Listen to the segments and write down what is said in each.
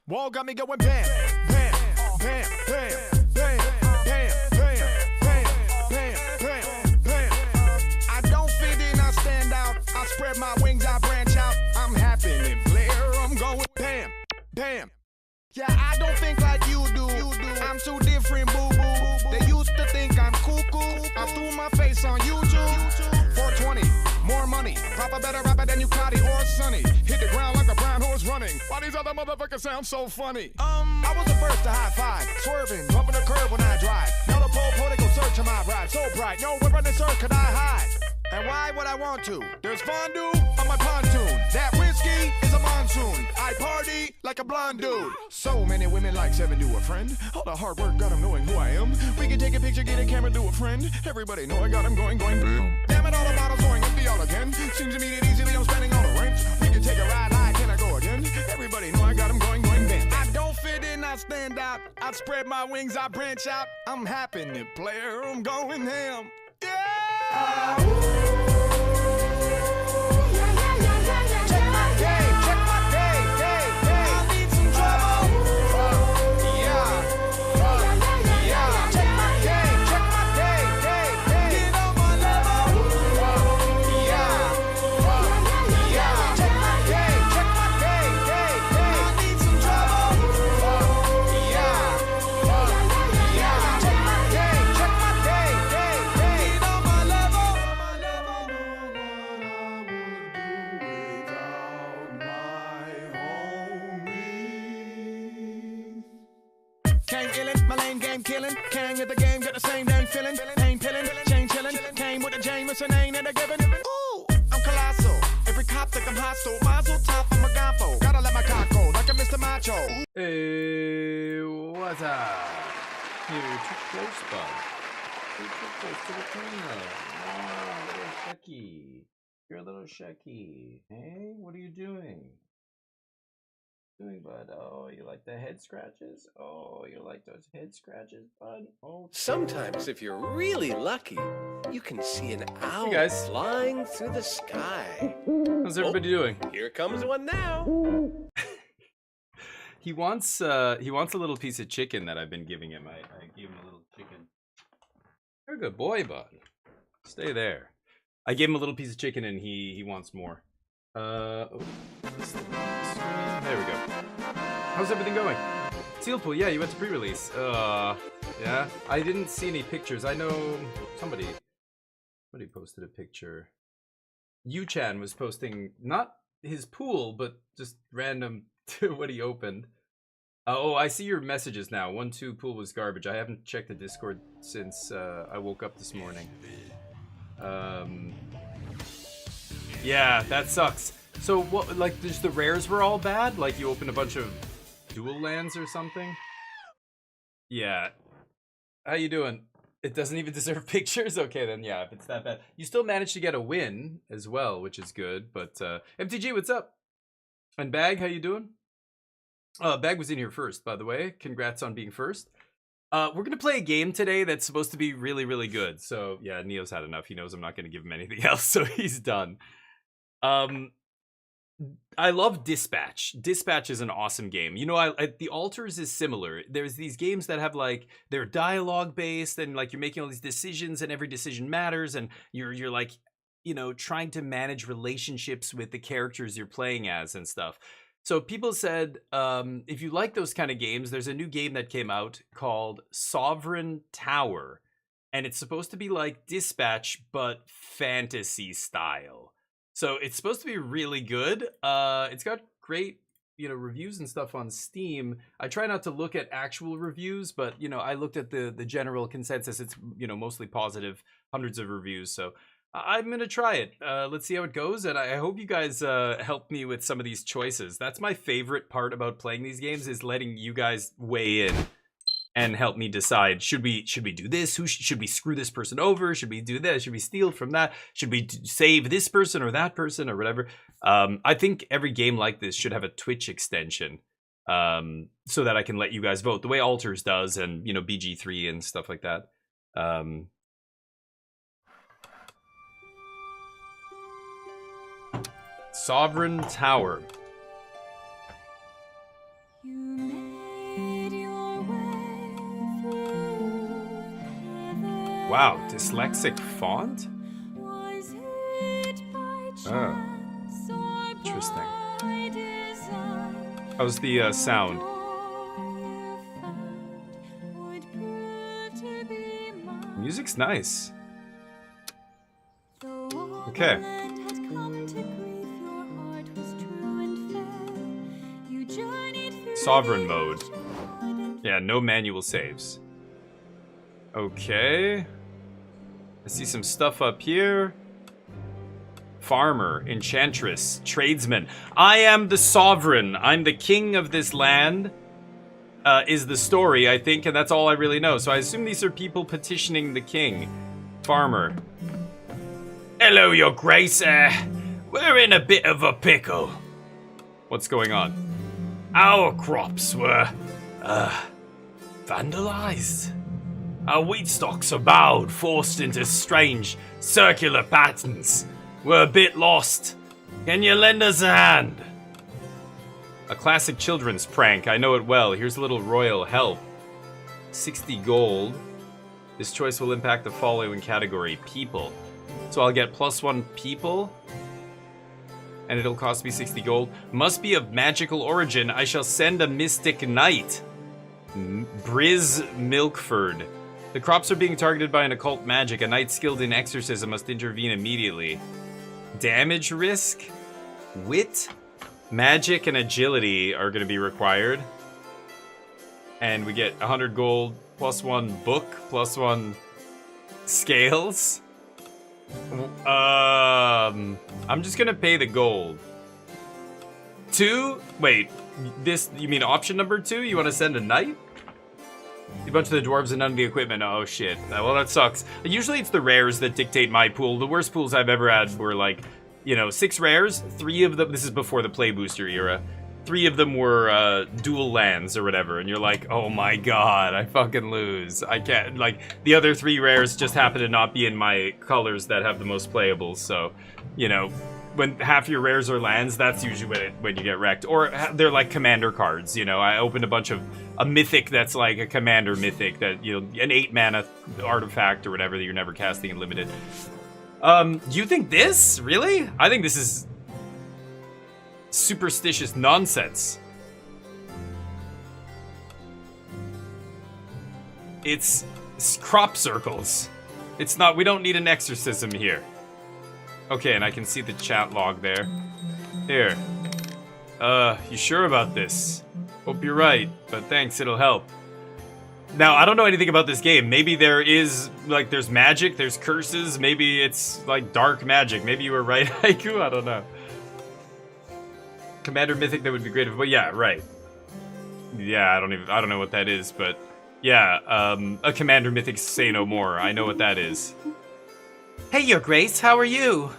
Wall got me going bam, bam, bam, bam, bam, bam, bam, bam, bam, bam, bam. I don't fit in, I stand out. I spread my wings, I branch out. I'm happening, Blair. I'm going bam, bam. Yeah, I don't think like you do. I'm too different, boo-boo. They used to think I'm cuckoo. I threw my face on YouTube. 420, more money. Pop a better rapper than you, Cotty or Sonny. Hit the ground like a brown horse running. Why these other motherfuckers sound so funny? I was the first to high five. Swerving, bumping the curb when I drive. Now the pole, they go search my ride. So bright, no whip on the search, could I hide? And why would I want to? There's fondue on my pontoon. That whiskey is a monsoon. I party like a blonde dude. So many women like 7 to a friend. All the hard work got them knowing who I am. We can take a picture, get a camera, do a friend. Everybody know I got them going, boom. Damn it, all the bottles going empty all again. Seems immediate, easily, I'm spending all the rent. We can take a ride, can I go again? Everybody know I got them going, bam. I don't fit in, I stand out. I spread my wings, I branch out. I'm happening, player, I'm going ham. Yeah! Kang illin', my lane game killin'. Kang at the game, got the same dang feelin'. Ain't pillin', chain chillin'. Came with a Jameson, ain't it a given? Ooh, I'm colossal. Every cop think I'm hostile. Mazel top, I'm a gonfo. Gotta let my cock go like a Mr. Macho. Hey, what's up? You're too close, bud. You're too close to the camera. Oh, little Shecky. You're a little Shecky. Hey, what are you doing? Bud? Oh, you like the head scratches? Oh, you like those head scratches, bud? Oh. Sometimes, if you're really lucky, you can see an owl Hey guys. flying through the sky. How's everybody doing? Here comes one now. He wants a little piece of chicken that I've been giving him. I gave him a little chicken. You're a good boy, bud. Stay there. I gave him a little piece of chicken and he wants more. There we go. How's everything going? Sealpool, yeah, you went to pre-release. Yeah. I didn't see any pictures. I know somebody posted a picture. Yu-chan was posting not his pool, but just random to what he opened. Oh, I see your messages now. 1-2 pool was garbage. I haven't checked the Discord since I woke up this morning. Yeah, that sucks. So what, like, just the rares were all bad? Like you opened a bunch of dual lands or something? Yeah. How you doing? It doesn't even deserve pictures? Okay then, yeah, if it's that bad. You still managed to get a win as well, which is good, but MTG, what's up? And Bag, how you doing? Bag was in here first, by the way. Congrats on being first. We're gonna play a game today that's supposed to be really, really good. So yeah, Neo's had enough. He knows I'm not gonna give him anything else, so he's done. I love Dispatch. Dispatch is an awesome game. You know, the Altars is similar. There's these games that have like, they're dialogue based and like you're making all these decisions and every decision matters and you're like, you know, trying to manage relationships with the characters you're playing as and stuff. So people said, if you like those kind of games, there's a new game that came out called Sovereign Tower. And it's supposed to be like Dispatch, but fantasy style. So it's supposed to be really good. It's got great, you know, reviews and stuff on Steam. I try not to look at actual reviews, but, you know, I looked at the general consensus. It's, you know, mostly positive, hundreds of reviews. So I'm going to try it. Let's see how it goes. And I hope you guys help me with some of these choices. That's my favorite part about playing these games is letting you guys weigh in and help me decide, should we do this? Should we screw this person over? Should we do this? Should we steal from that? Should we save this person or that person or whatever? I think every game like this should have a Twitch extension so that I can let you guys vote the way Altars does and, you know, BG3 and stuff like that. Sovereign Tower. You made your way through heaven. Wow, dyslexic font? Was it by chance or Interesting. by design? How's the sound? All you found would prove to be mine. Music's nice. Though all Okay. the land had come to grief, your heart was true and fair. You journeyed through Sovereign the mode. ocean. Yeah, no manual saves. Okay. I see some stuff up here. Farmer, enchantress, tradesman. I am the sovereign. I'm the king of this land. Is the story, I think, and that's all I really know. So I assume these are people petitioning the king. Farmer. Hello, your grace. We're in a bit of a pickle. What's going on? Our crops were, vandalized. Our wheat stalks are bowed, forced into strange circular patterns. We're a bit lost. Can you lend us a hand? A classic children's prank. I know it well. Here's a little royal help. 60 gold. This choice will impact the following category. People. So I'll get +1 people. And it'll cost me 60 gold. Must be of magical origin. I shall send a mystic knight. Briz Milkford. The crops are being targeted by an occult magic. A knight skilled in exorcism must intervene immediately. Damage risk? Wit? Magic and agility are going to be required. And we get 100 gold, +1 book, +1 scales. I'm just going to pay the gold. 2? Wait, this, you mean option number 2? You want to send a knight? A bunch of the dwarves and none of the equipment. Oh shit. Well, that sucks. Usually it's the rares that dictate my pool. The worst pools I've ever had were like, 6 rares. 3 of them, this is before the play booster era. 3 of them were dual lands or whatever. And you're like, oh my god, I fucking lose. I can't, like, the other 3 rares just happen to not be in my colors that have the most playables. So, when half your rares are lands, that's usually when you get wrecked. Or they're like commander cards, I opened a mythic that's like a commander mythic that, an 8 mana artifact or whatever that you're never casting in limited. You think this? Really? I think this is superstitious nonsense. It's crop circles. It's not, we don't need an exorcism here. Okay, and I can see the chat log there. Here. You sure about this? Hope you're right, but thanks, it'll help. Now, I don't know anything about this game. Maybe there is, there's magic, there's curses, maybe it's, dark magic. Maybe you were right, Haiku, I don't know. Commander Mythic, that would be great, but yeah, right. Yeah, I don't know what that is, but yeah, a Commander Mythic Say No More, I know what that is. Hey, Your Grace, how are you?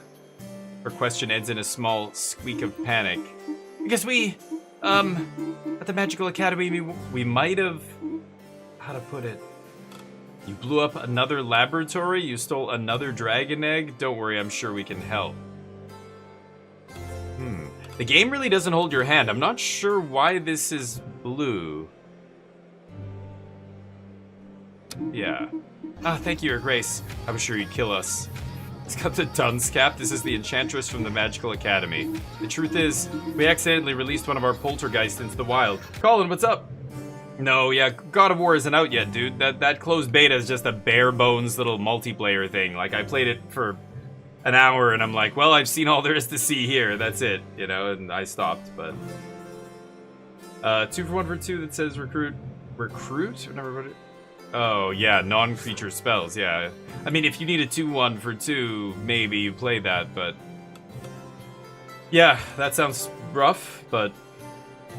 Her question ends in a small squeak of panic. Because we, at the Magical Academy, we might have... How to put it? You blew up another laboratory? You stole another dragon egg? Don't worry, I'm sure we can help. The game really doesn't hold your hand. I'm not sure why this is blue. Yeah. Thank you, Your Grace. I was sure you'd kill us. It's got the dunce cap. This is the Enchantress from the Magical Academy. The truth is, we accidentally released one of our poltergeists into the wild. Colin, what's up? No, yeah, God of War isn't out yet, dude. That closed beta is just a bare bones little multiplayer thing. I played it for an hour and I'm like, well, I've seen all there is to see here. That's it, and I stopped, but... 2 for 1 for 2 that says recruit? Recruit? I never wrote it. Oh, yeah, non-creature spells, yeah. I mean, if you need a 2-1 for 2, maybe you play that, but... Yeah, that sounds rough, but...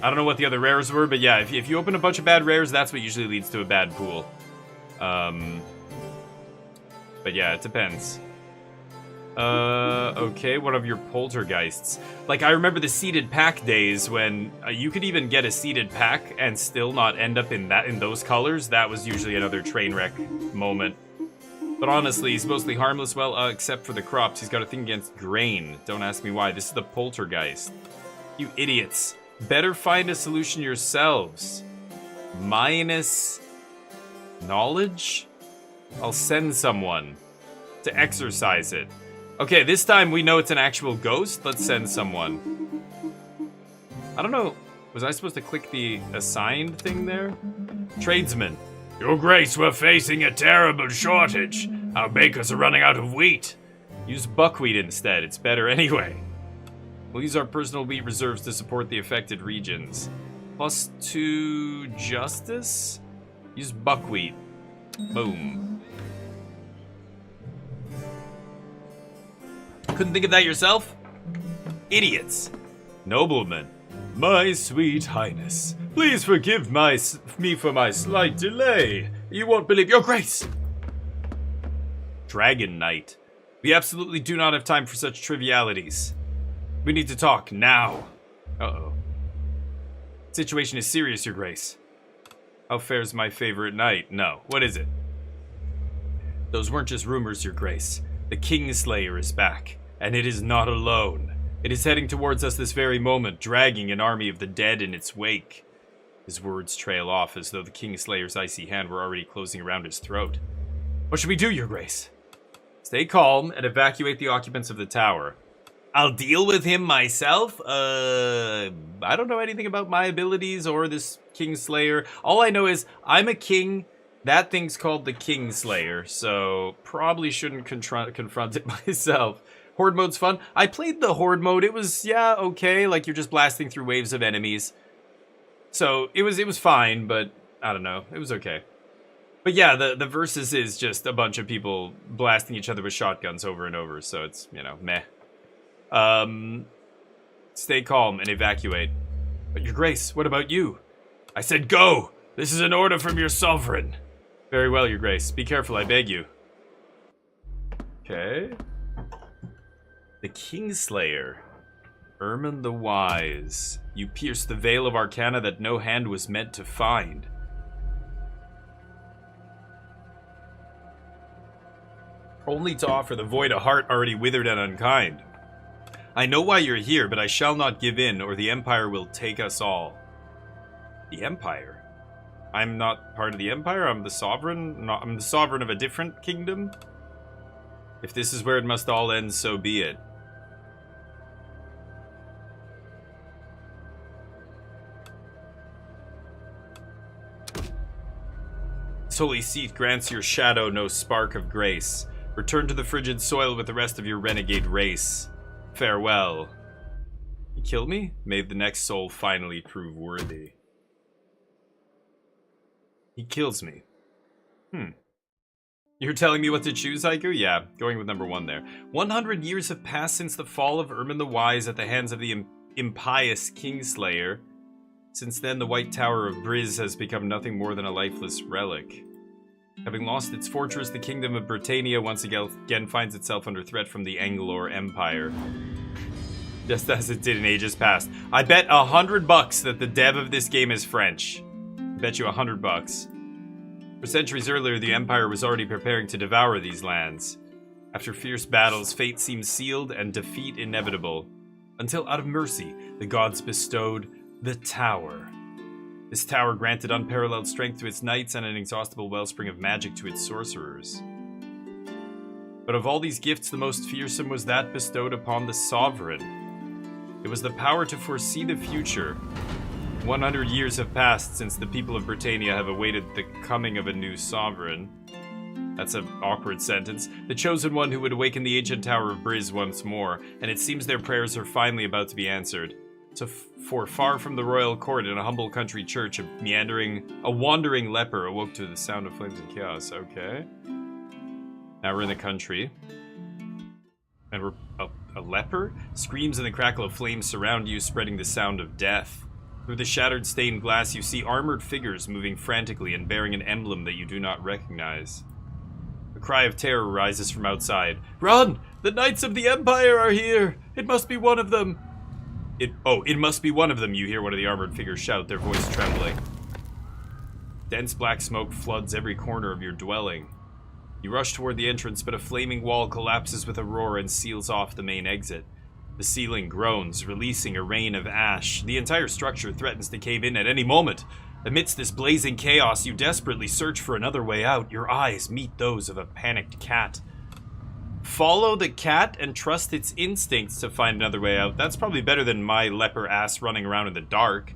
I don't know what the other rares were, but yeah, if you open a bunch of bad rares, that's what usually leads to a bad pool. But yeah, it depends. Okay, one of your poltergeists. I remember the seeded pack days when you could even get a seeded pack and still not end up in those colors. That was usually another train wreck moment. But honestly, he's mostly harmless, well, except for the crops. He's got a thing against grain. Don't ask me why. This is the poltergeist. You idiots. Better find a solution yourselves. Minus knowledge? I'll send someone to exorcise it. Okay, this time we know it's an actual ghost. Let's send someone. I don't know. Was I supposed to click the assigned thing there? Tradesman. Your Grace, we're facing a terrible shortage. Our bakers are running out of wheat. Use buckwheat instead. It's better anyway. We'll use our personal wheat reserves to support the affected regions. +2 justice? Use buckwheat. Boom. Couldn't think of that yourself? Idiots. Nobleman. My sweet highness, please forgive me for my slight delay. You won't believe your grace. Dragon Knight. We absolutely do not have time for such trivialities. We need to talk now. Uh-oh. Situation is serious, your grace. How fares my favorite knight? No. What is it? Those weren't just rumors, your grace. The Kingslayer is back, and it is not alone. It is heading towards us this very moment, dragging an army of the dead in its wake. His words trail off as though the Kingslayer's icy hand were already closing around his throat. What should we do, your grace? Stay calm and evacuate the occupants of the tower. I'll deal with him myself? I don't know anything about my abilities or this Kingslayer. All I know is I'm a king. That thing's called the Kingslayer, so probably shouldn't confront it myself. Horde mode's fun. I played the Horde mode. It was, yeah, okay. Like, you're just blasting through waves of enemies. So, it was fine, but I don't know. It was okay. But yeah, the Versus is just a bunch of people blasting each other with shotguns over and over. So, it's, you know, meh. Stay calm and evacuate. But your grace, what about you? I said go! This is an order from your sovereign. Very well, your grace. Be careful, I beg you. Okay. The Kingslayer. Ermin the Wise. You pierced the veil of arcana that no hand was meant to find. Only to offer the void a heart already withered and unkind. I know why you're here, but I shall not give in, or the Empire will take us all. The Empire? I'm not part of the Empire? I'm the sovereign? No, I'm the sovereign of a different kingdom? If this is where it must all end, so be it. This holy seat grants your shadow no spark of grace. Return to the frigid soil with the rest of your renegade race. Farewell. You kill me? May the next soul finally prove worthy. He kills me. You're telling me what to choose, Haiku? Yeah, going with number 1 there. 100 years have passed since the fall of Ermin the Wise at the hands of the impious Kingslayer. Since then, the White Tower of Briz has become nothing more than a lifeless relic. Having lost its fortress, the Kingdom of Britannia once again finds itself under threat from the Angloor Empire. Just as it did in ages past. I bet $100 that the dev of this game is French. I bet you $100. For centuries earlier, the Empire was already preparing to devour these lands. After fierce battles, fate seemed sealed and defeat inevitable. Until, out of mercy, the gods bestowed the Tower. This tower granted unparalleled strength to its knights and an inexhaustible wellspring of magic to its sorcerers. But of all these gifts, the most fearsome was that bestowed upon the sovereign. It was the power to foresee the future. 100 years have passed since the people of Britannia have awaited the coming of a new sovereign. That's an awkward sentence. The chosen one who would awaken the ancient Tower of Briz once more, and it seems their prayers are finally about to be answered. For far from the royal court in a humble country church, a wandering leper awoke to the sound of flames and chaos. Okay. Now we're in the country. And we're a leper? Screams and the crackle of flames surround you, spreading the sound of death. Through the shattered stained glass, you see armored figures moving frantically and bearing an emblem that you do not recognize. A cry of terror rises from outside. Run! The Knights of the Empire are here! It must be one of them! It must be one of them, you hear one of the armored figures shout, their voice trembling. Dense black smoke floods every corner of your dwelling. You rush toward the entrance, but a flaming wall collapses with a roar and seals off the main exit. The ceiling groans, releasing a rain of ash. The entire structure threatens to cave in at any moment. Amidst this blazing chaos, you desperately search for another way out. Your eyes meet those of a panicked cat. Follow the cat and trust its instincts to find another way out. That's probably better than my leper ass running around in the dark.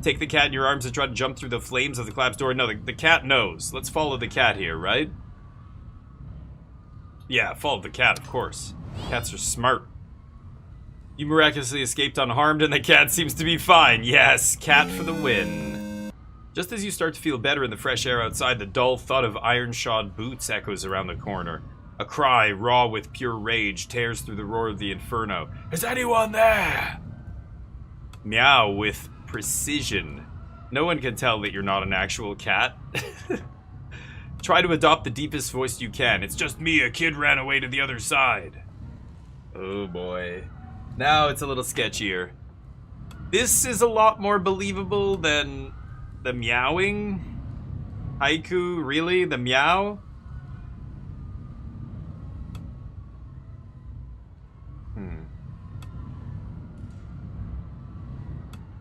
Take the cat in your arms and try to jump through the flames of the collapsed door. No, the cat knows. Let's follow the cat here, right? Yeah, follow the cat, of course. Cats are smart. You miraculously escaped unharmed and the cat seems to be fine. Yes, cat for the win. Just as you start to feel better in the fresh air outside, the dull thud of iron-shod boots echoes around the corner. A cry, raw with pure rage, tears through the roar of the inferno. Is anyone there? Meow with precision. No one can tell that you're not an actual cat. Try to adopt the deepest voice you can. It's just me, a kid ran away to the other side. Oh boy. Now it's a little sketchier. This is a lot more believable than the meowing. Haiku, really? The meow?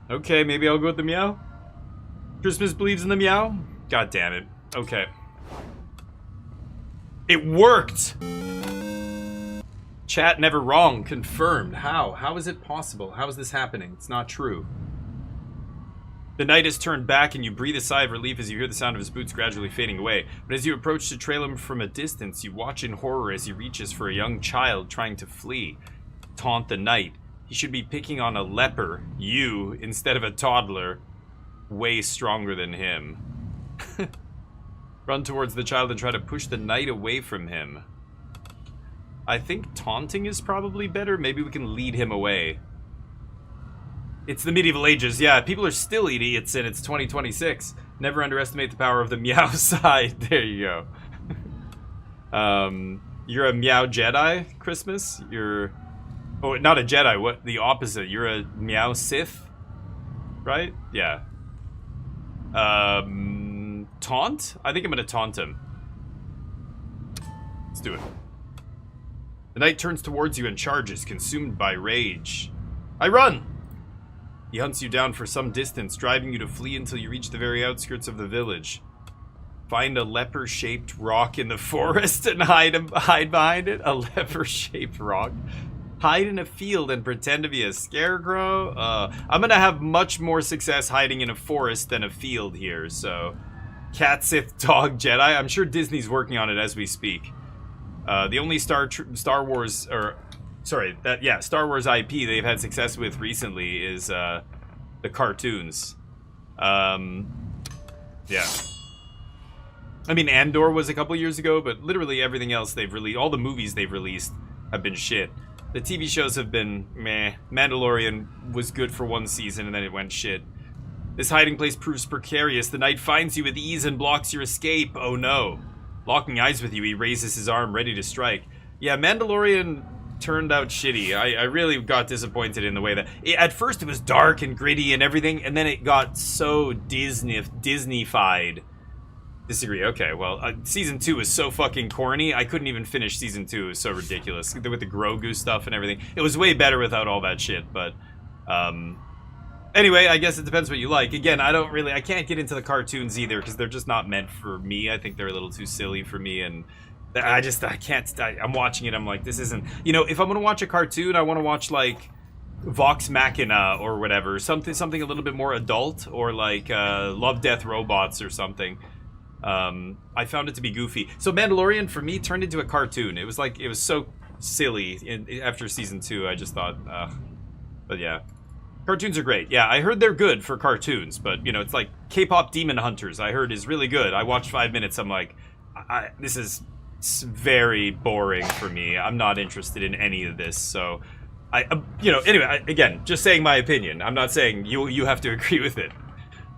Okay, maybe I'll go with the meow. Christmas believes in the meow? God damn it. Okay. It worked! Chat never wrong. Confirmed. How? How is it possible? How is this happening? It's not true. The night is turned back and you breathe a sigh of relief as you hear the sound of his boots gradually fading away. But as you approach to trail him from a distance, you watch in horror as he reaches for a young child trying to flee. Taunt the night. He should be picking on a leper, you, instead of a toddler. Way stronger than him. Run towards the child and try to push the knight away from him. I think taunting is probably better. Maybe we can lead him away. It's the medieval ages. Yeah, people are still idiots and it's 2026. Never underestimate the power of the meow side. There you go. You're a meow Jedi, Christmas? You're... Oh, not a Jedi. What? The opposite. You're a meow Sith? Right? Yeah. Taunt? I think I'm gonna taunt him. Let's do it. The knight turns towards you and charges, consumed by rage. I run! He hunts you down for some distance, driving you to flee until you reach the very outskirts of the village. Find a leper-shaped rock in the forest and hide behind it. A leper-shaped rock. Hide in a field and pretend to be a scarecrow? I'm gonna have much more success hiding in a forest than a field here, so... Cat, Sith, Dog, Jedi. I'm sure Disney's working on it as we speak. The only Star Wars, or... Sorry, Star Wars IP they've had success with recently is, the cartoons. Yeah. I mean, Andor was a couple years ago, but literally everything else they've released, all the movies they've released have been shit. The TV shows have been meh. Mandalorian was good for one season and then it went shit. This hiding place proves precarious. The knight finds you with ease and blocks your escape. Oh no. Locking eyes with you, he raises his arm ready to strike. Yeah, Mandalorian turned out shitty. I really got disappointed in the way that... At first it was dark and gritty and everything, and then it got so Disney-fied. Disagree. Okay, well, season 2 is so fucking corny. I couldn't even finish season 2. It was so ridiculous. With the Grogu stuff and everything. It was way better without all that shit, but... Anyway, I guess it depends what you like. Again, I can't get into the cartoons either, because they're just not meant for me. I think they're a little too silly for me, and... I can't... I'm watching it, I'm like, this isn't... You know, if I'm gonna watch a cartoon, I want to watch, like... Vox Machina or whatever. Something a little bit more adult, or like, Love, Death, Robots or something. I found it to be goofy. So Mandalorian for me turned into a cartoon. It was so silly after season 2. I just thought, but yeah, cartoons are great. Yeah, I heard they're good for cartoons, but you know, it's like K-pop Demon Hunters. I heard is really good. I watched 5 minutes. I'm like, this is very boring for me. I'm not interested in any of this. So, anyway, again, just saying my opinion. I'm not saying you have to agree with it,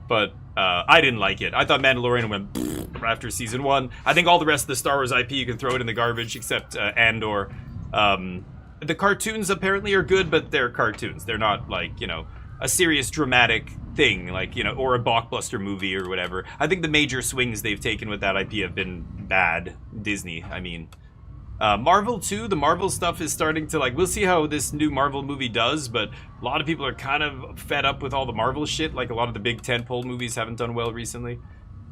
but. I didn't like it. I thought Mandalorian went after season 1. I think all the rest of the Star Wars IP, you can throw it in the garbage, except Andor. The cartoons apparently are good, but they're cartoons. They're not, like, you know, a serious dramatic thing, like, you know, or a blockbuster movie or whatever. I think the major swings they've taken with that IP have been bad. Disney, I mean. Marvel too, the Marvel stuff is starting to like, we'll see how this new Marvel movie does, but a lot of people are kind of fed up with all the Marvel shit. Like a lot of the big tentpole movies haven't done well recently.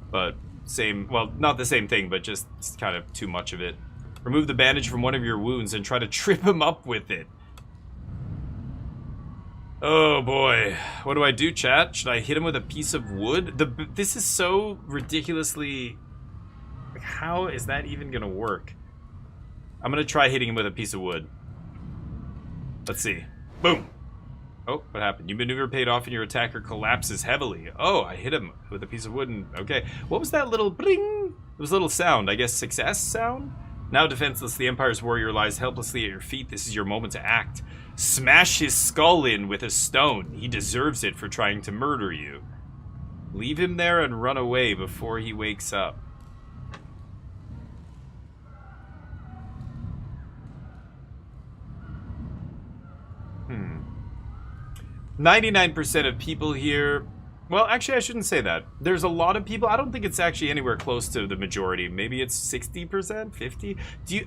But same, well, not the same thing, but just kind of too much of it. Remove the bandage from one of your wounds and try to trip him up with it. Oh boy, what do I do, chat? Should I hit him with a piece of wood? This is so ridiculously, like, how is that even gonna work? I'm gonna try hitting him with a piece of wood. Let's see. Boom. Oh, what happened? Your maneuver paid off and your attacker collapses heavily. Oh, I hit him with a piece of wood and... Okay. What was that little bling? It was a little sound. I guess success sound? Now defenseless, the Empire's warrior lies helplessly at your feet. This is your moment to act. Smash his skull in with a stone. He deserves it for trying to murder you. Leave him there and run away before he wakes up. 99% of people here... Well, actually, I shouldn't say that. There's a lot of people. I don't think it's actually anywhere close to the majority. Maybe it's 60%, 50.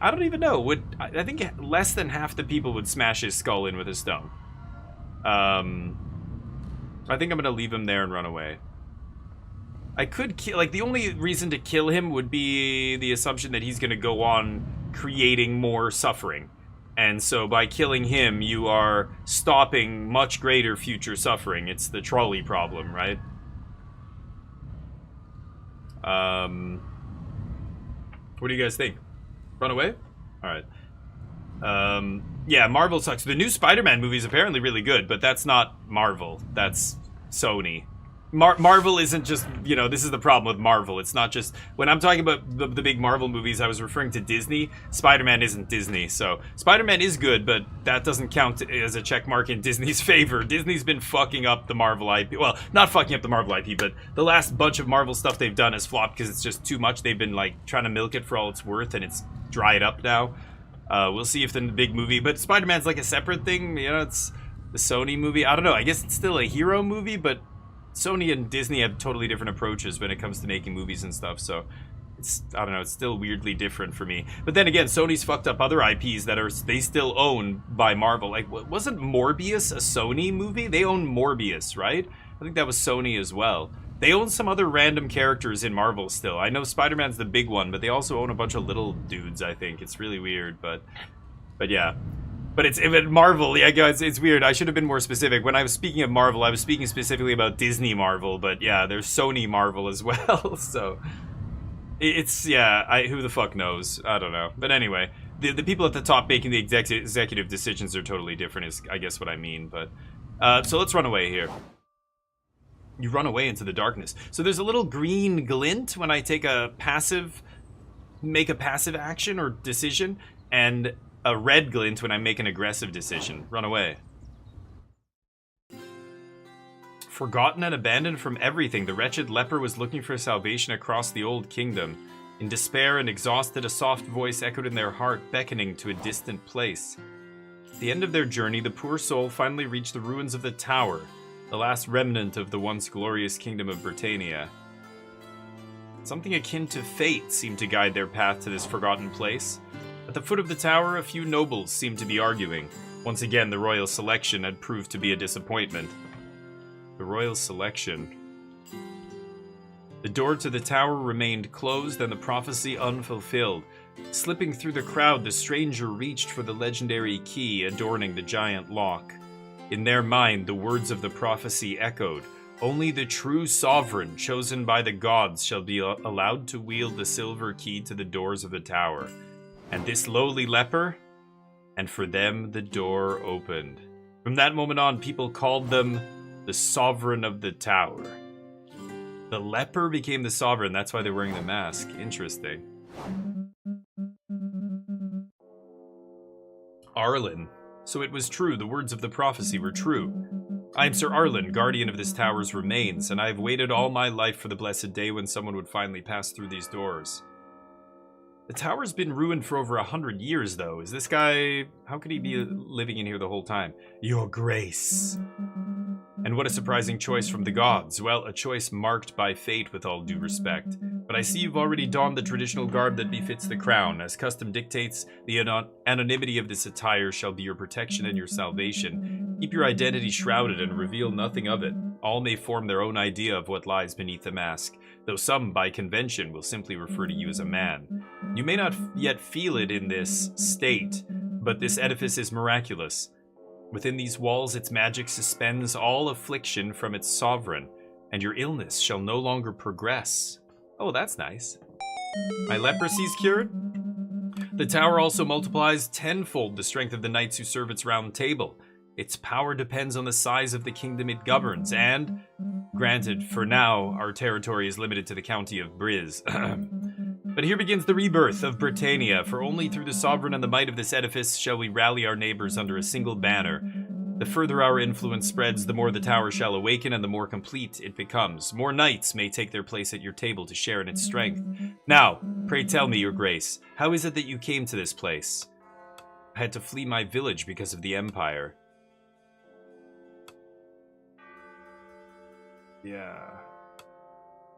I don't even know. I think less than half the people would smash his skull in with a stone. I think I'm gonna leave him there and run away. I could kill. Like, the only reason to kill him would be the assumption that he's gonna go on creating more suffering. And so by killing him, you are stopping much greater future suffering. It's the trolley problem, right? What do you guys think? Run away? Alright. Yeah, Marvel sucks. The new Spider-Man movie is apparently really good, but that's not Marvel. That's Sony. Marvel isn't just, you know, this is the problem with Marvel. It's not just, when I'm talking about the big Marvel movies, I was referring to Disney. Spider-Man isn't Disney, so Spider-Man is good, but that doesn't count as a check mark in Disney's favor. Disney's been fucking up the Marvel IP. Well, not fucking up the Marvel IP, but the last bunch of Marvel stuff they've done has flopped because it's just too much. They've been, like, trying to milk it for all it's worth, and it's dried up now. We'll see if the big movie, but Spider-Man's like a separate thing, you know, it's the Sony movie. I don't know, I guess it's still a hero movie, but Sony and Disney have totally different approaches when it comes to making movies and stuff, so it's, I don't know, it's still weirdly different for me. But then again, Sony's fucked up other IPs that they still own by Marvel. Like, wasn't Morbius a Sony movie? They own Morbius, right? I think that was Sony as well. They own some other random characters in Marvel still. I know Spider-Man's the big one, but they also own a bunch of little dudes, I think. It's really weird, but yeah. But it's Marvel, yeah, guys, it's weird. I should have been more specific. When I was speaking of Marvel, I was speaking specifically about Disney Marvel, but yeah, there's Sony Marvel as well, so... It's, yeah, who the fuck knows? I don't know. But anyway, the people at the top making the executive decisions are totally different, is, I guess, what I mean, but... so let's run away here. You run away into the darkness. So there's a little green glint when I take make a passive action or decision, and a red glint when I make an aggressive decision. Run away. Forgotten and abandoned from everything, the wretched leper was looking for salvation across the old kingdom. In despair and exhausted, a soft voice echoed in their heart, beckoning to a distant place. At the end of their journey, the poor soul finally reached the ruins of the tower, the last remnant of the once glorious kingdom of Britannia. Something akin to fate seemed to guide their path to this forgotten place. At the foot of the tower, a few nobles seemed to be arguing. Once again, the royal selection had proved to be a disappointment. The royal selection. The door to the tower remained closed and the prophecy unfulfilled. Slipping through the crowd, the stranger reached for the legendary key adorning the giant lock. In their mind, the words of the prophecy echoed. Only the true sovereign, chosen by the gods, shall be allowed to wield the silver key to the doors of the tower. And this lowly leper? And for them, the door opened. From that moment on, people called them the Sovereign of the Tower. The leper became the sovereign, that's why they're wearing the mask. Interesting. Arlen. So it was true, the words of the prophecy were true. I am Sir Arlen, guardian of this tower's remains, and I have waited all my life for the blessed day when someone would finally pass through these doors. The tower's been ruined for over 100 years, though. Is this guy... How could he be living in here the whole time? Your Grace. And what a surprising choice from the gods. Well, a choice marked by fate with all due respect. But I see you've already donned the traditional garb that befits the crown. As custom dictates, the anonymity of this attire shall be your protection and your salvation. Keep your identity shrouded and reveal nothing of it. All may form their own idea of what lies beneath the mask, though some, by convention, will simply refer to you as a man. You may not yet feel it in this state, but this edifice is miraculous. Within these walls, its magic suspends all affliction from its sovereign, and your illness shall no longer progress. Oh, that's nice. My leprosy's cured? The tower also multiplies tenfold the strength of the knights who serve its round table. Its power depends on the size of the kingdom it governs, and, granted, for now, our territory is limited to the county of Briz. But here begins the rebirth of Britannia, for only through the sovereign and the might of this edifice shall we rally our neighbors under a single banner. The further our influence spreads, the more the tower shall awaken and the more complete it becomes. More knights may take their place at your table to share in its strength. Now, pray tell me, your grace, how is it that you came to this place? I had to flee my village because of the Empire. Yeah.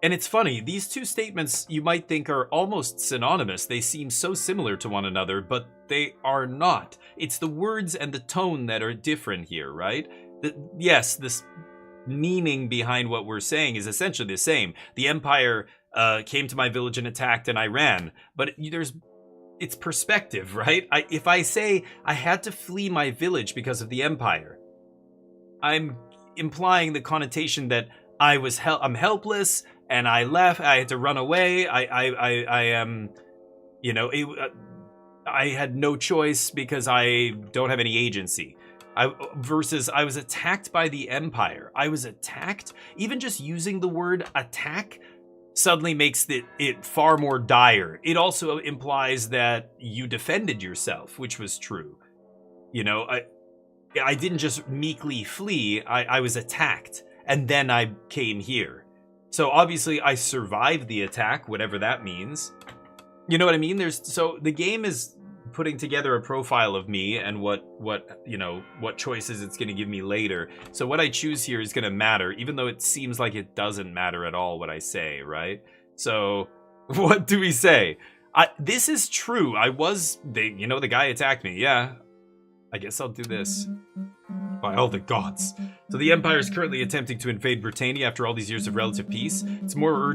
And it's funny, these two statements you might think are almost synonymous. They seem so similar to one another, but they are not. It's the words and the tone that are different here, right? Yes, this meaning behind what we're saying is essentially the same. The Empire came to my village and attacked and I ran. But it's perspective, right? If I say I had to flee my village because of the Empire, I'm implying the connotation that I'm helpless, and I left. I had to run away. I am, I had no choice because I don't have any agency. Versus I was attacked by the Empire. I was attacked. Even just using the word attack suddenly makes it far more dire. It also implies that you defended yourself, which was true. I didn't just meekly flee. I was attacked. And then I came here. So obviously I survived the attack, whatever that means. You know what I mean? So the game is putting together a profile of me and what choices it's going to give me later. So what I choose here is going to matter, even though it seems like it doesn't matter at all what I say, right? So what do we say? This is true. The guy attacked me. Yeah, I guess I'll do this. By all the gods. So the Empire is currently attempting to invade Britannia after all these years of relative peace. It's more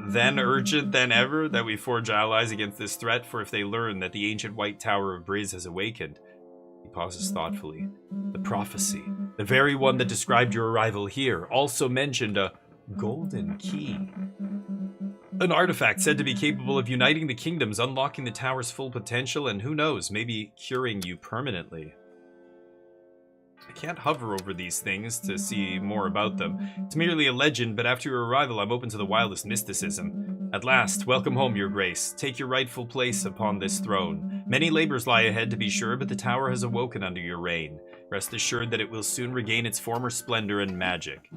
than urgent than ever that we forge allies against this threat, for if they learn that the ancient White Tower of Briz has awakened. He pauses thoughtfully. The prophecy, the very one that described your arrival here, also mentioned a golden key. An artifact said to be capable of uniting the kingdoms, unlocking the tower's full potential, and who knows, maybe curing you permanently. I can't hover over these things to see more about them. It's merely a legend, but after your arrival, I'm open to the wildest mysticism. At last, welcome home, your grace. Take your rightful place upon this throne. Many labors lie ahead, to be sure, but the tower has awoken under your reign. Rest assured that it will soon regain its former splendor and magic.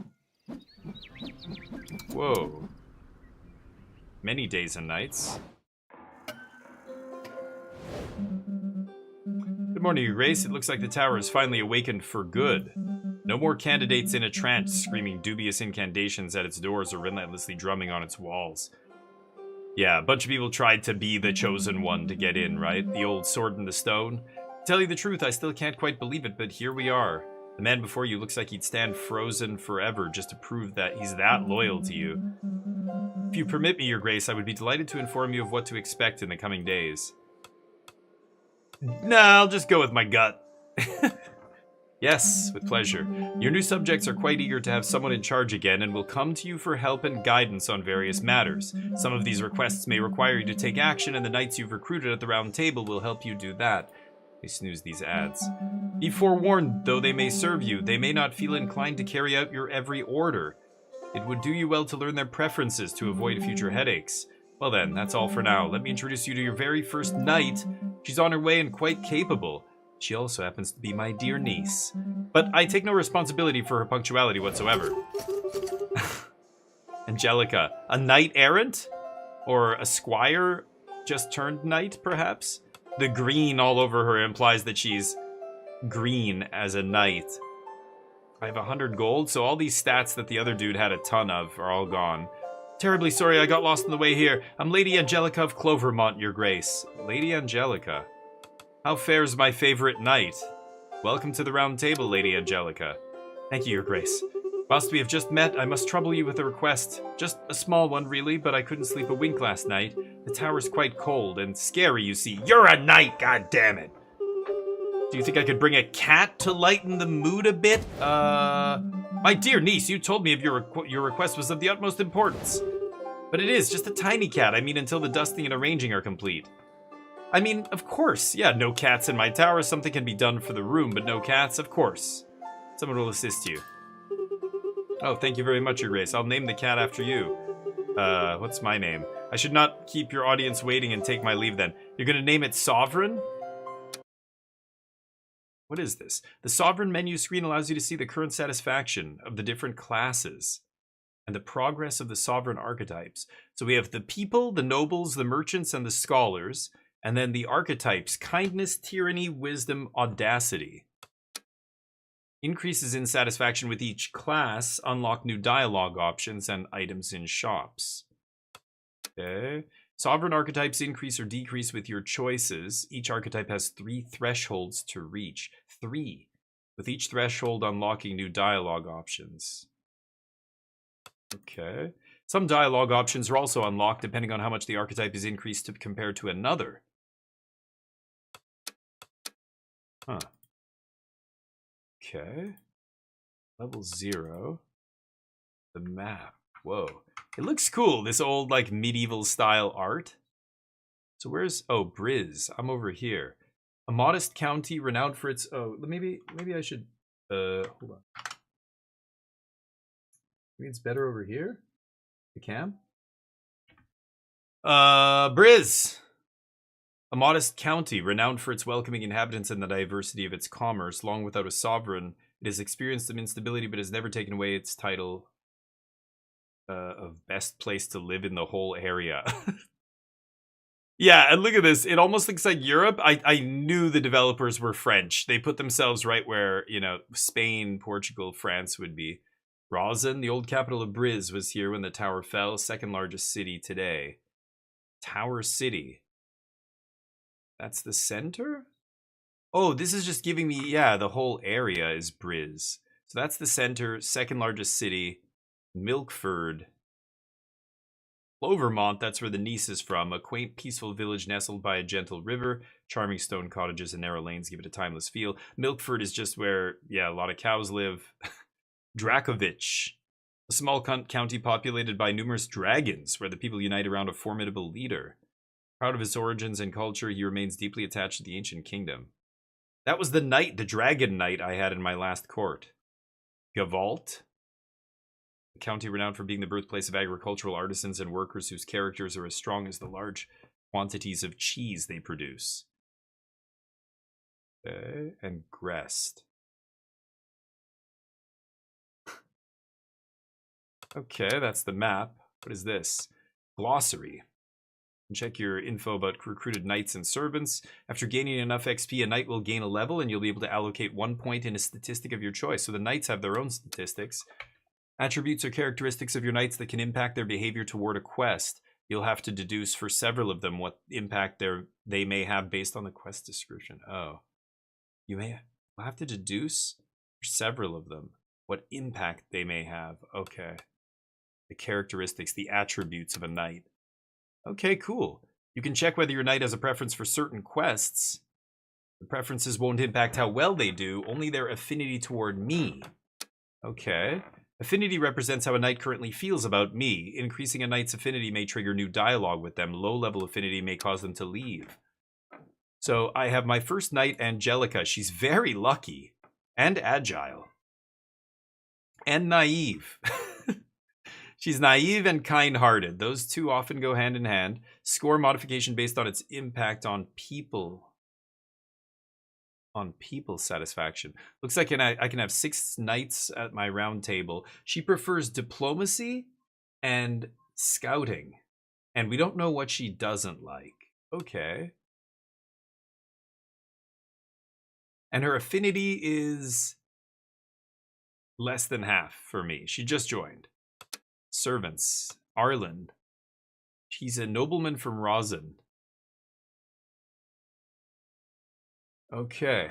Whoa. Many days and nights. Good morning, your grace. It looks like the tower has finally awakened for good. No more candidates in a trance screaming dubious incantations at its doors or relentlessly drumming on its walls. Yeah, a bunch of people tried to be the chosen one to get in, right? The old sword in the stone. To tell you the truth, I still can't quite believe it, but here we are. The man before you looks like he'd stand frozen forever just to prove that he's that loyal to you. If you permit me, your grace, I would be delighted to inform you of what to expect in the coming days. Nah, I'll just go with my gut. Yes, with pleasure. Your new subjects are quite eager to have someone in charge again and will come to you for help and guidance on various matters. Some of these requests may require you to take action, and the knights you've recruited at the round table will help you do that. They snooze these ads. Be forewarned, though they may serve you, they may not feel inclined to carry out your every order. It would do you well to learn their preferences to avoid future headaches. Well then, that's all for now. Let me introduce you to your very first knight. She's on her way and quite capable. She also happens to be my dear niece. But I take no responsibility for her punctuality whatsoever. Angelica, a knight errant? Or a squire just turned knight, perhaps? The green all over her implies that she's green as a knight. I have 100 gold, so all these stats that the other dude had a ton of are all gone. Terribly sorry I got lost on the way here. I'm Lady Angelica of Clovermont, your grace. Lady Angelica. How fares my favorite knight? Welcome to the round table, Lady Angelica. Thank you, your grace. Whilst we have just met, I must trouble you with a request. Just a small one, really, but I couldn't sleep a wink last night. The tower's quite cold and scary, you see. You're a knight, goddammit! Do you think I could bring a cat to lighten the mood a bit? My dear niece, you told me your request was of the utmost importance. But it is, just a tiny cat. I mean, until the dusting and arranging are complete. I mean, of course. Yeah, no cats in my tower. Something can be done for the room, but no cats, of course. Someone will assist you. Oh, thank you very much, Your Grace. I'll name the cat after you. What's my name? I should not keep your audience waiting and take my leave then. You're gonna name it Sovereign? What is this? The Sovereign menu screen allows you to see the current satisfaction of the different classes and the progress of the Sovereign archetypes. So we have the people, the nobles, the merchants, and the scholars, and then the archetypes: kindness, tyranny, wisdom, audacity. Increases in satisfaction with each class unlock new dialogue options and items in shops. Okay. Sovereign archetypes increase or decrease with your choices. Each archetype has 3 thresholds to reach. 3. With each threshold unlocking new dialogue options. Okay. Some dialogue options are also unlocked depending on how much the archetype is increased compared to another. Huh. Okay. Level 0. The map. Whoa. It looks cool, this old, like, medieval style art. So where's... Oh, Briz. I'm over here. A modest county renowned for its... Oh, maybe I should... hold on. Maybe it's better over here? The cam? Briz! A modest county, renowned for its welcoming inhabitants and the diversity of its commerce. Long without a sovereign, it has experienced some instability, but has never taken away its title of best place to live in the whole area. Yeah, and look at this. It almost looks like Europe. I knew the developers were French. They put themselves right where, you know, Spain, Portugal, France would be. Rosen, the old capital of Briz, was here when the tower fell. Second largest city today. Tower City. That's the center? Oh, this is just giving me, yeah, the whole area is Briz. So that's the center, second largest city. Milkford. Clovermont, that's where the niece is from. A quaint, peaceful village nestled by a gentle river. Charming stone cottages and narrow lanes give it a timeless feel. Milkford is just where, yeah, a lot of cows live. Drakovich. A small county populated by numerous dragons, where the people unite around a formidable leader. Proud of his origins and culture, he remains deeply attached to the ancient kingdom. That was the knight, the dragon knight I had in my last court. Gavalt. A county renowned for being the birthplace of agricultural artisans and workers whose characters are as strong as the large quantities of cheese they produce. Okay, and Grest. Okay, that's the map. What is this? Glossary. Check your info about recruited knights and servants. After gaining enough XP, a knight will gain a level, and you'll be able to allocate 1 point in a statistic of your choice. So the knights have their own statistics. Attributes or characteristics of your knights that can impact their behavior toward a quest. You'll have to deduce for several of them what impact they may have based on the quest description. Oh. You'll have to deduce for several of them what impact they may have. Okay. The characteristics, the attributes of a knight. Okay, cool. You can check whether your knight has a preference for certain quests. The preferences won't impact how well they do, only their affinity toward me. Okay. Affinity represents how a knight currently feels about me. Increasing a knight's affinity may trigger new dialogue with them. Low-level affinity may cause them to leave. So I have my first knight, Angelica. She's very lucky and agile and naive. She's naive and kind-hearted. Those two often go hand in hand. Score modification based on its impact on people. On people satisfaction. Looks like I can have 6 knights at my round table. She prefers diplomacy and scouting. And we don't know what she doesn't like. Okay. And her affinity is Less than half for me. She just joined. Servants. Arlen. He's a nobleman from Rosin. Okay.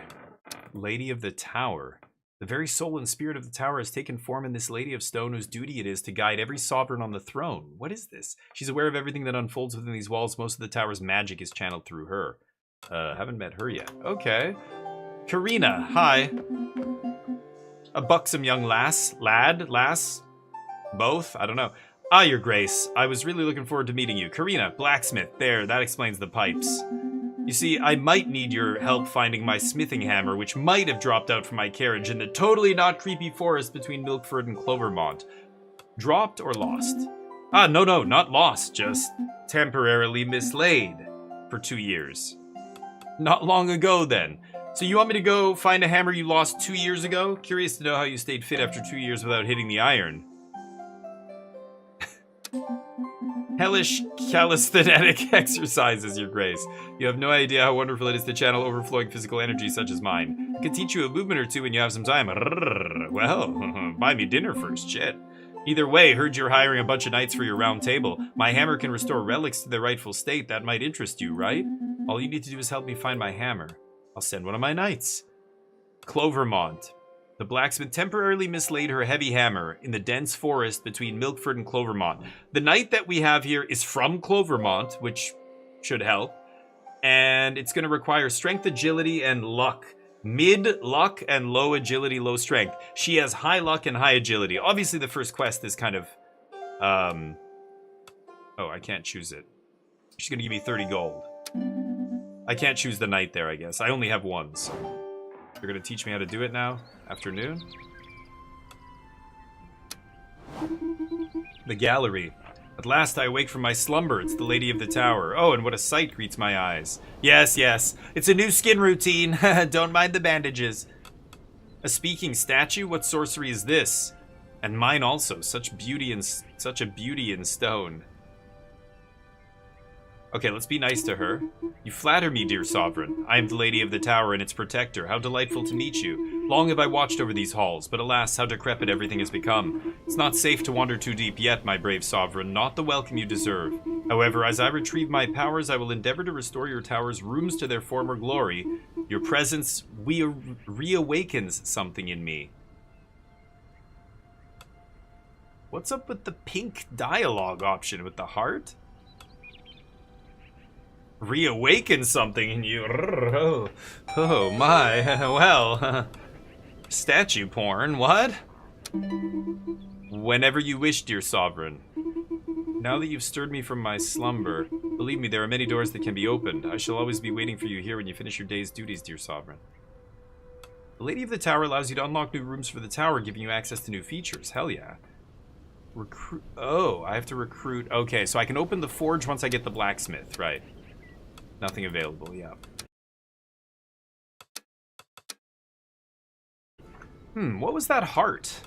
Lady of the Tower. The very soul and spirit of the tower has taken form in this Lady of Stone whose duty it is to guide every sovereign on the throne. What is this? She's aware of everything that unfolds within these walls. Most of the tower's magic is channeled through her. Haven't met her yet. Okay. Karina, hi. A buxom young lass? Both? I don't know. Ah, your grace. I was really looking forward to meeting you. Karina, blacksmith. There, that explains the pipes. You see, I might need your help finding my smithing hammer, which might have dropped out from my carriage in the totally not creepy forest between Milkford and Clovermont. Dropped or lost? Ah, no, not lost, just temporarily mislaid for 2 years. Not long ago, then. So you want me to go find a hammer you lost 2 years ago? Curious to know how you stayed fit after 2 years without hitting the iron. Hellish calisthenic exercises, your grace. You have no idea how wonderful it is to channel overflowing physical energy such as mine. I could teach you a movement or two when you have some time. Well, buy me dinner first, shit. Either way, heard you're hiring a bunch of knights for your round table. My hammer can restore relics to their rightful state. That might interest you, right? All you need to do is help me find my hammer. I'll send one of my knights. Clovermont. The blacksmith temporarily mislaid her heavy hammer in the dense forest between Milkford and Clovermont. The knight that we have here is from Clovermont, which should help. And it's going to require strength, agility, and luck. Mid luck and low agility, low strength. She has high luck and high agility. Obviously, the first quest is kind of... Oh, I can't choose it. She's going to give me 30 gold. I can't choose the knight there, I guess. I only have one, so... You're going to teach me how to do it now? Afternoon? The gallery. At last I awake from my slumber. It's the Lady of the Tower. Oh, and what a sight greets my eyes. Yes. It's a new skin routine. Don't mind the bandages. A speaking statue? What sorcery is this? And mine also. Such a beauty in stone. Okay, let's be nice to her. You flatter me, dear sovereign. I am the Lady of the Tower and its protector. How delightful to meet you. Long have I watched over these halls, but alas, how decrepit everything has become. It's not safe to wander too deep yet, my brave sovereign, not the welcome you deserve. However, as I retrieve my powers, I will endeavor to restore your tower's rooms to their former glory. Your presence reawakens something in me. What's up with the pink dialogue option with the heart? Reawaken something in you. Oh my. Well. Statue porn, what? Whenever you wish, dear sovereign. Now that you've stirred me from my slumber, believe me, there are many doors that can be opened. I shall always be waiting for you here when you finish your day's duties, dear sovereign. The Lady of the Tower allows you to unlock new rooms for the tower, giving you access to new features. Hell yeah. Recruit. Oh, I have to recruit. Okay, so I can open the forge once I get the blacksmith, right? Nothing available, yeah. What was that heart?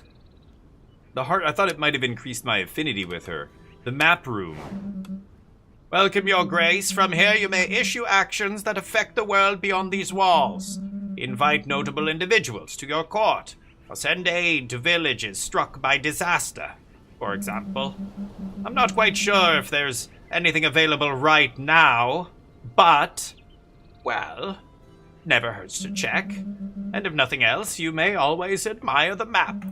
The heart, I thought it might have increased my affinity with her. The map room. Welcome, your grace. From here you may issue actions that affect the world beyond these walls. Invite notable individuals to your court. Or send aid to villages struck by disaster, for example. I'm not quite sure if there's anything available right now. But, well, never hurts to check. And if nothing else, you may always admire the map.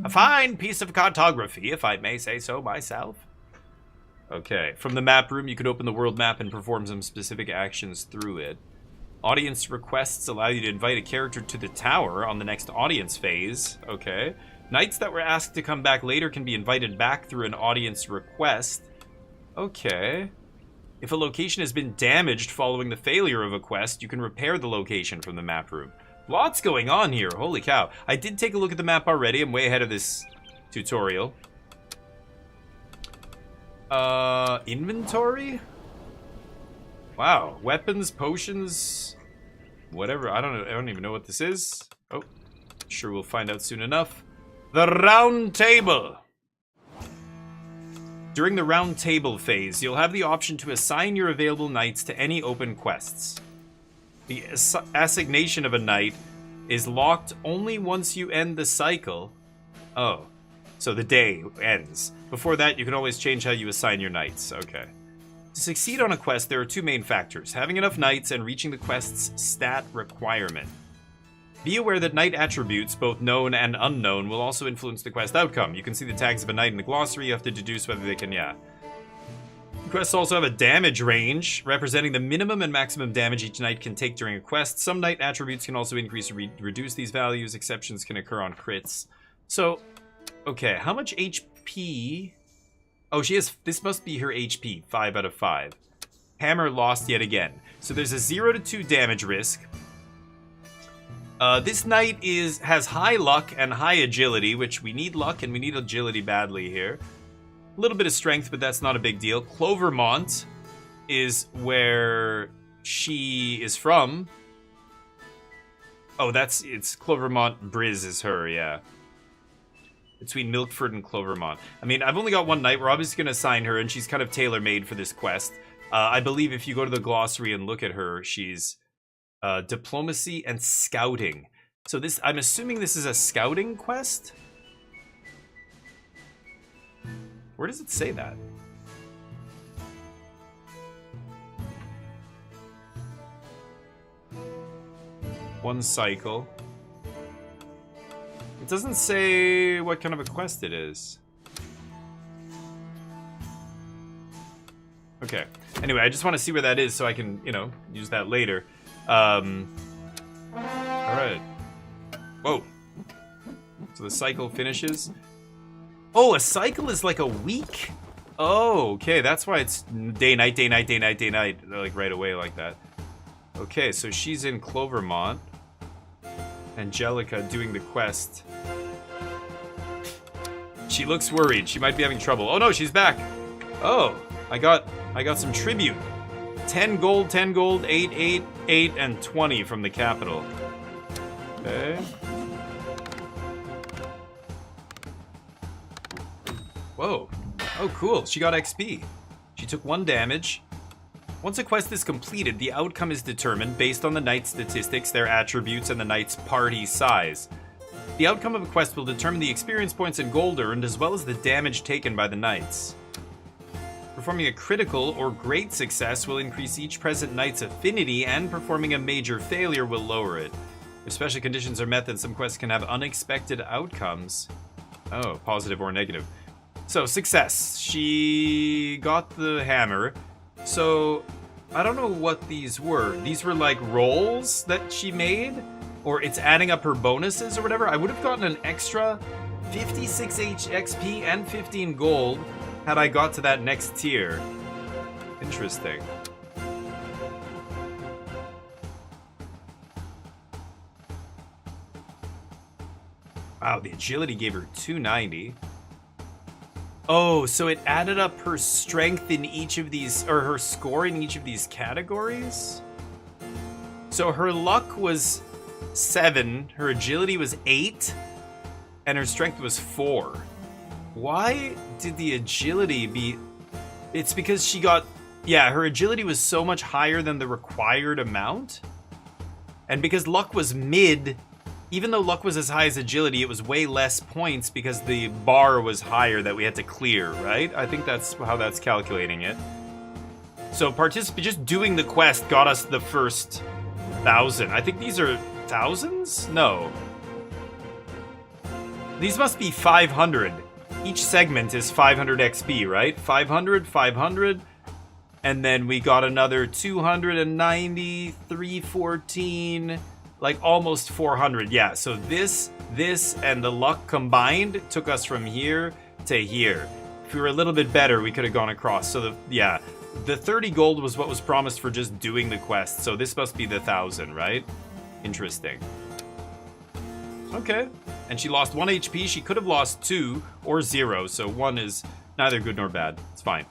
A fine piece of cartography, if I may say so myself. Okay, from the map room, you can open the world map and perform some specific actions through it. Audience requests allow you to invite a character to the tower on the next audience phase. Okay. Knights that were asked to come back later can be invited back through an audience request. Okay. If a location has been damaged following the failure of a quest, you can repair the location from the map room. Lots going on here, holy cow. I did take a look at the map already, I'm way ahead of this tutorial. Inventory? Wow, weapons, potions, whatever, I don't even know what this is. Oh, sure we'll find out soon enough. The Round Table. During the round table phase, you'll have the option to assign your available knights to any open quests. The assignation of a knight is locked only once you end the cycle Oh. So the day ends. Before that, you can always change how you assign your knights. Okay. To succeed on a quest, there are two main factors. Having enough knights and reaching the quest's stat requirement. Be aware that knight attributes, both known and unknown, will also influence the quest outcome. You can see the tags of a knight in the glossary. You have to deduce whether they can, Quests also have a damage range, representing the minimum and maximum damage each knight can take during a quest. Some knight attributes can also increase or reduce these values. Exceptions can occur on crits. So, okay, how much HP? Oh, she has, this must be her HP, 5 out of 5. Hammer lost yet again. So there's a 0 to 2 damage risk. This knight has high luck and high agility, which we need luck and we need agility badly here. A little bit of strength, but that's not a big deal. Clovermont is where she is from. Oh, it's Clovermont Briz is her, yeah. Between Milkford and Clovermont. I mean, I've only got one knight. We're obviously going to assign her, and she's kind of tailor-made for this quest. I believe if you go to the glossary and look at her, she's diplomacy and scouting. So this, I'm assuming this is a scouting quest? Where does it say that? One cycle. It doesn't say what kind of a quest it is. Okay. Anyway, I just want to see where that is so I can, you know, use that later. Alright. Whoa. So the cycle finishes. Oh, a cycle is like a week? Oh, okay. That's why it's day, night, day, night, day, night, day, night. Like right away like that. Okay, so she's in Clovermont. Angelica doing the quest. She looks worried. She might be having trouble. Oh no, she's back. Oh, I got some tribute. 10 gold, 10 gold, 8, 8, 8, and 20 from the capital. Okay. Whoa. Oh, cool. She got XP. She took 1 damage. Once a quest is completed, the outcome is determined based on the knight's statistics, their attributes, and the knight's party size. The outcome of a quest will determine the experience points and gold earned, as well as the damage taken by the knights. Performing a critical or great success will increase each present knight's affinity, and performing a major failure will lower it. If special conditions are met, then some quests can have unexpected outcomes. Oh, positive or negative. So, success. She got the hammer. So, I don't know what these were. These were like rolls that she made? Or it's adding up her bonuses or whatever? I would have gotten an extra 56 XP and 15 gold had I got to that next tier. Interesting. Wow, the agility gave her 290. Oh, so it added up her strength in each of these, or her score in each of these categories? So her luck was 7, her agility was 8, and her strength was 4. Why did the agility be... It's because she got... Yeah, her agility was so much higher than the required amount. And because luck was mid... Even though luck was as high as agility, it was way less points because the bar was higher that we had to clear, right? I think that's how that's calculating it. So just doing the quest got us the first 1,000. I think these are thousands? No. These must be 500. Each segment is 500 XP, right? 500, 500. And then we got another 290, 314... Like almost 400, yeah. So this, and the luck combined took us from here to here. If we were a little bit better, we could have gone across. So the 30 gold was what was promised for just doing the quest. So this must be the 1,000, right? Interesting. Okay. And she lost 1 HP. She could have lost 2 or 0. So 1 is neither good nor bad. It's fine.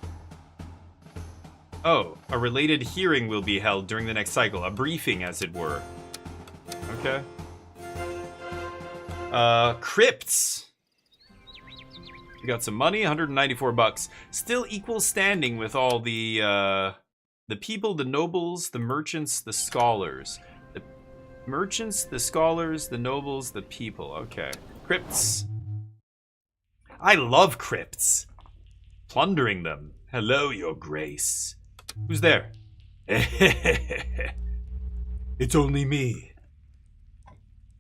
Oh, a related hearing will be held during the next cycle. A briefing, as it were. Okay. Crypts. We got some money, 194 bucks. Still equal standing with all the people, the nobles, the merchants, the scholars. The merchants, the scholars, the nobles, the people. Okay. Crypts. I love crypts. Plundering them. Hello, your grace. Who's there? It's only me.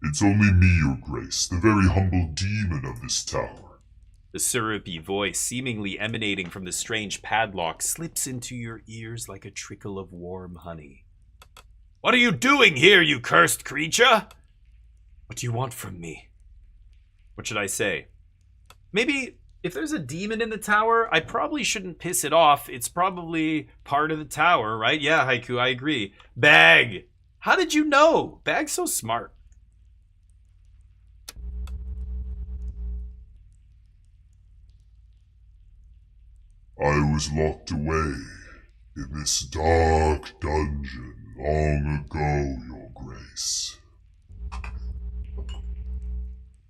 It's only me, your grace, the very humble demon of this tower. The syrupy voice, seemingly emanating from the strange padlock, slips into your ears like a trickle of warm honey. What are you doing here, you cursed creature? What do you want from me? What should I say? Maybe if there's a demon in the tower, I probably shouldn't piss it off. It's probably part of the tower, right? Yeah, Haiku, I agree. Bag! How did you know? Bag's so smart. I was locked away in this dark dungeon long ago, your grace.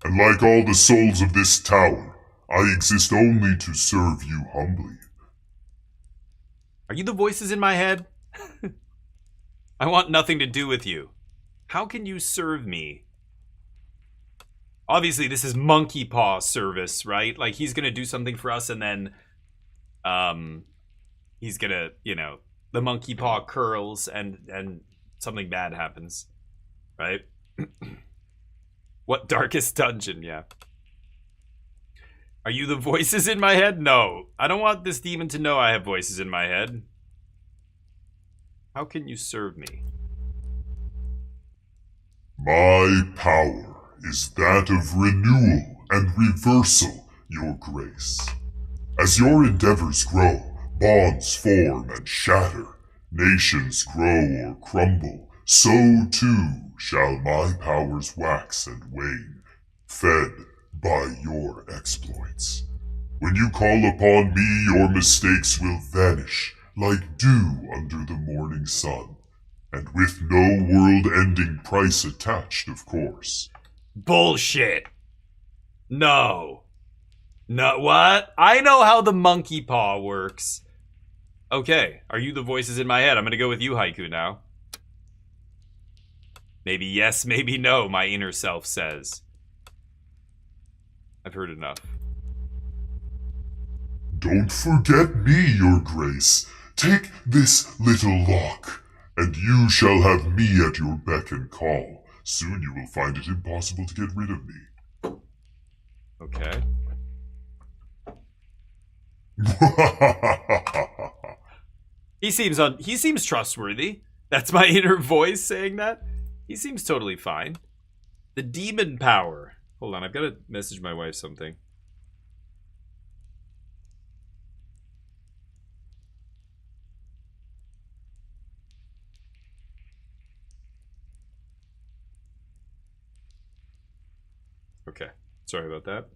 And like all the souls of this tower, I exist only to serve you humbly. Are you the voices in my head? I want nothing to do with you. How can you serve me? Obviously, this is Monkey Paw service, right? Like, he's gonna do something for us and then, he's gonna, you know, the Monkey Paw curls and something bad happens, right? What darkest dungeon? Yeah. Are you the voices in my head? No. I don't want this demon to know I have voices in my head. How can you serve me? My power is that of renewal and reversal, your grace. As your endeavors grow, bonds form and shatter, nations grow or crumble, so too shall my powers wax and wane, fed by your exploits. When you call upon me, your mistakes will vanish like dew under the morning sun, and with no world-ending price attached, of course. Bullshit. No. No, what? I know how the Monkey Paw works. Okay, are you the voices in my head? I'm gonna go with you, Haiku, now. Maybe yes, maybe no, my inner self says. I've heard enough. Don't forget me, your grace. Take this little lock, and you shall have me at your beck and call. Soon you will find it impossible to get rid of me. Okay. He seems trustworthy. That's my inner voice saying that. He seems totally fine. The demon power. Hold on, I've got to message my wife something. Okay, sorry about that.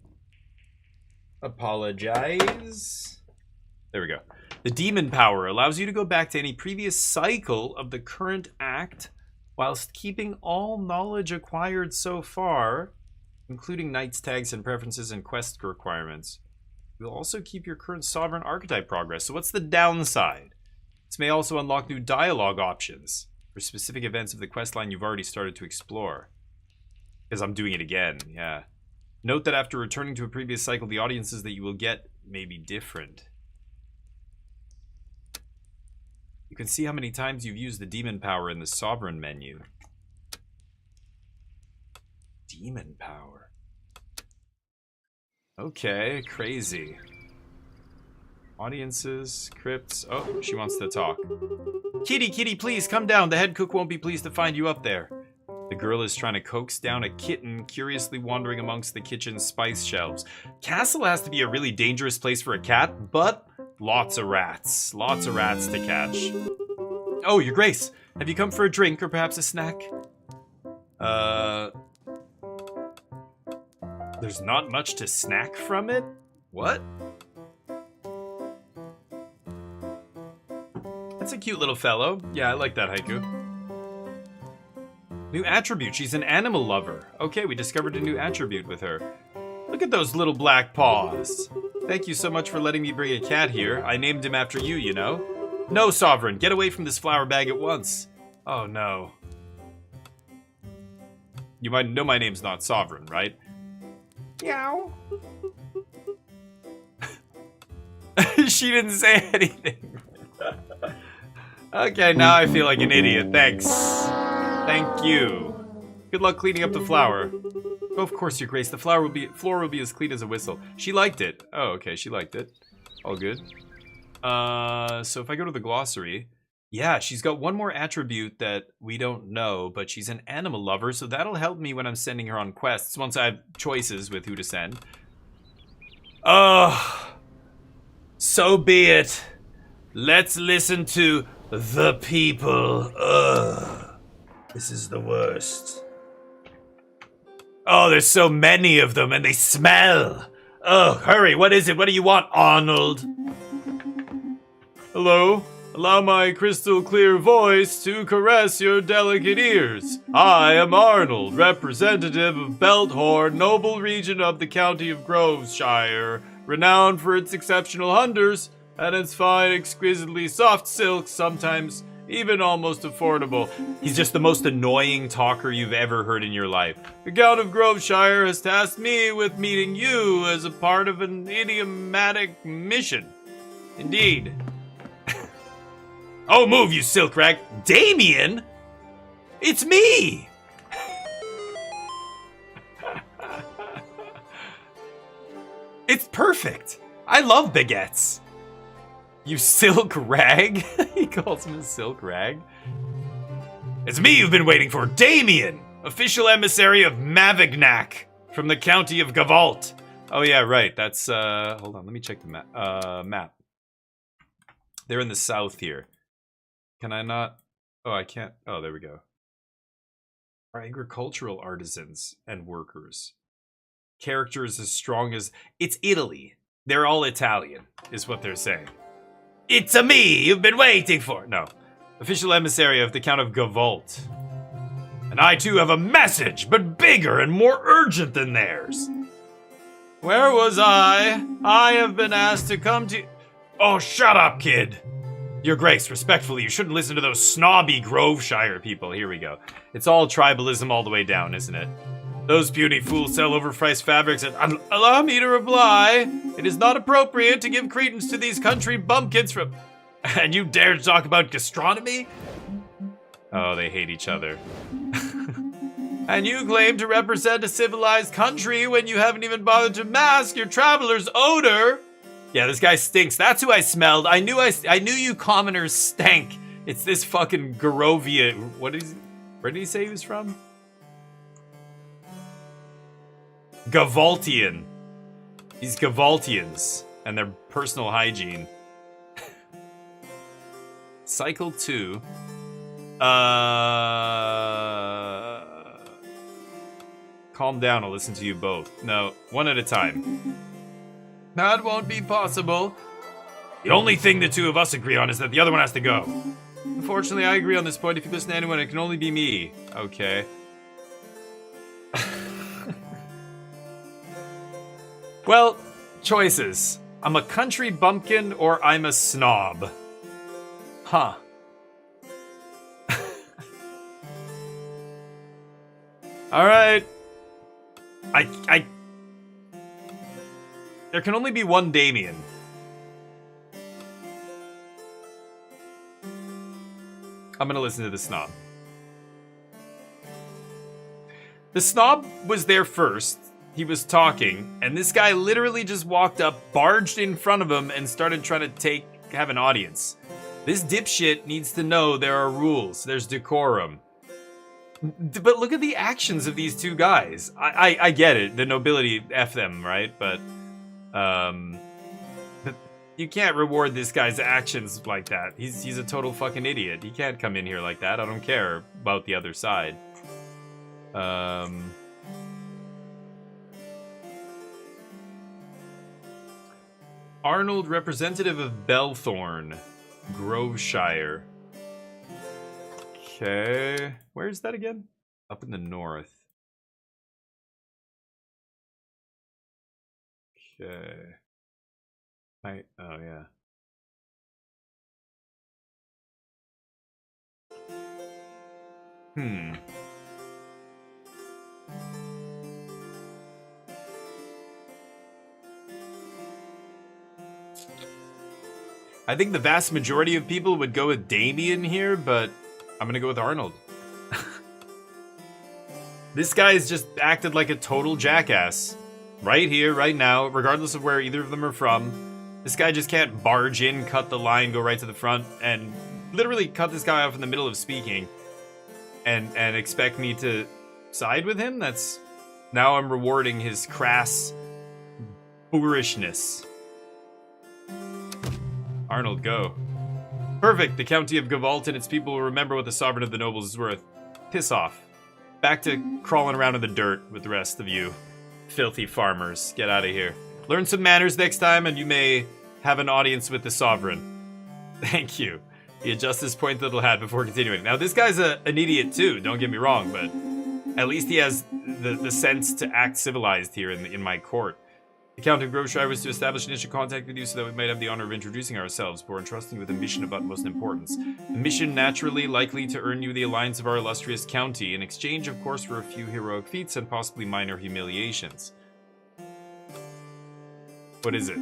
Apologize. There we go. The demon power allows you to go back to any previous cycle of the current act whilst keeping all knowledge acquired so far, including knights, tags, and preferences and quest requirements. You'll also keep your current sovereign archetype progress. So what's the downside? This may also unlock new dialogue options for specific events of the quest line you've already started to explore. Because I'm doing it again, yeah. Note that after returning to a previous cycle, the audiences that you will get may be different. You can see how many times you've used the demon power in the sovereign menu. Demon power. Okay, crazy. Audiences, crypts. Oh, she wants to talk. Kitty, kitty, please come down. The head cook won't be pleased to find you up there. The girl is trying to coax down a kitten curiously wandering amongst the kitchen's spice shelves. Castle has to be a really dangerous place for a cat, but lots of rats. Lots of rats to catch. Oh, your grace. Have you come for a drink or perhaps a snack? There's not much to snack from it? What? That's a cute little fellow. Yeah, I like that, Haiku. New attribute. She's an animal lover. Okay, we discovered a new attribute with her. Look at those little black paws. Thank you so much for letting me bring a cat here. I named him after you, you know. No, Sovereign. Get away from this flower bag at once. Oh, no. You might know my name's not Sovereign, right? Meow. She didn't say anything. Okay, now I feel like an idiot. Thanks. Thank you. Good luck cleaning up the flower. Oh, of course, Your Grace. The floor will be as clean as a whistle. She liked it. Oh, okay, she liked it. All good. So if I go to the glossary, yeah, she's got one more attribute that we don't know, but she's an animal lover, so that'll help me when I'm sending her on quests once I have choices with who to send. So be it. Let's listen to the people. This is the worst. Oh, there's so many of them and they smell. Oh, hurry, what is it? What do you want, Arnold? Hello? Allow my crystal clear voice to caress your delicate ears. I am Arnold, representative of Belthorn, noble region of the county of Groveshire, renowned for its exceptional hunters and its fine, exquisitely soft silks, sometimes even almost affordable. He's just the most annoying talker you've ever heard in your life. The Count of Groveshire has tasked me with meeting you as a part of an idiomatic mission. Indeed. Oh, move, you silk rag. Damien? It's me! It's perfect. I love baguettes. You silk rag? He calls him a silk rag. It's me you've been waiting for, Damien, official emissary of Mavignac from the county of Gavalt. Oh yeah, right. That's hold on, let me check the map. They're in the south here. Can I not? Oh, I can't. Oh, there we go. Are agricultural artisans and workers. Characters as strong as... It's Italy. They're all Italian, is what they're saying. It's a me you've been waiting for. No. Official emissary of the Count of Gavalt. And I too have a message, but bigger and more urgent than theirs. Where was I? I have been asked to come to... Oh, shut up, kid. Your Grace, respectfully, you shouldn't listen to those snobby Groveshire people. Here we go. It's all tribalism all the way down, isn't it? Those puny fools sell overpriced fabrics and... Allow me to reply. It is not appropriate to give credence to these country bumpkins from... And you dare to talk about gastronomy? Oh, they hate each other. And you claim to represent a civilized country when you haven't even bothered to mask your traveler's odor? Yeah, this guy stinks. That's who I smelled. I knew you commoners stank. It's this fucking Garovia. Where did he say he was from? Gavaltian. These Gavaltians and their personal hygiene. Cycle 2. Calm down, I'll listen to you both. No, one at a time. That won't be possible. The only thing the two of us agree on is that the other one has to go. Unfortunately, I agree on this point. If you listen to anyone, it can only be me. Okay. Well, choices. I'm a country bumpkin or I'm a snob. Huh. Alright. There can only be one Damien. I'm gonna listen to the snob. The snob was there first. He was talking, and this guy literally just walked up, barged in front of him, and started trying to have an audience. This dipshit needs to know there are rules. There's decorum. But look at the actions of these two guys. I get it. The nobility, F them, right? But you can't reward this guy's actions like that. He's a total fucking idiot. He can't come in here like that. I don't care about the other side. Arnold, representative of Belthorn, Groveshire. Okay. Where's that again? Up in the north. Okay. Oh, yeah. I think the vast majority of people would go with Damien here, but I'm gonna go with Arnold. This guy's just acted like a total jackass. Right here, right now, regardless of where either of them are from. This guy just can't barge in, cut the line, go right to the front, and literally cut this guy off in the middle of speaking. And expect me to side with him? That's... Now I'm rewarding his crass boorishness. Arnold, go. Perfect! The County of Gavalt and its people will remember what the Sovereign of the Nobles is worth. Piss off. Back to crawling around in the dirt with the rest of you. Filthy farmers. Get out of here. Learn some manners next time and you may have an audience with the Sovereign. Thank you. He adjusts his point little hat before continuing. Now this guy's an idiot too, don't get me wrong, but at least he has the sense to act civilized here in my court. The Count of Groveshire was to establish initial contact with you so that we might have the honor of introducing ourselves, but we're entrusting you with a mission of utmost importance. A mission naturally likely to earn you the alliance of our illustrious county, in exchange, of course, for a few heroic feats and possibly minor humiliations. What is it?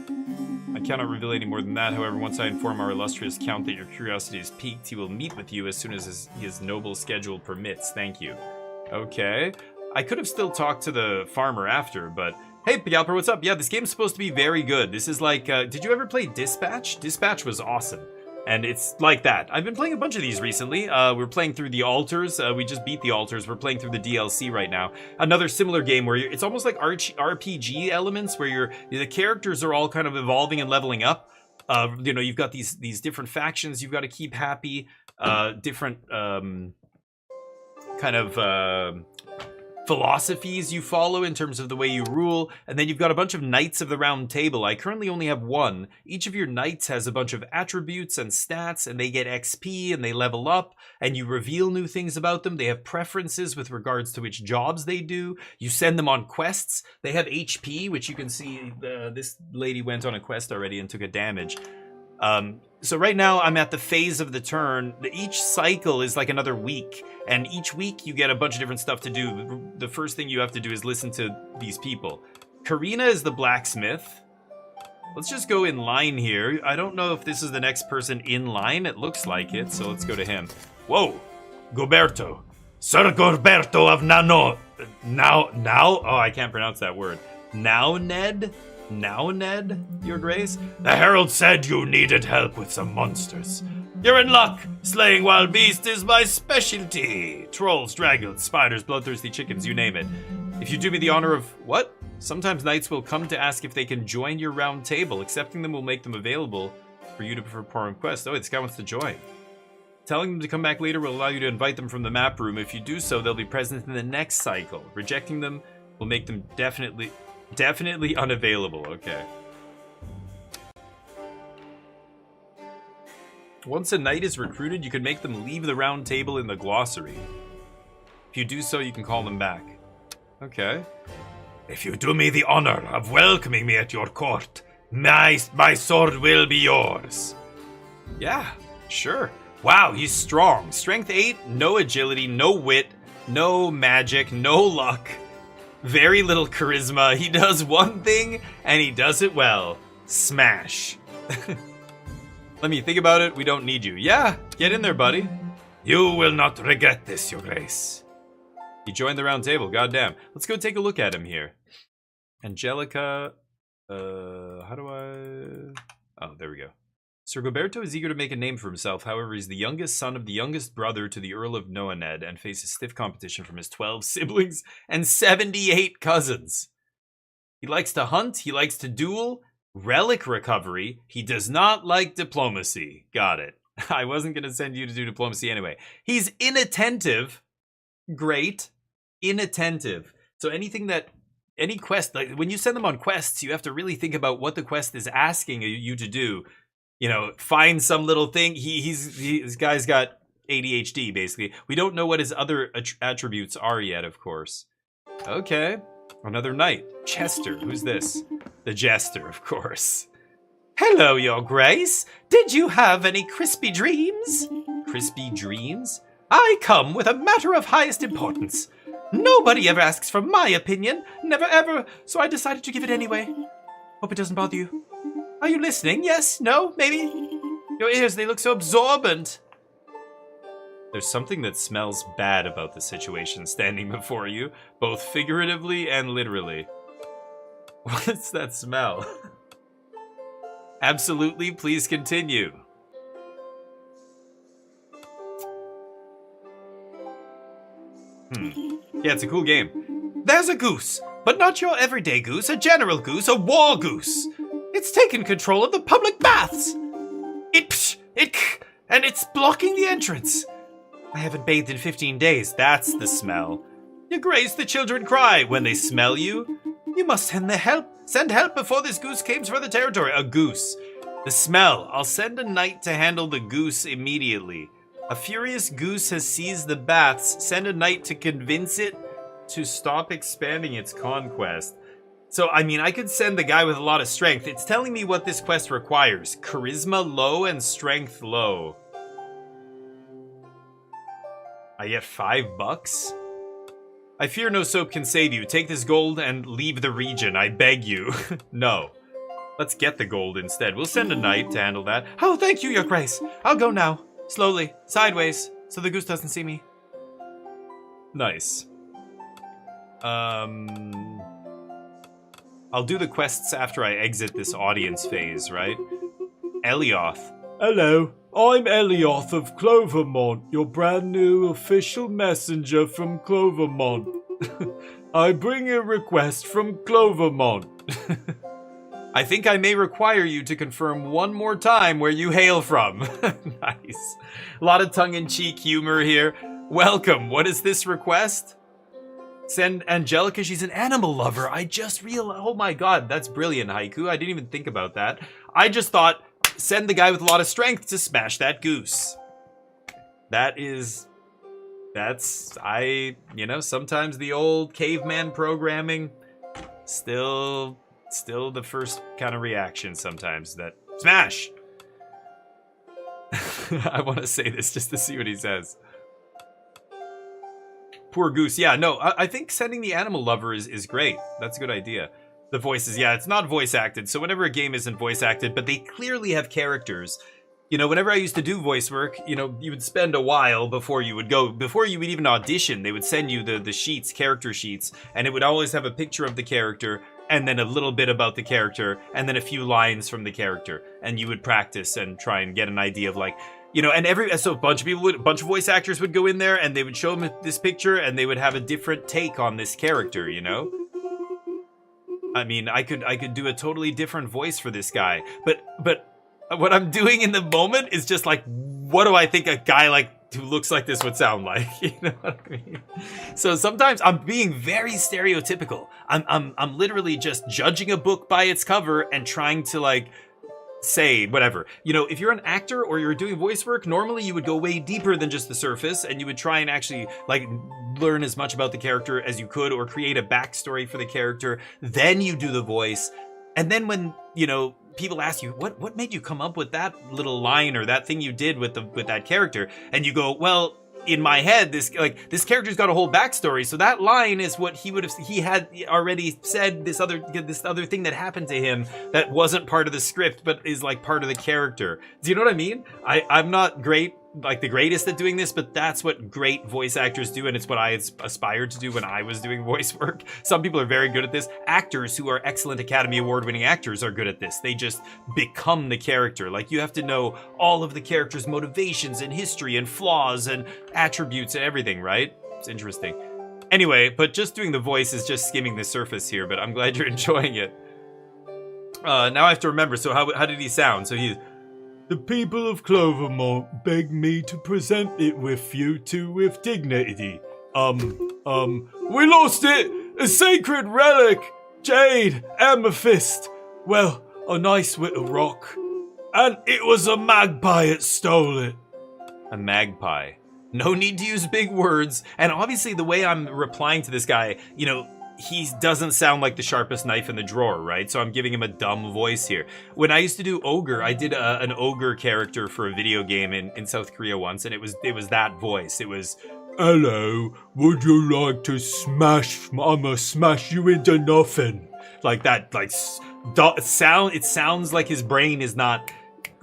I cannot reveal any more than that, however, once I inform our illustrious count that your curiosity is piqued, he will meet with you as soon as his noble schedule permits. Thank you. Okay. I could have still talked to the farmer after, but... Hey, Pigalper, what's up? Yeah, this game's supposed to be very good. This is like, did you ever play Dispatch? Dispatch was awesome. And it's like that. I've been playing a bunch of these recently. We're playing through the Altars. We just beat the Altars. We're playing through the DLC right now. Another similar game where it's almost like RPG elements where the characters are all kind of evolving and leveling up. You know, you've got these different factions you've got to keep happy. Different kind of... philosophies you follow in terms of the way you rule, and then you've got a bunch of Knights of the Round Table. I currently only have one. Each of your knights has a bunch of attributes and stats, and they get XP and they level up, and you reveal new things about them. They have preferences with regards to which jobs they do. You send them on quests. They have HP, which you can see this lady went on a quest already and took a damage. So right now I'm at the phase of the turn. Each cycle is like another week, and each week you get a bunch of different stuff to do. The first thing you have to do is listen to these people. Karina is the blacksmith. Let's just go in line here. I don't know if this is the next person in line. It looks like it, so let's go to him. Whoa, Goberto. Sir Goberto of Nano. Now? Oh, I can't pronounce that word. Now, Ned? Now, Ned, your grace? The herald said you needed help with some monsters. You're in luck. Slaying wild beasts is my specialty. Trolls, dragons, spiders, bloodthirsty chickens, you name it. If you do me the honor of... What? Sometimes knights will come to ask if they can join your round table. Accepting them will make them available for you to perform quests. Oh, this guy wants to join. Telling them to come back later will allow you to invite them from the map room. If you do so, they'll be present in the next cycle. Rejecting them will make them definitely unavailable. Okay. Once a knight is recruited, you can make them leave the round table in the glossary. If you do so, you can call them back. Okay. If you do me the honor of welcoming me at your court, my sword will be yours. Yeah, sure. Wow, he's strong. Strength 8, no agility, no wit, no magic, no luck. Very little charisma. He does one thing, and he does it well. Smash. Let me think about it. We don't need you. Yeah, get in there, buddy. You will not regret this, your grace. He joined the round table. Goddamn. Let's go take a look at him here. Angelica. How do I... Oh, there we go. Sir Goberto is eager to make a name for himself. However, he's the youngest son of the youngest brother to the Earl of Noaned and faces stiff competition from his 12 siblings and 78 cousins. He likes to hunt. He likes to duel. Relic recovery. He does not like diplomacy. Got it. I wasn't going to send you to do diplomacy anyway. He's inattentive. Great. Inattentive. So any quest, like when you send them on quests, you have to really think about what the quest is asking you to do. You know, find some little thing. This guy's got ADHD, basically. We don't know what his other attributes are yet, of course. Okay. Another knight. Chester. Who's this? The Jester, of course. Hello, your grace. Did you have any crispy dreams? Crispy dreams? I come with a matter of highest importance. Nobody ever asks for my opinion. Never ever. So I decided to give it anyway. Hope it doesn't bother you. Are you listening? Yes? No? Maybe? Your ears, they look so absorbent. There's something that smells bad about the situation standing before you, both figuratively and literally. What's that smell? Absolutely, please continue. Yeah, it's a cool game. There's a goose, but not your everyday goose, a general goose, a war goose. It's taken control of the public baths. And it's blocking the entrance. I haven't bathed in 15 days, that's the smell. Your Grace, the children cry when they smell you. You must send help before this goose claims further territory. A goose. The smell. I'll send a knight to handle the goose immediately. A furious goose has seized the baths. Send a knight to convince it to stop expanding its conquest. So, I mean, I could send the guy with a lot of strength. It's telling me what this quest requires. Charisma low and strength low. I get $5? I fear no soap can save you. Take this gold and leave the region, I beg you. No. Let's get the gold instead. We'll send a knight to handle that. Oh, thank you, Your Grace. I'll go now. Slowly. Sideways. So the goose doesn't see me. Nice. I'll do the quests after I exit this audience phase, right? Elioth. Hello, I'm Elioth of Clovermont, your brand new official messenger from Clovermont. I bring a request from Clovermont. I think I may require you to confirm one more time where you hail from. Nice. A lot of tongue-in-cheek humor here. Welcome, what is this request? Send Angelica, she's an animal lover. I just realized, oh my god, that's brilliant, Haiku. I didn't even think about that. I just thought, send the guy with a lot of strength to smash that goose. Sometimes the old caveman programming, still the first kind of reaction sometimes, that smash. I want to say this just to see what he says. Poor goose. Yeah, no, I think sending the animal lover is great. That's a good idea. The voices, yeah, it's not voice acted. So whenever a game isn't voice acted, but they clearly have characters. You know, whenever I used to do voice work, you know, you would spend a while before you would even audition. They would send you the sheets, character sheets, and it would always have a picture of the character and then a little bit about the character and then a few lines from the character. And you would practice and try and get an idea of, like, you know, and so a bunch of voice actors would go in there and they would show them this picture and they would have a different take on this character, you know? I mean, I could do a totally different voice for this guy, but what I'm doing in the moment is just like, what do I think a guy like who looks like this would sound like? You know what I mean? So sometimes I'm being very stereotypical. I'm literally just judging a book by its cover and trying to, like, say whatever. You know, if you're an actor or you're doing voice work, normally you would go way deeper than just the surface and you would try and actually, like, learn as much about the character as you could or create a backstory for the character. Then you do the voice. And then when, you know, people ask you, what made you come up with that little line or that thing you did with that character? And you go, well, in my head, this character's got a whole backstory, so that line is what he had already said, this other thing that happened to him that wasn't part of the script but is like part of the character. Do you know what I mean? I'm not great, like the greatest at doing this, but that's what great voice actors do, and it's what I aspired to do when I was doing voice work. Some people are very good at this. Actors who are excellent Academy Award-winning actors are good at this. They just become the character. Like, you have to know all of the character's motivations and history and flaws and attributes and everything, right? It's interesting. Anyway, but just doing the voice is just skimming the surface here, but I'm glad you're enjoying it. Now I have to remember, so how did he sound? So he's... The people of Clovermont beg me to present it with you with dignity. We lost it! A sacred relic! Jade, amethyst. Well, a nice little rock. And it was a magpie that stole it. A magpie. No need to use big words. And obviously the way I'm replying to this guy, you know, he doesn't sound like the sharpest knife in the drawer, right? So I'm giving him a dumb voice here. When I used to do Ogre, I did an Ogre character for a video game in South Korea once, and it was that voice. It was, hello, would you like to smash, I'ma smash you into nothing. Like that, like, it sounds like his brain is not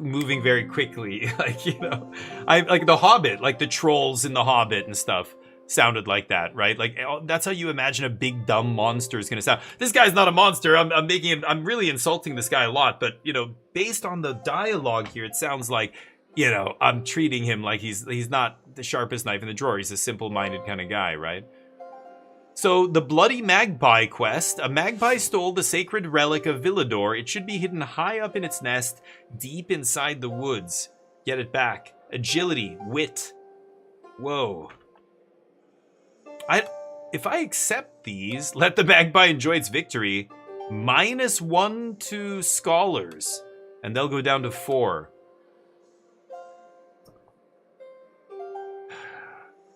moving very quickly. Like, you know, I like The Hobbit, like the trolls in The Hobbit and stuff sounded like that, right? Like that's how you imagine a big dumb monster is gonna sound. This guy's not a monster. I'm really insulting this guy a lot, but you know, based on the dialogue here, it sounds like, you know, I'm treating him like he's not the sharpest knife in the drawer. He's a simple-minded kind of guy, right? So, the Bloody Magpie quest. A magpie stole the sacred relic of Villador. It should be hidden high up in its nest, deep inside the woods. Get it back. Agility, wit. Whoa. If I accept these, let the magpie enjoy its victory. -1 to scholars. And they'll go down to 4.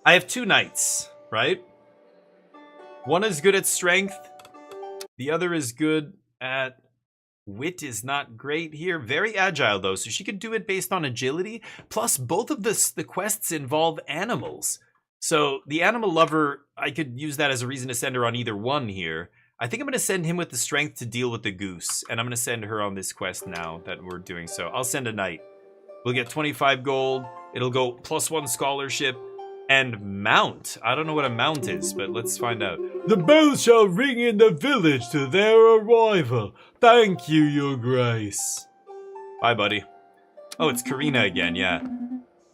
I have 2 knights, right? One is good at strength. The other is good at wit is not great here. Very agile though, so she could do it based on agility. Plus both of the quests involve animals. So the animal lover, I could use that as a reason to send her on either one here. I think I'm going to send him with the strength to deal with the goose. And I'm going to send her on this quest now that we're doing so. I'll send a knight. We'll get 25 gold. It'll go +1 scholarship. And mount. I don't know what a mount is, but let's find out. The bells shall ring in the village to their arrival. Thank you, your grace. Bye, buddy. Oh, it's Karina again, yeah.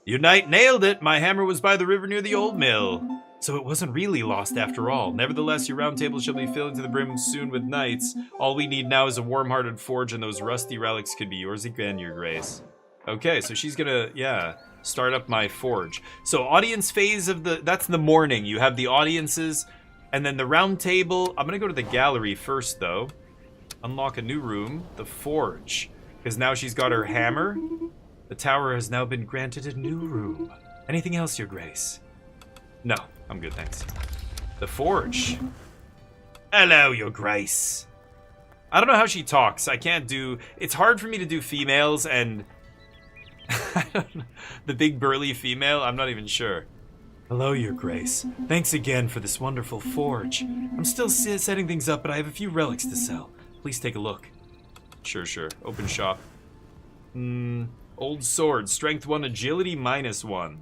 Your knight nailed it. My hammer was by the river near the old mill. So it wasn't really lost after all. Nevertheless, your round table shall be filled to the brim soon with knights. All we need now is a warm-hearted forge, and those rusty relics could be yours again, your grace. Okay, so she's gonna, yeah, start up my forge. So audience phase of that's the morning. You have the audiences, and then the round table. I'm gonna go to the gallery first, though. Unlock a new room, the forge. Because now she's got her hammer. The tower has now been granted a new room. Anything else, your grace? No, I'm good, thanks. The forge. Hello, your grace. I don't know how she talks. I can't do... It's hard for me to do females, and... the big burly female, I'm not even sure. Hello, your grace. Thanks again for this wonderful forge. I'm still setting things up, but I have a few relics to sell. Please take a look. Sure. Open shop. Old sword. Strength 1, agility -1.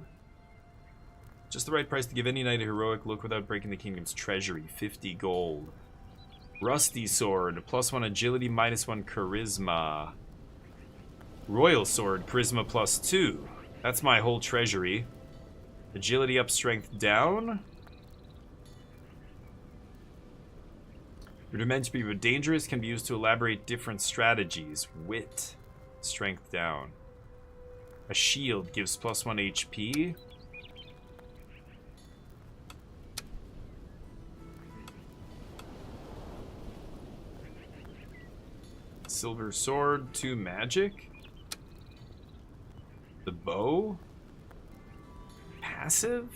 Just the right price to give any knight a heroic look without breaking the kingdom's treasury. 50 gold. Rusty sword. +1 agility, -1 charisma. Royal sword, charisma +2. That's my whole treasury. Agility up, strength down. Rudimentary but dangerous, can be used to elaborate different strategies. Wit, strength down. A shield gives +1 HP. Silver sword, 2 magic. The bow. Passive.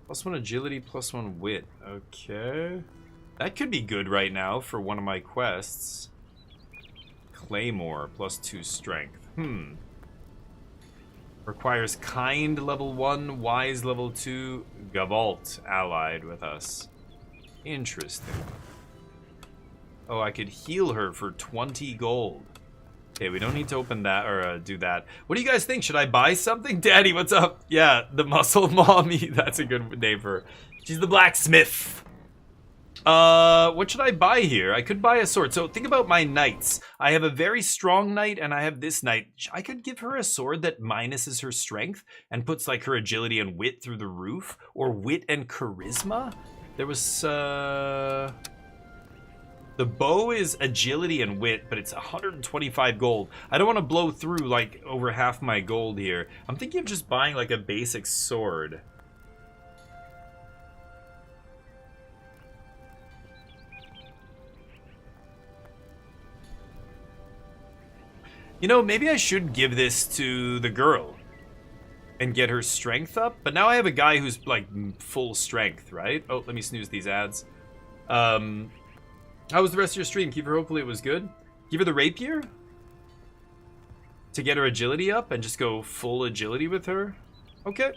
+1 agility, +1 wit. Okay. That could be good right now for one of my quests. Claymore, +2 strength. Requires kind level 1, wise level 2, Gavalt allied with us. Interesting. Oh, I could heal her for 20 gold. Okay, we don't need to open that or do that. What do you guys think? Should I buy something? Daddy, what's up? Yeah, the muscle mommy. That's a good name for her. She's the blacksmith. What should I buy here? I could buy a sword. So think about my knights. I have a very strong knight and I have this knight. I could give her a sword that minuses her strength and puts like her agility and wit through the roof, or wit and charisma. There was the bow is agility and wit, but it's 125 gold. I don't want to blow through like over half my gold here. I'm thinking of just buying like a basic sword. You know, maybe I should give this to the girl and get her strength up. But now I have a guy who's like full strength, right? Oh, let me snooze these ads. How was the rest of your stream, Keeper? Hopefully it was good. Give her the rapier to get her agility up and just go full agility with her. Okay,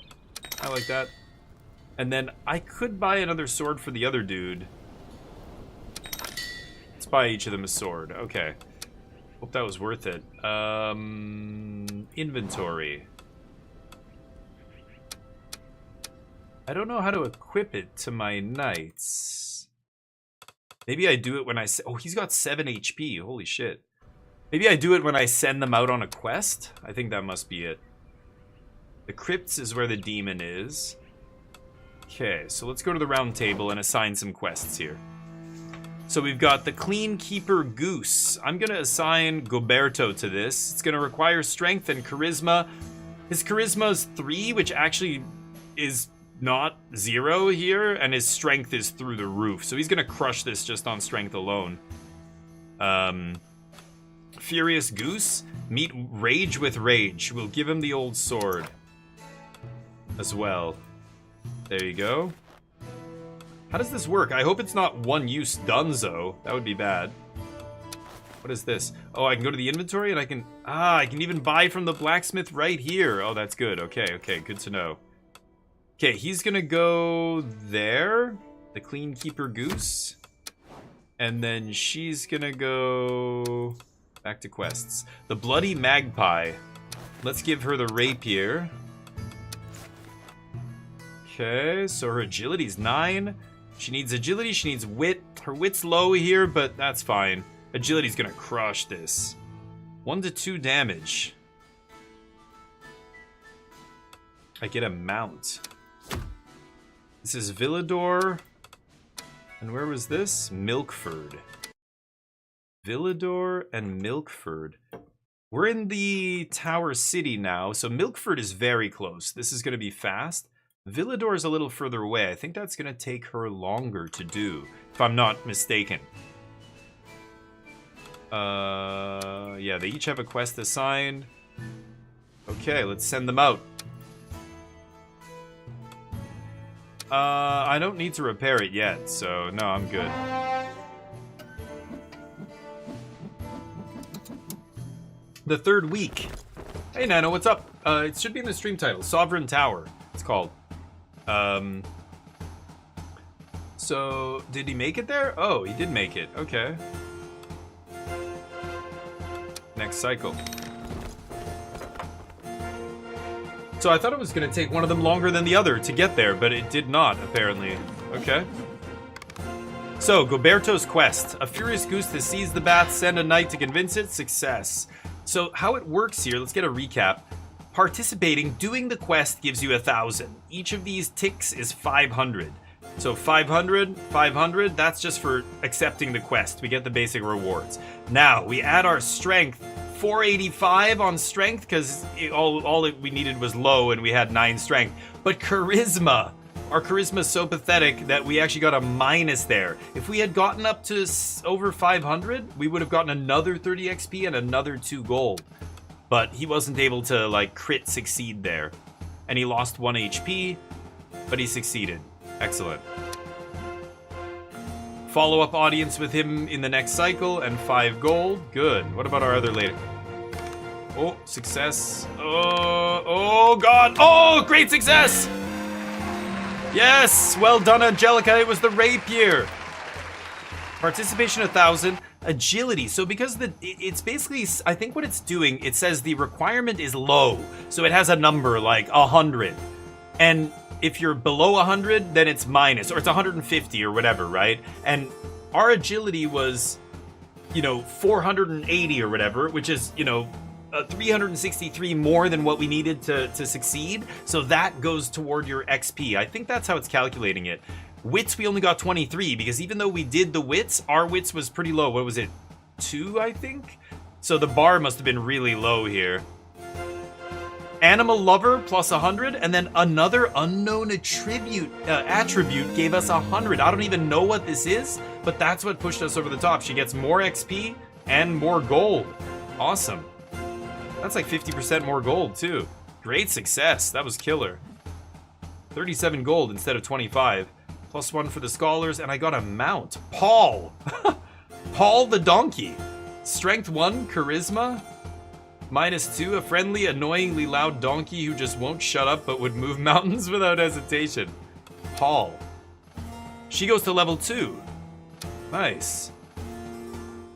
I like that. And then I could buy another sword for the other dude. Let's buy each of them a sword. Okay. Hope that was worth it. Inventory. I don't know how to equip it to my knights. Maybe I do it when I... Oh, he's got 7 HP. Holy shit. Maybe I do it when I send them out on a quest? I think that must be it. The crypts is where the demon is. Okay, so let's go to the round table and assign some quests here. So we've got the Clean Keeper Goose. I'm going to assign Goberto to this. It's going to require strength and charisma. His charisma is 3, which actually is not 0 here, and his strength is through the roof. So he's going to crush this just on strength alone. Furious Goose, meet Rage with Rage. We'll give him the old sword as well. There you go. How does this work? I hope it's not one-use Dunzo. That would be bad. What is this? Oh, I can go to the inventory and I can even buy from the blacksmith right here. Oh, that's good. Okay, good to know. Okay, he's gonna go there. The Clean Keeper Goose. And then she's gonna go back to quests. The Bloody Magpie. Let's give her the rapier. Okay, so her agility's 9. She needs agility, she needs wit. Her wit's low here, but that's fine. Agility's gonna crush this. 1 to 2 damage. I get a mount. This is Villador. And where was this? Milkford. Villador and Milkford. We're in the Tower City now, so Milkford is very close. This is going to be fast. Villador is a little further away. I think that's going to take her longer to do, if I'm not mistaken. Yeah, they each have a quest assigned. Okay, let's send them out. I don't need to repair it yet, so no, I'm good. The third week. Hey, Nano, what's up? It should be in the stream title. Sovereign Tower, it's called. So, did he make it there? Oh, he did make it. Okay. Next cycle. So I thought it was going to take one of them longer than the other to get there, but it did not, apparently. Okay. So, Goberto's quest. A furious goose to seize the bath, send a knight to convince it. Success. So, how it works here, let's get a recap. Participating, doing the quest gives you 1,000. Each of these ticks is 500. So 500, 500, that's just for accepting the quest. We get the basic rewards. Now, we add our strength. 485 on strength, because all we needed was low and we had 9 strength. But charisma. Our charisma is so pathetic that we actually got a minus there. If we had gotten up to over 500, we would have gotten another 30 XP and another 2 gold. But he wasn't able to, like, crit succeed there. And he lost 1 HP, but he succeeded. Excellent. Follow-up audience with him in the next cycle and 5 gold. Good. What about our other lady? Oh, success. Oh, God. Oh, great success! Yes! Well done, Angelica. It was the rapier. Participation 1,000. Agility. So because it's basically, I think what it's doing, it says the requirement is low. So it has a number like 100. And if you're below 100, then it's minus, or it's 150 or whatever, right? And our agility was, 480 or whatever, which is, 363 more than what we needed to succeed. So that goes toward your XP. I think that's how it's calculating it. Wits, we only got 23, because even though we did the wits, our wits was pretty low. What was it? 2, I think? So the bar must have been really low here. Animal Lover plus 100, and then another unknown attribute gave us 100. I don't even know what this is, but that's what pushed us over the top. She gets more XP and more gold. Awesome. That's like 50% more gold, too. Great success. That was killer. 37 gold instead of 25. Plus 1 for the scholars, and I got a mount. Paul! Paul the donkey. Strength 1, charisma. -2, a friendly, annoyingly loud donkey who just won't shut up but would move mountains without hesitation. Paul. She goes to level 2. Nice.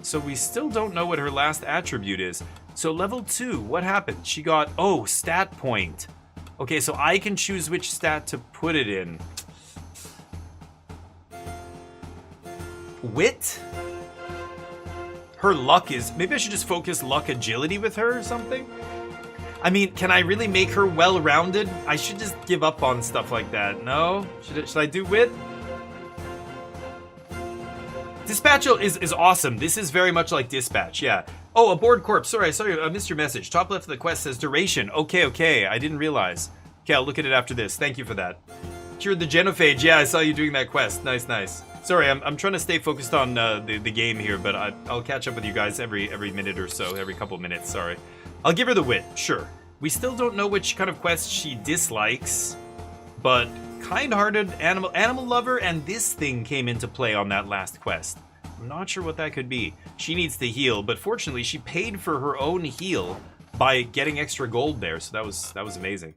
So we still don't know what her last attribute is. So level 2, what happened? She got, oh, stat point. Okay, so I can choose which stat to put it in. Wit? Her luck is, maybe I should just focus luck agility with her or something? I mean, can I really make her well-rounded? I should just give up on stuff like that. No? Should I do wit? Dispatch is awesome. This is very much like Dispatch, yeah. Oh, aboard corpse. Sorry, I missed your message. Top left of the quest says duration. Okay. I didn't realize. Okay, I'll look at it after this. Thank you for that. Cured the genophage. Yeah, I saw you doing that quest. Nice. Sorry, I'm trying to stay focused on the game here, but I'll catch up with you guys every minute or so, every couple minutes, sorry. I'll give her the wit, sure. We still don't know which kind of quest she dislikes, but kind-hearted animal lover and this thing came into play on that last quest. I'm not sure what that could be. She needs to heal, but fortunately she paid for her own heal by getting extra gold there, so that was amazing.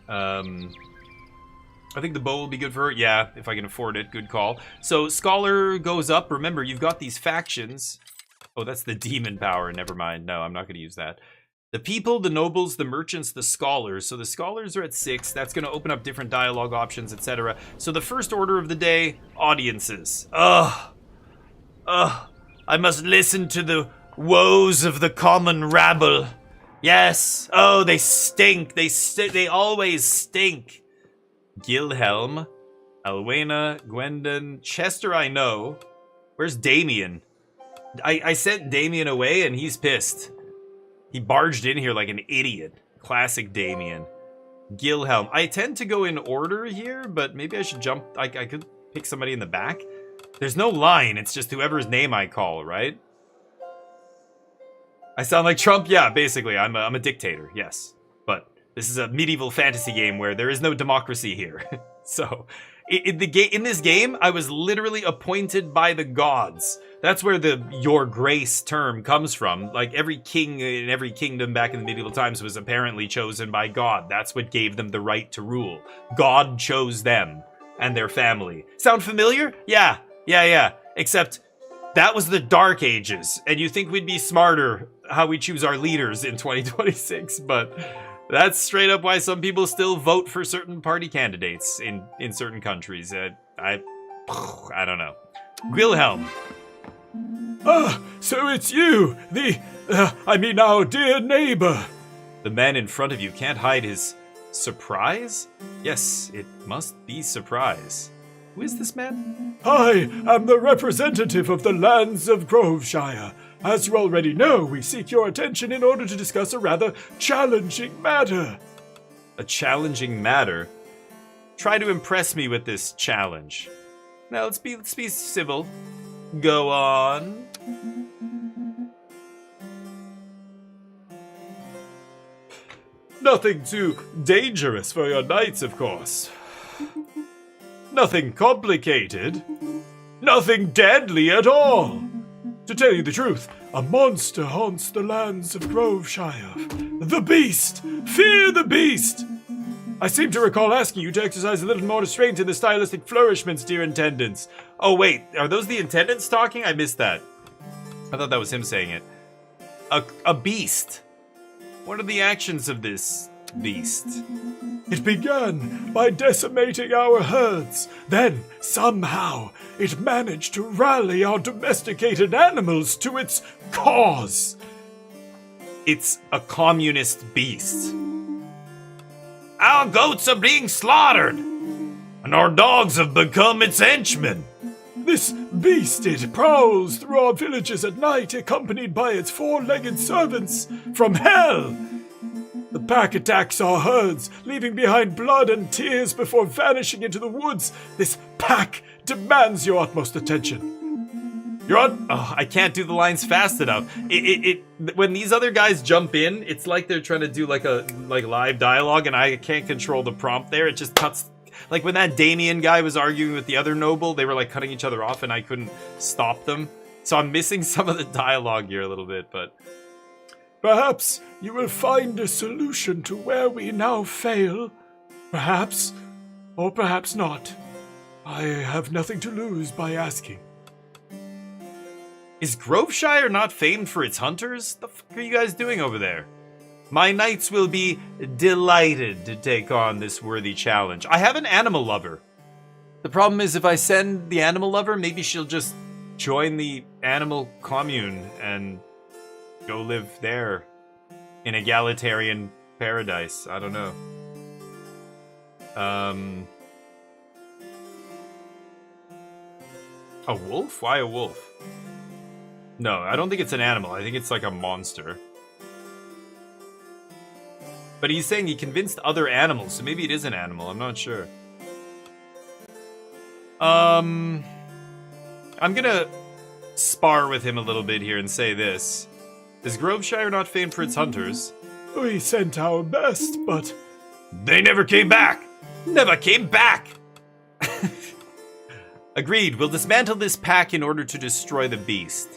I think the bow will be good for her. Yeah, if I can afford it. Good call. So, Scholar goes up. Remember, you've got these factions. Oh, that's the demon power. Never mind. No, I'm not going to use that. The people, the nobles, the merchants, the scholars. So the scholars are at 6. That's going to open up different dialogue options, etc. So the first order of the day, audiences. Ugh. I must listen to the woes of the common rabble. Yes. Oh, they stink. They always stink. Gilhelm, Alwena, Gwendon, Chester I know. Where's Damien? I sent Damien away and he's pissed. He barged in here like an idiot. Classic Damien. Gilhelm. I tend to go in order here, but maybe I should jump. I could pick somebody in the back. There's no line, it's just whoever's name I call, right? I sound like Trump? Yeah, basically. I'm a dictator, yes. But this is a medieval fantasy game where there is no democracy here. So, in this game, I was literally appointed by the gods. That's where the "your grace" term comes from. Like, every king in every kingdom back in the medieval times was apparently chosen by God. That's what gave them the right to rule. God chose them and their family. Sound familiar? Yeah. Except that was the Dark Ages, and you think we'd be smarter how we choose our leaders in 2026, but that's straight up why some people still vote for certain party candidates in certain countries. I don't know. Wilhelm. Ah, so it's you, our dear neighbor. The man in front of you can't hide his surprise? Yes, it must be surprise. Who is this man? I am the representative of the lands of Groveshire. As you already know, we seek your attention in order to discuss a rather challenging matter. A challenging matter? Try to impress me with this challenge. Now, let's be civil. Go on. Nothing too dangerous for your knights, of course. Nothing complicated. Nothing deadly at all. To tell you the truth, a monster haunts the lands of Groveshire. The Beast! Fear the Beast! I seem to recall asking you to exercise a little more restraint in the stylistic flourishments, dear attendants. Oh wait, are those the attendants talking? I missed that. I thought that was him saying it. A beast. What are the actions of this beast? It began by decimating our herds. Then, somehow, it managed to rally our domesticated animals to its cause. It's a communist beast. Our goats are being slaughtered, and our dogs have become its henchmen. This beast, it prowls through our villages at night, accompanied by its four-legged servants from hell. The pack attacks our herds, leaving behind blood and tears before vanishing into the woods. This pack demands your utmost attention. I can't do the lines fast enough. When these other guys jump in, it's like they're trying to do like live dialogue, and I can't control the prompt there. It just cuts. Like when that Damien guy was arguing with the other noble, they were like cutting each other off, and I couldn't stop them. So I'm missing some of the dialogue here a little bit, but perhaps you will find a solution to where we now fail. Perhaps, or perhaps not. I have nothing to lose by asking. Is Groveshire not famed for its hunters? The fuck are you guys doing over there? My knights will be delighted to take on this worthy challenge. I have an animal lover. The problem is if I send the animal lover, maybe she'll just join the animal commune and go live there in egalitarian paradise. I don't know. A wolf? Why a wolf? No, I don't think it's an animal. I think it's like a monster. But he's saying he convinced other animals, so maybe it is an animal. I'm not sure. I'm gonna spar with him a little bit here and say this. Is Groveshire not famed for its hunters? We sent our best, but they never came back! Never came back! Agreed, we'll dismantle this pack in order to destroy the beast.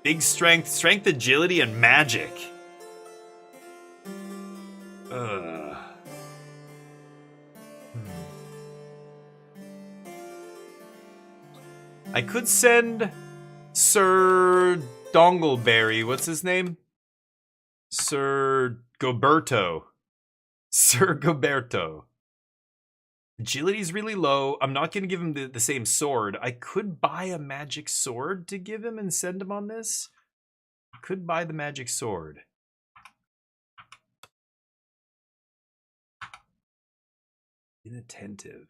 Big strength, agility, and magic. I could send Sir Dongleberry. What's his name? Sir Goberto. Sir Goberto. Agility's really low. I'm not going to give him the same sword. I could buy a magic sword to give him and send him on this. I could buy the magic sword. Inattentive.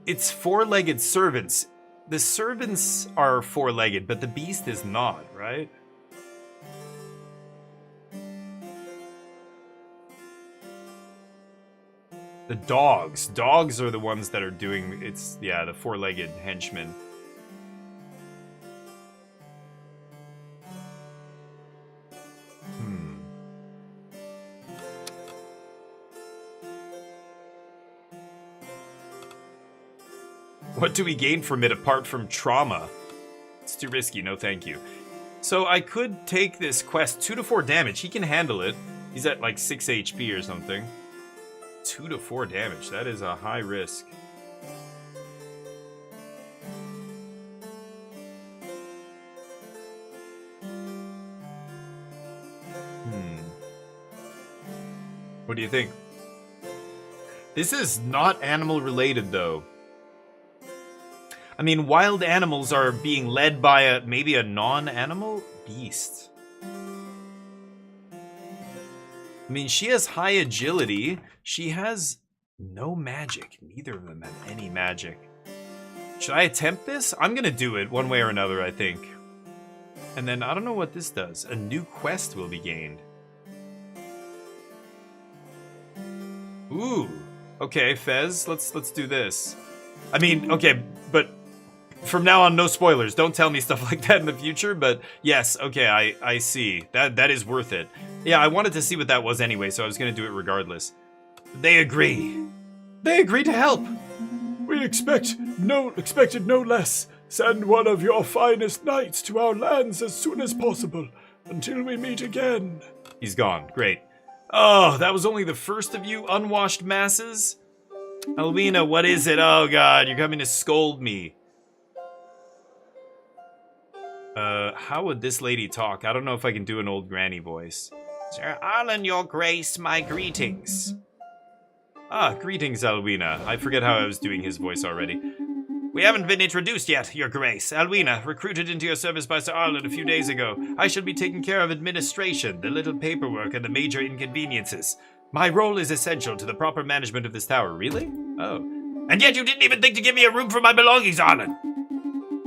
It's four-legged servants. The servants are four-legged, but the beast is not, right? The dogs. Dogs are the ones that are doing... It's, yeah, the four-legged henchmen. What do we gain from it apart from trauma? It's too risky, no thank you. So I could take this quest 2 to 4 damage. He can handle it. He's at like 6 HP or something. 2 to 4 damage. That is a high risk. What do you think? This is not animal related though. I mean, wild animals are being led by maybe a non-animal beast. I mean, she has high agility. She has no magic. Neither of them have any magic. Should I attempt this? I'm gonna do it one way or another, I think. And then I don't know what this does. A new quest will be gained. Ooh. Okay, Fez, let's do this. I mean, okay, but from now on, no spoilers. Don't tell me stuff like that in the future, but yes, okay, I see. That is worth it. Yeah, I wanted to see what that was anyway, so I was gonna do it regardless. They agree. They agree to help. we expected no less. Send one of your finest knights to our lands as soon as possible, until we meet again. He's gone. Great. Oh, that was only the first of you unwashed masses? Alwina, what is it? Oh god, you're coming to scold me. How would this lady talk? I don't know if I can do an old granny voice. Sir Arlen, your grace, my greetings. Ah, greetings, Alwina. I forget how I was doing his voice already. We haven't been introduced yet, your grace. Alwina, recruited into your service by Sir Arlen a few days ago. I shall be taking care of administration, the little paperwork, and the major inconveniences. My role is essential to the proper management of this tower. Really? Oh. And yet you didn't even think to give me a room for my belongings, Arlen!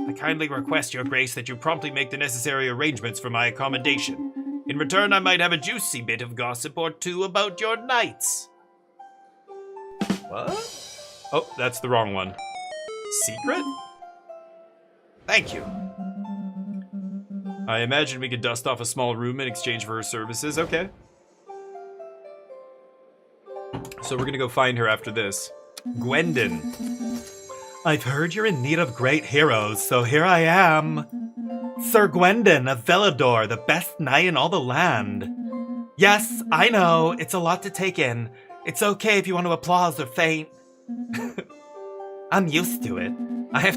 I kindly request, your grace, that you promptly make the necessary arrangements for my accommodation. In return, I might have a juicy bit of gossip or two about your knights. What? Oh, that's the wrong one. Secret? Thank you. I imagine we could dust off a small room in exchange for her services. Okay. So we're gonna go find her after this. Gwendon. I've heard you're in need of great heroes, so here I am. Sir Gwendon of Velador, the best knight in all the land. Yes, I know, it's a lot to take in. It's okay if you want to applause or faint. I'm used to it. I have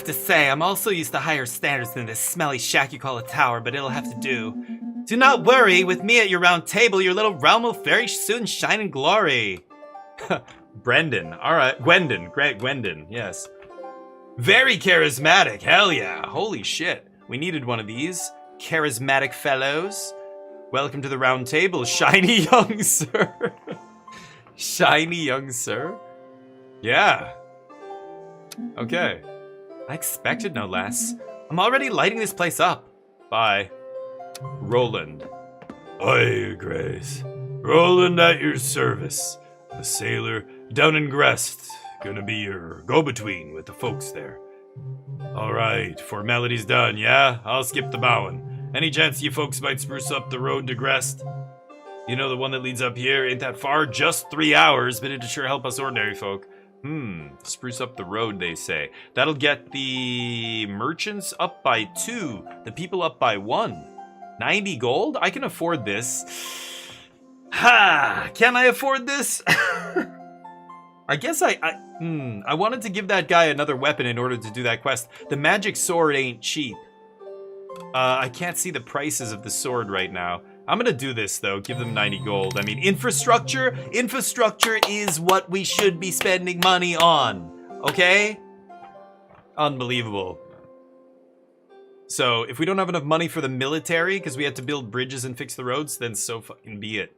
to say, I'm also used to higher standards than this smelly shack you call a tower, but it'll have to do. Do not worry, with me at your round table, your little realm will very soon shine in glory. Brendan, alright, Gwendon, great, Gwendon, yes. Very charismatic, hell yeah, holy shit. We needed one of these. Charismatic fellows. Welcome to the round table, shiny young sir. Shiny young sir? Yeah. Okay. I expected no less. I'm already lighting this place up. Bye. Roland. Aye, Grace. Roland at your service. The sailor down in Grest. Gonna be your go-between with the folks there. Alright, formality's done, yeah? I'll skip the bowing. Any chance you folks might spruce up the road to Grest? You know the one that leads up here ain't that far, just 3 hours, but it'd sure help us ordinary folk. Spruce up the road, they say. That'll get the merchants up by 2, the people up by 1. 90 gold? I can afford this. Ha! Can I afford this? I guess I wanted to give that guy another weapon in order to do that quest. The magic sword ain't cheap. I can't see the prices of the sword right now. I'm gonna do this though, give them 90 gold. I mean, infrastructure is what we should be spending money on, okay? Unbelievable. So, if we don't have enough money for the military, because we have to build bridges and fix the roads, then so fucking be it.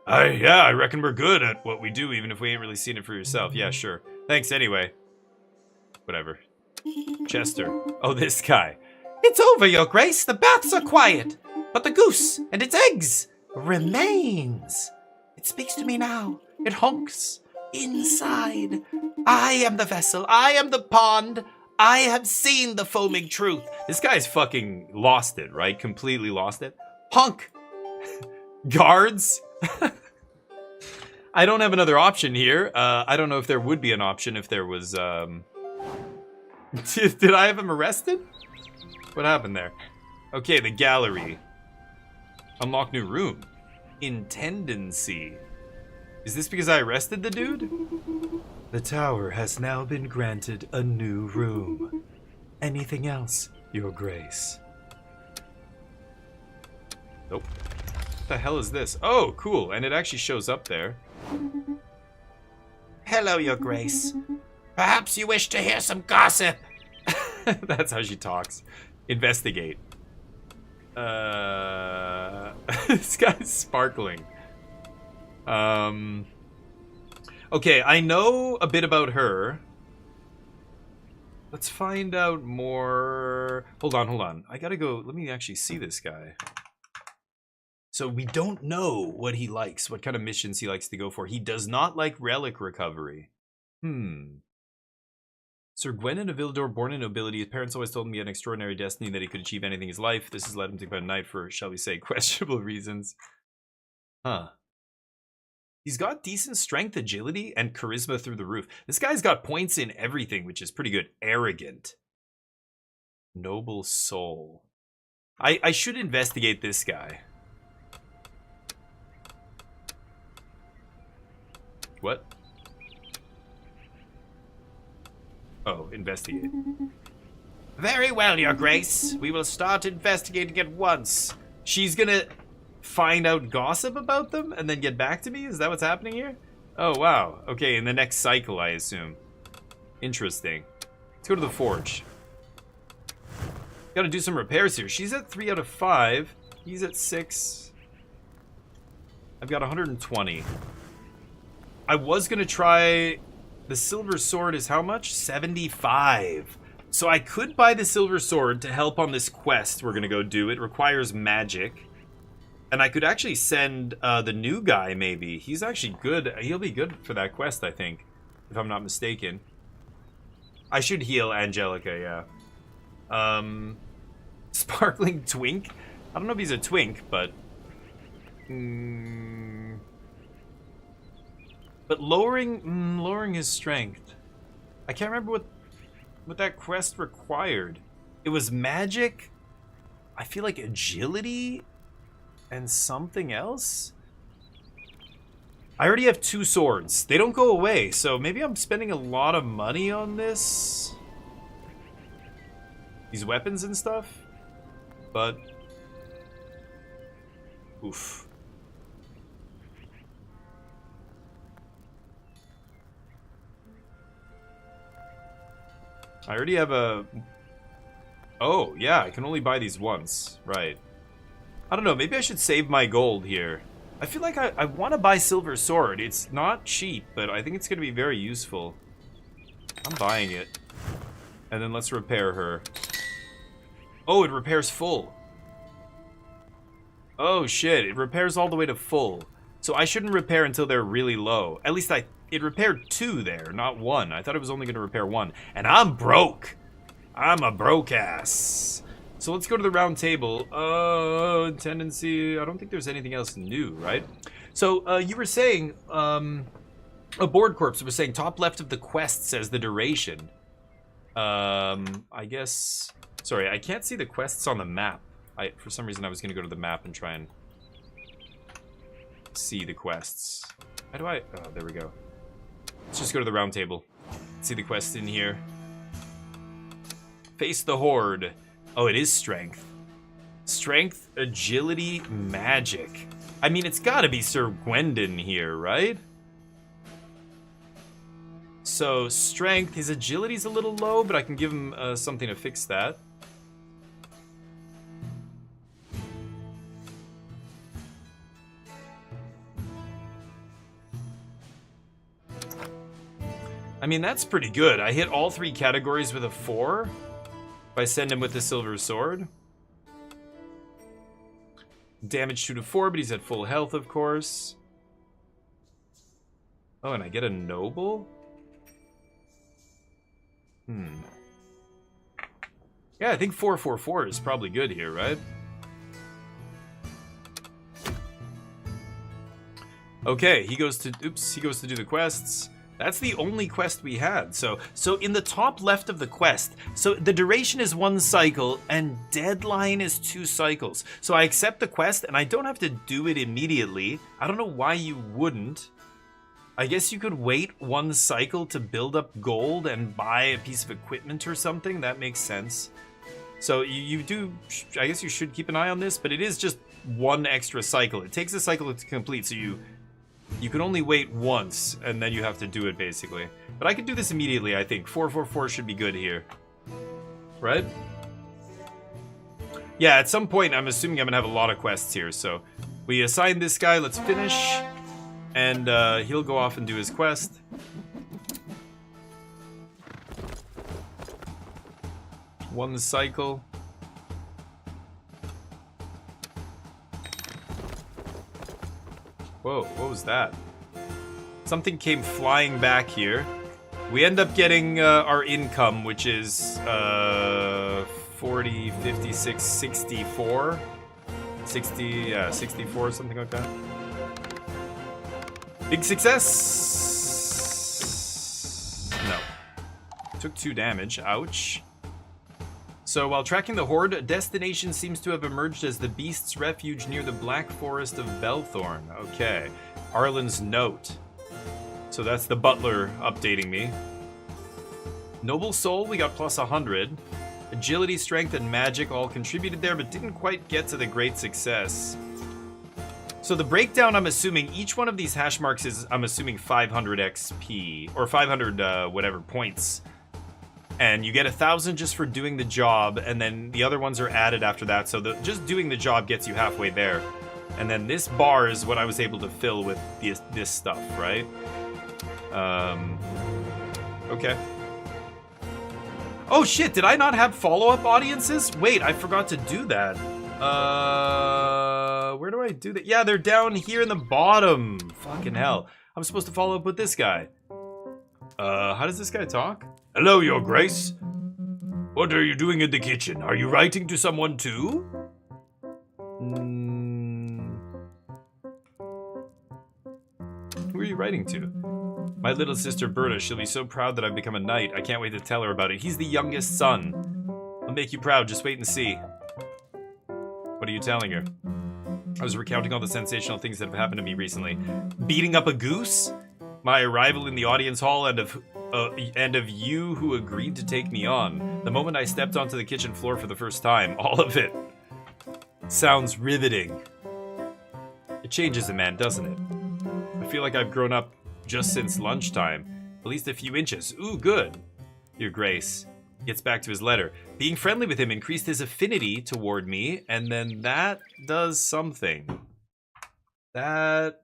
Yeah, I reckon we're good at what we do, even if we ain't really seen it for yourself. Yeah, sure. Thanks anyway. Whatever. Chester. Oh, this guy. It's over, your grace. The baths are quiet. But the goose and its eggs remains. It speaks to me now. It honks inside. I am the vessel. I am the pond. I have seen the foaming truth. This guy's fucking lost it, right? Completely lost it. Honk. Guards. I don't have another option here. I don't know if there would be an option if there was, Did I have him arrested? What happened there? Okay, the gallery. Unlock new room. Intendancy. Is this because I arrested the dude? The tower has now been granted a new room. Anything else, your grace? Nope. What the hell is this? Oh, cool. And it actually shows up there. Hello, your grace. Perhaps you wish to hear some gossip. That's how she talks. Investigate. This guy's sparkling. Okay, I know a bit about her. Let's find out more. Hold on. I gotta go. Let me actually see this guy. So we don't know what he likes, what kind of missions he likes to go for. He does not like relic recovery. Sir Gwendon of Villador, born in nobility, his parents always told him he had an extraordinary destiny, that he could achieve anything in his life. This has led him to become a knight for, shall we say, questionable reasons. Huh. He's got decent strength, agility, and charisma through the roof. This guy's got points in everything, which is pretty good. Arrogant. Noble soul. I should investigate this guy. What? Oh, investigate. Very well, your grace. We will start investigating at once. She's gonna find out gossip about them and then get back to me? Is that what's happening here? Oh, wow. Okay, in the next cycle, I assume. Interesting. Let's go to the forge. Gotta do some repairs here. She's at 3 out of 5. He's at 6. I've got 120. I was gonna try... The silver sword is how much? 75. So I could buy the silver sword to help on this quest we're gonna go do. It requires magic. And I could actually send the new guy, maybe. He's actually good. He'll be good for that quest, I think. If I'm not mistaken. I should heal Angelica, yeah. Sparkling twink? I don't know if he's a twink, but... But lowering his strength. I can't remember what that quest required. It was magic. I feel like agility and something else. I already have 2 swords. They don't go away, so maybe I'm spending a lot of money on this. These weapons and stuff. But oof. I already have a... Oh, yeah, I can only buy these once. Right. I don't know, maybe I should save my gold here. I feel like I want to buy Silver Sword. It's not cheap, but I think it's going to be very useful. I'm buying it. And then let's repair her. Oh, it repairs full. Oh, shit, it repairs all the way to full. So I shouldn't repair until they're really low. At least it repaired 2 there, not 1. I thought it was only going to repair 1. And I'm broke. I'm a broke ass. So let's go to the round table. Tendency. I don't think there's anything else new, right? So you were saying, a board corpse was saying top left of the quest says the duration. I guess. Sorry, I can't see the quests on the map. For some reason I was going to go to the map and try and see the quests. How do I? Oh, there we go. Let's just go to the round table. See the quest in here. Face the Horde. Oh, it is strength. Strength, agility, magic. I mean, it's gotta be Sir Gwendon here, right? So, strength, his agility's a little low, but I can give him something to fix that. I mean, that's pretty good. I hit all 3 categories with a 4. If I send him with the Silver Sword. Damage 2 to 4, but he's at full health, of course. Oh, and I get a noble? Yeah, I think 444 is probably good here, right? Okay, he goes to do the quests. That's the only quest we had. So in the top left of the quest, so the duration is 1 cycle and deadline is 2 cycles. So I accept the quest and I don't have to do it immediately. I don't know why you wouldn't. I guess you could wait 1 cycle to build up gold and buy a piece of equipment or something. That makes sense. So you do, I guess you should keep an eye on this, but it is just 1 extra cycle. It takes a cycle to complete, so you can only wait once, and then you have to do it, basically. But I could do this immediately, I think. 444 should be good here. Right? Yeah, at some point, I'm assuming I'm going to have a lot of quests here. So, we assign this guy. Let's finish. And he'll go off and do his quest. One cycle. Whoa, what was that? Something came flying back here. We end up getting our income, which is 40, 56, 64. 60, yeah, 64, something like that. Big success! No. Took 2 damage, ouch. So while tracking the Horde, a destination seems to have emerged as the Beast's Refuge near the Black Forest of Belthorn. Okay. Arlen's Note. So that's the butler updating me. Noble Soul, we got plus 100. Agility, Strength, and Magic all contributed there, but didn't quite get to the great success. So the breakdown, I'm assuming, each one of these hash marks is, I'm assuming, 500 XP, or 500 whatever points. And you get 1,000 just for doing the job, and then the other ones are added after that. So just doing the job gets you halfway there. And then this bar is what I was able to fill with this stuff, right? Okay. Oh shit, did I not have follow-up audiences? Wait, I forgot to do that. Where do I do that? Yeah, they're down here in the bottom. Fucking hell. I'm supposed to follow up with this guy. How does this guy talk? Hello, Your Grace. What are you doing in the kitchen? Are you writing to someone too? Who are you writing to? My little sister Berta, she'll be so proud that I've become a knight. I can't wait to tell her about it. He's the youngest son. I'll make you proud, just wait and see. What are you telling her? I was recounting all the sensational things that have happened to me recently. Beating up a goose? My arrival in the audience hall and of you who agreed to take me on. The moment I stepped onto the kitchen floor for the first time. All of it. Sounds riveting. It changes a man, doesn't it? I feel like I've grown up just since lunchtime. At least a few inches. Ooh, good. Your Grace. Gets back to his letter. Being friendly with him increased his affinity toward me, and then that does something. That...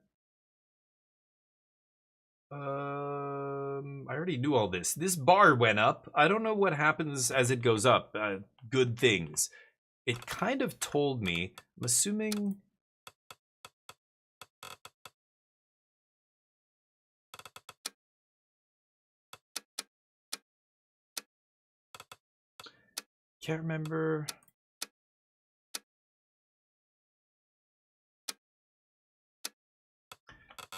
I already knew all this. This bar went up. I don't know what happens as it goes up. Good things. It kind of told me, I'm assuming... Can't remember.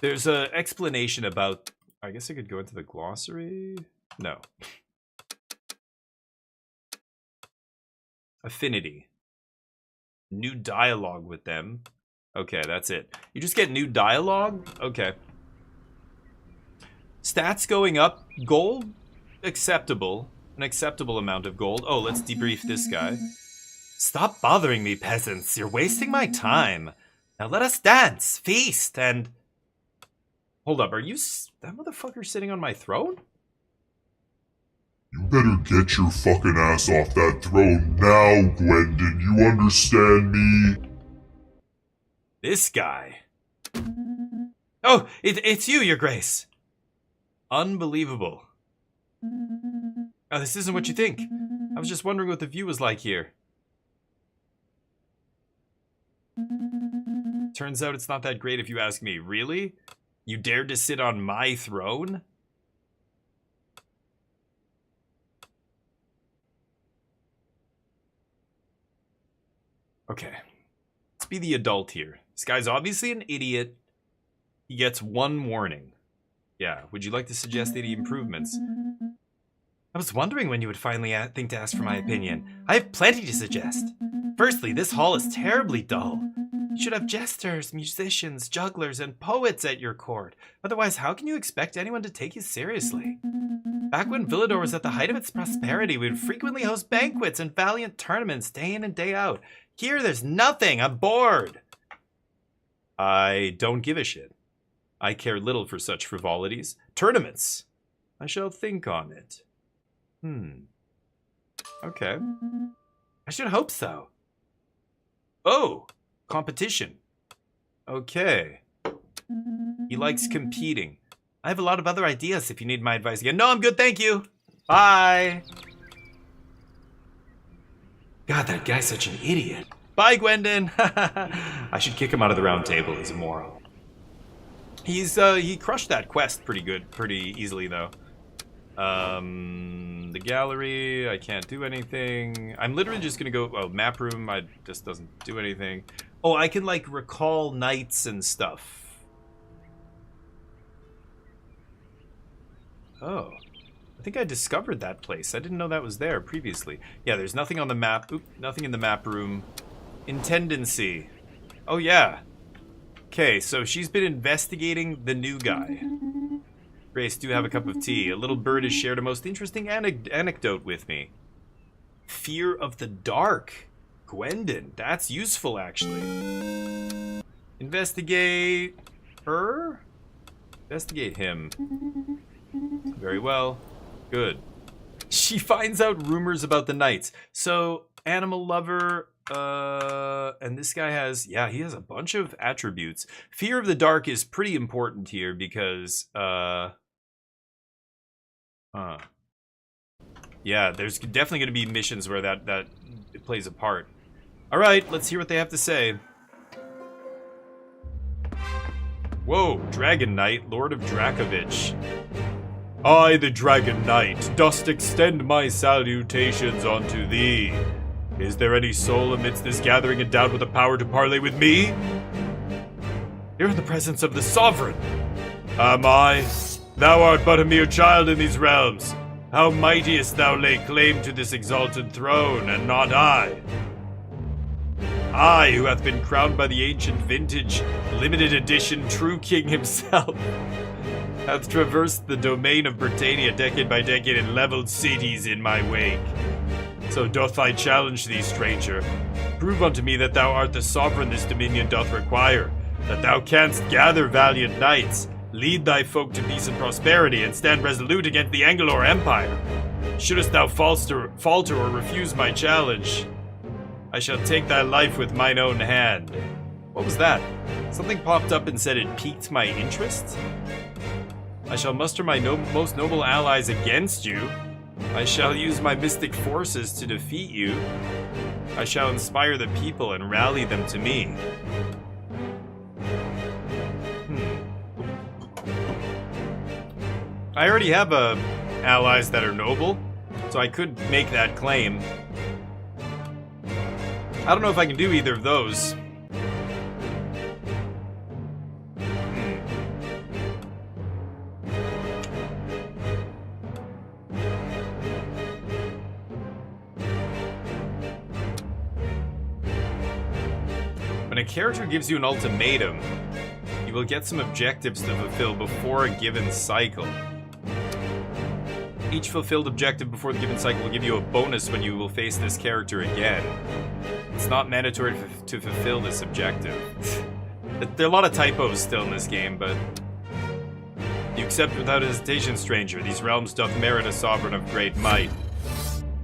There's an explanation about... I guess I could go into the glossary? No. Affinity. New dialogue with them. Okay, that's it. You just get new dialogue? Okay. Stats going up. Gold? Acceptable. An acceptable amount of gold. Oh, let's debrief this guy. Stop bothering me, peasants. You're wasting my time. Now let us dance, feast, and... Hold up, are you... that motherfucker sitting on my throne? You better get your fucking ass off that throne now, Gwendon. You understand me? This guy. Oh, it's you, Your Grace. Unbelievable. Oh, this isn't what you think. I was just wondering what the view was like here. Turns out it's not that great if you ask me. Really? You dared to sit on my throne? Okay. Let's be the adult here. This guy's obviously an idiot. He gets one warning. Yeah, would you like to suggest any improvements? I was wondering when you would finally think to ask for my opinion. I have plenty to suggest. Firstly, this hall is terribly dull. You should have jesters, musicians, jugglers, and poets at your court. Otherwise, how can you expect anyone to take you seriously? Back when Villador was at the height of its prosperity, we would frequently host banquets and valiant tournaments day in and day out. Here, there's nothing. I'm bored. I don't give a shit. I care little for such frivolities. Tournaments. I shall think on it. Okay. I should hope so. Oh, competition. Okay. He likes competing. I have a lot of other ideas if you need my advice again. No, I'm good, thank you. Bye. God, that guy's such an idiot. Bye, Gwendon. I should kick him out of the round table. He's a moron. He crushed that quest pretty easily, though. The gallery, I can't do anything. I'm literally just gonna go, map room, just doesn't do anything. Oh, I can, like, recall knights and stuff. Oh. I think I discovered that place. I didn't know that was there previously. Yeah, there's nothing on the map. Oop, nothing in the map room. Intendancy. Oh, yeah. Okay, so she's been investigating the new guy. Grace, do have a cup of tea. A little bird has shared a most interesting anecdote with me. Fear of the dark. Gwendon. That's useful, actually. Investigate her? Investigate him. Very well. Good. She finds out rumors about the knights. So, animal lover, and this guy has, yeah, he has a bunch of attributes. Fear of the dark is pretty important here because, yeah, there's definitely going to be missions where that it plays a part. All right, let's hear what they have to say. Whoa, Dragon Knight, Lord of Drakovich. I, the Dragon Knight, dost extend my salutations unto thee. Is there any soul amidst this gathering endowed with the power to parley with me? Here in the presence of the Sovereign. Am I? Thou art but a mere child in these realms. How mightiest thou lay claim to this exalted throne, and not I? I, who hath been crowned by the ancient vintage, limited edition true king himself, hath traversed the domain of Britannia decade by decade and leveled cities in my wake. So doth I challenge thee, stranger. Prove unto me that thou art the sovereign this dominion doth require, that thou canst gather valiant knights, lead thy folk to peace and prosperity, and stand resolute against the Angolor Empire. Shouldest thou falter or refuse my challenge, I shall take thy life with mine own hand. What was that? Something popped up and said it piqued my interest? I shall muster my most noble allies against you. I shall use my mystic forces to defeat you. I shall inspire the people and rally them to me. I already have allies that are noble, so I could make that claim. I don't know if I can do either of those. When a character gives you an ultimatum, you will get some objectives to fulfill before a given cycle. Each fulfilled objective before the given cycle will give you a bonus when you will face this character again. It's not mandatory to fulfill this objective. There are a lot of typos still in this game, but... You accept without hesitation, stranger. These realms doth merit a sovereign of great might.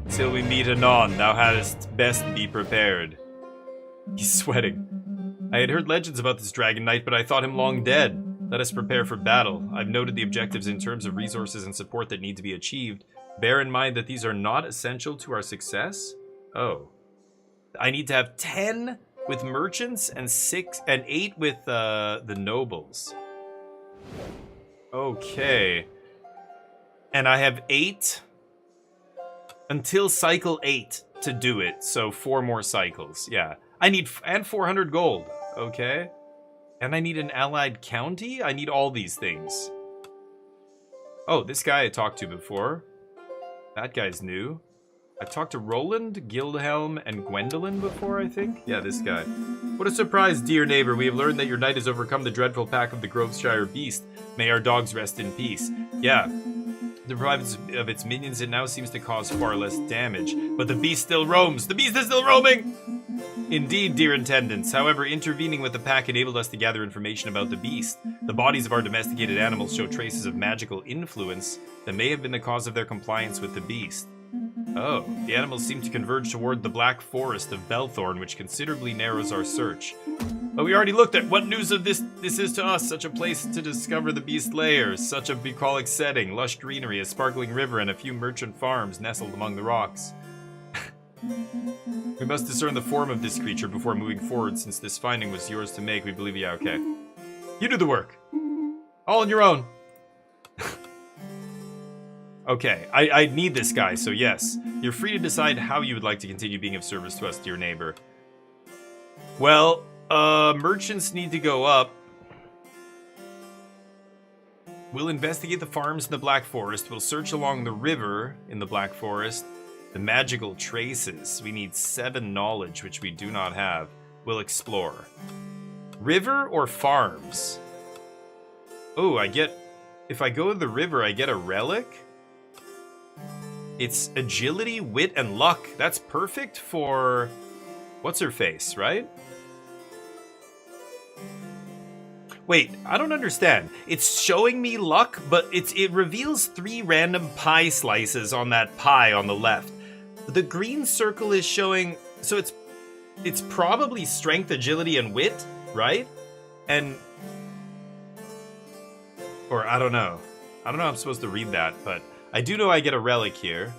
Till we meet anon, thou hadst best be prepared. He's sweating. I had heard legends about this Dragon Knight, but I thought him long dead. Let us prepare for battle. I've noted the objectives in terms of resources and support that need to be achieved. Bear in mind that these are not essential to our success. Oh. I need to have 10 with merchants and 8 with the nobles. Okay. And I have 8 until cycle 8 to do it. So 4 more cycles. Yeah. I need and 400 gold. Okay. And I need an allied county? I need all these things. Oh, this guy I talked to before. That guy's new. I've talked to Roland, Guildhelm, and Gwendolyn before, I think. Yeah, this guy. What a surprise, dear neighbor. We have learned that your knight has overcome the dreadful pack of the Groveshire beast. May our dogs rest in peace. Yeah. Deprived of its minions, it now seems to cause far less damage. But the beast still roams. The beast is still roaming! Indeed, dear attendants. However, intervening with the pack enabled us to gather information about the beast. The bodies of our domesticated animals show traces of magical influence that may have been the cause of their compliance with the beast. Oh, the animals seem to converge toward the Black Forest of Belthorn, which considerably narrows our search. But we already looked at what news of this is to us. Such a place to discover the beast lair, such a bucolic setting, lush greenery, a sparkling river, and a few merchant farms nestled among the rocks. We must discern the form of this creature before moving forward. Since this finding was yours to make, we believe you. Okay. You do the work. All on your own. Okay, I need this guy, so yes. You're free to decide how you would like to continue being of service to us, dear neighbor. Well, merchants need to go up. We'll investigate the farms in the Black Forest. We'll search along the river in the Black Forest. The magical traces. We need 7 knowledge, which we do not have. We'll explore. River or farms? Oh, if I go to the river, I get a relic? It's agility, wit, and luck. That's perfect for... What's-her-face, right? Wait, I don't understand. It's showing me luck, but it reveals 3 random pie slices on that pie on the left. The green circle is showing... So it's probably strength, agility, and wit, right? And... Or, I don't know. I don't know how I'm supposed to read that, but... I do know I get a relic here.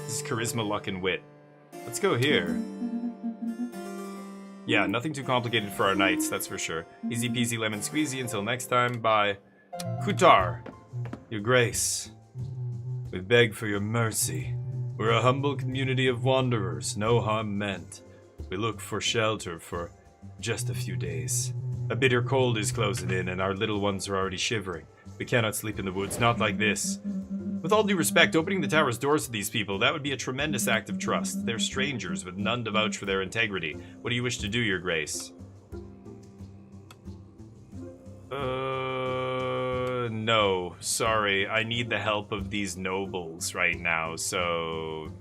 This is charisma, luck, and wit. Let's go here. Yeah, nothing too complicated for our knights, that's for sure. Easy peasy lemon squeezy. Until next time, bye. Kutar, your grace. We beg for your mercy. We're a humble community of wanderers, no harm meant. We look for shelter for just a few days. A bitter cold is closing in, and our little ones are already shivering. We cannot sleep in the woods, not like this. With all due respect, opening the tower's doors to these people, that would be a tremendous act of trust. They're strangers, with none to vouch for their integrity. What do you wish to do, Your Grace? No. Sorry, I need the help of these nobles right now, so...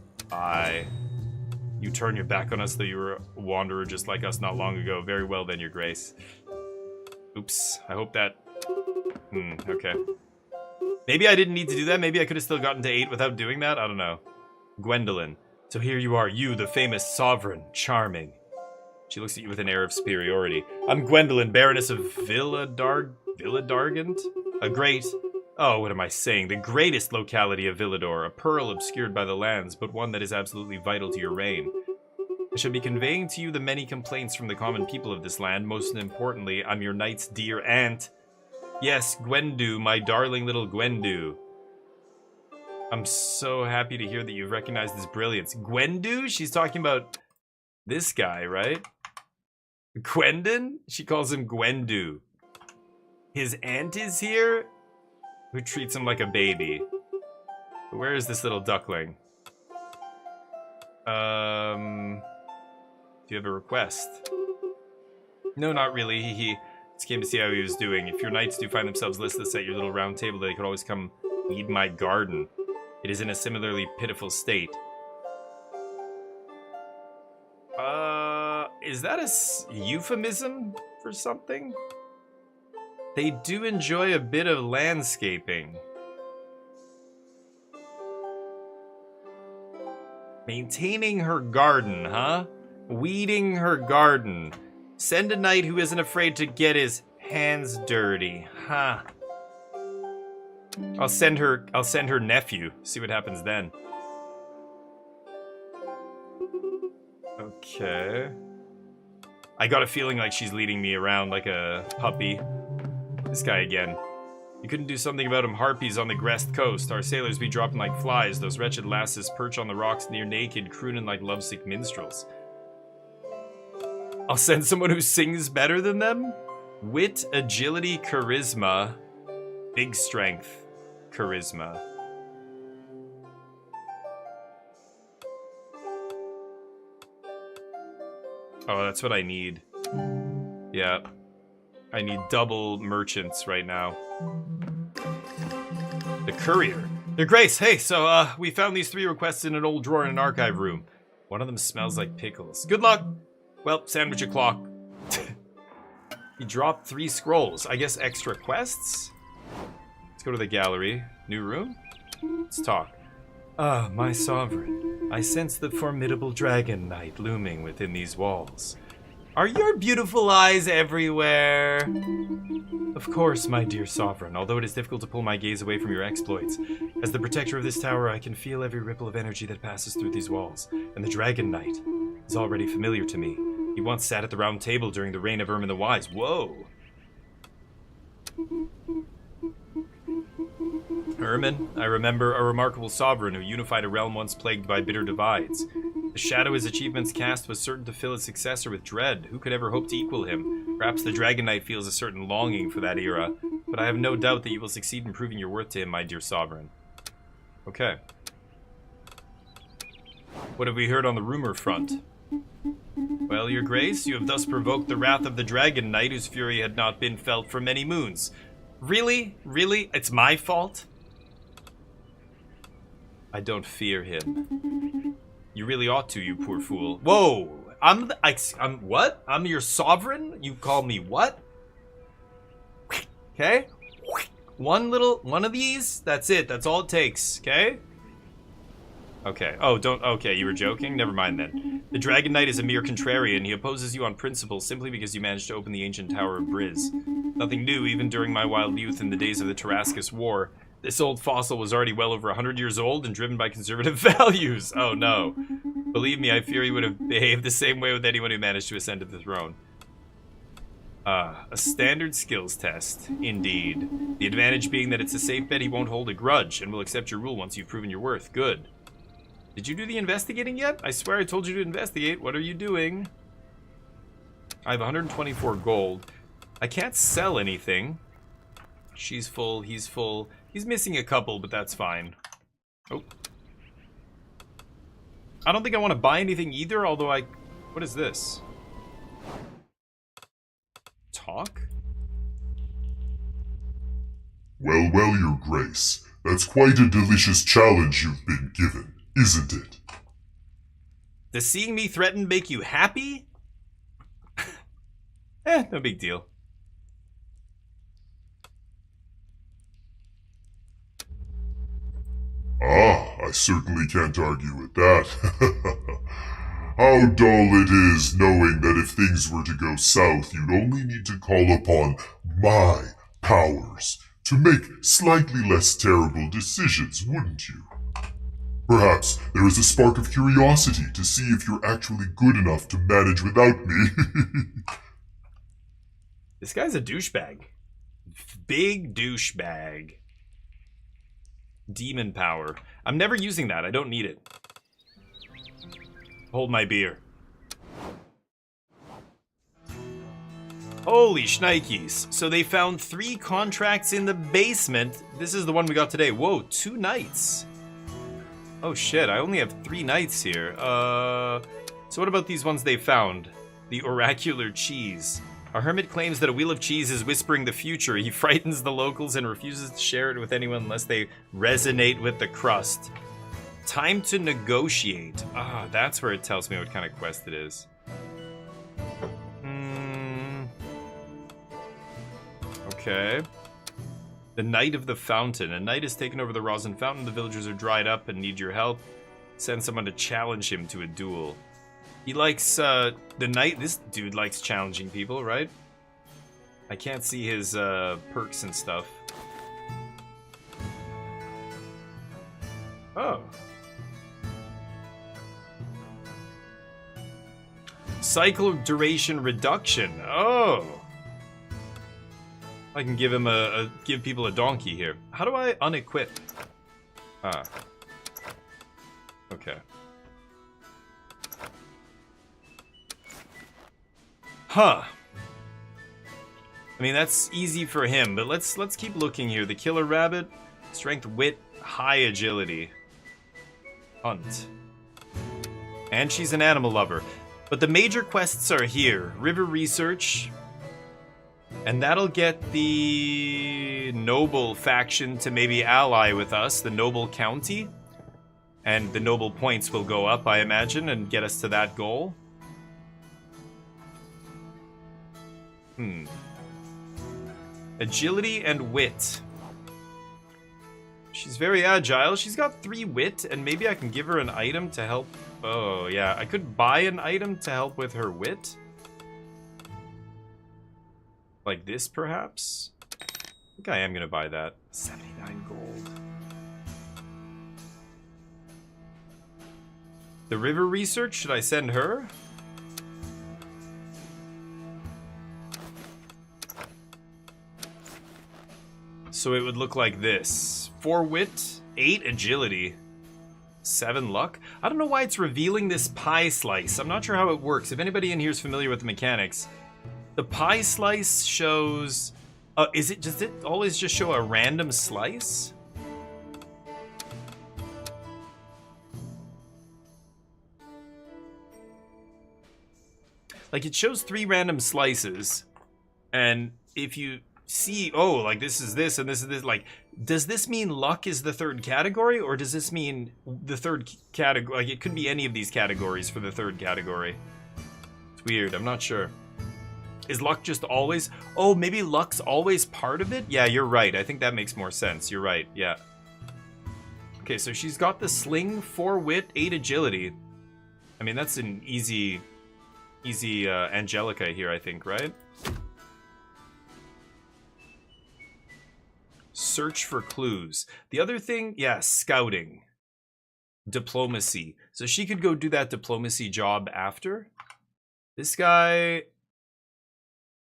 You turn your back on us, though you were a wanderer just like us not long ago. Very well then, Your Grace. Oops, I hope that... okay. Maybe I didn't need to do that. Maybe I could have still gotten to 8 without doing that. I don't know. Gwendolyn. So here you are, you, the famous sovereign. Charming. She looks at you with an air of superiority. I'm Gwendolyn, Baroness of Villadargent? A great... Oh, what am I saying? The greatest locality of Villador. A pearl obscured by the lands, but one that is absolutely vital to your reign. I shall be conveying to you the many complaints from the common people of this land. Most importantly, I'm your knight's dear aunt. Yes, Gwendu, my darling little Gwendu. I'm so happy to hear that you've recognized his brilliance. Gwendu? She's talking about this guy, right? Gwendon? She calls him Gwendu. His aunt is here? Who treats him like a baby. Where is this little duckling? Do you have a request? No, not really. He just came to see how he was doing. If your knights do find themselves listless at your little round table, they could always come weed my garden. It is in a similarly pitiful state. Is that a euphemism for something? They do enjoy a bit of landscaping. Maintaining her garden, huh? Weeding her garden. Send a knight who isn't afraid to get his hands dirty, huh? I'll send her nephew. See what happens then. Okay. I got a feeling like she's leading me around like a puppy. This guy again. You couldn't do something about him. Harpies on the Grest coast. Our sailors be dropping like flies. Those wretched lasses perch on the rocks near naked, crooning like lovesick minstrels. I'll send someone who sings better than them? Wit, agility, charisma. Big strength. Charisma. Oh, that's what I need. Yeah. I need double merchants right now. The courier. Your Grace, hey, so, we found these 3 requests in an old drawer in an archive room. One of them smells like pickles. Good luck! Well, sandwich o'clock. He dropped 3 scrolls. I guess extra quests? Let's go to the gallery. New room? Let's talk. Ah, my sovereign. I sense the formidable dragon knight looming within these walls. Are your beautiful eyes everywhere? Of course, my dear sovereign, although it is difficult to pull my gaze away from your exploits. As the protector of this tower, I can feel every ripple of energy that passes through these walls, and the Dragon Knight is already familiar to me. He once sat at the Round Table during the reign of Ermin the Wise. Whoa! Ermin, I remember a remarkable sovereign who unified a realm once plagued by bitter divides. The shadow his achievements cast was certain to fill his successor with dread. Who could ever hope to equal him? Perhaps the Dragon Knight feels a certain longing for that era, but I have no doubt that you will succeed in proving your worth to him, my dear sovereign. Okay. What have we heard on the rumor front? Well, your grace, you have thus provoked the wrath of the Dragon Knight, whose fury had not been felt for many moons. Really? Really? It's my fault? I don't fear him. You really ought to, you poor fool. Whoa! I'm what? I'm your sovereign? You call me what? Okay? One of these? That's it. That's all it takes, okay? Okay. Oh, okay, you were joking? Never mind then. The Dragon Knight is a mere contrarian. He opposes you on principle simply because you managed to open the ancient Tower of Briz. Nothing new, even during my wild youth in the days of the Tarascus War. This old fossil was already well over 100 years old and driven by conservative values. Oh no. Believe me, I fear he would have behaved the same way with anyone who managed to ascend to the throne. A standard skills test, indeed. The advantage being that it's a safe bet he won't hold a grudge and will accept your rule once you've proven your worth. Good. Did you do the investigating yet? I swear I told you to investigate. What are you doing? I have 124 gold. I can't sell anything. She's full, he's full. He's missing a couple, but that's fine. Oh. I don't think I want to buy anything either, although I... What is this? Talk? Well, well, Your Grace. That's quite a delicious challenge you've been given, isn't it? Does seeing me threatened make you happy? No big deal. Ah, I certainly can't argue with that. How dull it is knowing that if things were to go south, you'd only need to call upon my powers to make slightly less terrible decisions, wouldn't you? Perhaps there is a spark of curiosity to see if you're actually good enough to manage without me. This guy's a douchebag. Big douchebag. Demon power. I'm never using that. I don't need it. Hold my beer. Holy shnikes. So they found 3 contracts in the basement. This is the one we got today. Whoa, 2 nights. Oh shit, I only have 3 nights here. So what about these ones they found? The oracular cheese. A hermit claims that a wheel of cheese is whispering the future. He frightens the locals and refuses to share it with anyone unless they resonate with the crust. Time to negotiate. Ah, that's where it tells me what kind of quest it is. Okay. The Knight of the Fountain. A knight has taken over the Rosin Fountain. The villagers are dried up and need your help. Send someone to challenge him to a duel. He likes, the knight. This dude likes challenging people, right? I can't see his, perks and stuff. Oh. Cycle duration reduction. Oh. I can give him give people a donkey here. How do I unequip? Ah. Okay. Huh. I mean, that's easy for him, but let's keep looking here. The killer rabbit, strength, wit, high agility. Hunt. And she's an animal lover. But the major quests are here. River research. And that'll get the noble faction to maybe ally with us, the noble county. And the noble points will go up, I imagine, and get us to that goal. Agility and wit. She's very agile. She's got 3 wit, and maybe I can give her an item to help. Oh, yeah. I could buy an item to help with her wit. Like this, perhaps? I think I am going to buy that. 79 gold. The river research, should I send her? So it would look like this. 4 wit, 8 agility, 7 luck. I don't know why it's revealing this pie slice. I'm not sure how it works. If anybody in here is familiar with the mechanics, the pie slice shows... does it always just show a random slice? Like, it shows 3 random slices, and if you see, oh, like this is this and this is this, like, does this mean luck is the 3rd category, or does this mean the 3rd category? Like, it could be any of these categories for the 3rd category. It's weird, I'm not sure. Is luck just always... Oh, maybe luck's always part of it? Yeah, you're right. I think that makes more sense. You're right, yeah. Okay, so she's got the sling, 4 wit, 8 agility. I mean, that's an easy Angelica here, I think, right? Search for clues. The other thing, yeah, scouting. Diplomacy. So she could go do that diplomacy job after. This guy...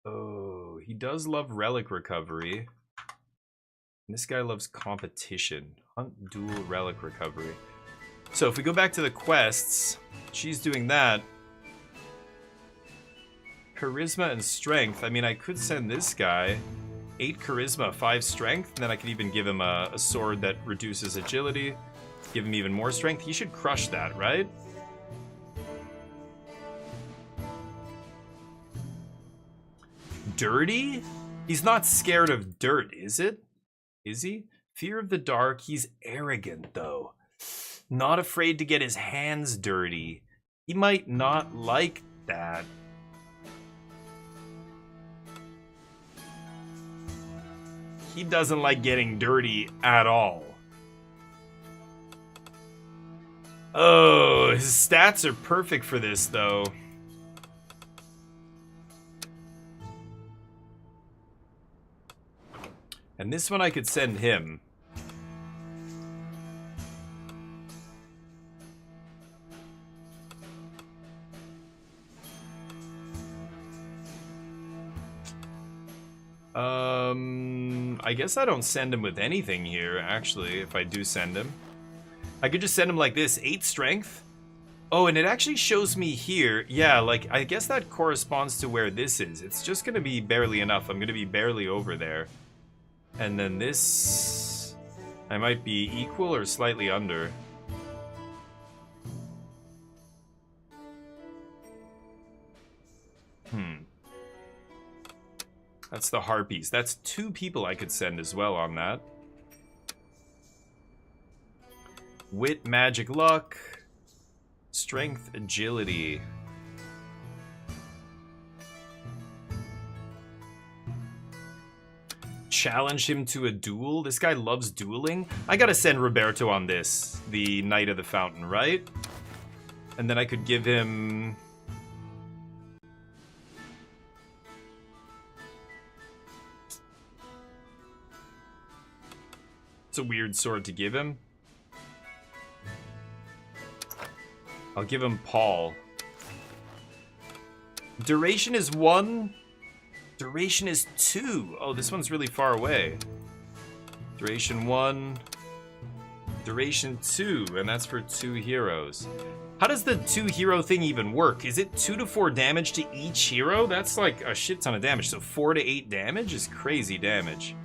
Oh, he does love relic recovery. And this guy loves competition. Hunt, duel, relic recovery. So if we go back to the quests, she's doing that. Charisma and strength. I mean, I could send this guy. 8 charisma, 5 strength, and then I could even give him a sword that reduces agility. Give him even more strength. He should crush that, right? Dirty? He's not scared of dirt, is it? Is he? Fear of the dark. He's arrogant, though. Not afraid to get his hands dirty. He might not like that. He doesn't like getting dirty at all. Oh, his stats are perfect for this, though. And this one I could send him. I guess I don't send him with anything here, actually, if I do send him. I could just send him like this, 8 strength. Oh, and it actually shows me here. Yeah, like, I guess that corresponds to where this is. It's just gonna be barely enough. I'm gonna be barely over there. And then this, I might be equal or slightly under. That's the harpies. That's 2 people I could send as well on that. Wit, magic, luck. Strength, agility. Challenge him to a duel. This guy loves dueling. I gotta send Roberto on this. The Knight of the Fountain, right? And then I could give him... It's a weird sword to give him. I'll give him Paul. Duration is 1. Duration is 2. Oh, this one's really far away. Duration 1. Duration 2. And that's for 2 heroes. How does the 2 hero thing even work? Is it 2 to 4 damage to each hero? That's like a shit ton of damage. So 4 to 8 damage is crazy damage.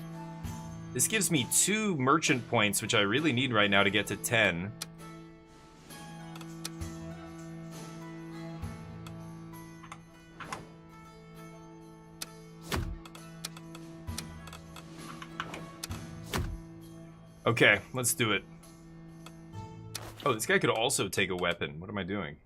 This gives me 2 merchant points, which I really need right now to get to 10. Okay, let's do it. Oh, this guy could also take a weapon. What am I doing?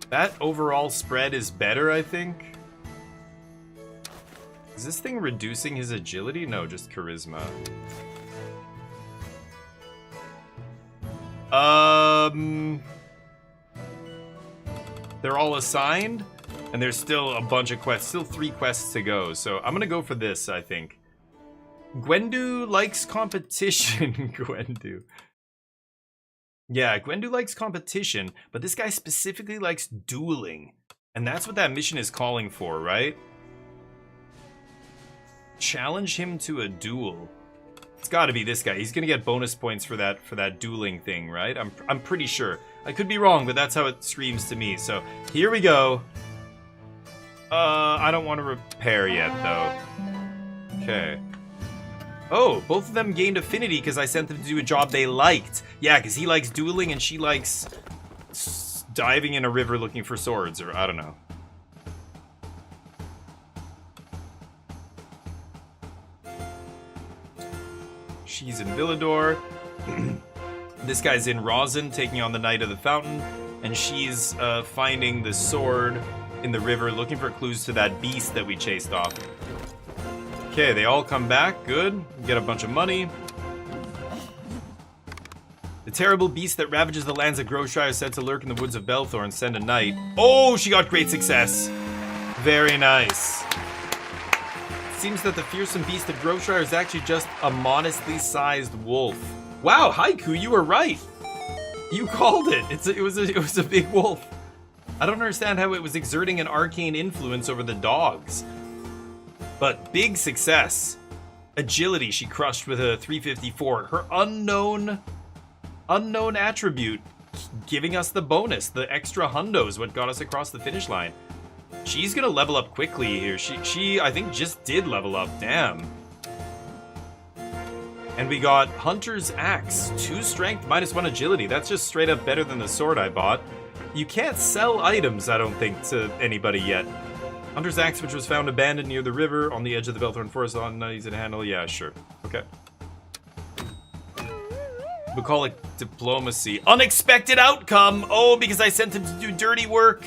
That overall spread is better, I think. Is this thing reducing his agility? No, just charisma. They're all assigned, and there's still a bunch of quests, still 3 quests to go. So I'm gonna go for this, I think. Gwendu likes competition. Gwendu. Yeah, Gwendu likes competition, but this guy specifically likes dueling. And that's what that mission is calling for, right? Challenge him to a duel. It's gotta be this guy. He's gonna get bonus points for that dueling thing, right? I'm pretty sure. I could be wrong, but that's how it screams to me. So, here we go. I don't want to repair yet, though. Okay. Oh, both of them gained affinity because I sent them to do a job they liked. Yeah, because he likes dueling and she likes diving in a river looking for swords, or I don't know. She's in Villador. This guy's in Rosin, taking on the Knight of the Fountain. And she's finding the sword in the river, looking for clues to that beast that we chased off. Okay, they all come back. Good. Get a bunch of money. The terrible beast that ravages the lands of Groveshire is said to lurk in the woods of Belthorn. Send a knight. Oh, she got great success. Very nice. Seems that the fearsome beast of Groveshire is actually just a modestly sized wolf. Wow, Haiku, you were right. You called it. It was a big wolf. I don't understand how it was exerting an arcane influence over the dogs. But big success. Agility she crushed with a 354. Her unknown attribute giving us the bonus. The extra hundo is what got us across the finish line. She's gonna level up quickly here. She I think just did level up. Damn. And we got Hunter's Axe. 2 strength, -1 agility. That's just straight up better than the sword I bought. You can't sell items, I don't think, to anybody yet. Hunter's Axe, which was found abandoned near the river on the edge of the Belthorn Forest on easy to handle. Yeah, sure. Okay. Bucolic Diplomacy. Unexpected outcome! Oh, because I sent him to do dirty work.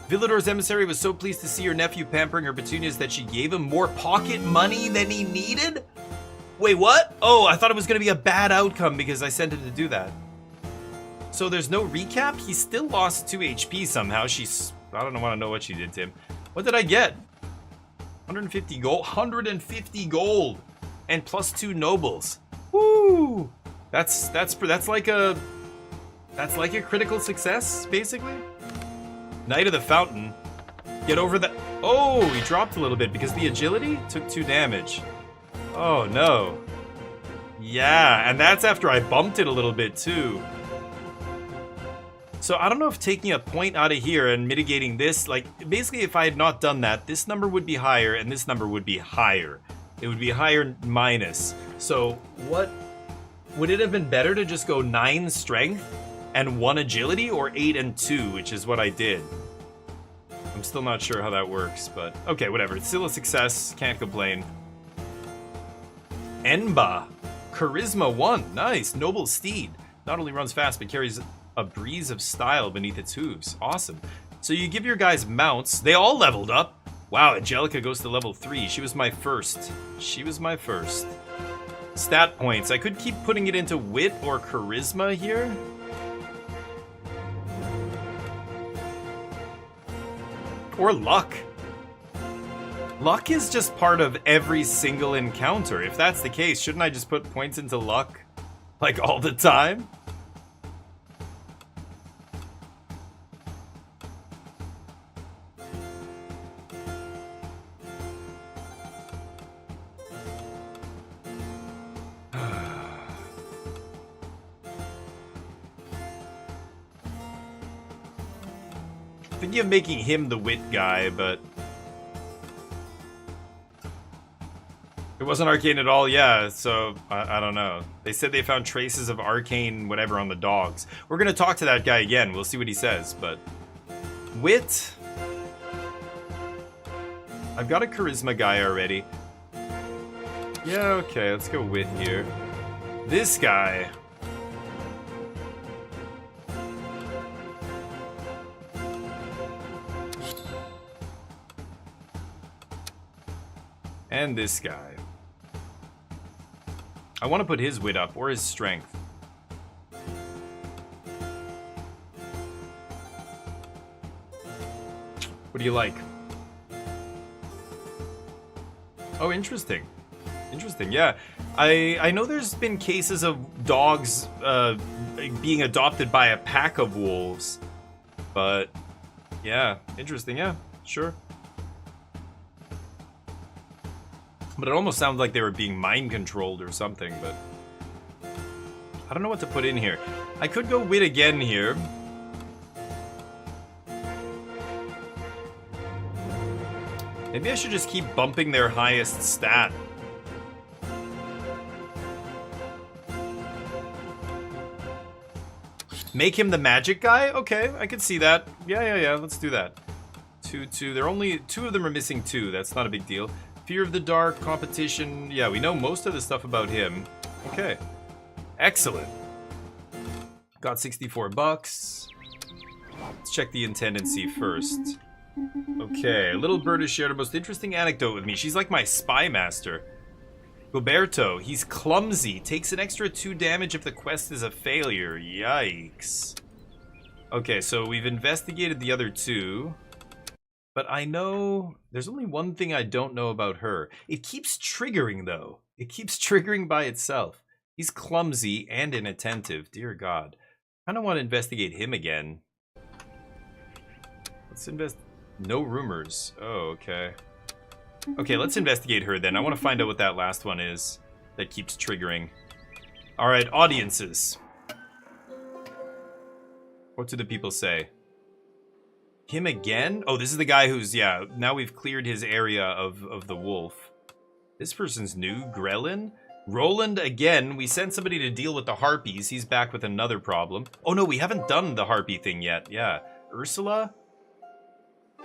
Villador's emissary was so pleased to see her nephew pampering her petunias that she gave him more pocket money than he needed? Wait, what? Oh, I thought it was going to be a bad outcome because I sent him to do that. So there's no recap? He still lost 2 HP somehow. I don't want to know what she did to him. What did I get? 150 gold. 150 gold. And +2 nobles. Woo! That's like a critical success, basically. Knight of the Fountain. Get over the... Oh, he dropped a little bit because the agility took 2 damage. Oh, no. Yeah, and that's after I bumped it a little bit, too. So I don't know if taking a point out of here and mitigating this, like, basically if I had not done that, this number would be higher and this number would be higher. It would be higher minus. So what... Would it have been better to just go 9 strength and 1 agility, or 8 and 2, which is what I did? I'm still not sure how that works, but okay, whatever. It's still a success. Can't complain. Enba. Charisma 1. Nice. Noble steed. Not only runs fast, but carries a breeze of style beneath its hooves. Awesome. So you give your guys mounts. They all leveled up. Wow, Angelica goes to level 3. She was my first. Stat points. I could keep putting it into wit or charisma here. Or luck. Luck is just part of every single encounter. If that's the case, shouldn't I just put points into luck? Like all the time? Thinking of making him the wit guy, but it wasn't arcane at all. Yeah, so I don't know. They said they found traces of arcane whatever on the dogs. We're gonna talk to that guy again. We'll see what he says, but wit. I've got a charisma guy already. Yeah, okay, let's go wit here. This guy. And this guy. I want to put his wit up, or his strength. What do you like? Oh, interesting. Interesting, yeah. I know there's been cases of dogs being adopted by a pack of wolves. But, yeah, interesting, yeah, sure. But it almost sounds like they were being mind controlled or something, but I don't know what to put in here. I could go wit again here. Maybe I should just keep bumping their highest stat. Make him the magic guy? Okay, I could see that. Yeah, let's do that. 2. There are only 2 of them are missing 2. That's not a big deal. Fear of the dark, competition. Yeah, we know most of the stuff about him. Okay. Excellent. Got 64 bucks. Let's check the intendancy first. Okay, Little Bird has shared a most interesting anecdote with me. She's like my spy master. Gilberto, he's clumsy. Takes an extra 2 damage if the quest is a failure. Yikes. Okay, so we've investigated the other 2. But I know there's only one thing I don't know about her. It keeps triggering, though. It keeps triggering by itself. He's clumsy and inattentive. Dear God. I don't want to investigate him again. Let's invest... No rumors. Oh, okay. Okay, let's investigate her then. I want to find out what that last one is that keeps triggering. Alright, audiences. What do the people say? Him again? Oh, this is the guy who's, yeah, now we've cleared his area of the wolf. This person's new, Grelin? Roland again. We sent somebody to deal with the harpies. He's back with another problem. Oh no, we haven't done the harpy thing yet. Yeah. Ursula?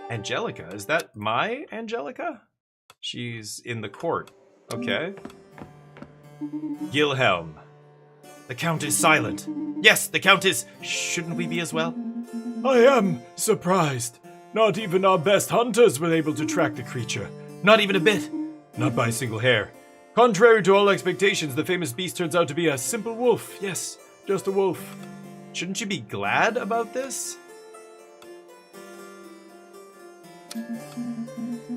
Angelica. Is that my Angelica? She's in the court. Okay. Gilhelm. The Count is silent. Yes, the Count is... Shouldn't we be as well? I am surprised. Not even our best hunters were able to track the creature. Not even a bit. Not by a single hair. Contrary to all expectations, the famous beast turns out to be a simple wolf. Yes, just a wolf. Shouldn't you be glad about this?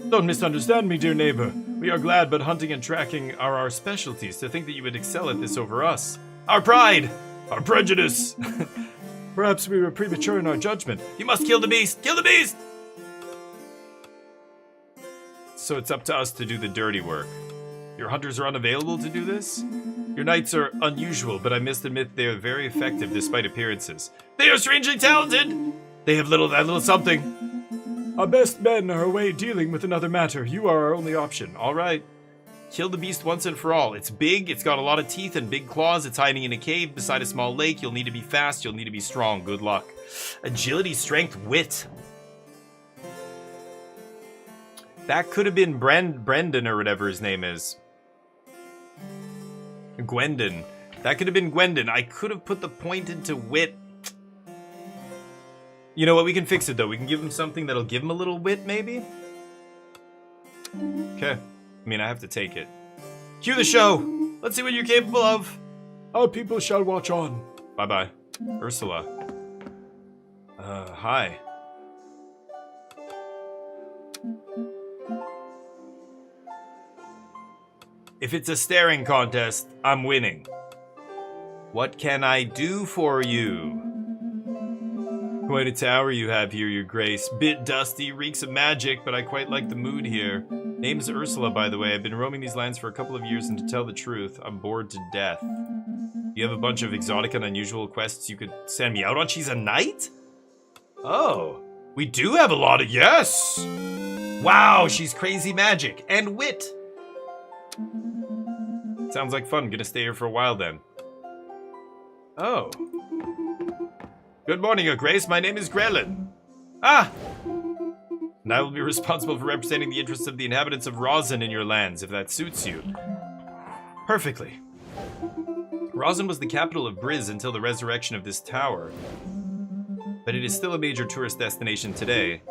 Don't misunderstand me, dear neighbor. We are glad, but hunting and tracking are our specialties. To think that you would excel at this over us. Our pride! Our prejudice! Perhaps we were premature in our judgment. You must kill the beast! Kill the beast! So it's up to us to do the dirty work. Your hunters are unavailable to do this? Your knights are unusual, but I must admit they are very effective despite appearances. They are strangely talented! They have that little something. Our best men are away dealing with another matter. You are our only option. All right. Kill the beast once and for all. It's big, it's got a lot of teeth and big claws, it's hiding in a cave beside a small lake. You'll need to be fast, you'll need to be strong. Good luck. Agility, strength, wit. That could have been Brendan or whatever his name is. Gwendon. That could have been Gwendon. I could have put the point into wit. You know what? We can fix it, though. We can give him something that'll give him a little wit, maybe? Okay. I mean, I have to take it. Cue the show! Let's see what you're capable of! Our people shall watch on. Bye-bye. Ursula. Hi. If it's a staring contest, I'm winning. What can I do for you? Quite a tower you have here, your grace. Bit dusty, reeks of magic, but I quite like the mood here. Name's Ursula, by the way. I've been roaming these lands for a couple of years, and to tell the truth, I'm bored to death. You have a bunch of exotic and unusual quests you could send me out on? She's a knight? Oh, we do have a lot of... Yes! Wow, she's crazy magic and wit. Sounds like fun. Gonna stay here for a while then. Oh. Good morning, Your Grace. My name is Grelin. Ah! And I will be responsible for representing the interests of the inhabitants of Rosin in your lands, if that suits you. Perfectly. Rosin was the capital of Briz until the resurrection of this tower. But it is still a major tourist destination today.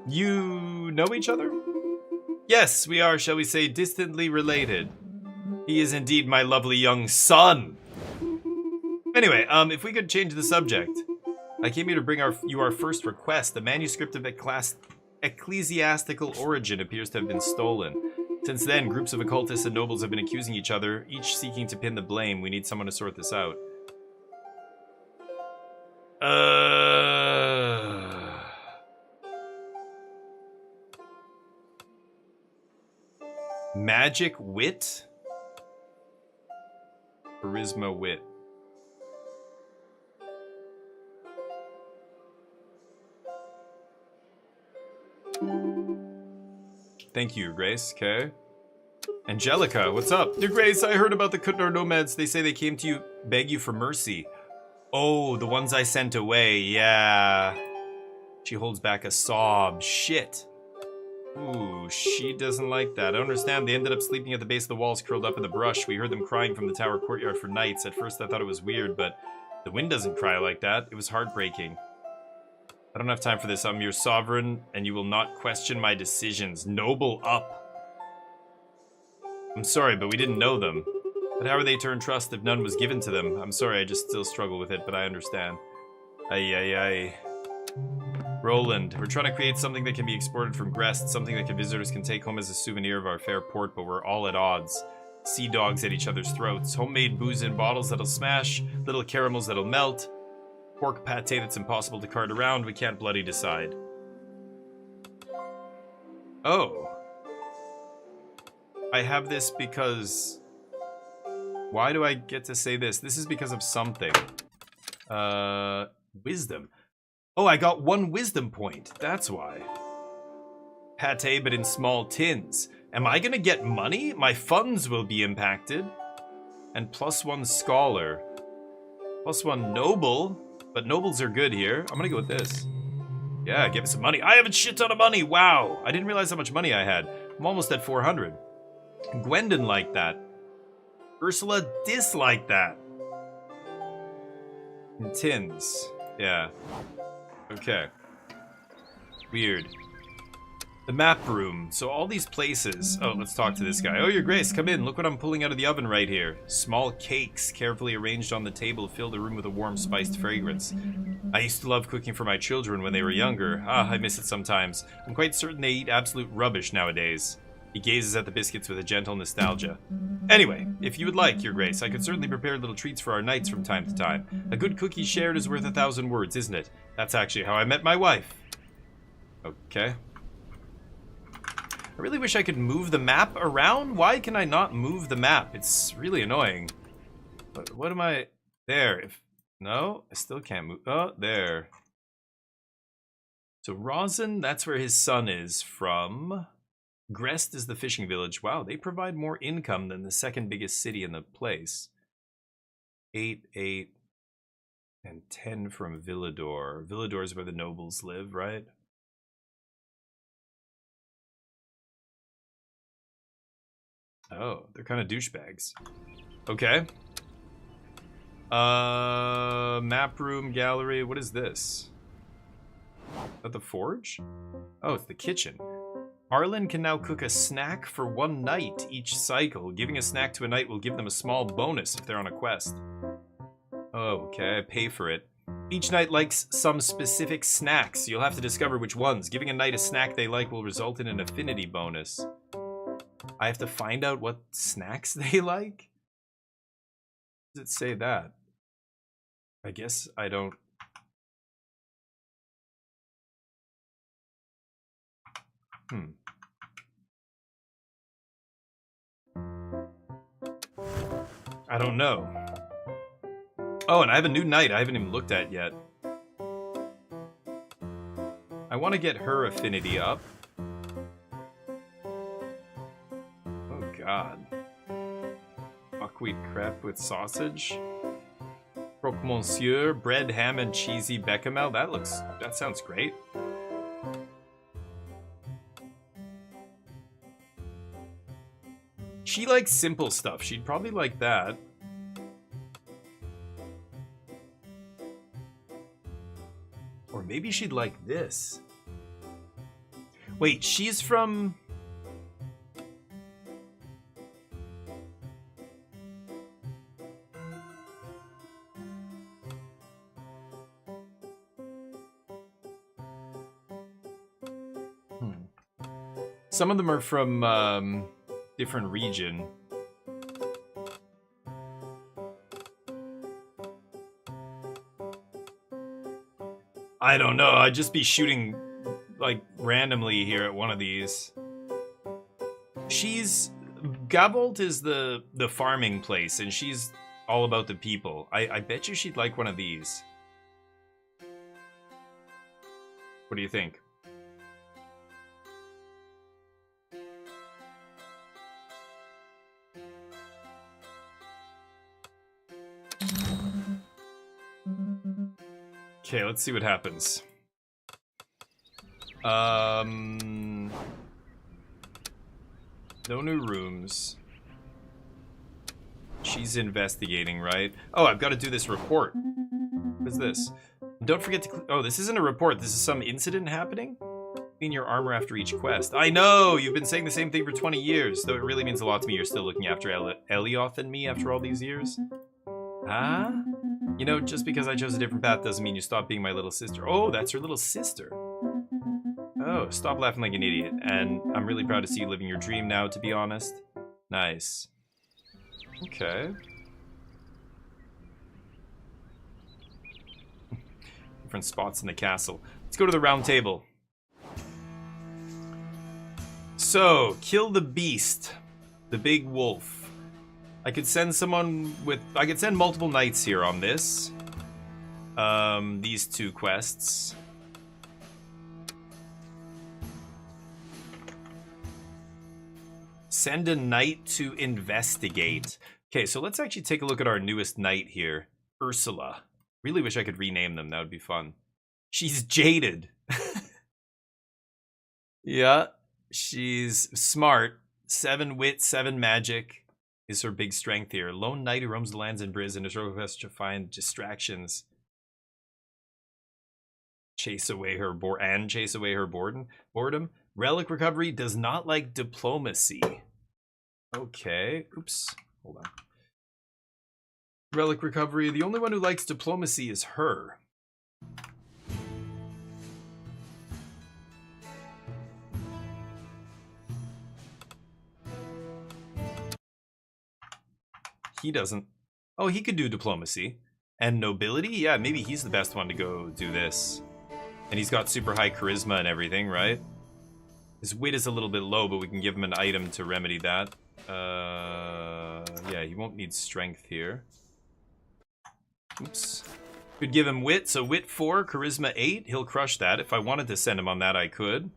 You know each other? Yes, we are, shall we say, distantly related. He is indeed my lovely young son. Anyway, if we could change the subject. I came here to bring you our first request. The manuscript of ecclesiastical origin appears to have been stolen. Since then, groups of occultists and nobles have been accusing each other, each seeking to pin the blame. We need someone to sort this out. Magic wit? Charisma wit. Thank you, Grace. Okay. Angelica, what's up? Your Grace, I heard about the Kutnar nomads. They say they came to you, beg you for mercy. Oh, the ones I sent away. Yeah. She holds back a sob. Shit. Ooh, she doesn't like that. I don't understand. They ended up sleeping at the base of the walls, curled up in the brush. We heard them crying from the tower courtyard for nights. At first I thought it was weird, but the wind doesn't cry like that. It was heartbreaking. I don't have time for this. I'm your sovereign, and you will not question my decisions. Noble up. I'm sorry, but we didn't know them. But how are they to earn trust if none was given to them? I'm sorry, I just still struggle with it, but I understand. Ay. Roland, we're trying to create something that can be exported from Grest, something that visitors can take home as a souvenir of our fair port, but we're all at odds. Sea dogs at each other's throats. Homemade booze in bottles that'll smash. Little caramels that'll melt. Pork pate that's impossible to cart around. We can't bloody decide. Oh. I have this because... Why do I get to say this? This is because of something. Wisdom. Oh, I got 1 wisdom point. That's why. Pate, but in small tins. Am I gonna get money? My funds will be impacted. And +1 scholar. +1 noble. But nobles are good here. I'm gonna go with this. Yeah, give me some money. I have a shit ton of money. Wow. I didn't realize how much money I had. I'm almost at 400. Gwendon liked that. Ursula disliked that. And tins. Yeah. Okay. Weird. The map room. So all these places. Oh, let's talk to this guy. Oh, your grace, come in. Look what I'm pulling out of the oven right here. Small cakes carefully arranged on the table fill the room with a warm, spiced fragrance. I used to love cooking for my children when they were younger. Ah, I miss it sometimes. I'm quite certain they eat absolute rubbish nowadays. He gazes at the biscuits with a gentle nostalgia. Anyway, if you would like, your grace, I could certainly prepare little treats for our knights from time to time. A good cookie shared is worth 1,000 words, isn't it? That's actually how I met my wife. Okay. I really wish I could move the map around. Why can I not move the map? It's really annoying. But what am I... There. If no, I still can't move. Oh, there. So Rosin, that's where his son is from. Grest is the fishing village. Wow, they provide more income than the second biggest city in the place. 8, 8, and 10 from Villador. Villador is where the nobles live, right? Oh, they're kind of douchebags. Okay. Map room, gallery. What is this? Is that the forge? Oh, it's the kitchen. Arlen can now cook a snack for 1 night each cycle. Giving a snack to a knight will give them a small bonus if they're on a quest. Oh, okay, I pay for it. Each knight likes some specific snacks. You'll have to discover which ones. Giving a knight a snack they like will result in an affinity bonus. I have to find out what snacks they like? Does it say that? I guess I don't... I don't know. Oh, and I have a new knight I haven't even looked at yet. I want to get her affinity up. Oh god. Buckwheat crepe with sausage. Croque monsieur, bread, ham, and cheesy bechamel. That sounds great. She likes simple stuff. She'd probably like that. Or maybe she'd like this. Wait, she's from... Some of them are from, different region. I don't know, I'd just be shooting, like, randomly here at one of these. Gavolt is the farming place, and she's all about the people. I bet you she'd like one of these. What do you think? Okay, let's see what happens. No new rooms. She's investigating, right? Oh, I've got to do this report. What is this? Don't forget to... Oh, this isn't a report. This is some incident happening? Clean your armor after each quest. I know! You've been saying the same thing for 20 years. Though it really means a lot to me you're still looking after Elioth and me after all these years. Huh? You know, just because I chose a different path doesn't mean you stop being my little sister. Oh, that's her little sister. Oh, stop laughing like an idiot. And I'm really proud to see you living your dream now, to be honest. Nice. Okay. Different spots in the castle. Let's go to the round table. So, kill the beast. The big wolf. I could send someone with... I could send multiple knights here on this. These 2 quests. Send a knight to investigate. Okay, so let's actually take a look at our newest knight here. Ursula. Really wish I could rename them. That would be fun. She's jaded. Yeah, she's smart. 7 wit, 7 magic is her big strength here. Lone knight who roams the lands in Briz and is request to find distractions. Chase away her boredom. Relic recovery does not like diplomacy. Okay. Oops. Hold on. Relic recovery. The only one who likes diplomacy is her. He doesn't. Oh, he could do diplomacy. And nobility? Yeah, maybe he's the best one to go do this. And he's got super high charisma and everything, right? His wit is a little bit low, but we can give him an item to remedy that. Yeah, he won't need strength here. Oops. Could give him wit, so wit 4, charisma 8. He'll crush that. If I wanted to send him on that, I could.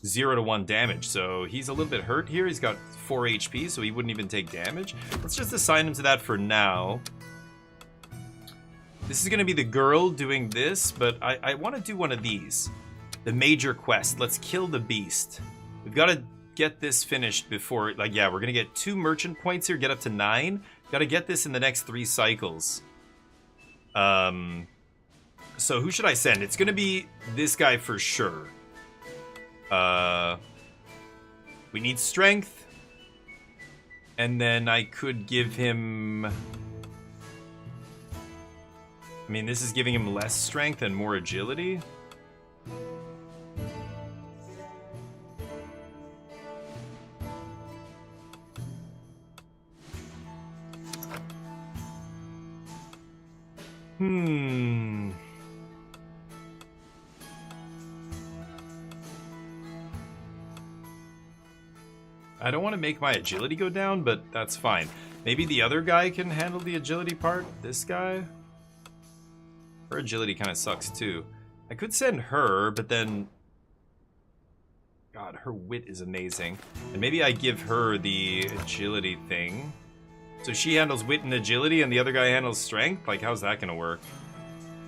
0 to 1 damage, so he's a little bit hurt here. He's got 4 HP, so he wouldn't even take damage. Let's just assign him to that for now. This is going to be the girl doing this, but I want to do one of these. The major quest. Let's kill the beast. We've got to get this finished before... Like, yeah, we're going to get 2 merchant points here, get up to 9. Got to get this in the next 3 cycles. So who should I send? It's going to be this guy for sure. We need strength. And then I could give him... I mean, this is giving him less strength and more agility. I don't want to make my agility go down, but that's fine. Maybe the other guy can handle the agility part. This guy? Her agility kind of sucks too. I could send her, but then... God, her wit is amazing. And maybe I give her the agility thing. So she handles wit and agility and the other guy handles strength? Like, how's that gonna work?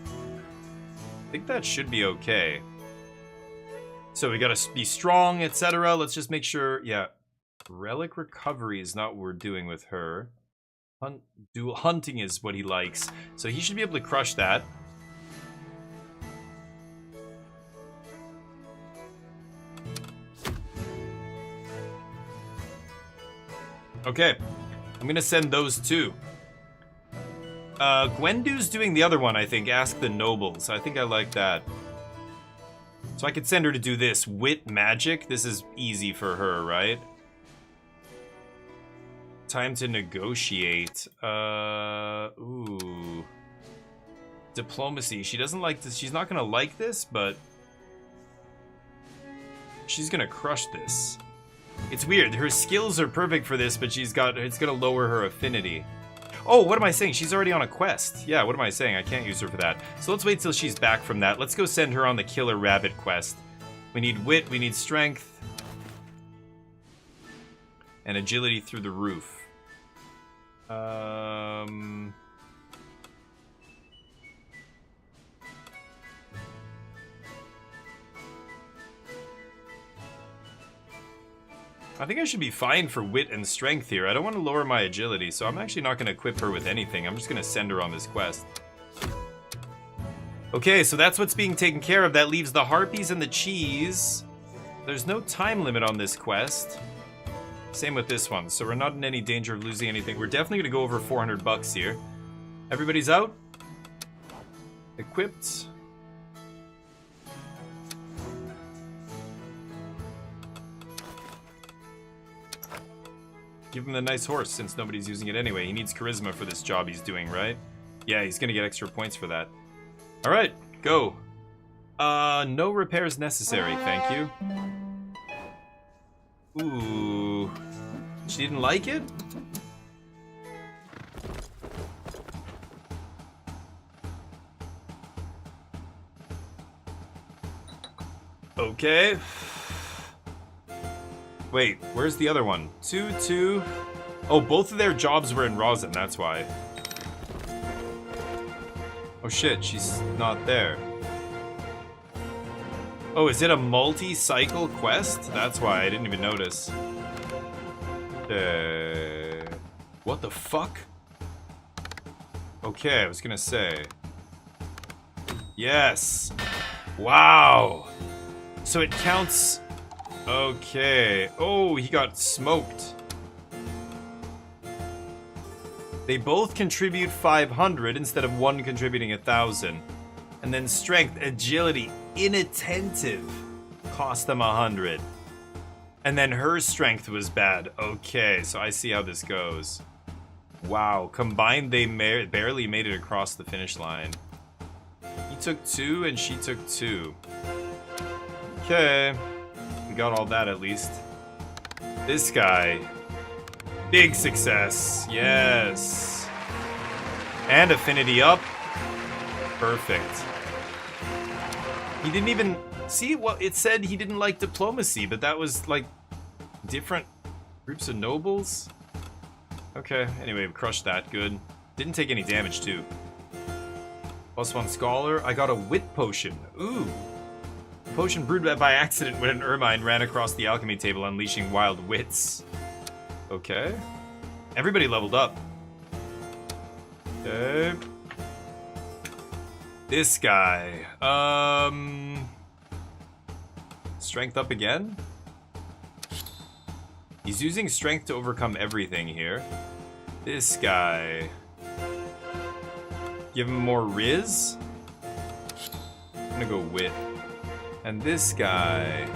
I think that should be okay. So we gotta be strong, etc. Let's just make sure... Yeah. Relic recovery is not what we're doing with her. Hunting is what he likes. So he should be able to crush that. Okay. I'm gonna send those 2. Gwendu's doing the other one, I think. Ask the nobles. I think I like that. So I could send her to do this. Wit magic. This is easy for her, right? Time to negotiate. Ooh. Diplomacy. She doesn't like this. She's not gonna like this, but she's gonna crush this. It's weird. Her skills are perfect for this, but it's gonna lower her affinity. Oh, what am I saying? She's already on a quest. Yeah, what am I saying? I can't use her for that. So let's wait till she's back from that. Let's go send her on the Killer Rabbit quest. We need wit, we need strength. And agility through the roof. I think I should be fine for wit and strength here. I don't want to lower my agility, so I'm actually not going to equip her with anything. I'm just going to send her on this quest. Okay, so that's what's being taken care of. That leaves the harpies and the cheese. There's no time limit on this quest. Same with this one, so we're not in any danger of losing anything. We're definitely going to go over 400 bucks here. Everybody's out? Equipped. Give him a nice horse since nobody's using it anyway. He needs charisma for this job he's doing, right? Yeah, he's gonna get extra points for that. Alright, go. No repairs necessary, thank you. Ooh. She didn't like it? Okay. Wait, where's the other one? 2, 2. Oh, both of their jobs were in Rosin, that's why. Oh shit, she's not there. Oh, is it a multi-cycle quest? That's why I didn't even notice. What the fuck? Okay, I was gonna say. Yes! Wow! So it counts... Okay. Oh, he got smoked. They both contribute 500 instead of one contributing 1,000. And then strength, agility, inattentive cost them 100. And then her strength was bad. Okay, so I see how this goes. Wow, combined they barely made it across the finish line. He took 2 and she took 2. Okay, we got all that at least. This guy, big success, yes. And affinity up, perfect. He didn't even, see what it said he didn't like diplomacy, but that was like different groups of nobles. Okay, anyway, we crushed that, good. Didn't take any damage too. +1 scholar, I got a wit potion, ooh. Potion brewed by accident when an ermine ran across the alchemy table, unleashing wild wits. Okay. Everybody leveled up. Okay. This guy. Strength up again? He's using strength to overcome everything here. This guy. Give him more Riz? I'm gonna go wit. And this guy,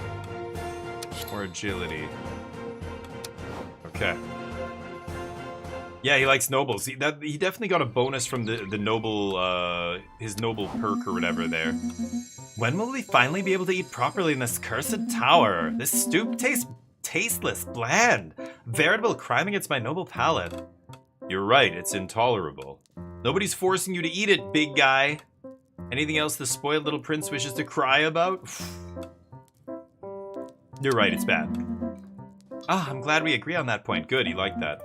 more agility. Okay. Yeah, he likes nobles. He definitely got a bonus from the noble, his noble perk or whatever there. When will we finally be able to eat properly in this cursed tower? This stoop tastes tasteless, bland. Veritable crime against my noble palate. You're right, it's intolerable. Nobody's forcing you to eat it, big guy. Anything else the spoiled little prince wishes to cry about? You're right, it's bad. Ah, I'm glad we agree on that point. Good, he liked that.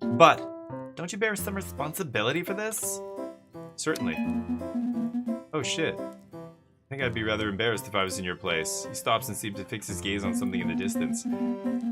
But, don't you bear some responsibility for this? Certainly. Oh shit. I think I'd be rather embarrassed if I was in your place. He stops and seems to fix his gaze on something in the distance.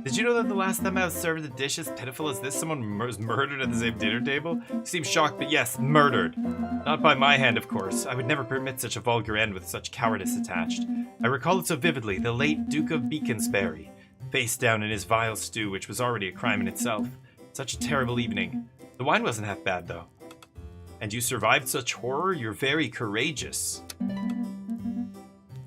Did you know that the last time I was served a dish as pitiful as this, someone was murdered at the same dinner table? You seem shocked, but yes, murdered. Not by my hand, of course. I would never permit such a vulgar end with such cowardice attached. I recall it so vividly, the late Duke of Beaconsbury, face down in his vile stew, which was already a crime in itself. Such a terrible evening. The wine wasn't half bad, though. And you survived such horror? You're very courageous.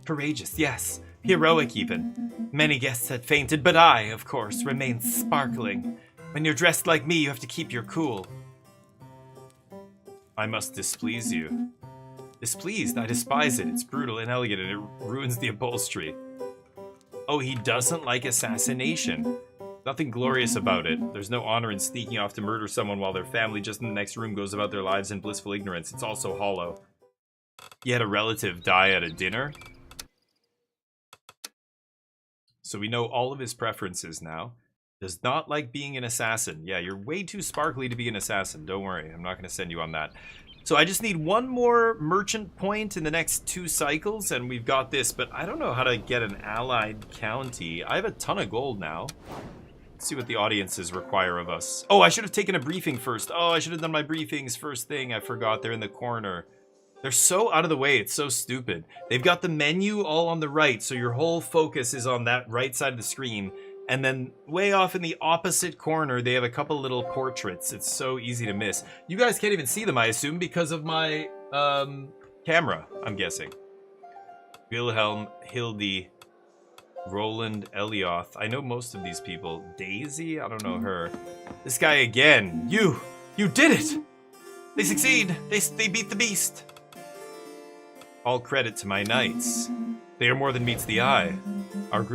Courageous, yes. Heroic, even. Many guests had fainted, but I, of course, remained sparkling. When you're dressed like me, you have to keep your cool. I must displease you. Displeased? I despise it. It's brutal, inelegant, and it ruins the upholstery. Oh, he doesn't like assassination. Nothing glorious about it. There's no honor in sneaking off to murder someone while their family just in the next room goes about their lives in blissful ignorance. It's also hollow. You had a relative die at a dinner? So we know all of his preferences now. Does not like being an assassin. Yeah, you're way too sparkly to be an assassin. Don't worry, I'm not going to send you on that. So I just need one more merchant point in the next 2 cycles, and we've got this. But I don't know how to get an allied county. I have a ton of gold now. Let's see what the audiences require of us. Oh, I should have taken a briefing first. Oh, I should have done my briefings first thing. I forgot. They're in the corner. They're so out of the way, it's so stupid. They've got the menu all on the right, so your whole focus is on that right side of the screen. And then way off in the opposite corner, they have a couple little portraits. It's so easy to miss. You guys can't even see them, I assume, because of my camera, I'm guessing. Wilhelm, Hildy, Roland Elioth. I know most of these people. Daisy? I don't know her. This guy again. You did it! They succeed! They beat the beast! All credit to my knights. They are more than meets the eye.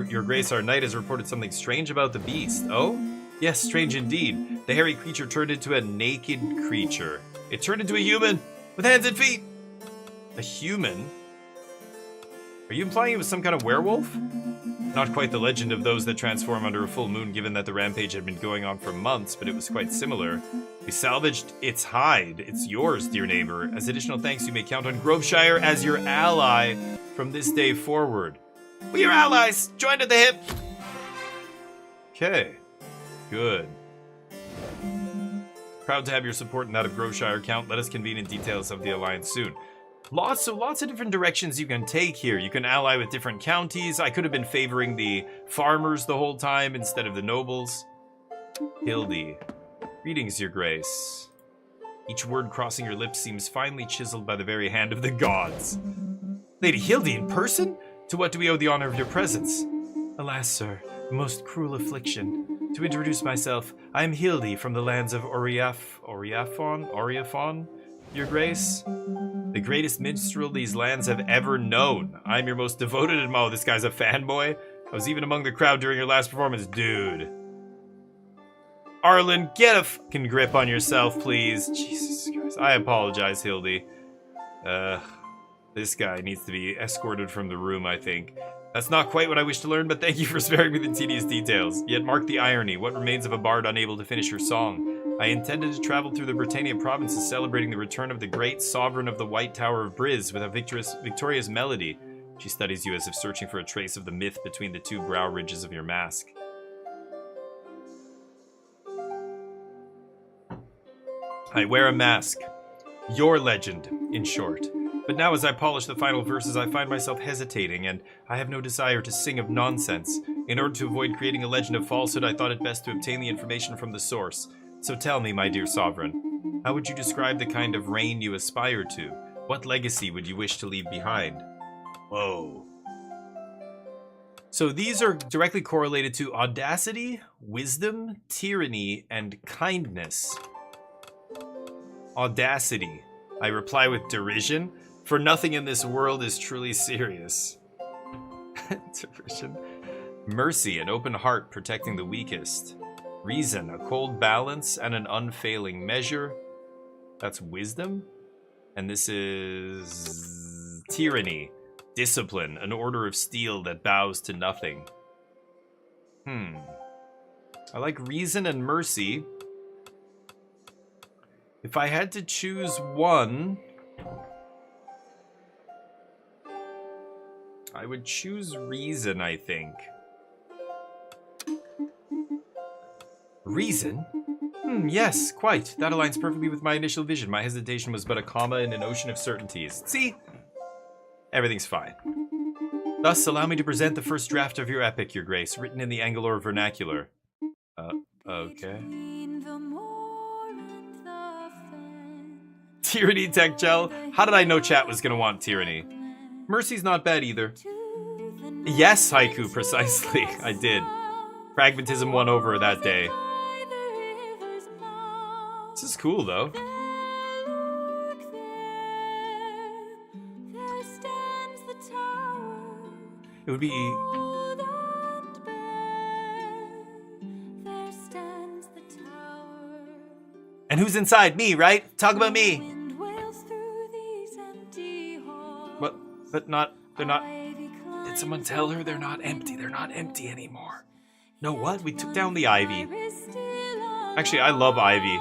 Your Grace, our knight has reported something strange about the beast. Oh? Yes, strange indeed. The hairy creature turned into a naked creature. It turned into a human with hands and feet. A human? Are you implying it was some kind of werewolf? Not quite the legend of those that transform under a full moon, given that the rampage had been going on for months, but it was quite similar. We salvaged its hide. It's yours, dear neighbor. As additional thanks, you may count on Groveshire as your ally from this day forward. We are allies! Joined at the hip! Okay. Good. Proud to have your support and that of Groveshire, Count. Let us convene in details of the alliance soon. Lots of different directions you can take here. You can ally with different counties. I could have been favoring the farmers the whole time instead of the nobles. Hildy. Greetings, your grace. Each word crossing your lips seems finely chiseled by the very hand of the gods. Lady Hildy in person? To what do we owe the honor of your presence? Alas, sir, a most cruel affliction. To introduce myself, I am Hildy from the lands of Oriaphon, your grace. The greatest minstrel these lands have ever known. I'm your most devoted and this guy's a fanboy. I was even among the crowd during your last performance, dude. Arlen, get a fucking grip on yourself, please. Jesus Christ. I apologize, Hildy. This guy needs to be escorted from the room, I think. That's not quite what I wish to learn, but thank you for sparing me the tedious details. Yet mark the irony. What remains of a bard unable to finish her song? I intended to travel through the Britannia provinces celebrating the return of the great sovereign of the White Tower of Briz with a victorious melody. She studies you as if searching for a trace of the myth between the two brow ridges of your mask. I wear a mask. Your legend, in short. But now as I polish the final verses, I find myself hesitating, and I have no desire to sing of nonsense. In order to avoid creating a legend of falsehood, I thought it best to obtain the information from the source. So tell me, my dear sovereign, how would you describe the kind of reign you aspire to? What legacy would you wish to leave behind? Whoa. So these are directly correlated to audacity, wisdom, tyranny, and kindness. Audacity. I reply with derision, for nothing in this world is truly serious. Derision. Mercy, an open heart protecting the weakest. Reason, a cold balance and an unfailing measure. That's wisdom. And this is tyranny. Discipline, an order of steel that bows to nothing. I like reason and mercy. If I had to choose one, I would choose reason, I think. Reason? Yes, quite. That aligns perfectly with my initial vision. My hesitation was but a comma in an ocean of certainties. See? Everything's fine. Thus, allow me to present the first draft of your epic, your grace, written in the Angalore vernacular. Okay. Tyranny, Tech Gel? How did I know chat was gonna want tyranny? Mercy's not bad either. Yes, Haiku, precisely. I did. Pragmatism won over that day. This is cool, though. It would be... And who's inside? Me, right? Talk about me. What? But not... They're not... Did someone tell her they're not empty? They're not empty anymore. No, what? We took down the ivy. Actually, I love ivy.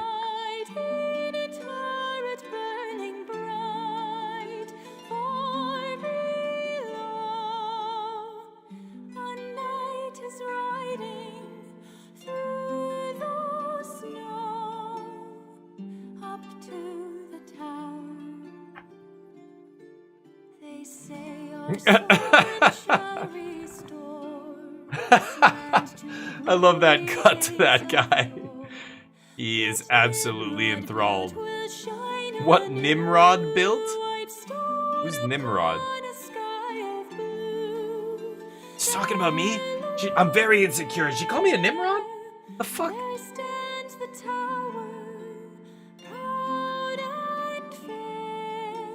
I love that cut to that guy. He is absolutely enthralled. What Nimrod built? Who's Nimrod? talking about me? I'm very insecure. Did she call me a Nimrod? The fuck? There stands the tower, proud and fair.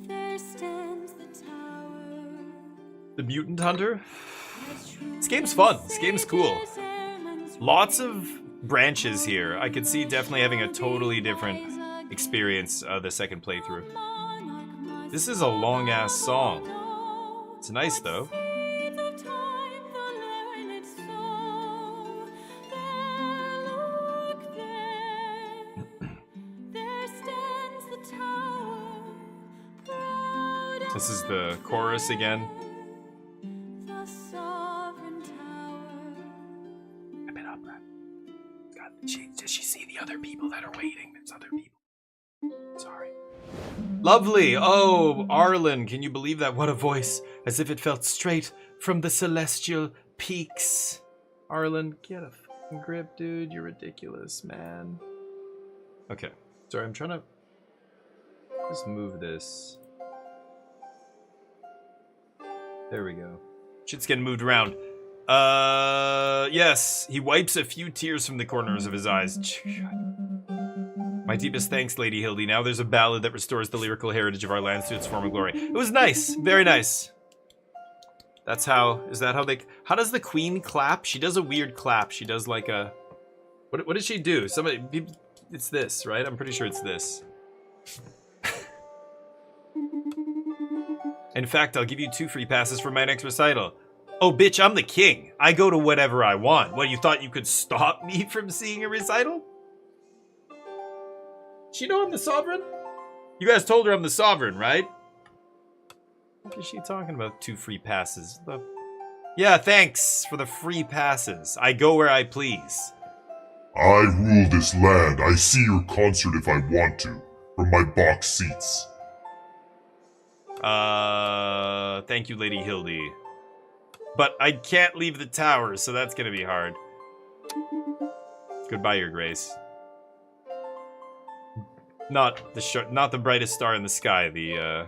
There stands the tower. The Mutant Hunter? This game's fun. This game's cool. Lots of branches here. I could see definitely having a totally different experience the second playthrough. This is a long-ass song. It's nice, though. This is the chorus again. I've been up, right? Does she see the other people that are waiting? There's other people. Sorry. Lovely. Oh, Arlen, can you believe that? What a voice. As if it felt straight from the celestial peaks. Arlen, get a fucking grip, dude. You're ridiculous, man. Okay. Sorry, I'm trying to just move this. There we go. Shit's getting moved around. Yes. He wipes a few tears from the corners of his eyes. My deepest thanks, Lady Hildy. Now there's a ballad that restores the lyrical heritage of our lands to its former glory. It was nice. Very nice. That's how... Is that how they... How does the queen clap? She does a weird clap. She does like a... What does she do? Somebody... It's this, right? I'm pretty sure it's this. In fact, I'll give you 2 free passes for my next recital. Oh, bitch, I'm the king. I go to whatever I want. What, you thought you could stop me from seeing a recital? She know I'm the sovereign? You guys told her I'm the sovereign, right? What is she talking about? 2 free passes. Yeah, thanks for the free passes. I go where I please. I rule this land. I see your concert if I want to, from my box seats. Thank you, Lady Hildy. But I can't leave the tower, so that's gonna be hard. Goodbye, Your Grace. Not the brightest star in the sky, the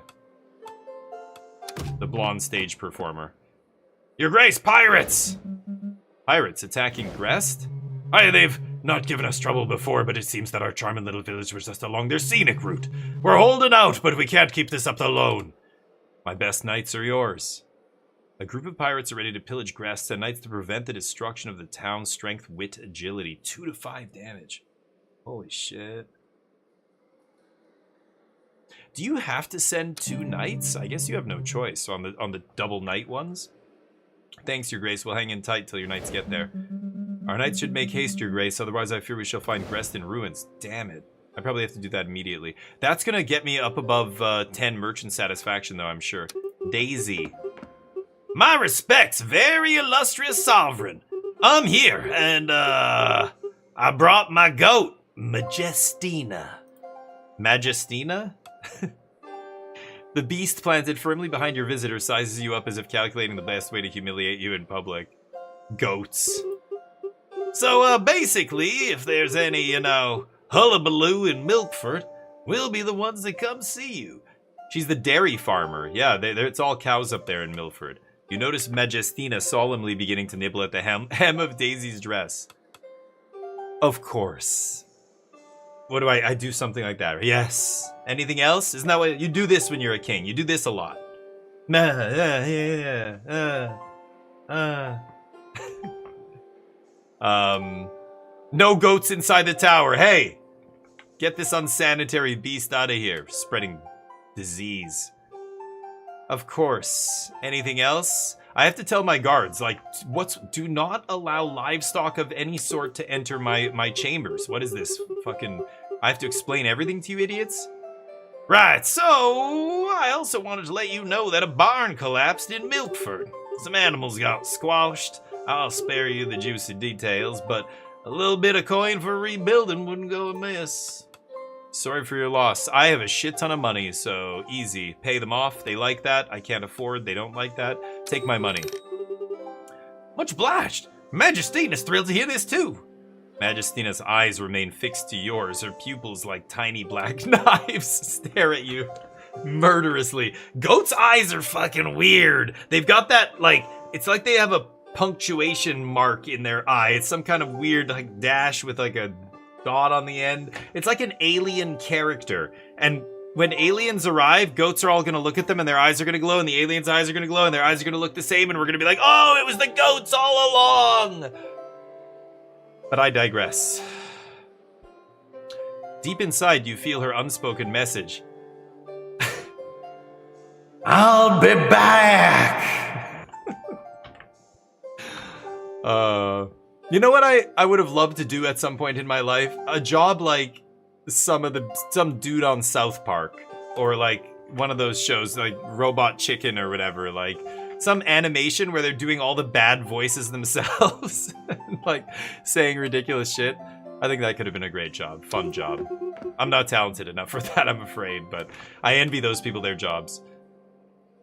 blonde stage performer. Your Grace, pirates! Pirates attacking Grest? Aye, they've not given us trouble before, but it seems that our charming little village was just along their scenic route. We're holding out, but we can't keep this up alone. My best knights are yours. A group of pirates are ready to pillage Grest, and knights to prevent the destruction of the town's strength, wit, agility. 2 to 5 damage. Holy shit. Do you have to send 2 knights? I guess you have no choice on the double knight ones. Thanks, Your Grace. We'll hang in tight till your knights get there. Our knights should make haste, Your Grace, otherwise I fear we shall find Grest in ruins. Damn it. I probably have to do that immediately. That's gonna get me up above 10 merchant satisfaction, though, I'm sure. Daisy. My respects, very illustrious sovereign. I'm here, and, I brought my goat, Majestina. Majestina? The beast planted firmly behind your visitor sizes you up as if calculating the best way to humiliate you in public. Goats. So, basically, if there's any, hullabaloo in Milford, we'll be the ones that come see you. She's the dairy farmer. Yeah, it's all cows up there in Milford. You notice Majestina solemnly beginning to nibble at the hem of Daisy's dress. Of course. What do I do something like that? Yes. Anything else? Isn't that what you do this when you're a king? You do this a lot. No goats inside the tower. Hey, get this unsanitary beast out of here, spreading disease. Of course. Anything else? I have to tell my guards, like, do not allow livestock of any sort to enter my chambers. What is this? Fucking, I have to explain everything to you idiots? Right, so I also wanted to let you know that a barn collapsed in Milford. Some animals got squashed. I'll spare you the juicy details, but a little bit of coin for rebuilding wouldn't go amiss. Sorry for your loss. I have a shit ton of money, so easy. Pay them off. They like that. I can't afford. They don't like that. Take my money. Much obliged. Majestina's thrilled to hear this too. Majestina's eyes remain fixed to yours. Her pupils, like tiny black knives, stare at you murderously. Goat's eyes are fucking weird. They've got that, like, It's like they have a punctuation mark in their eye. It's some kind of weird like dash with like a dot on the end. It's like an alien character. And when aliens arrive, goats are all gonna look at them and their eyes are gonna glow, and the aliens' eyes are gonna glow, and their eyes are gonna look the same, and we're gonna be like, oh, it was the goats all along! But I digress. Deep inside, you feel her unspoken message. I'll be back! You know what I would have loved to do at some point in my life? A job like some dude on South Park, or like one of those shows like Robot Chicken or whatever, like some animation where they're doing all the bad voices themselves and like saying ridiculous shit. I think that could have been a great job, fun job. I'm not talented enough for that, I'm afraid, but I envy those people their jobs.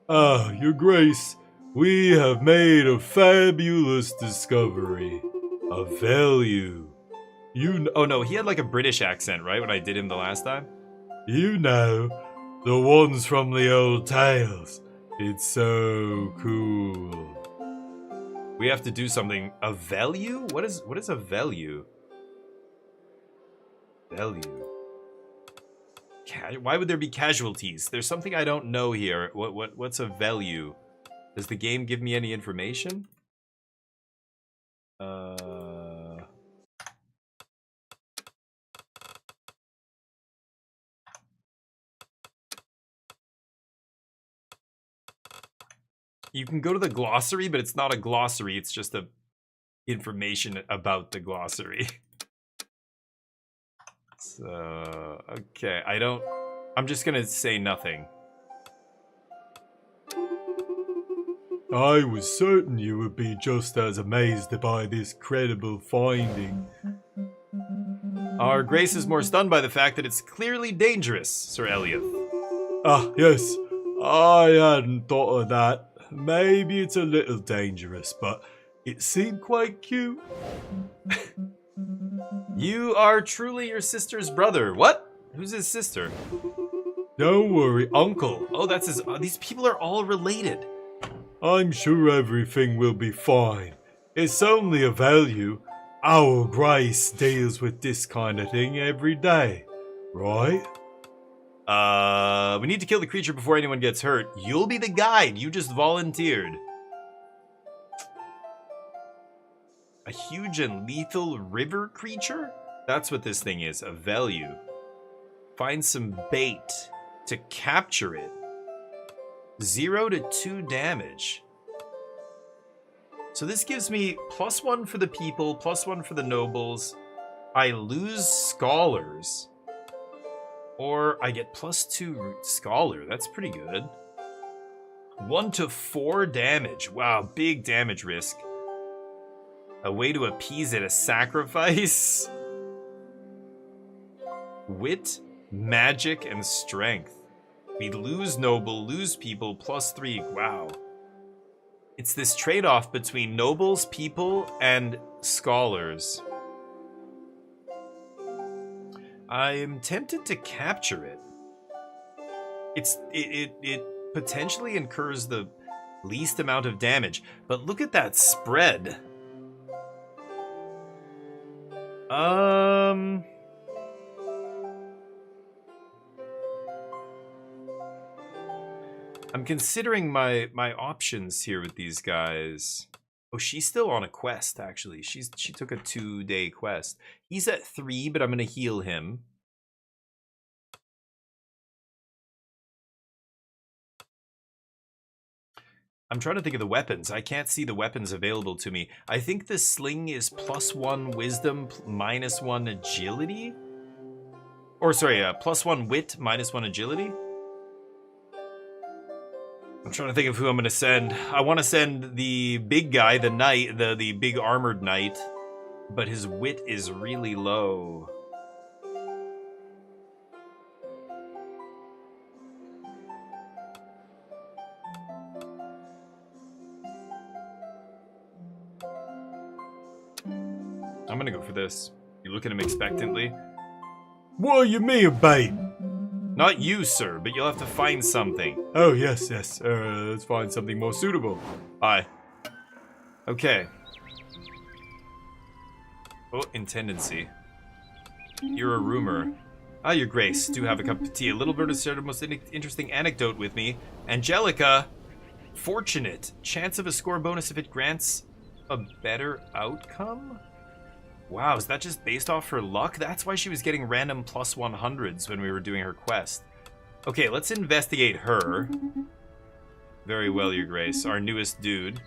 Ah, Your Grace, we have made a fabulous discovery. A value. Oh no, he had like a British accent, right, when I did him the last time? You know, the ones from the old tales. It's so cool. We have to do something. A value? What is a value? Value. Why would there be casualties? There's something I don't know here. What's a value? Does the game give me any information? You can go to the glossary, but it's not a glossary. It's just a information about the glossary. So, okay, I'm just gonna say nothing. I was certain you would be just as amazed by this credible finding. Our Grace is more stunned by the fact that it's clearly dangerous, Sir Elliot. Ah, yes, I hadn't thought of that. Maybe it's a little dangerous, but it seemed quite cute. You are truly your sister's brother. What? Who's his sister? Don't worry, Uncle. Oh, that's his. These people are all related. I'm sure everything will be fine. It's only a value. Our Grace deals with this kind of thing every day, right? We need to kill the creature before anyone gets hurt. You'll be the guide. You just volunteered. A huge and lethal river creature? That's what this thing is, a value. Find some bait to capture it. 0 to 2 damage. So this gives me +1 for the people, +1 for the nobles. I lose scholars. Or I get +2 scholar. That's pretty good. 1 to 4 damage. Wow, big damage risk. A way to appease it, a sacrifice. Wit, magic, and strength. We lose noble, lose people, +3. Wow. It's this trade-off between nobles, people, and scholars. I'm tempted to capture it. It potentially incurs the least amount of damage, but look at that spread. I'm considering my options here with these guys. Oh, she's still on a quest, actually. She took a 2-day quest. He's at 3, but I'm gonna heal him. I'm trying to think of the weapons. I can't see the weapons available to me. I think the sling is +1 wisdom, -1 agility? Or sorry, +1 wit, -1 agility? I'm trying to think of who I'm going to send. I want to send the big guy, the knight, the big armored knight, but his wit is really low. I'm going to go for this. You look at him expectantly. What do you mean, babe? Not you, sir, but you'll have to find something. Oh, yes. Let's find something more suitable. Bye. Okay. Oh, intendancy. You're a rumor. Ah, your grace. Do have a cup of tea. A little bird has shared a most interesting anecdote with me. Angelica. Fortunate. Chance of a score bonus if it grants a better outcome? Wow, is that just based off her luck? That's why she was getting random plus 100s when we were doing her quest. Okay, let's investigate her. Very well, your grace. Our newest dude.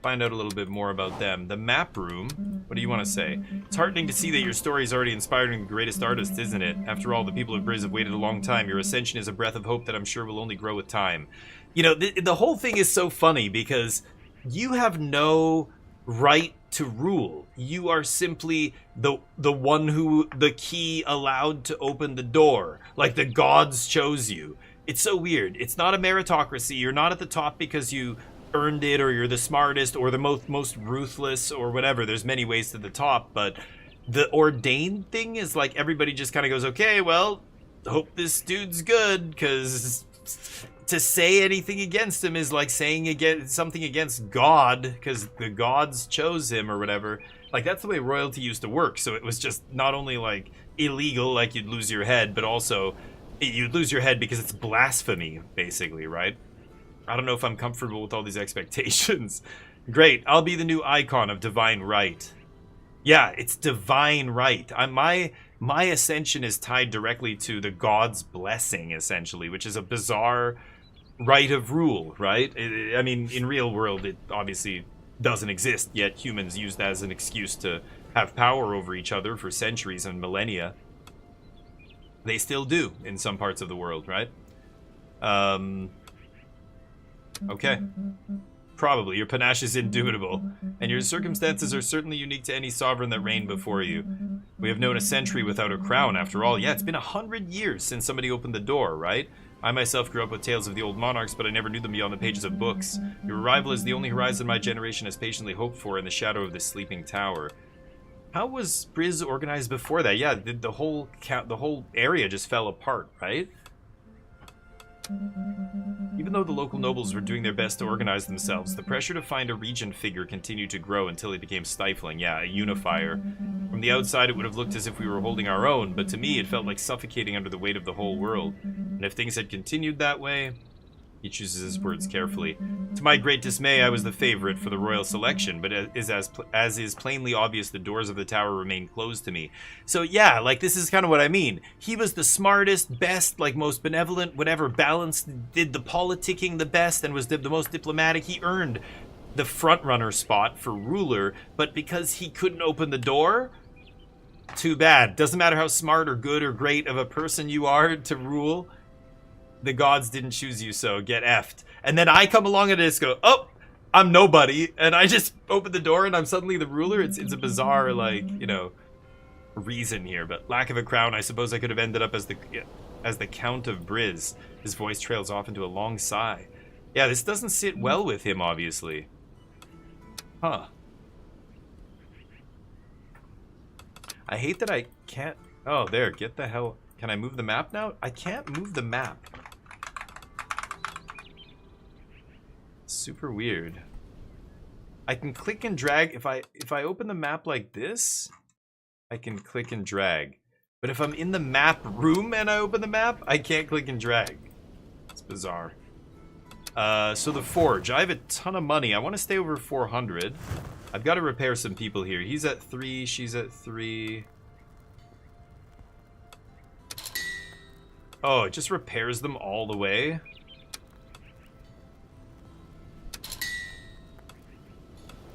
Find out a little bit more about them. The map room. What do you want to say? It's heartening to see that your story is already inspiring the greatest artists, isn't it? After all, the people of Briz have waited a long time. Your ascension is a breath of hope that I'm sure will only grow with time. You know, the whole thing is so funny because you have no right to rule. You are simply the one who the key allowed to open the door. Like the gods chose you. It's so weird. It's not a meritocracy. You're not at the top because you earned it or you're the smartest or the most ruthless or whatever. There's many ways to the top, but the ordained thing is like everybody just kind of goes, okay, well, hope this dude's good, because to say anything against him is like saying something against God because the gods chose him or whatever. Like that's the way royalty used to work. So it was just not only like illegal, like you'd lose your head, but also you'd lose your head because it's blasphemy, basically, right? I don't know if I'm comfortable with all these expectations. Great, I'll be the new icon of divine right. Yeah, it's divine right. My ascension is tied directly to the god's blessing, essentially, which is a bizarre right of rule, right? I mean, in real world, it obviously doesn't exist, yet humans use that as an excuse to have power over each other for centuries and millennia. They still do in some parts of the world, right? Okay. Probably. Your panache is indubitable, and your circumstances are certainly unique to any sovereign that reigned before you. We have known a century without a crown, after all. Yeah, it's been 100 years since somebody opened the door, right? I myself grew up with tales of the old monarchs, but I never knew them beyond the pages of books. Your arrival is the only horizon my generation has patiently hoped for in the shadow of this sleeping tower. How was Briz organized before that? Yeah, the whole area just fell apart, right? Even though the local nobles were doing their best to organize themselves, the pressure to find a regent figure continued to grow until it became stifling. Yeah, a unifier. From the outside, it would have looked as if we were holding our own, but to me, it felt like suffocating under the weight of the whole world. And if things had continued that way... He chooses his words carefully. To my great dismay, I was the favorite for the royal selection, but as is plainly obvious, the doors of the tower remained closed to me. So yeah, like this is kind of what I mean. He was the smartest, best, like most benevolent, whatever, balanced, did the politicking the best, and was the most diplomatic. He earned the front-runner spot for ruler, but because he couldn't open the door, too bad. Doesn't matter how smart or good or great of a person you are to rule, the gods didn't choose you, so get effed. And then I come along and I just go, oh, I'm nobody, and I just open the door and I'm suddenly the ruler. It's a bizarre, like, you know, reason here. But lack of a crown, I suppose I could have ended up as the Count of Briz. His voice trails off into a long sigh. Yeah, this doesn't sit well with him, obviously. Huh. I hate that I can't... Oh, there, get the hell... Can I move the map now? I can't move the map. Super weird. I can click and drag. If I open the map like this, I can click and drag. But if I'm in the map room and I open the map, I can't click and drag. It's bizarre. So the forge. I have a ton of money. I want to stay over 400. I've got to repair some people here. He's at 3. She's at 3. Oh, it just repairs them all the way.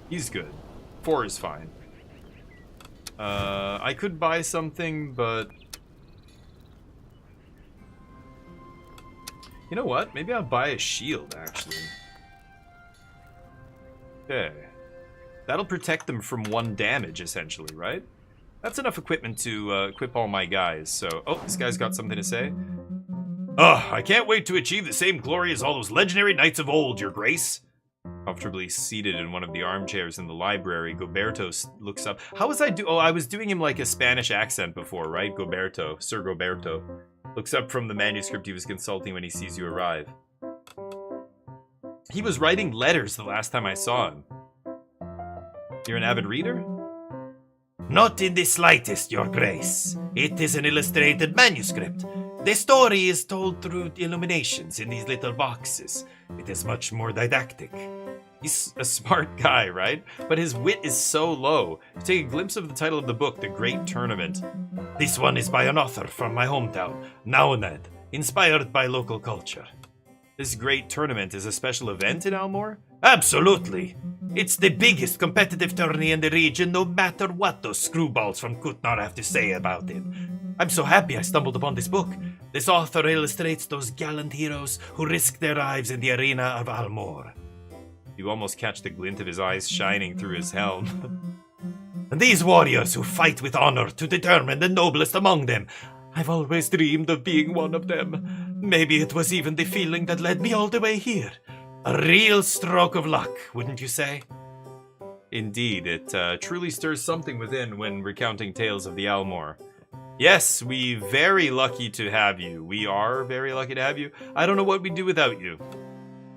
He's good. 4 is fine. I could buy something, but... You know what? Maybe I'll buy a shield, actually. Okay. That'll protect them from 1 damage, essentially, right? That's enough equipment to equip all my guys, so... Oh, this guy's got something to say. Ugh, I can't wait to achieve the same glory as all those legendary knights of old, your grace. Comfortably seated in one of the armchairs in the library, Goberto looks up. How was I Oh, I was doing him like a Spanish accent before, right? Goberto, Sir Goberto. Looks up from the manuscript he was consulting when he sees you arrive. He was writing letters the last time I saw him. You're an avid reader? Not in the slightest, Your Grace. It is an illustrated manuscript. The story is told through illuminations in these little boxes. It is much more didactic. He's a smart guy, right? But his wit is so low. Take a glimpse of the title of the book, The Great Tournament. This one is by an author from my hometown, Naoned, inspired by local culture. This Great Tournament is a special event in Almor? Absolutely! It's the biggest competitive tourney in the region, no matter what those screwballs from Kutnar have to say about it. I'm so happy I stumbled upon this book. This author illustrates those gallant heroes who risk their lives in the arena of Almor. You almost catch the glint of his eyes shining through his helm. And these warriors who fight with honor to determine the noblest among them. I've always dreamed of being one of them. Maybe it was even the feeling that led me all the way here. A real stroke of luck, wouldn't you say? Indeed, it truly stirs something within when recounting tales of the Almor. Yes, we very lucky to have you. We are very lucky to have you. I don't know what we'd do without you.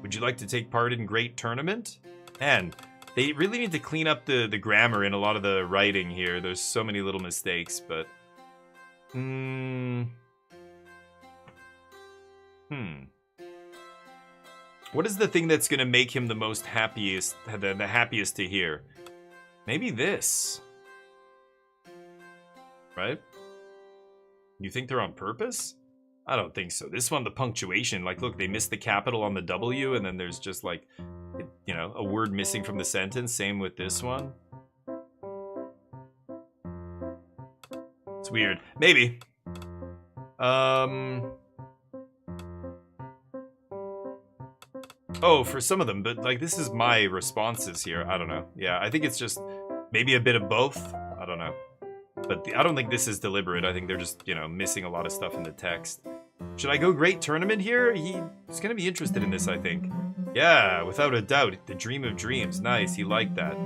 Would you like to take part in Great Tournament? And they really need to clean up the grammar in a lot of the writing here. There's so many little mistakes, but... What is the thing that's gonna make him the most happiest, the happiest to hear? Maybe this. Right? You think they're on purpose? I don't think so. This one, the punctuation, like, look, they missed the capital on the W, and then there's just, like, you know, a word missing from the sentence. Same with this one. It's weird. Maybe. Oh, for some of them, but, like, this is my responses here. I don't know. Yeah, I think it's just maybe a bit of both. I don't know. But I don't think this is deliberate. I think they're just, you know, missing a lot of stuff in the text. Should I go Great Tournament here? He's gonna be interested in this, I think. Yeah, without a doubt. The Dream of Dreams. Nice, he liked that.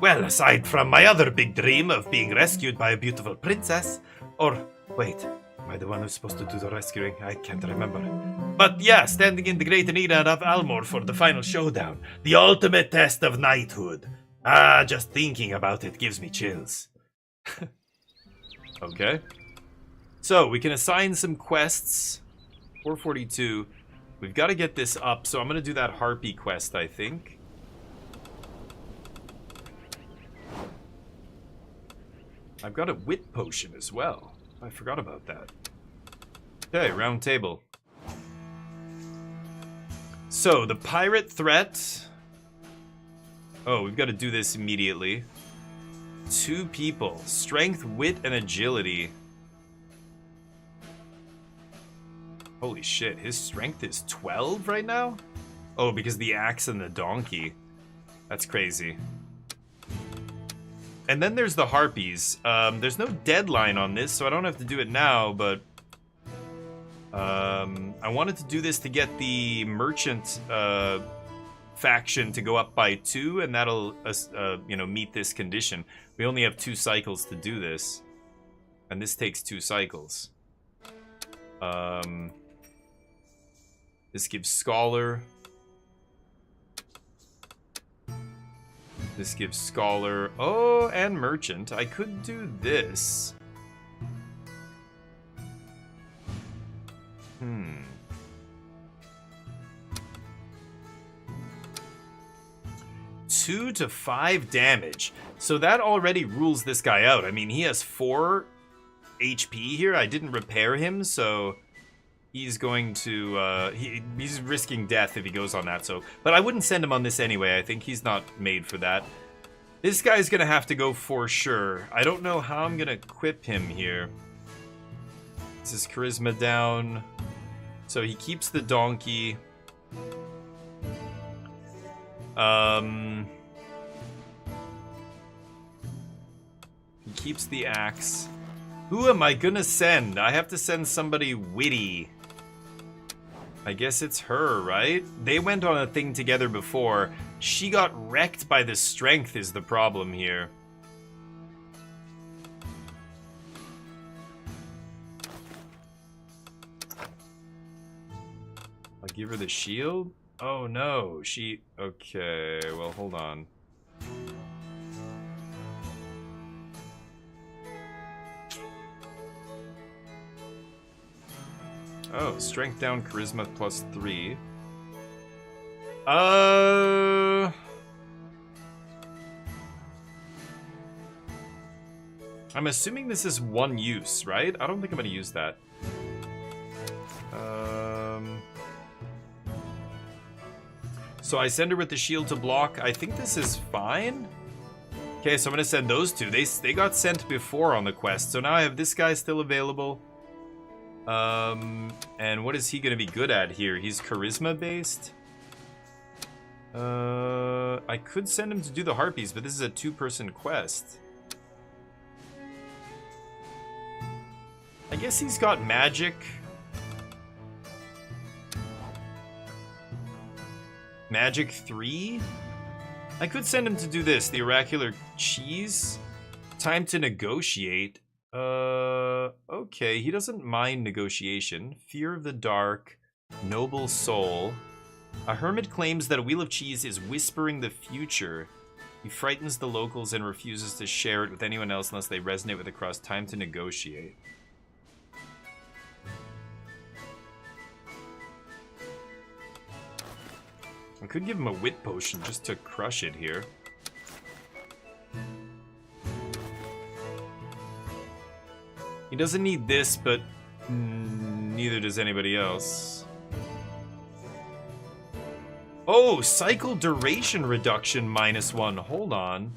Well, aside from my other big dream of being rescued by a beautiful princess, or, wait, am I the one who's supposed to do the rescuing? I can't remember. But yeah, standing in the great arena of Almor for the final showdown. The ultimate test of knighthood. Ah, just thinking about it gives me chills. Okay. So, we can assign some quests. 442. We've got to get this up, so I'm going to do that Harpy quest, I think. I've got a wit potion as well. I forgot about that. Okay, round table. So, the pirate threat. Oh, we've got to do this immediately. 2 people. Strength, wit, and agility. Holy shit, his strength is 12 right now? Oh, because the axe and the donkey. That's crazy. And then there's the harpies. There's no deadline on this, so I don't have to do it now, but... I wanted to do this to get the merchant faction to go up by 2, and that'll, you know, meet this condition. We only have 2 cycles to do this. And this takes 2 cycles. This gives Scholar. This gives Scholar. Oh, and Merchant. I could do this. 2 to 5 damage. So that already rules this guy out. I mean, he has 4 HP here. I didn't repair him, so he's going to, he's risking death if he goes on that, so. But I wouldn't send him on this anyway. I think he's not made for that. This guy's gonna have to go for sure. I don't know how I'm gonna equip him here. This is charisma down. So he keeps the donkey. He keeps the axe. Who am I gonna send? I have to send somebody witty. I guess it's her, right? They went on a thing together before. She got wrecked by the strength is the problem here. I'll give her the shield? Oh no, she... Okay, well hold on. Oh, strength down, charisma +3. I'm assuming this is one use, right? I don't think I'm gonna use that. So I send her with the shield to block. I think this is fine. Okay, so I'm gonna send those two. They got sent before on the quest, so now I have this guy still available. And what is he gonna be good at here? He's charisma based. I could send him to do the harpies, but this is a 2-person quest. I guess he's got magic. Magic 3? I could send him to do this, the oracular cheese. Time to negotiate. Okay, he doesn't mind negotiation. Fear of the dark, noble soul. A hermit claims that a wheel of cheese is whispering the future. He frightens the locals and refuses to share it with anyone else unless they resonate with the crust. Time to negotiate. I could give him a wit potion just to crush it here. He doesn't need this, but neither does anybody else. Oh, cycle duration reduction -1. Hold on.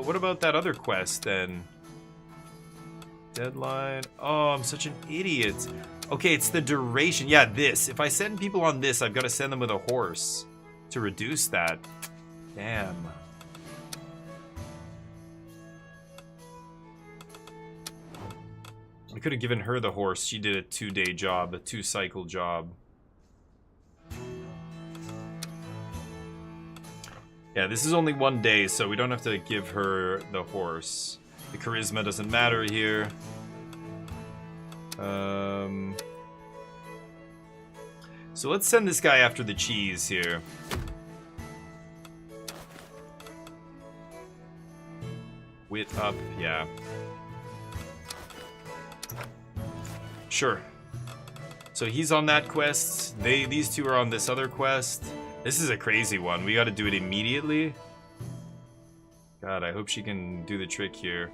What about that other quest then? Deadline. Oh, I'm such an idiot. Okay, it's the duration. Yeah, this. If I send people on this, I've got to send them with a horse to reduce that. Damn. I could have given her the horse. She did a 2-day job, a 2-cycle job. Yeah, this is only 1 day, so we don't have to give her the horse. The charisma doesn't matter here. So let's send this guy after the cheese here. Wit up, yeah. Sure. So he's on that quest. These two are on this other quest. This is a crazy one. We gotta do it immediately. God, I hope she can do the trick here.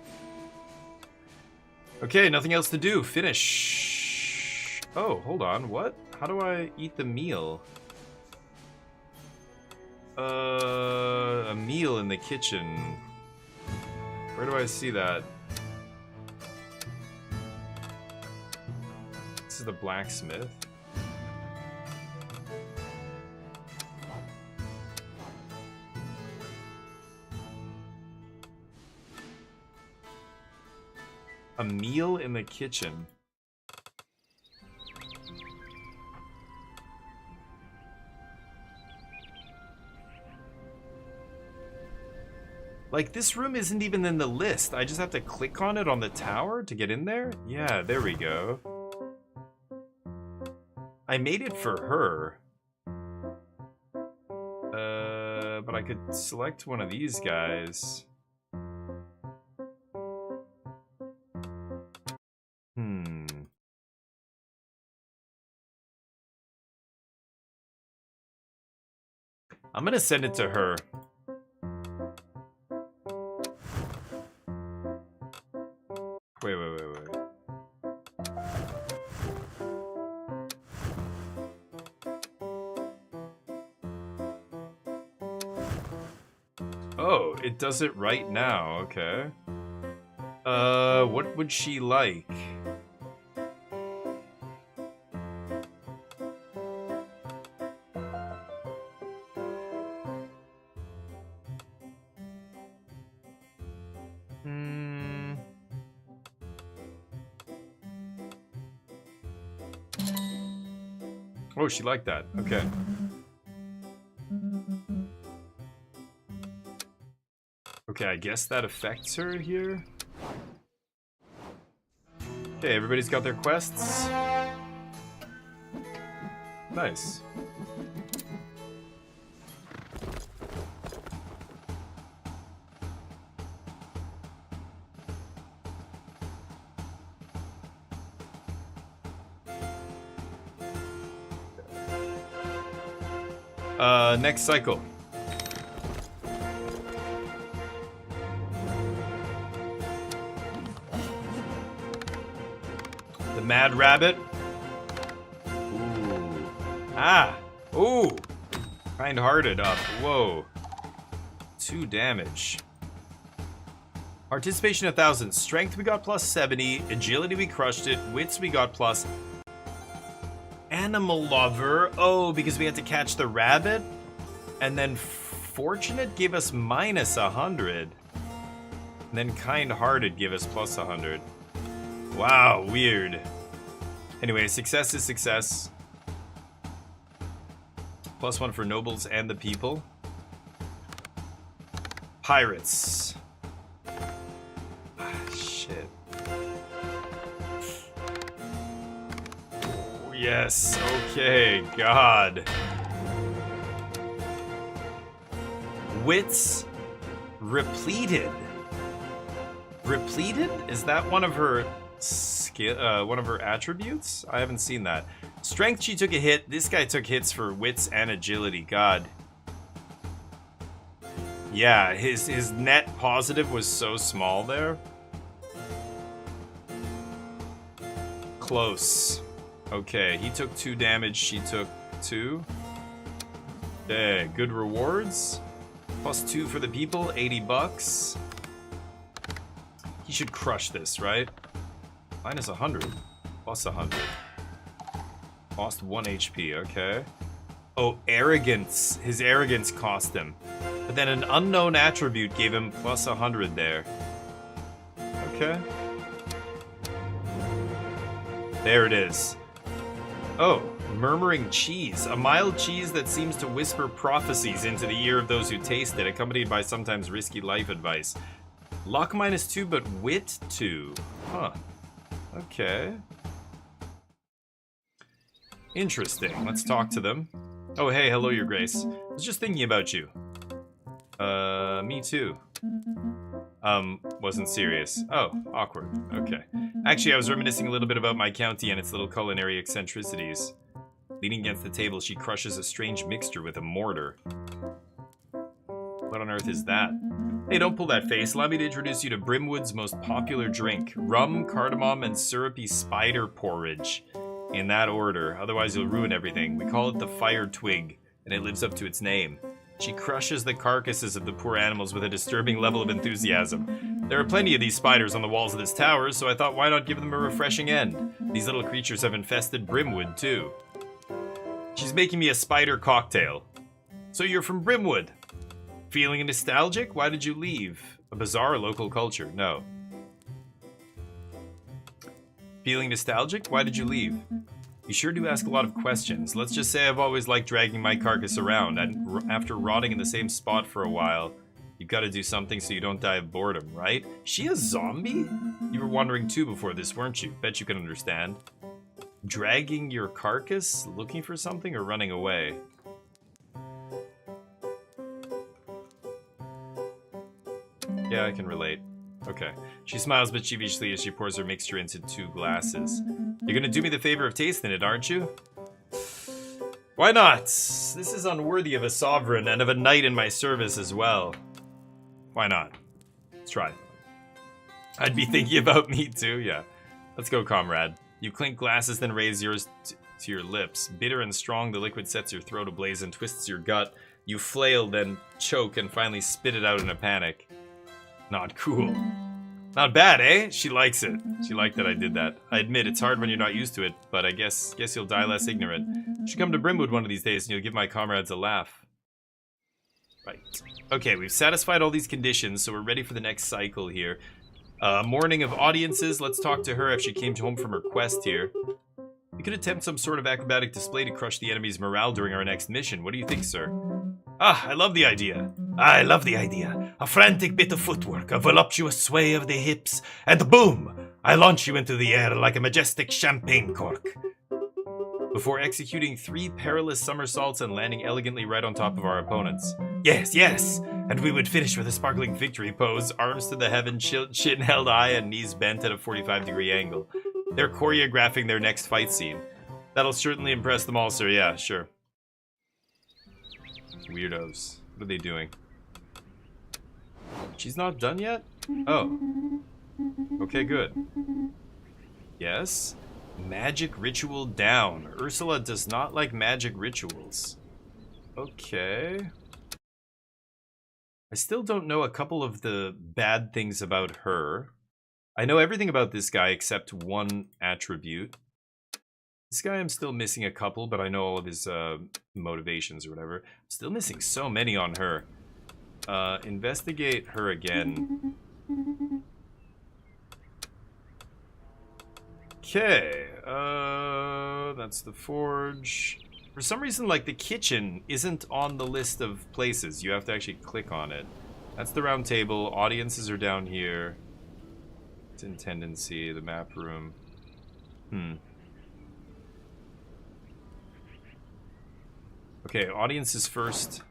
Okay, nothing else to do. Finish. Oh, hold on. What? How do I eat the meal? A meal in the kitchen. Where do I see that? This is the blacksmith. A meal in the kitchen. Like, this room isn't even in the list. I just have to click on it on the tower to get in there? Yeah, there we go. I made it for her. But I could select one of these guys. I'm gonna send it to her. Wait. Oh, it does it right now, okay. What would she like? Oh, she liked that. Okay. Okay, I guess that affects her here. Okay, everybody's got their quests. Nice. Next cycle. The Mad Rabbit. Ooh. Ah! Ooh! Kind-hearted up. Whoa. 2 damage. Participation 1,000. Strength we got plus 70. Agility we crushed it. Wits we got plus. Animal Lover. Oh, because we had to catch the rabbit? And then Fortunate gave us minus 100. And then Kind-hearted gave us plus 100. Wow, weird. Anyway, success is success. +1 for nobles and the people. Pirates. Ah, shit. Oh, yes, okay, God. Wits repleted. Repleted? Is that one of her one of her attributes? I haven't seen that. Strength, she took a hit. This guy took hits for wits and agility. God. Yeah, his net positive was so small there. Close. Okay, he took 2 damage. She took 2. Okay, good rewards. +2 for the people. 80 bucks. He should crush this, right? Minus 100. Plus 100. Lost 1 HP, okay. Oh, arrogance. His arrogance cost him. But then an unknown attribute gave him plus 100 there. Okay. There it is. Oh, murmuring cheese. A mild cheese that seems to whisper prophecies into the ear of those who taste it, accompanied by sometimes risky life advice. Luck -2, but wit 2. Huh. Okay. Interesting. Let's talk to them. Oh, hey, hello, Your Grace. I was just thinking about you. Me too. Wasn't serious. Oh, awkward. Okay. Actually, I was reminiscing a little bit about my county and its little culinary eccentricities. Leaning against the table, she crushes a strange mixture with a mortar. What on earth is that? Hey, don't pull that face. Allow me to introduce you to Brimwood's most popular drink. Rum, cardamom, and syrupy spider porridge. In that order, otherwise you'll ruin everything. We call it the fire twig, and it lives up to its name. She crushes the carcasses of the poor animals with a disturbing level of enthusiasm. There are plenty of these spiders on the walls of this tower, so I thought why not give them a refreshing end? These little creatures have infested Brimwood, too. She's making me a spider cocktail. So you're from Brimwood? Feeling nostalgic? Why did you leave? A bizarre local culture. No. Feeling nostalgic? Why did you leave? You sure do ask a lot of questions. Let's just say I've always liked dragging my carcass around, and after rotting in the same spot for a while, you've got to do something so you don't die of boredom, right? She a zombie? You were wondering too before this, weren't you? Bet you can understand. Dragging your carcass? Looking for something or running away? Yeah, I can relate. Okay. She smiles but sheepishly as she pours her mixture into 2 glasses. You're gonna do me the favor of tasting it, aren't you? Why not? This is unworthy of a sovereign and of a knight in my service as well. Why not? Let's try. I'd be thinking about me too, yeah. Let's go, comrade. You clink glasses, then raise yours to your lips. Bitter and strong, the liquid sets your throat ablaze and twists your gut. You flail, then choke, and finally spit it out in a panic. Not cool. Not bad, eh? She likes it. She liked that I did that. I admit, it's hard when you're not used to it, but I guess you'll die less ignorant. You should come to Brimwood one of these days and you'll give my comrades a laugh. Right. Okay, we've satisfied all these conditions, so we're ready for the next cycle here. Morning of audiences. Let's talk to her if she came home from her quest here. We could attempt some sort of acrobatic display to crush the enemy's morale during our next mission. What do you think, sir? Ah, I love the idea. I love the idea. A frantic bit of footwork, a voluptuous sway of the hips, and boom! I launch you into the air like a majestic champagne cork. Before executing 3 perilous somersaults and landing elegantly right on top of our opponents. Yes, yes! And we would finish with a sparkling victory pose, arms to the heaven, chin held high, and knees bent at a 45-degree angle. They're choreographing their next fight scene. That'll certainly impress them all, sir. Yeah, sure. Weirdos. What are they doing? She's not done yet? Oh. Okay, good. Yes. Magic ritual down. Ursula does not like magic rituals. Okay. I still don't know a couple of the bad things about her. I know everything about this guy except one attribute. This guy I'm still missing a couple, but I know all of his motivations or whatever. I'm still missing so many on her. Investigate her again. Okay, that's the forge. For some reason, like, the kitchen isn't on the list of places. You have to actually click on it. That's the round table. Audiences are down here. It's in tendency, the map room. Okay, audiences first.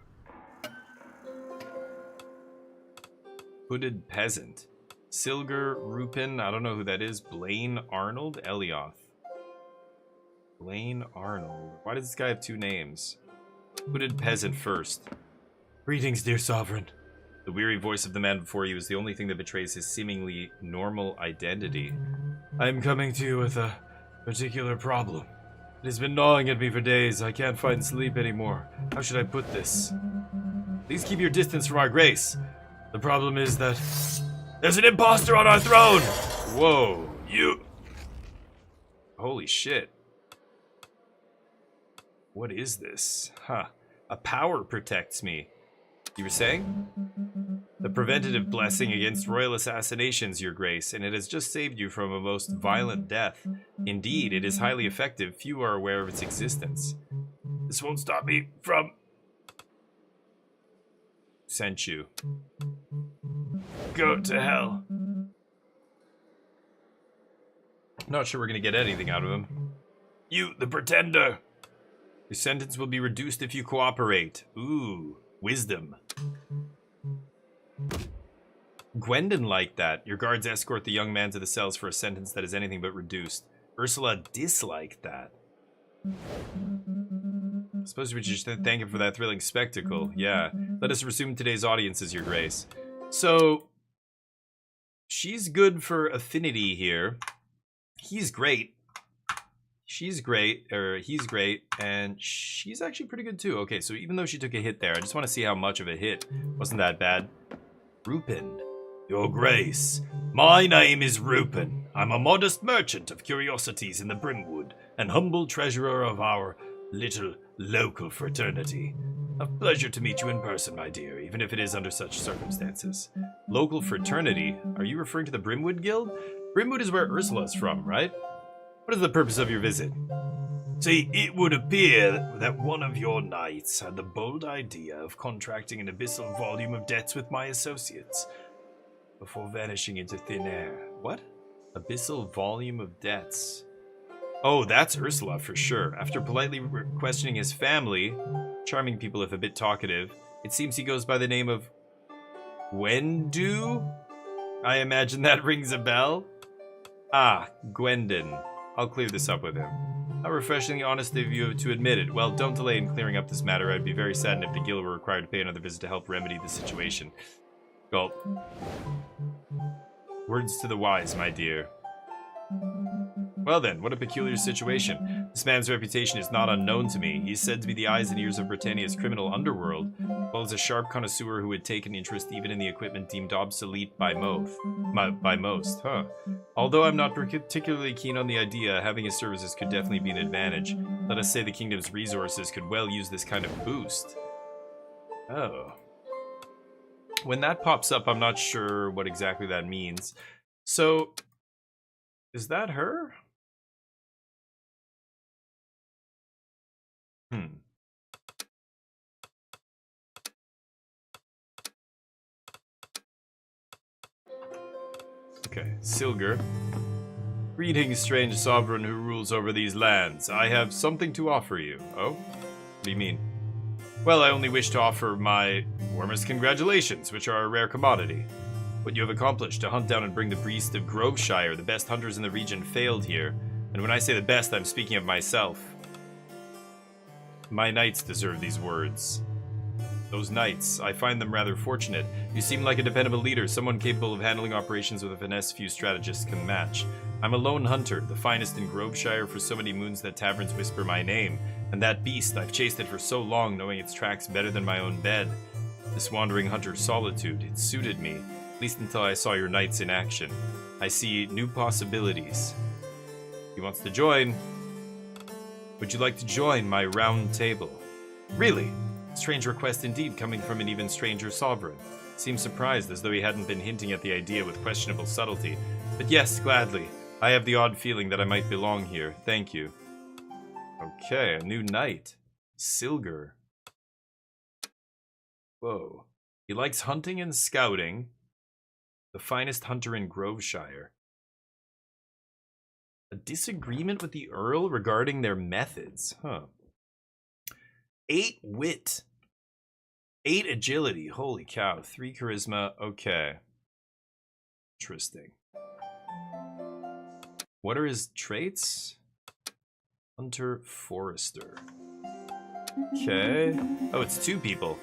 Hooded peasant. Silger, Rupin, I don't know who that is. Blaine Arnold, Elioth. Blaine Arnold. Why does this guy have two names? Hooded peasant first. Greetings, dear sovereign. The weary voice of the man before you is the only thing that betrays his seemingly normal identity. I am coming to you with a particular problem. It has been gnawing at me for days. I can't find sleep anymore. How should I put this? Please keep your distance from our grace. The problem is that there's an imposter on our throne! Whoa, you... Holy shit. What is this? Huh. A power protects me. You were saying? The preventative blessing against royal assassinations, your grace, and it has just saved you from a most violent death. Indeed, it is highly effective. Few are aware of its existence. This won't stop me from... Sent you. Go to hell. Not sure we're gonna get anything out of him. You, the pretender. Your sentence will be reduced if you cooperate. Ooh, wisdom. Gwendon liked that. Your guards escort the young man to the cells for a sentence that is anything but reduced. Ursula disliked that. I suppose we should thank him for that thrilling spectacle. Yeah. Let us resume today's audiences, your grace. So, she's good for affinity here. He's great. She's great, or he's great, and she's actually pretty good too. Okay, so even though she took a hit there, I just want to see how much of a hit. Wasn't that bad. Rupin. Your grace, my name is Rupin. I'm a modest merchant of curiosities in the Brimwood, and humble treasurer of our little local fraternity. A pleasure to meet you in person, my dear, even if it is under such circumstances. Local fraternity? Are you referring to the Brimwood Guild? Brimwood is where Ursula's from, right? What is the purpose of your visit? See, it would appear that one of your knights had the bold idea of contracting an abyssal volume of debts with my associates before vanishing into thin air. What? Abyssal volume of debts. Oh, that's Ursula for sure. After politely questioning his family, charming people if a bit talkative, it seems he goes by the name of Gwendu? I imagine that rings a bell. Ah, Gwendon. I'll clear this up with him. How refreshingly honest of you to admit it. Well, don't delay in clearing up this matter. I'd be very saddened if the guild were required to pay another visit to help remedy the situation. Gulp. Words to the wise, my dear. Well then, what a peculiar situation. This man's reputation is not unknown to me. He is said to be the eyes and ears of Britannia's criminal underworld, as well as a sharp connoisseur who would take an interest even in the equipment deemed obsolete by most. Although I'm not particularly keen on the idea, having his services could definitely be an advantage. Let us say the kingdom's resources could well use this kind of boost. Oh. When that pops up, I'm not sure what exactly that means. So, is that her? Okay, Silger. Greetings, strange sovereign who rules over these lands. I have something to offer you. Oh? What do you mean? Well, I only wish to offer my warmest congratulations, which are a rare commodity. What you have accomplished to hunt down and bring the priest of Groveshire, the best hunters in the region, failed here. And when I say the best, I'm speaking of myself. My knights deserve these words. Those knights, I find them rather fortunate. You seem like a dependable leader, someone capable of handling operations with a finesse few strategists can match. I'm a lone hunter, the finest in Groveshire for so many moons that taverns whisper my name. And that beast, I've chased it for so long, knowing its tracks better than my own bed. This wandering hunter's solitude, it suited me, at least until I saw your knights in action. I see new possibilities. He wants to join. Would you like to join my round table? Really? Strange request indeed, coming from an even stranger sovereign. Seems surprised, as though he hadn't been hinting at the idea with questionable subtlety. But yes, gladly. I have the odd feeling that I might belong here. Thank you. Okay, a new knight. Silger. Whoa. He likes hunting and scouting. The finest hunter in Groveshire. A disagreement with the Earl regarding their methods. Huh. 8 wit. 8 agility. Holy cow. 3 charisma. Okay. Interesting. What are his traits? Hunter Forester. Okay. Oh, it's 2 people.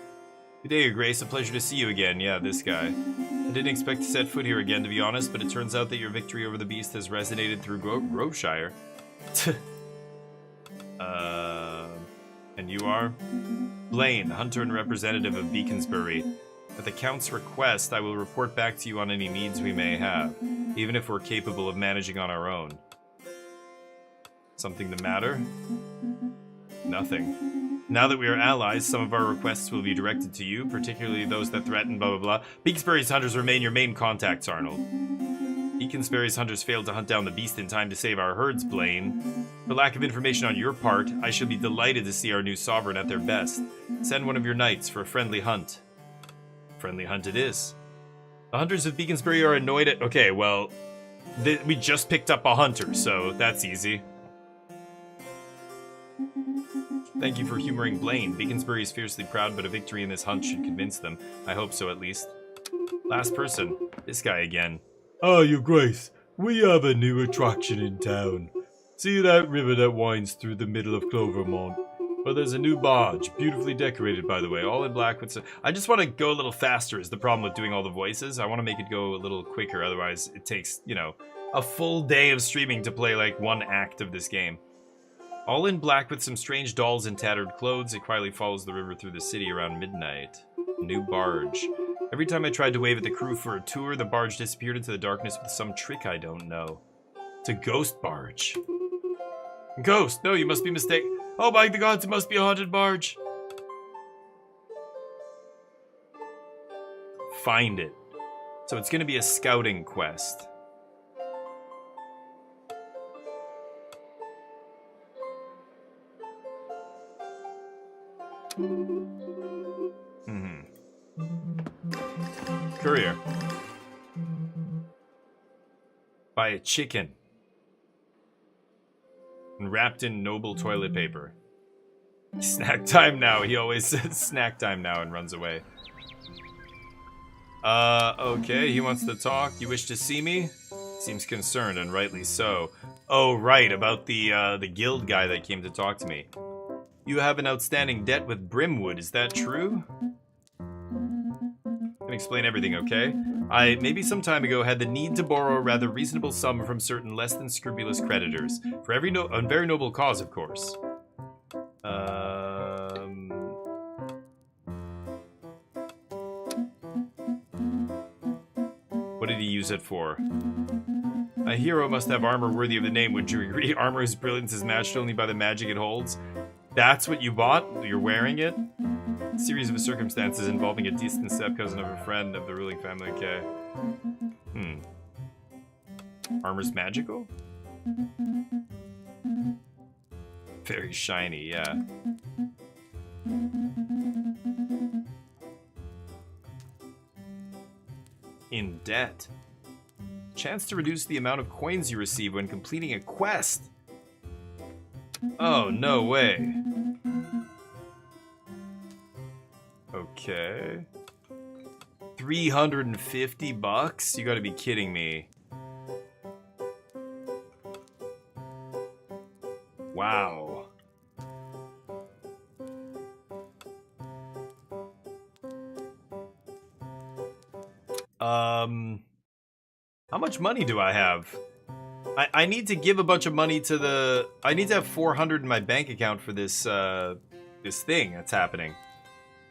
Good day, Your Grace. A pleasure to see you again. Yeah, this guy. I didn't expect to set foot here again, to be honest, but it turns out that your victory over the beast has resonated through Groveshire. And you are? Blaine, hunter and representative of Beaconsbury. At the Count's request, I will report back to you on any needs we may have, even if we're capable of managing on our own. Something the matter? Nothing. Now that we are allies, some of our requests will be directed to you, particularly those that threaten blah blah blah. Beaconsbury's hunters remain your main contacts, Arnold. Beaconsbury's hunters failed to hunt down the beast in time to save our herds, Blaine. For lack of information on your part, I shall be delighted to see our new sovereign at their best. Send one of your knights for a friendly hunt. Friendly hunt it is. The hunters of Beaconsbury are annoyed at... Okay, well, we just picked up a hunter, so that's easy. Thank you for humoring Blaine. Beaconsbury is fiercely proud, but a victory in this hunt should convince them. I hope so, at least. Last person. This guy again. Ah, Your Grace, we have a new attraction in town. See that river that winds through the middle of Clovermont? Well, there's a new barge, beautifully decorated, by the way, all in black with some... I just want to go a little faster is the problem with doing all the voices. I want to make it go a little quicker, otherwise it takes, you know, a full day of streaming to play, like, one act of this game. All in black with some strange dolls in tattered clothes, it quietly follows the river through the city around midnight. New barge. Every time I tried to wave at the crew for a tour, the barge disappeared into the darkness with some trick I don't know. It's a ghost barge. Ghost? No, you must be mistaken. Oh my gods, it must be a haunted barge. Find it. So it's gonna be a scouting quest. Courier. Buy a chicken. And wrapped in noble toilet paper. Snack time now. He always says snack time now and runs away. Okay, he wants to talk. You wish to see me? Seems concerned, and rightly so. Oh, right, about the guild guy that came to talk to me. You have an outstanding debt with Brimwood, is that true? I can explain everything, okay? I, maybe some time ago, had the need to borrow a rather reasonable sum from certain less than scrupulous creditors. For every a very noble cause, of course. What did he use it for? A hero must have armor worthy of the name. Would you agree? Armor whose brilliance is matched only by the magic it holds. That's what you bought? You're wearing it? A series of circumstances involving a distant step-cousin of a friend of the ruling family. Okay. Armor's magical? Very shiny, yeah. In debt. Chance to reduce the amount of coins you receive when completing a quest. Oh, no way. Okay. 350 bucks? You gotta be kidding me. Wow. How much money do I have? I need to give a bunch of money to the... I need to have 400 in my bank account for this, this thing that's happening.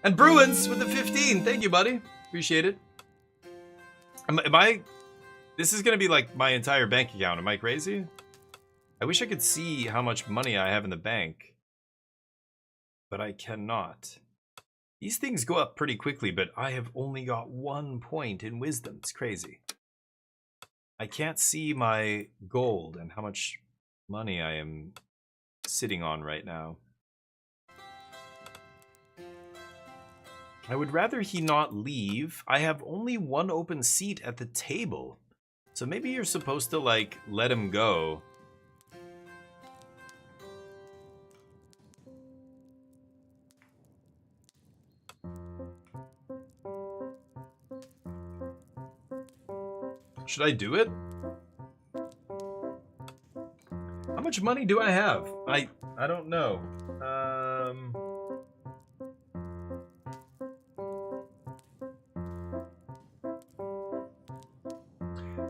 And Bruins with the 15. Thank you, buddy. Appreciate it. Am I... This is going to be like my entire bank account. Am I crazy? I wish I could see how much money I have in the bank. But I cannot. These things go up pretty quickly, but I have only got 1 point in wisdom. It's crazy. I can't see my gold and how much money I am sitting on right now. I would rather he not leave. I have only 1 open seat at the table. So maybe you're supposed to, like, let him go. Should I do it? How much money do I have? I don't know.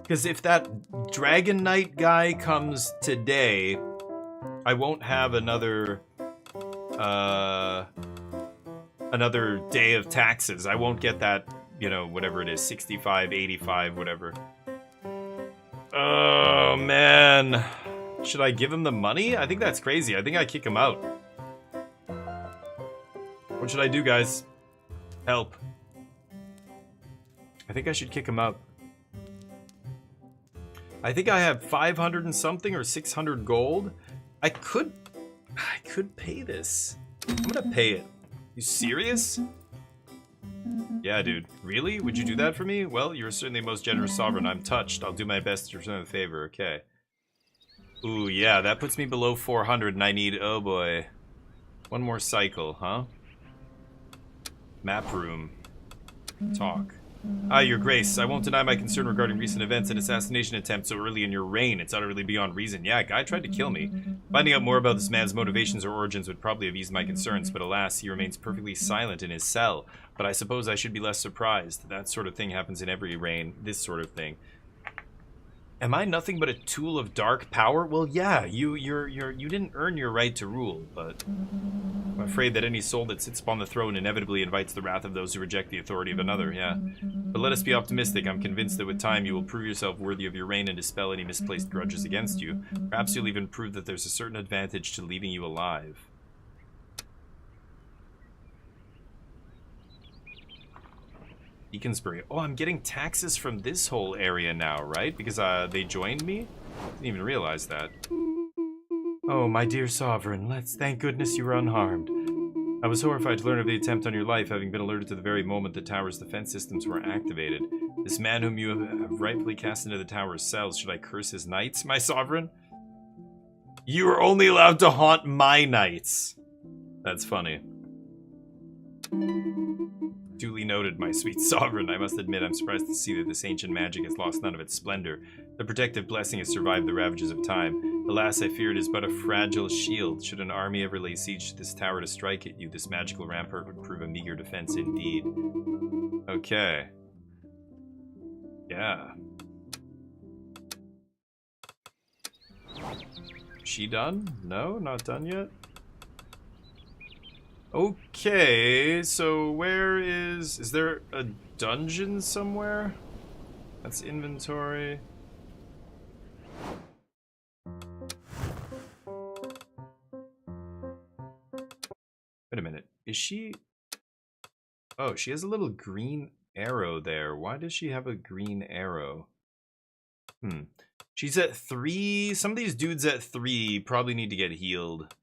Because if that Dragon Knight guy comes today, I won't have another day of taxes. I won't get that, you know, whatever it is, 65, 85, whatever. Oh, man. Should I give him the money? I think that's crazy. I think I kick him out. What should I do, guys? Help. I think I should kick him out. I think I have 500 and something or 600 gold. I could pay this. I'm gonna pay it. You serious? Yeah, dude. Really? Would you do that for me? Well, you're certainly the most generous sovereign. I'm touched. I'll do my best to return the favor. Okay. Ooh, yeah, that puts me below 400 and I need, oh boy. 1 more cycle, huh? Map room. Talk. Ah, your grace, I won't deny my concern regarding recent events and assassination attempts so early in your reign. It's utterly beyond reason. Yeah, a guy tried to kill me. Finding out more about this man's motivations or origins would probably have eased my concerns, but alas, he remains perfectly silent in his cell. But I suppose I should be less surprised. That sort of thing happens in every reign. This sort of thing. Am I nothing but a tool of dark power? Well, yeah, you didn't earn your right to rule, but I'm afraid that any soul that sits upon the throne inevitably invites the wrath of those who reject the authority of another, yeah. But let us be optimistic. I'm convinced that with time you will prove yourself worthy of your reign and dispel any misplaced grudges against you. Perhaps you'll even prove that there's a certain advantage to leaving you alive. Beaconsbury. Oh, I'm getting taxes from this whole area now, right? Because they joined me? Didn't even realize that. Oh, my dear sovereign, let's thank goodness you were unharmed. I was horrified to learn of the attempt on your life, having been alerted to the very moment the tower's defense systems were activated. This man whom you have rightfully cast into the tower's cells, should I curse his knights, my sovereign? You are only allowed to haunt my knights. That's funny. Duly noted, my sweet sovereign. I must admit, I'm surprised to see that this ancient magic has lost none of its splendor. The protective blessing has survived the ravages of time. Alas, I fear it is but a fragile shield. Should an army ever lay siege to this tower to strike at you, this magical rampart would prove a meager defense indeed. Okay. Yeah. She done? No, not done yet? Okay, so where is there a dungeon somewhere? That's inventory. Wait a minute, is she... Oh, she has a little green arrow there. Why does she have a green arrow? She's at 3. Some of these dudes at 3 probably need to get healed.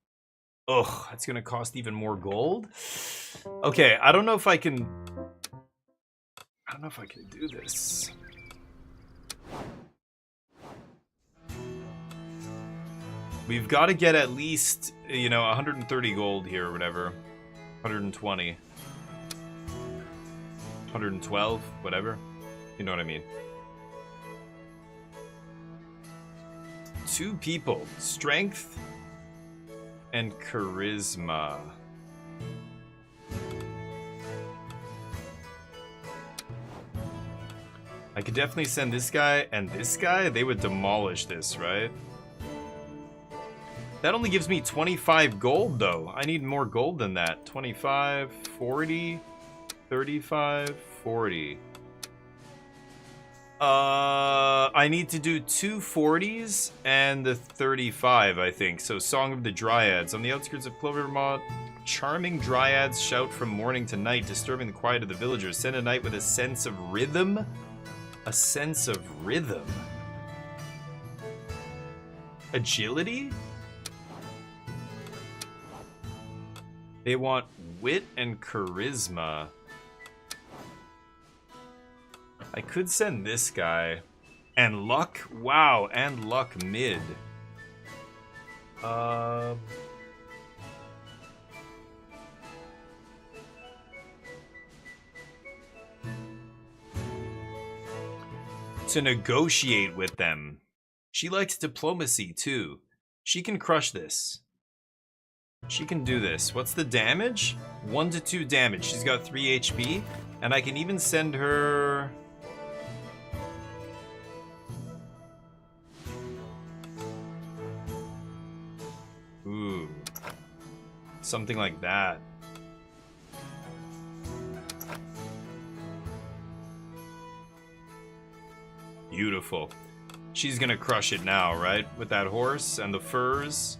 Ugh, that's gonna cost even more gold? Okay, I don't know if I can do this. We've got to get at least, you know, 130 gold here or whatever. 120. 112, whatever. You know what I mean. 2 people. Strength and charisma. I could definitely send this guy and this guy. They would demolish this, right? That only gives me 25 gold, though. I need more gold than that. 25, 40, 35, 40. I need to do 2 40s and the 35, I think. So, Song of the Dryads. On the outskirts of Clovermont, charming dryads shout from morning to night, disturbing the quiet of the villagers. Send a night with a sense of rhythm. A sense of rhythm. Agility? They want wit and charisma. I could send this guy. And luck? Wow, and luck mid. To negotiate with them. She likes diplomacy too. She can crush this. She can do this. What's the damage? 1 to 2 damage. She's got 3 HP. And I can even send her... Ooh. Something like that. Beautiful. She's gonna crush it now, right? With that horse and the furs.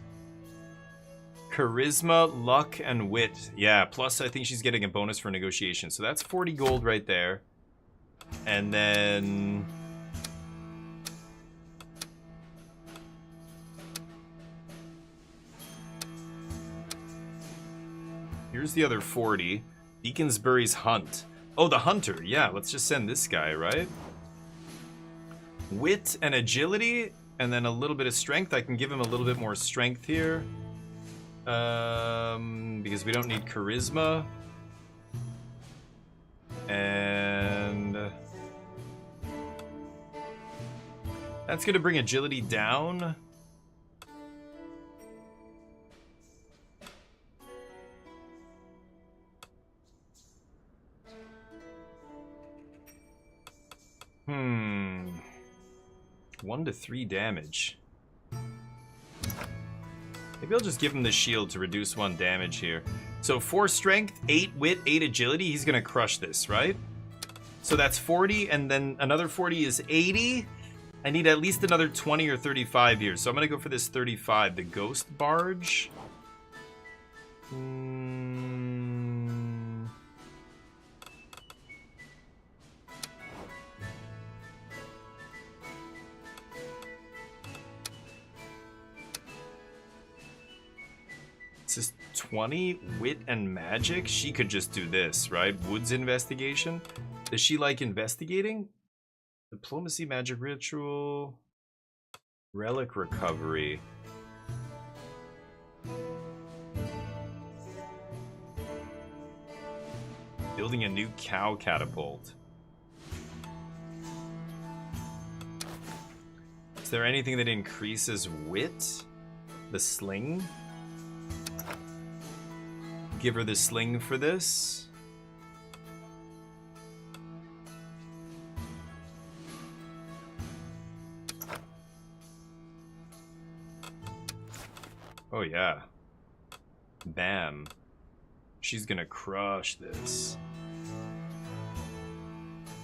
Charisma, luck, and wit. Yeah, plus I think she's getting a bonus for negotiation. So that's 40 gold right there. And then... here's the other 40. Deaconsbury's Hunt. Oh, the Hunter. Yeah, let's just send this guy, right? Wit and agility, and then a little bit of strength. I can give him a little bit more strength here. Because we don't need charisma. And... that's gonna bring agility down. Hmm. 1 to 3 damage. Maybe I'll just give him the shield to reduce 1 damage here. So 4 strength, 8 wit, 8 agility. He's gonna crush this, right? So that's 40, and then another 40 is 80. I need at least another 20 or 35 here. So I'm gonna go for this 35. The Ghost Barge. This is 20 wit and magic. She could just do this, right? Woods investigation. Does she like investigating? Diplomacy, magic ritual, relic recovery. Building a new cow catapult. Is there anything that increases wit? The sling? Give her the sling for this. Oh yeah. Bam. She's gonna crush this.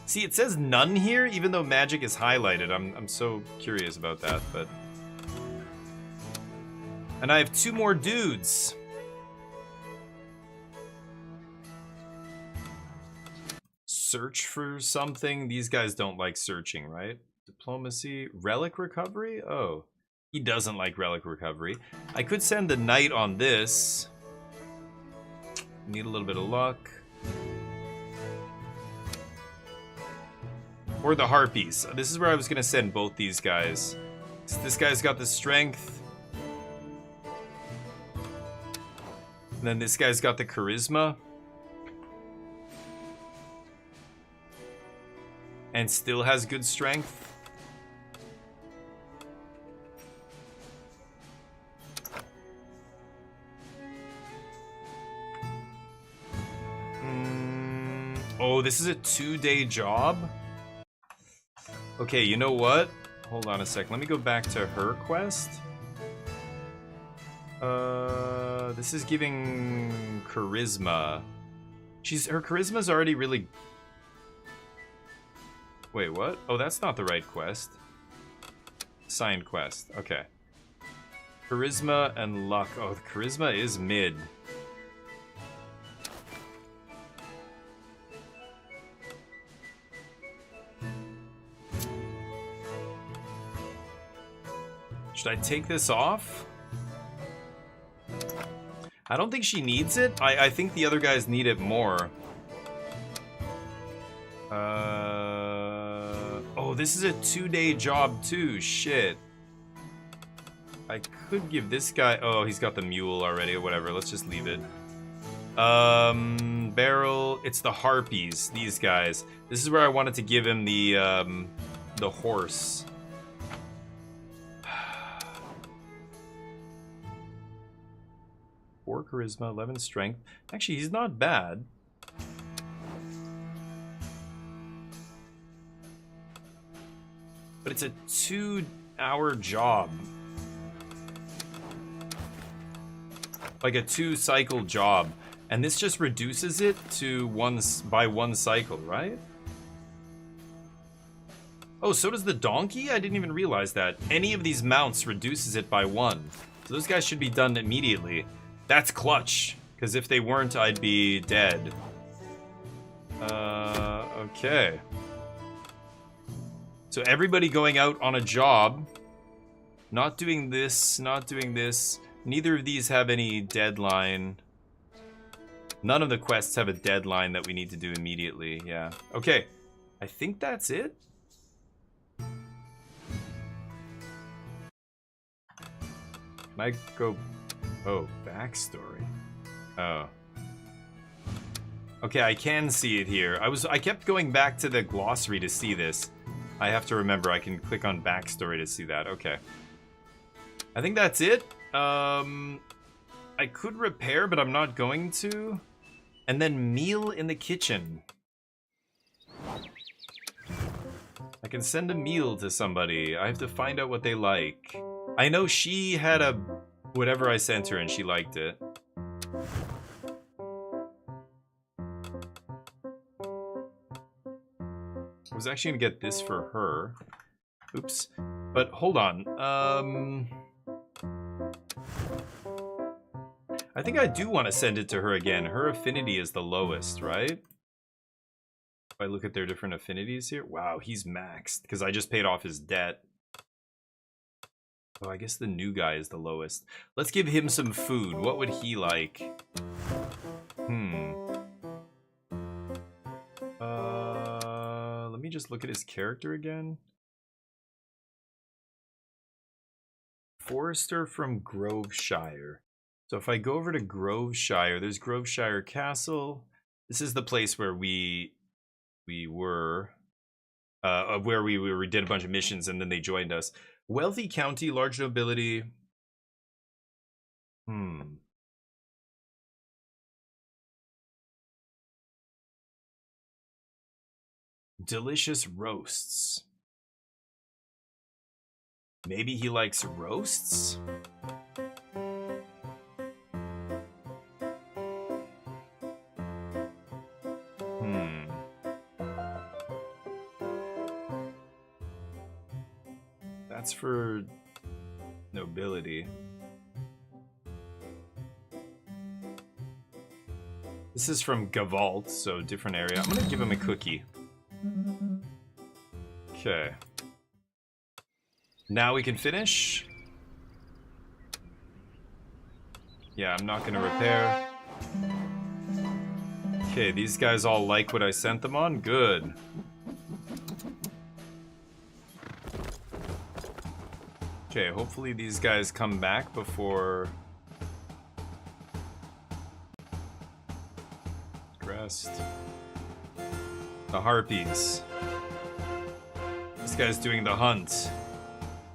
See, it says none here, even though magic is highlighted. I'm so curious about that, but... and I have 2 more dudes. Search for something. These guys don't like searching, right? Diplomacy. Relic recovery? Oh. He doesn't like relic recovery. I could send the knight on this. Need a little bit of luck. Or the harpies. This is where I was going to send both these guys. So this guy's got the strength. And then this guy's got the charisma. And still has good strength. Oh, this is a 2-day job? Okay, you know what? Hold on a sec. Let me go back to her quest. This is giving charisma. Her charisma's already really... Wait, what? Oh, that's not the right quest. Signed quest. Okay. Charisma and luck. Oh, the charisma is mid. Should I take this off? I don't think she needs it. I think the other guys need it more. Oh, this is a 2-day job too. Shit. I could give this guy... Oh, he's got the mule already or whatever. Let's just leave it. Barrel. It's the harpies. These guys. This is where I wanted to give him the horse. 4 charisma, 11 strength. Actually, he's not bad. But it's a 2-hour job. Like a 2-cycle job. And this just reduces it to by 1 cycle, right? Oh, so does the donkey? I didn't even realize that. Any of these mounts reduces it by 1. So those guys should be done immediately. That's clutch, because if they weren't, I'd be dead. Okay. So everybody going out on a job, not doing this, not doing this. Neither of these have any deadline. None of the quests have a deadline that we need to do immediately, yeah. Okay, I think that's it. Can I go... Oh, backstory. Oh. Okay, I can see it here. I kept going back to the glossary to see this. I have to remember I can click on backstory to see that. Okay. I think that's it. I could repair, but I'm not going to. And then meal in the kitchen. I can send a meal to somebody. I have to find out what they like. I know she had a... whatever I sent her and she liked it. I was actually gonna get this for her. Oops. But hold on. I think I do want to send it to her again. Her affinity is the lowest, right? If I look at their different affinities here. Wow, he's maxed because I just paid off his debt. Oh, I guess the new guy is the lowest. Let's give him some food. What would he like? Let me just look at his character again. Forester from Groveshire. So if I go over to Groveshire, there's Groveshire Castle. This is the place where we were, where we did a bunch of missions and then they joined us. Wealthy county, large nobility. Delicious roasts. Maybe he likes roasts? That's for nobility. This is from Gavalt, so different area. I'm gonna give him a cookie. Okay. Now we can finish. Yeah, I'm not gonna repair. Okay, these guys all like what I sent them on? Good. Okay, hopefully these guys come back before... Rest. The harpies. This guy's doing the hunt.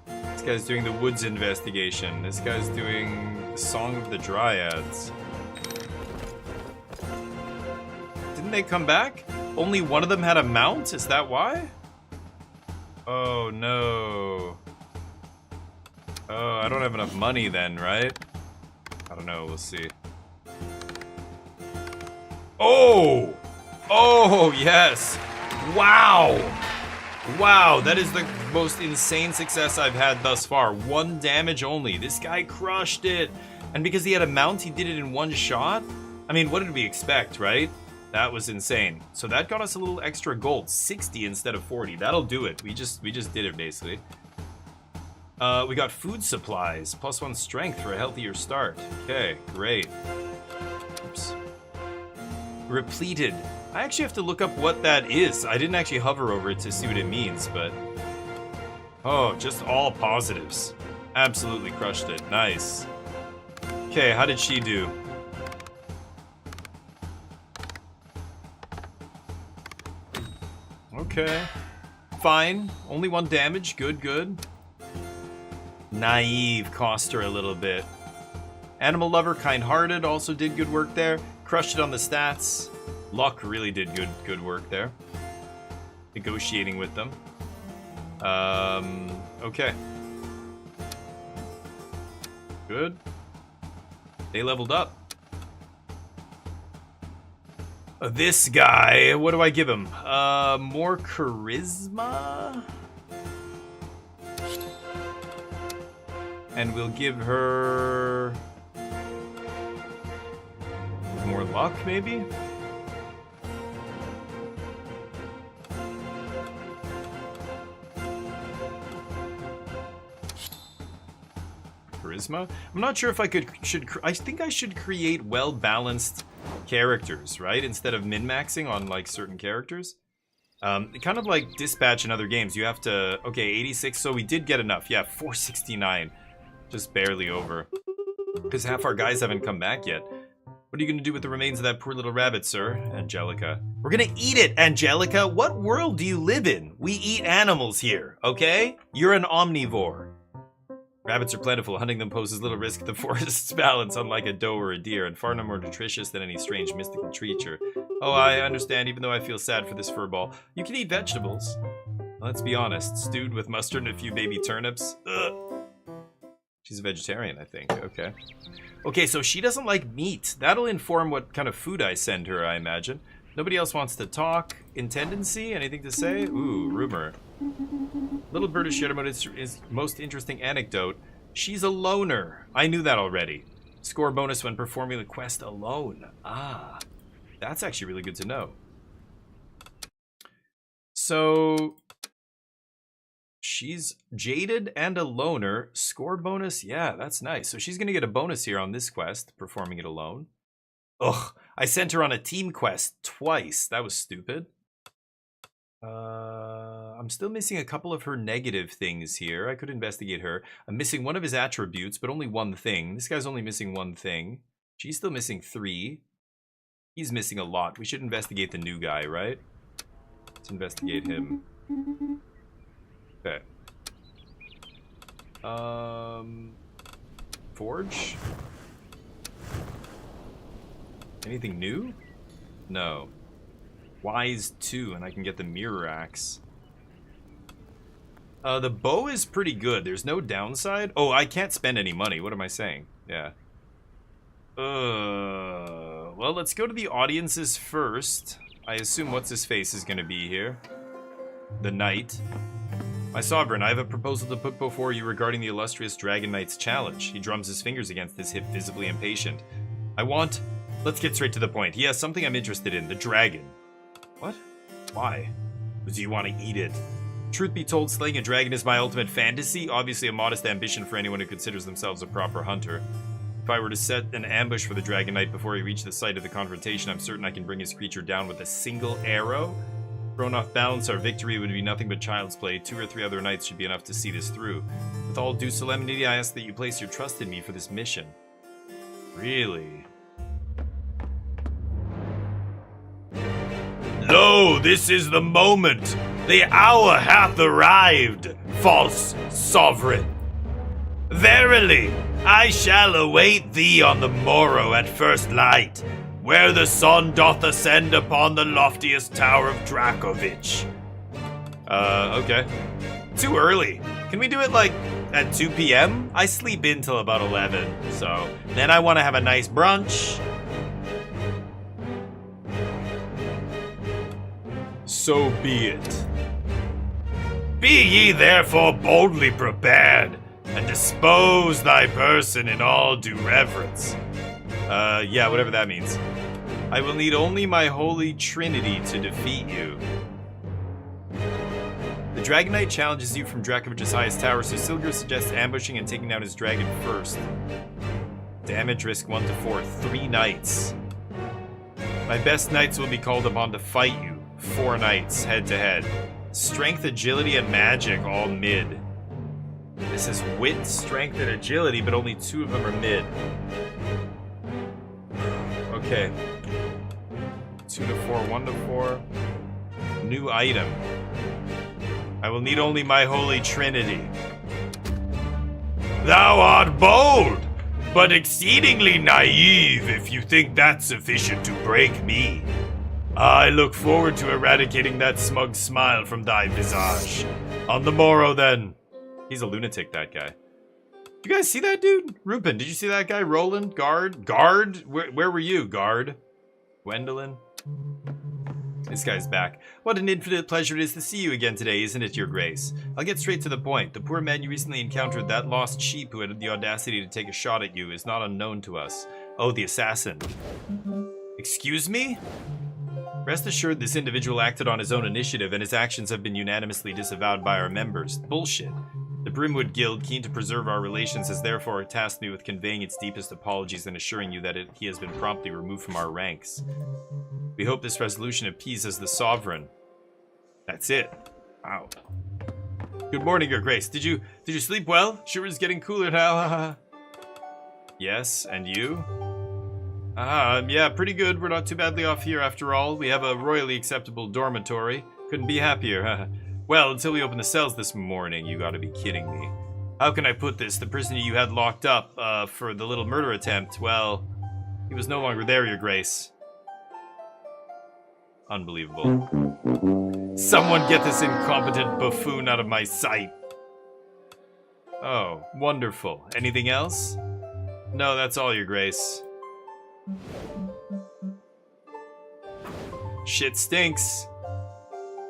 This guy's doing the woods investigation. This guy's doing the Song of the Dryads. Didn't they come back? Only one of them had a mount? Is that why? Oh no. Oh, I don't have enough money then, right? I don't know, we'll see. Oh! Oh, yes! Wow! Wow, that is the most insane success I've had thus far. 1 damage only. This guy crushed it. And because he had a mount, he did it in 1 shot? I mean, what did we expect, right? That was insane. So that got us a little extra gold. 60 instead of 40. That'll do it. We just did it, basically. We got food supplies. +1 strength for a healthier start. Okay, great. Oops. Repleted. I actually have to look up what that is. I didn't actually hover over it to see what it means, but... Oh, just all positives. Absolutely crushed it. Nice. Okay, how did she do? Okay. Fine. Only 1 damage. Good, good. Naive cost her a little bit. Animal lover, kind-hearted, also did good work there. Crushed it on the stats. Luck really did good work there. Negotiating with them. Okay. Good. They leveled up. This guy, what do I give him? More charisma? And we'll give her... more luck, maybe? Charisma? I'm not sure if I I think I should create well-balanced characters, right? Instead of min-maxing on, like, certain characters. Kind of like Dispatch in other games. You have to... Okay, 86, so we did get enough. Yeah, 469. Just barely over. Because half our guys haven't come back yet. What are you going to do with the remains of that poor little rabbit, sir? Angelica. We're going to eat it, Angelica! What world do you live in? We eat animals here, okay? You're an omnivore. Rabbits are plentiful. Hunting them poses little risk to the forest's balance, unlike a doe or a deer, and far no more nutritious than any strange mystical creature. Oh, I understand, even though I feel sad for this furball. You can eat vegetables. Let's be honest. Stewed with mustard and a few baby turnips? Ugh. She's a vegetarian, I think. Okay. Okay, so she doesn't like meat. That'll inform what kind of food I send her, I imagine. Nobody else wants to talk. Intendency? Anything to say? Ooh, rumor. Little bird has shared his most interesting anecdote. She's a loner. I knew that already. Score bonus when performing the quest alone. Ah, that's actually really good to know. So... she's jaded and a loner. Score bonus? Yeah, that's nice. So she's going to get a bonus here on this quest, performing it alone. Ugh, I sent her on a team quest twice. That was stupid. I'm still missing a couple of her negative things here. I could investigate her. I'm missing one of his attributes, but only 1 thing. This guy's only missing 1 thing. She's still missing 3. He's missing a lot. We should investigate the new guy, right? Let's investigate him. Okay. Forge? Anything new? No. Wise 2, and I can get the mirror axe. The bow is pretty good. There's no downside. Oh, I can't spend any money. What am I saying? Yeah. Well, let's go to the audiences first. I assume what's-his-face is going to be here. The knight. My sovereign, I have a proposal to put before you regarding the illustrious Dragon Knight's challenge. He drums his fingers against his hip, visibly impatient. Let's get straight to the point. He has something I'm interested in, the dragon. What? Why? Do you want to eat it? Truth be told, slaying a dragon is my ultimate fantasy, obviously a modest ambition for anyone who considers themselves a proper hunter. If I were to set an ambush for the Dragon Knight before he reached the site of the confrontation, I'm certain I can bring his creature down with a single arrow. Thrown off balance, our victory would be nothing but child's play. 2 or 3 other knights should be enough to see this through. With all due solemnity, I ask that you place your trust in me for this mission. Really? Lo, this is the moment! The hour hath arrived, false sovereign! Verily, I shall await thee on the morrow at first light, where the sun doth ascend upon the loftiest tower of Drakovich. Okay. Too early. Can we do it like at 2 p.m.? I sleep in till about 11, so then I want to have a nice brunch. So be it. Be ye therefore boldly prepared, and dispose thy person in all due reverence. Yeah, whatever that means. I will need only my holy trinity to defeat you. The Dragon Knight challenges you from Dracovich's highest tower, so Silgur suggests ambushing and taking down his dragon first. Damage risk 1 to 4, 3 knights. My best knights will be called upon to fight you. 4 knights, head to head. Strength, agility, and magic, all mid. This is wit, strength, and agility, but only 2 of them are mid. Okay. 2 to 4, 1 to 4. New item. I will need only my holy trinity. Thou art bold, but exceedingly naive if you think that's sufficient to break me. I look forward to eradicating that smug smile from thy visage. On the morrow, then. He's a lunatic, that guy. Did you guys see that dude? Rupin, did you see that guy? Roland? Guard? Guard? Where were you, Guard? Gwendolyn? This guy's back. What an infinite pleasure it is to see you again today, isn't it, Your Grace? I'll get straight to the point. The poor man you recently encountered, that lost sheep who had the audacity to take a shot at you, is not unknown to us. Oh, the assassin. Excuse me? Rest assured this individual acted on his own initiative, and his actions have been unanimously disavowed by our members. Bullshit. The Brimwood Guild, keen to preserve our relations, has therefore tasked me with conveying its deepest apologies and assuring you that he has been promptly removed from our ranks. We hope this resolution appeases the Sovereign. That's it. Wow. Good morning, Your Grace. Did you sleep well? Sure is getting cooler now. Yes, and you? Yeah, pretty good. We're not too badly off here after all. We have a royally acceptable dormitory. Couldn't be happier. Well, until we opened the cells this morning, you gotta be kidding me. How can I put this? The prisoner you had locked up for the little murder attempt, well, he was no longer there, Your Grace. Unbelievable. Someone get this incompetent buffoon out of my sight. Oh, wonderful. Anything else? No, that's all, Your Grace. Shit stinks.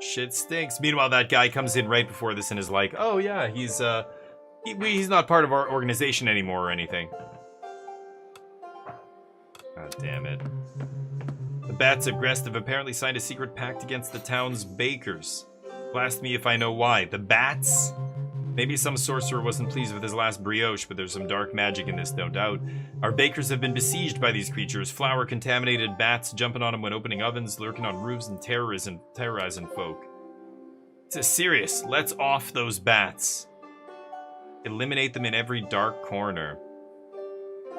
Shit stinks. Meanwhile, that guy comes in right before this and is like, oh yeah, he's not part of our organization anymore or anything. God damn it. The Bats of Grest have apparently signed a secret pact against the town's bakers. Blast me if I know why. The Bats? Maybe some sorcerer wasn't pleased with his last brioche, but there's some dark magic in this, no doubt. Our bakers have been besieged by these creatures, flour-contaminated bats jumping on them when opening ovens, lurking on roofs, and terrorizing folk. It's serious. Let's off those bats. Eliminate them in every dark corner.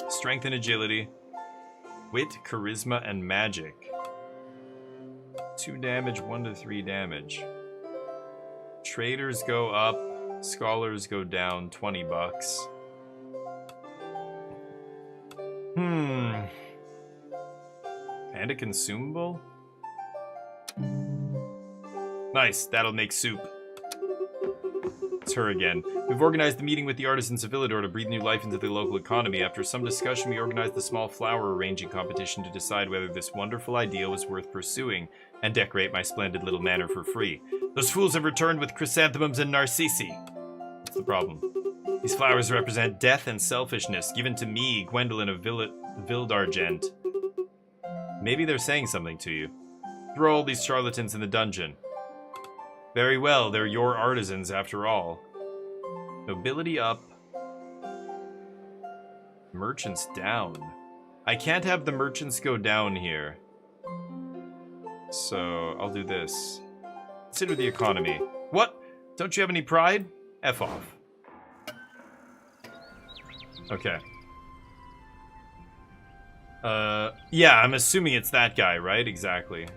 Strength and agility. Wit, charisma, and magic. 2 damage, 1 to 3 damage. Traders go up. Scholars go down, $20. And a consumable? Nice, that'll make soup. It's her again. We've organized the meeting with the artisans of Villador to breathe new life into the local economy. After some discussion, we organized the small flower arranging competition to decide whether this wonderful idea was worth pursuing and decorate my splendid little manor for free. Those fools have returned with chrysanthemums and narcissi. What's the problem? These flowers represent death and selfishness, given to me, Gwendolyn of Vildargent. Maybe they're saying something to you. Throw all these charlatans in the dungeon. Very well, they're your artisans after all. Nobility up. Merchants down. I can't have the merchants go down here. So, I'll do this. Consider the economy. What? Don't you have any pride? F off. Okay. Yeah, I'm assuming it's that guy, right? Exactly.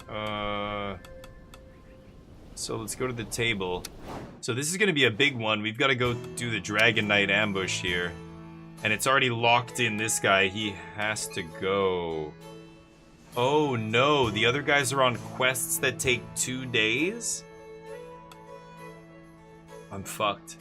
So let's go to the table. So this is going to be a big one. We've got to go do the Dragon Knight ambush here. And it's already locked in this guy. He has to go. Oh no, the other guys are on quests that take 2 days? I'm fucked.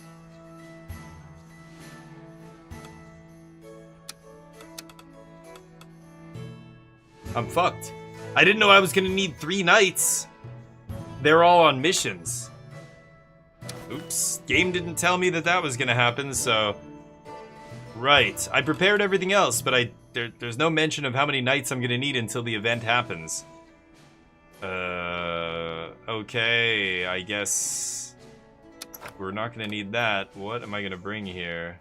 I'm fucked. I didn't know I was gonna need 3 knights. They're all on missions. Oops. Game didn't tell me that that was gonna happen, so... Right. I prepared everything else, but there's no mention of how many knights I'm gonna need until the event happens. Okay, I guess... We're not gonna need that. What am I gonna bring here?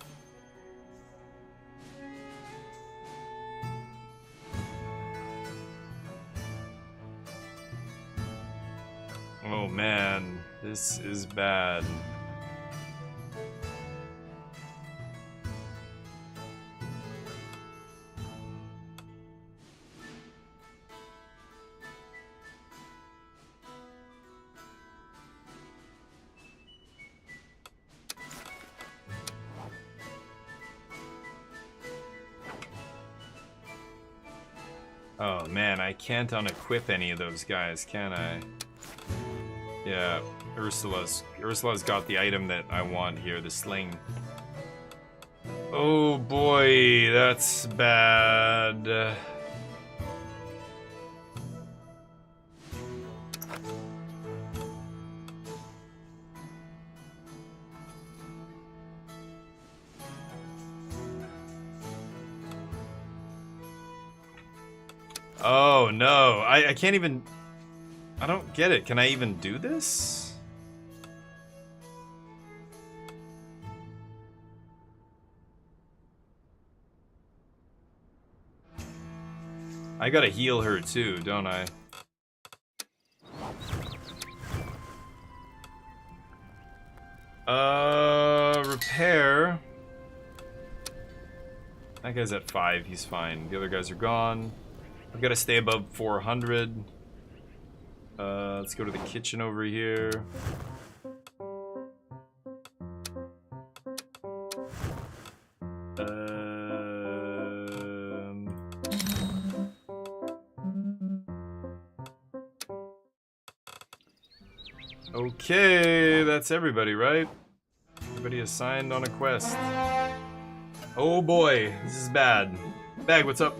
Oh man, this is bad. Oh man, I can't unequip any of those guys, can I? Yeah, Ursula's got the item that I want here, the sling. Oh boy, that's bad. Oh no, I can't even... I don't get it. Can I even do this? I gotta heal her too, don't I? Repair. That guy's at 5, he's fine. The other guys are gone. I've gotta stay above 400. Let's go to the kitchen over here. Okay, that's everybody, right? Everybody assigned on a quest. Oh boy, this is bad. Bag, what's up?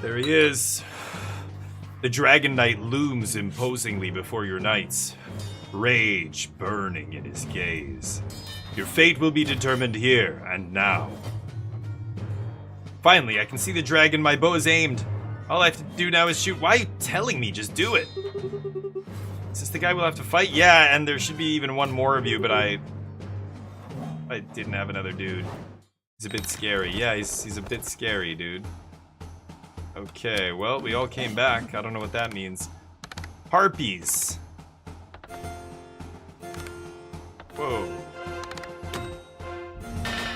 There he is. The Dragon Knight looms imposingly before your knights, rage burning in his gaze. Your fate will be determined here and now. Finally, I can see the dragon. My bow is aimed. All I have to do now is shoot. Why are you telling me? Just do it. Is this the guy we'll have to fight? Yeah, and there should be even one more of you, but I didn't have another dude. He's a bit scary. Yeah, he's a bit scary, dude. Okay, well, we all came back. I don't know what that means. Harpies. Whoa.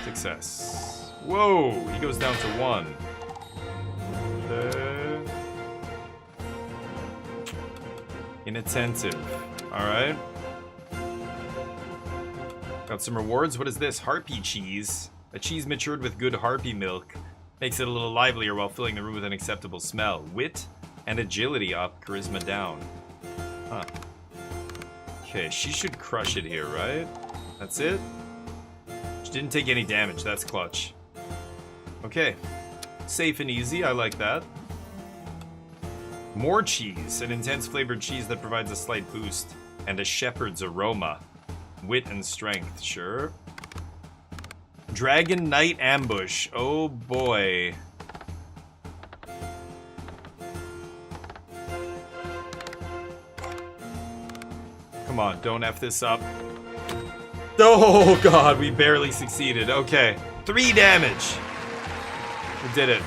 Success. Whoa, he goes down to 1. Inattentive. Alright. Got some rewards. What is this? Harpy cheese. A cheese matured with good harpy milk. Makes it a little livelier while filling the room with an acceptable smell. Wit and agility up, charisma down. Huh. Okay, she should crush it here, right? That's it? She didn't take any damage, that's clutch. Okay. Safe and easy, I like that. More cheese, an intense flavored cheese that provides a slight boost. And a shepherd's aroma. Wit and strength, sure. Dragon Knight ambush. Oh boy. Come on, don't F this up. Oh god, we barely succeeded. Okay. 3 damage. We did it.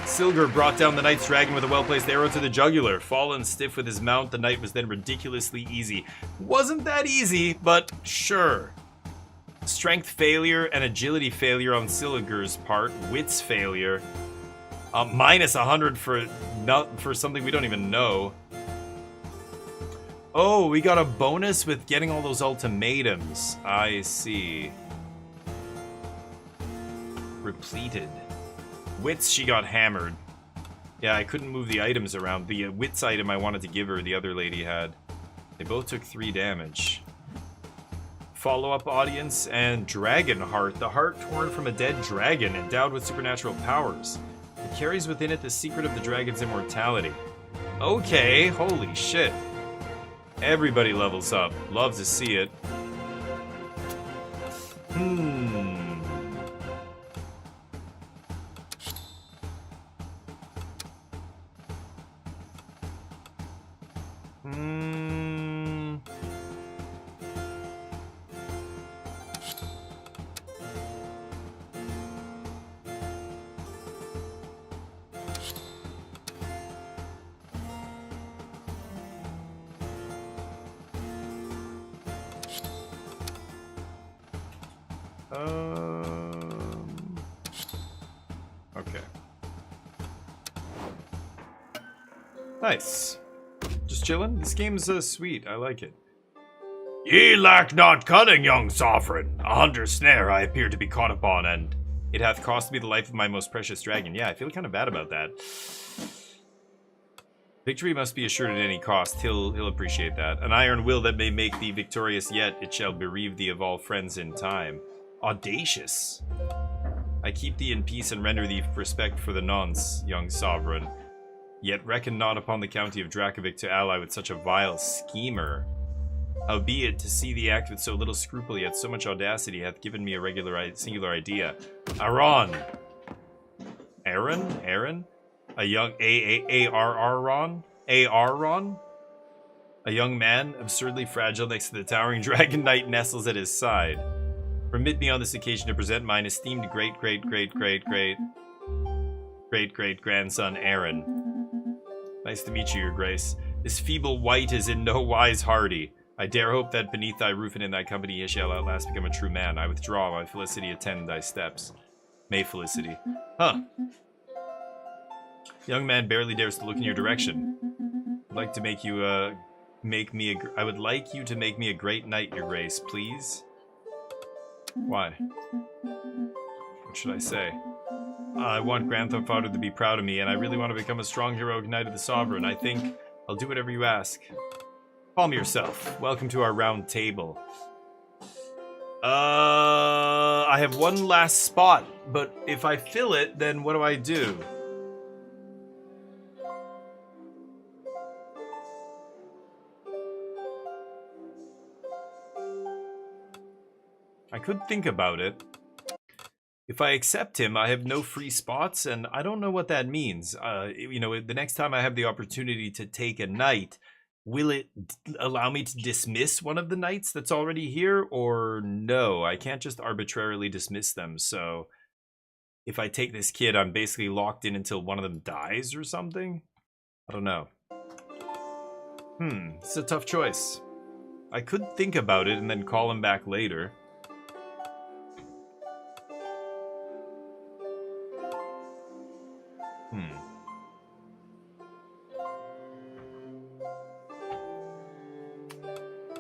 Silgur brought down the knight's dragon with a well-placed arrow to the jugular. Fallen stiff with his mount, the knight was then ridiculously easy. Wasn't that easy, but sure. Strength failure and agility failure on Silgur's part. Wits failure. Minus 100 for something we don't even know. Oh, we got a bonus with getting all those ultimatums. I see. Repleted. Wits, she got hammered. Yeah, I couldn't move the items around. The wits item I wanted to give her, the other lady had. They both took 3 damage. Follow-up audience and Dragon Heart. The heart torn from a dead dragon, endowed with supernatural powers. It carries within it the secret of the dragon's immortality. Okay, holy shit. Everybody levels up. Love to see it. Okay. Nice. Just chilling. This game's sweet. I like it. Ye lack not cunning, young sovereign. A hunter's snare I appear to be caught upon, and It hath cost me the life of my most precious dragon. Yeah, I feel kind of bad about that. Victory must be assured at any cost. He'll appreciate that. An iron will that may make thee victorious yet. It shall bereave thee of all friends in time. Audacious. I keep thee in peace and render thee respect for the nonce, young sovereign. Yet reckon not upon the county of Dracovic to ally with such a vile schemer. Howbeit, to see thee act with so little scruple, yet so much audacity, hath given me a singular idea. Aaron. A young Aaron? A young man, absurdly fragile next to the towering dragon knight nestles at his side. Permit me on this occasion to present mine esteemed great-great-grandson, Aaron. Nice to meet you, your grace. This feeble wight is in no wise hardy. I dare hope that beneath thy roof and in thy company he shall at last become a true man. I withdraw, my felicity attend thy steps. May felicity. Huh. Young man barely dares to look in your direction. I'd like to make you, I would like you to make me a great knight, your grace, please. Why? What should I say? I want Grandfather to be proud of me, and I really want to become a strong, heroic knight of the Sovereign. I think I'll do whatever you ask. Call me yourself. Welcome to our round table. I have one last spot, but if I fill it, then what do I do? I could think about it. If I accept him, I have no free spots, and I don't know what that means. You know, the next time I have the opportunity to take a knight, will it allow me to dismiss one of the knights that's already here, or no? I can't just arbitrarily dismiss them, so if I take this kid, I'm basically locked in until one of them dies or something? I don't know. It's a tough choice. I could think about it and then call him back later.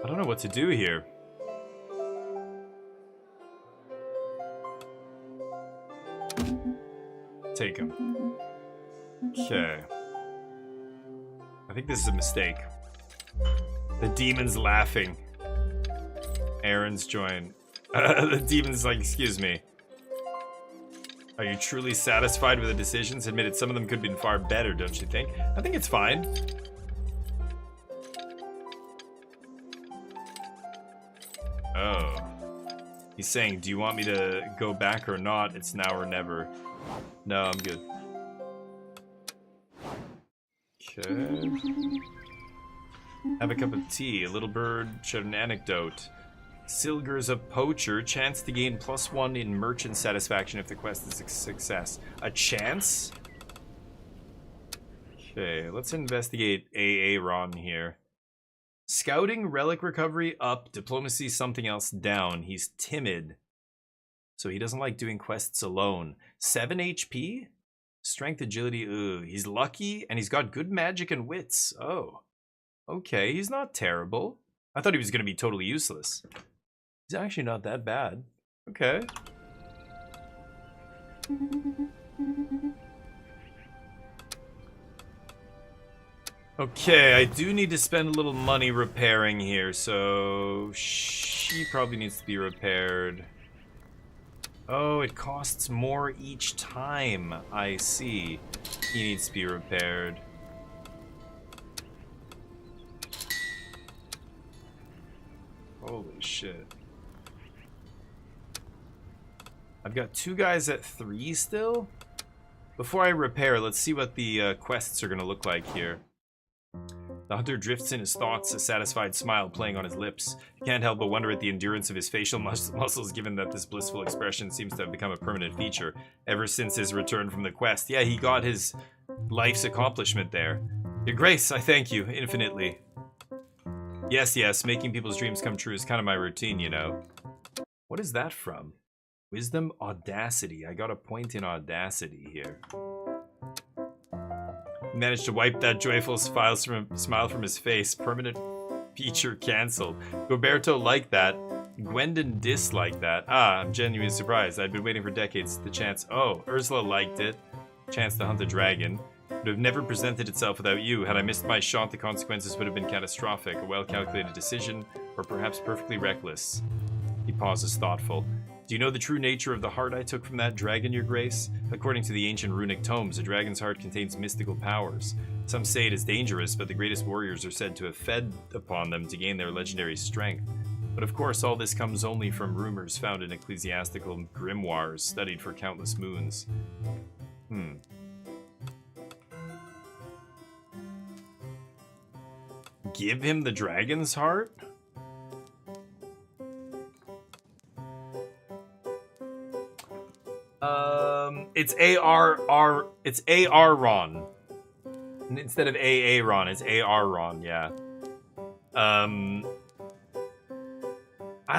I don't know what to do here. Take him. Okay. I think this is a mistake. The demon's laughing. Aaron's joined. The demon's like, excuse me. Are you truly satisfied with the decisions? Admitted some of them could have been far better, don't you think? I think it's fine. Oh. He's saying, do you want me to go back or not? It's now or never. No, I'm good. Okay. Have a cup of tea. A little bird shared an anecdote. Silger's a poacher. Chance to gain +1 in merchant satisfaction if the quest is a success. A chance? Okay, let's investigate Aaron here. Scouting, relic recovery up, diplomacy something else down. He's timid. So he doesn't like doing quests alone. 7 HP? Strength, agility, ooh. He's lucky, and he's got good magic and wits. Oh. Okay, he's not terrible. I thought he was going to be totally useless. He's actually not that bad. Okay. Okay, I do need to spend a little money repairing here, so she probably needs to be repaired. Oh, it costs more each time. I see. He needs to be repaired. Holy shit. I've got 2 guys at 3 still? Before I repair, let's see what the quests are going to look like here. The hunter drifts in his thoughts, a satisfied smile playing on his lips. You can't help but wonder at the endurance of his facial muscles, given that this blissful expression seems to have become a permanent feature ever since his return from the quest. Yeah, he got his life's accomplishment there. Your Grace, I thank you infinitely. Yes, yes, making people's dreams come true is kind of my routine, you know. What is that from? Wisdom, Audacity. I got a point in Audacity here. Managed to wipe that joyful smile from his face. Permanent feature cancelled. Goberto liked that. Gwendon disliked that. Ah, I'm genuinely surprised. I'd been waiting for decades. The chance. Oh, Ursula liked it. Chance to hunt a dragon. Would have never presented itself without you. Had I missed my shot, the consequences would have been catastrophic. A well-calculated decision, or perhaps perfectly reckless. He pauses, thoughtful. Do you know the true nature of the heart I took from that dragon, Your Grace? According to the ancient runic tomes, a dragon's heart contains mystical powers. Some say it is dangerous, but the greatest warriors are said to have fed upon them to gain their legendary strength. But of course, all this comes only from rumors found in ecclesiastical grimoires studied for countless moons. Give him the dragon's heart? It's it's Aaron. Instead of Aaron, it's Aaron, yeah. I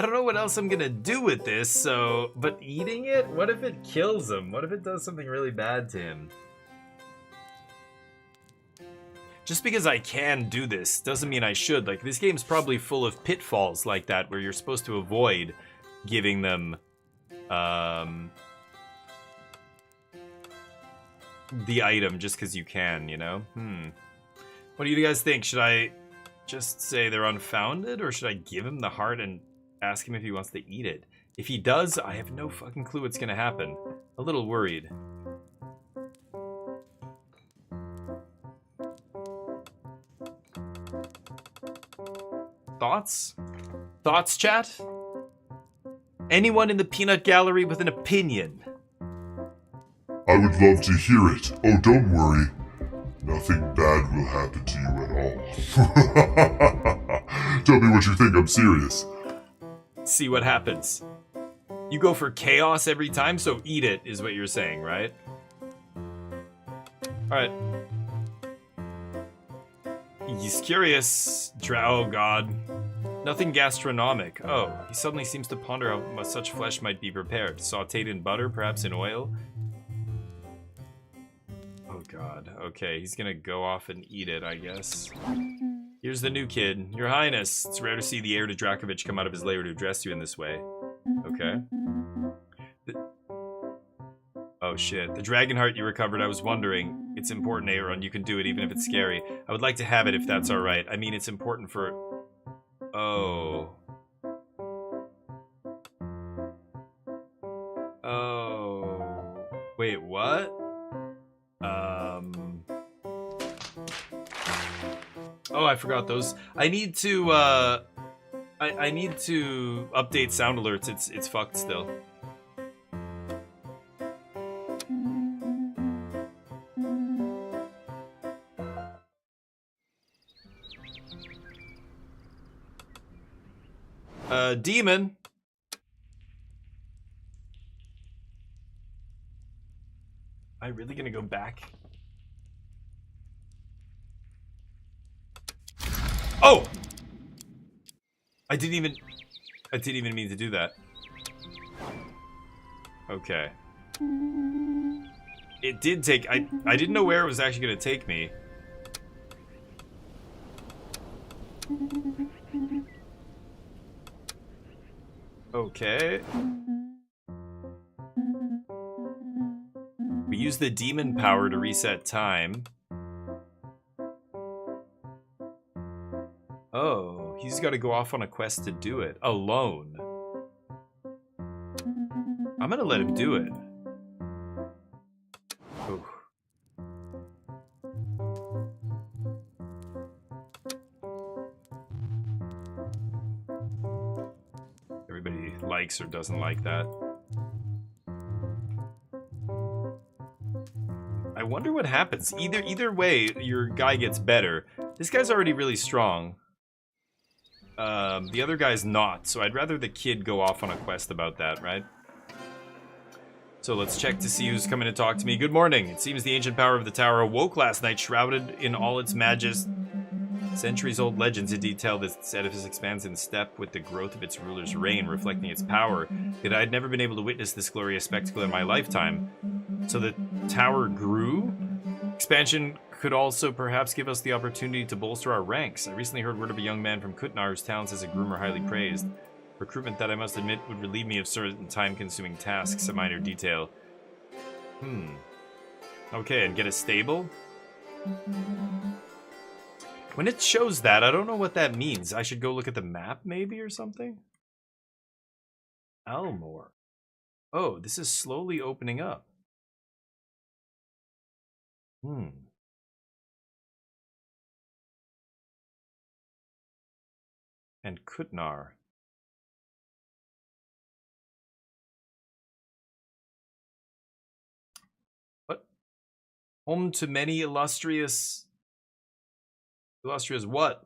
don't know what else I'm gonna do with this, so... But eating it? What if it kills him? What if it does something really bad to him? Just because I can do this doesn't mean I should. Like, this game's probably full of pitfalls like that where you're supposed to avoid giving them, the item just because you can, you know? What do you guys think? Should I just say they're unfounded, or should I give him the heart and ask him if he wants to eat it? If he does, I have no fucking clue what's gonna happen. A little worried. Thoughts? Thoughts, chat? Anyone in the peanut gallery with an opinion? I would love to hear it. Oh, don't worry. Nothing bad will happen to you at all. Tell me what you think, I'm serious. See what happens. You go for chaos every time, so eat it, is what you're saying, right? Alright. He's curious. Oh god. Nothing gastronomic. Oh, he suddenly seems to ponder how such flesh might be prepared. Sauteed in butter, perhaps in oil? Oh god. Okay, he's gonna go off and eat it, I guess. Here's the new kid. Your Highness, it's rare to see the heir to Drakovich come out of his lair to address you in this way. Okay. Oh shit. The dragon heart you recovered, I was wondering. It's important, Aaron. You can do it even if it's scary. I would like to have it if that's alright. I mean, it's important for... Oh. Oh. Wait, what? Oh, I forgot those. I need to, I need to update sound alerts. It's fucked still. Demon. Am I really gonna go back? Oh! I didn't even mean to do that. Okay. It did take... I didn't know where it was actually going to take me. Okay. We use the demon power to reset time. he's got to go off on a quest to do it alone. I'm gonna let him do it. Ooh. Everybody likes or doesn't like that. I wonder what happens. Either way, your guy gets better. This guy's already really strong. The other guy's not, so I'd rather the kid go off on a quest about that, right? So let's check to see who's coming to talk to me. Good morning. It seems the ancient power of the tower awoke last night, shrouded in all its majesty. Centuries-old legends indeed tell this edifice expands in step with the growth of its ruler's reign, reflecting its power. Yet I had never been able to witness this glorious spectacle in my lifetime. So the tower grew? Expansion could also perhaps give us the opportunity to bolster our ranks. I recently heard word of a young man from Kutnar whose talents as a groomer highly praised. Recruitment that I must admit would relieve me of certain time-consuming tasks, a minor detail. Okay, and get a stable? When it shows that, I don't know what that means. I should go look at the map, maybe, or something? Almor. Oh, this is slowly opening up. And Kutnar. What? Home to many illustrious... Illustrious what?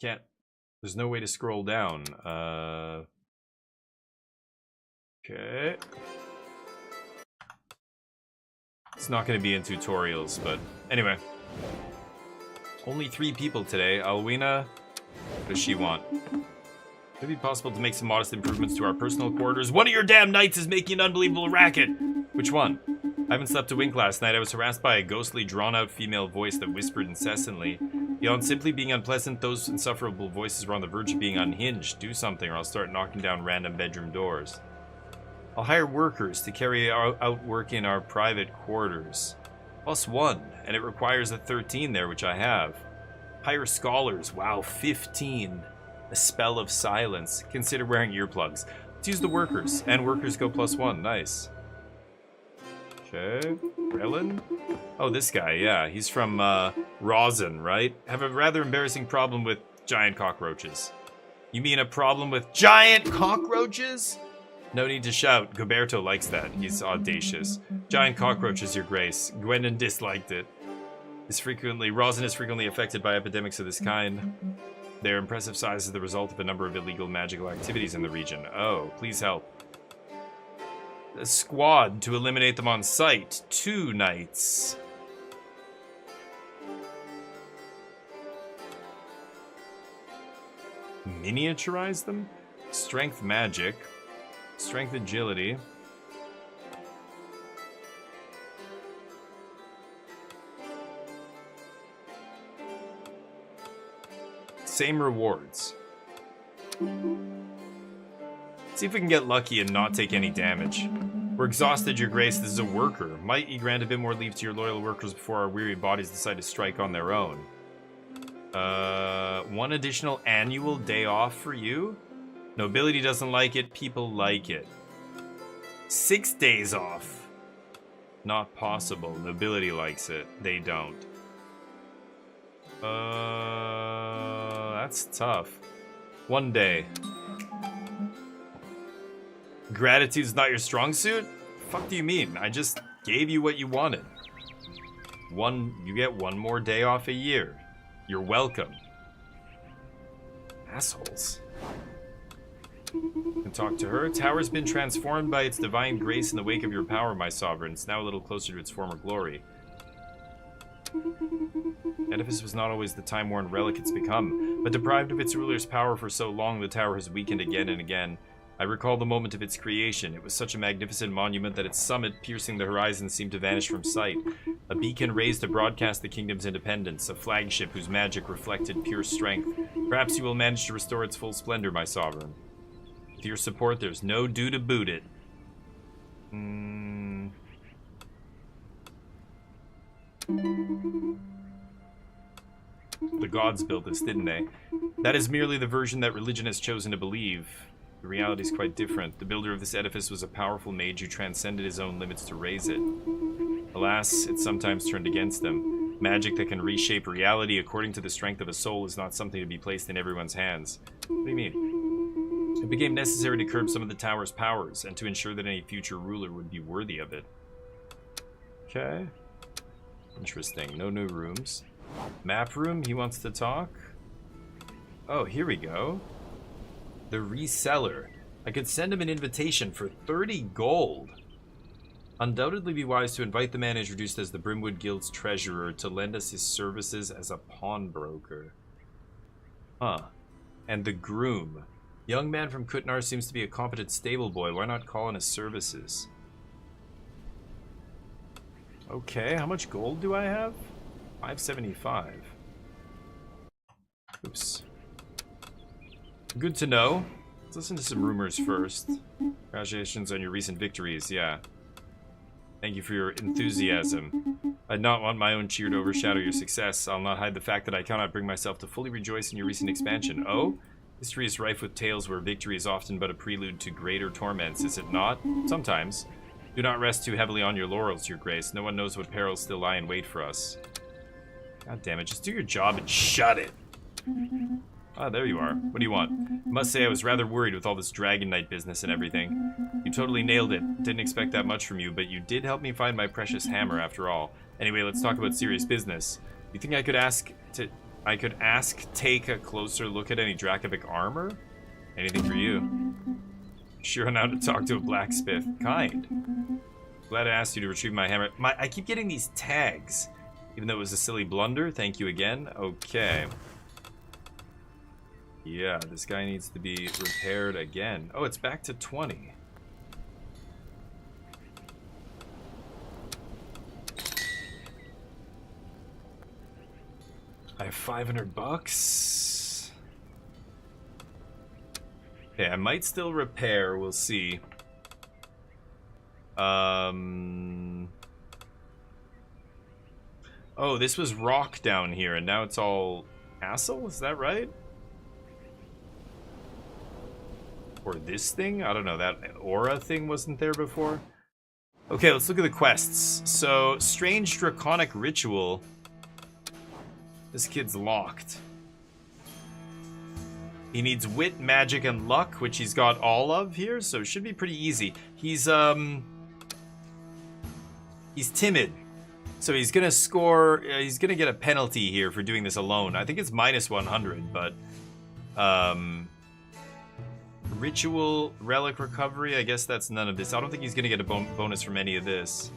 Can't... There's no way to scroll down. Okay. It's not going to be in tutorials, but anyway. Only 3 people today. Alwina, what does she want? Would it be possible to make some modest improvements to our personal quarters? One of your damn knights is making an unbelievable racket! Which one? I haven't slept a wink last night. I was harassed by a ghostly, drawn-out female voice that whispered incessantly. Beyond simply being unpleasant, those insufferable voices were on the verge of being unhinged. Do something or I'll start knocking down random bedroom doors. I'll hire workers to carry out work in our private quarters. +1, and it requires a 13 there, which I have. Hire scholars. Wow, 15. A spell of silence. Consider wearing earplugs. Let's use the workers, and workers go +1. Nice. Okay, Brelin? Oh, this guy, yeah. He's from, Rosin, right? Have a rather embarrassing problem with giant cockroaches. You mean a problem with giant cockroaches? No need to shout. Goberto likes that. He's audacious. Giant cockroaches, your grace. Gwendon disliked it. Rosin is frequently affected by epidemics of this kind. Their impressive size is the result of a number of illegal magical activities in the region. Oh, please help. A squad to eliminate them on sight. 2 knights. Miniaturize them? Strength magic. Strength agility. Same rewards. See if we can get lucky and not take any damage. We're exhausted, your grace. This is a worker. Might you grant a bit more leave to your loyal workers before our weary bodies decide to strike on their own? 1 additional annual day off for you? Nobility doesn't like it, people like it. 6 days off. Not possible. Nobility likes it. They don't. That's tough. 1 day. Gratitude's not your strong suit? Fuck do you mean? I just gave you what you wanted. You get 1 more day off a year. You're welcome. Assholes. Can talk to her. Tower's been transformed by its divine grace in the wake of your power, my sovereign. It's now a little closer to its former glory. Edifice was not always the time-worn relic it's become, but deprived of its ruler's power for so long, the tower has weakened again and again. I recall the moment of its creation. It was such a magnificent monument that its summit, piercing the horizon, seemed to vanish from sight. A beacon raised to broadcast the kingdom's independence, a flagship whose magic reflected pure strength. Perhaps you will manage to restore its full splendor, my sovereign. With your support, there's no due to boot it. The gods built this, didn't they? That is merely the version that religion has chosen to believe. The reality is quite different. The builder of this edifice was a powerful mage who transcended his own limits to raise it. Alas, it sometimes turned against them. Magic that can reshape reality according to the strength of a soul is not something to be placed in everyone's hands. What do you mean? It became necessary to curb some of the tower's powers, and to ensure that any future ruler would be worthy of it. Okay. Interesting. No new rooms. Map room, he wants to talk. Oh, here we go. The reseller. I could send him an invitation for 30 gold. Undoubtedly be wise to invite the man introduced as the Brimwood Guild's treasurer to lend us his services as a pawnbroker. Huh. And the groom. Young man from Kutnar seems to be a competent stable boy. Why not call in his services? Okay, how much gold do I have? 575. Oops. Good to know. Let's listen to some rumors first. Congratulations on your recent victories, yeah. Thank you for your enthusiasm. I'd not want my own cheer to overshadow your success. I'll not hide the fact that I cannot bring myself to fully rejoice in your recent expansion. Oh? History is rife with tales where victory is often but a prelude to greater torments, is it not? Sometimes. Do not rest too heavily on your laurels, your grace. No one knows what perils still lie in wait for us. God damn it, just do your job and shut it. Ah, there you are. What do you want? I must say I was rather worried with all this Dragon Knight business and everything. You totally nailed it. Didn't expect that much from you, but you did help me find my precious hammer after all. Anyway, let's talk about serious business. You think I could take a closer look at any Dracovic armor? Anything for you. Sure now to talk to a blacksmith. Kind. Glad I asked you to retrieve my hammer. I keep getting these tags. Even though it was a silly blunder. Thank you again. Okay. Yeah, this guy needs to be repaired again. Oh, it's back to 20. I have 500 bucks. Okay, I might still repair. We'll see. Oh, this was rock down here, and now it's all castle? Is that right? Or this thing? I don't know. That aura thing wasn't there before. Okay, let's look at the quests. So, Strange Draconic Ritual. This kid's locked. He needs wit, magic, and luck, which he's got all of here, so it should be pretty easy. He's timid. So he's gonna score, he's gonna get a penalty here for doing this alone. I think it's minus 100, but, Ritual, Relic Recovery, I guess that's none of this. I don't think he's gonna get a bonus from any of this.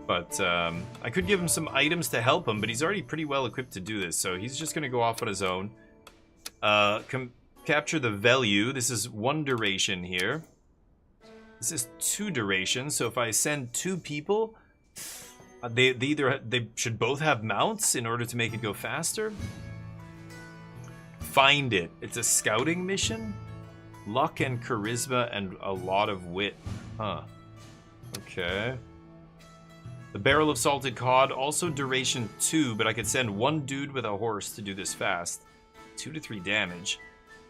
But, I could give him some items to help him, but he's already pretty well equipped to do this, so he's just gonna go off on his own. Capture the value. This is 1 duration here. This is 2 durations, so if I send 2 people, they should both have mounts in order to make it go faster. Find it. It's a scouting mission. Luck and charisma and a lot of wit. Huh. Okay. The Barrel of Salted Cod, also duration 2, but I could send 1 dude with a horse to do this fast. 2 to 3 damage.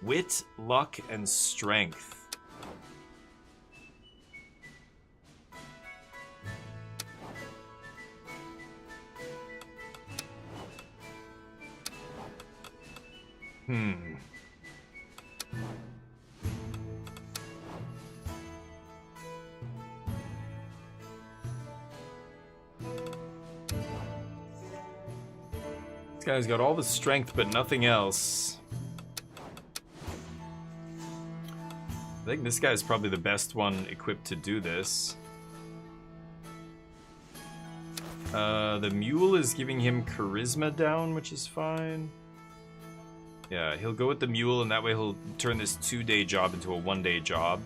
Wit, luck, and strength. This guy's got all the strength, but nothing else. I think this guy's probably the best one equipped to do this. The mule is giving him charisma down, which is fine. Yeah, he'll go with the mule, and that way he'll turn this 2-day job into a 1-day job.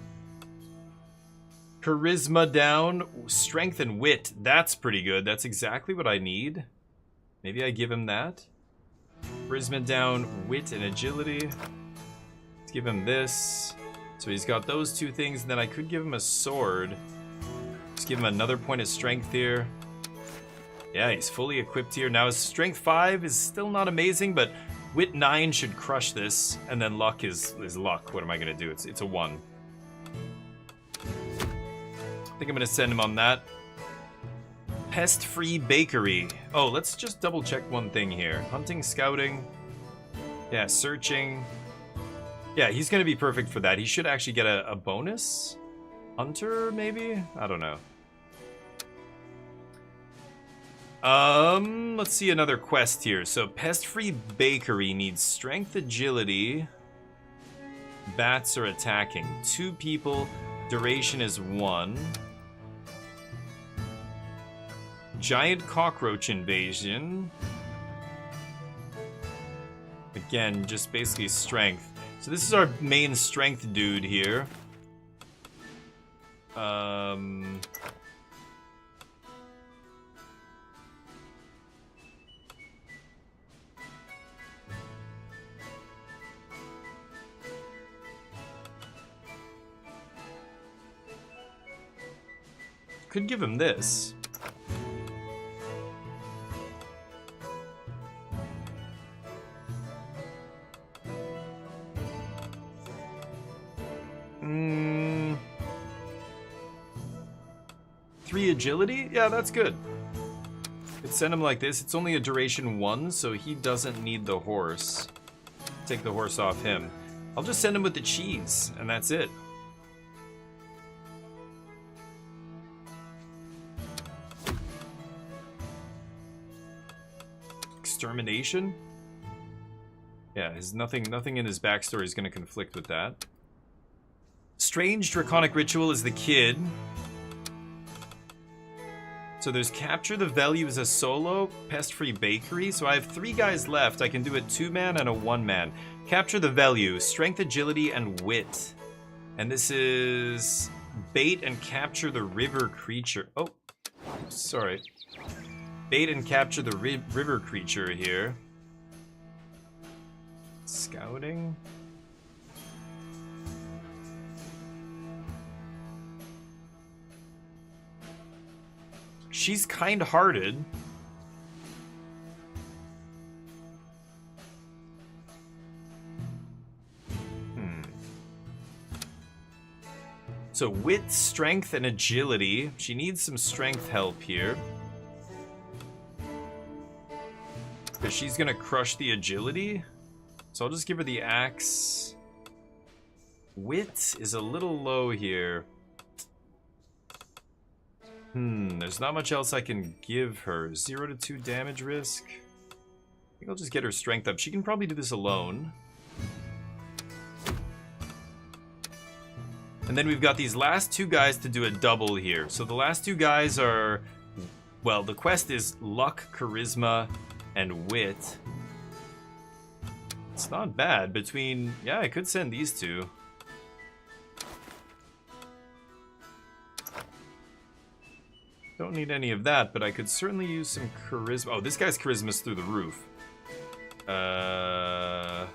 Charisma down, strength and wit. That's pretty good. That's exactly what I need. Maybe I give him that. Charisma down, wit and agility. Let's give him this. So he's got those 2 things, and then I could give him a sword. Just give him another point of strength here. Yeah, he's fully equipped here. Now his strength 5 is still not amazing, but wit 9 should crush this, and then luck is luck. What am I gonna do? It's a 1. I think I'm gonna send him on that. Pest-free bakery. Oh, let's just double check one thing here. Hunting, scouting. Yeah, searching. Yeah, he's gonna be perfect for that. He should actually get a bonus? Hunter, maybe? I don't know. Let's see another quest here. So, pest-free bakery needs strength, agility. Bats are attacking. 2 people. Duration is 1. Giant cockroach invasion. Again, just basically strength. So this is our main strength dude here. Could give him this. Three agility? Yeah, that's good. Could send him like this. It's only a duration 1, so he doesn't need the horse. Take the horse off him. I'll just send him with the cheese, and that's it. Extermination? Yeah, nothing in his backstory is going to conflict with that. Strange Draconic Ritual is the kid. So there's Capture the Value as a solo, Pest-free Bakery. So I have 3 guys left. I can do a 2-man and a 1-man. Capture the Value, Strength, Agility, and Wit. And this is Bait and Capture the River Creature. Oh, sorry. Bait and Capture the River Creature here. Scouting. She's kind-hearted. So wit, strength, and agility. She needs some strength help here. Because she's gonna crush the agility. So I'll just give her the axe. Wit is a little low here. There's not much else I can give her. 0 to 2 damage risk. I think I'll just get her strength up. She can probably do this alone. And then we've got these last 2 guys to do a double here. So the last 2 guys are... Well, the quest is luck, charisma, and wit. It's not bad between... Yeah, I could send these 2. Don't need any of that, but I could certainly use some charisma. Oh, this guy's charisma's through the roof. Oh,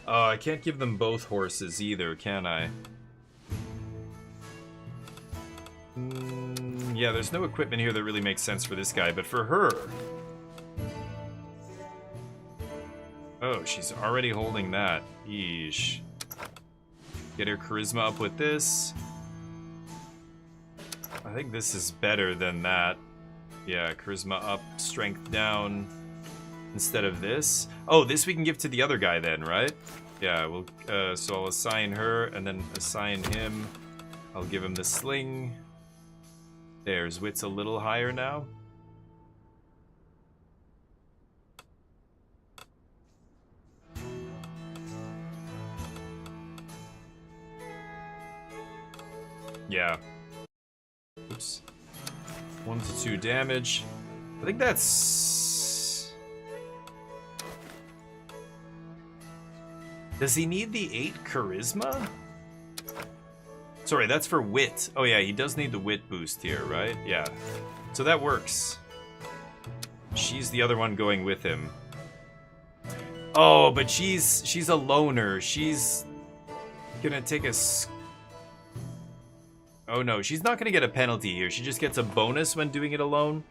I can't give them both horses either, can I? Yeah, there's no equipment here that really makes sense for this guy, but for her... Oh, she's already holding that. Yeesh. Get her charisma up with this. I think this is better than that. Yeah, charisma up, strength down instead of this. Oh, this we can give to the other guy then, right? Yeah, we'll, so I'll assign her and then assign him. I'll give him the sling. There's wit's a little higher now. Yeah. Oops. 1 to 2 damage. I think that's... Does he need the 8 charisma? Sorry, that's for wit. Oh yeah, he does need the wit boost here, right? Yeah. So that works. She's the other one going with him. Oh, but she's a loner. She's gonna take a... Oh no, she's not gonna get a penalty here. She just gets a bonus when doing it alone.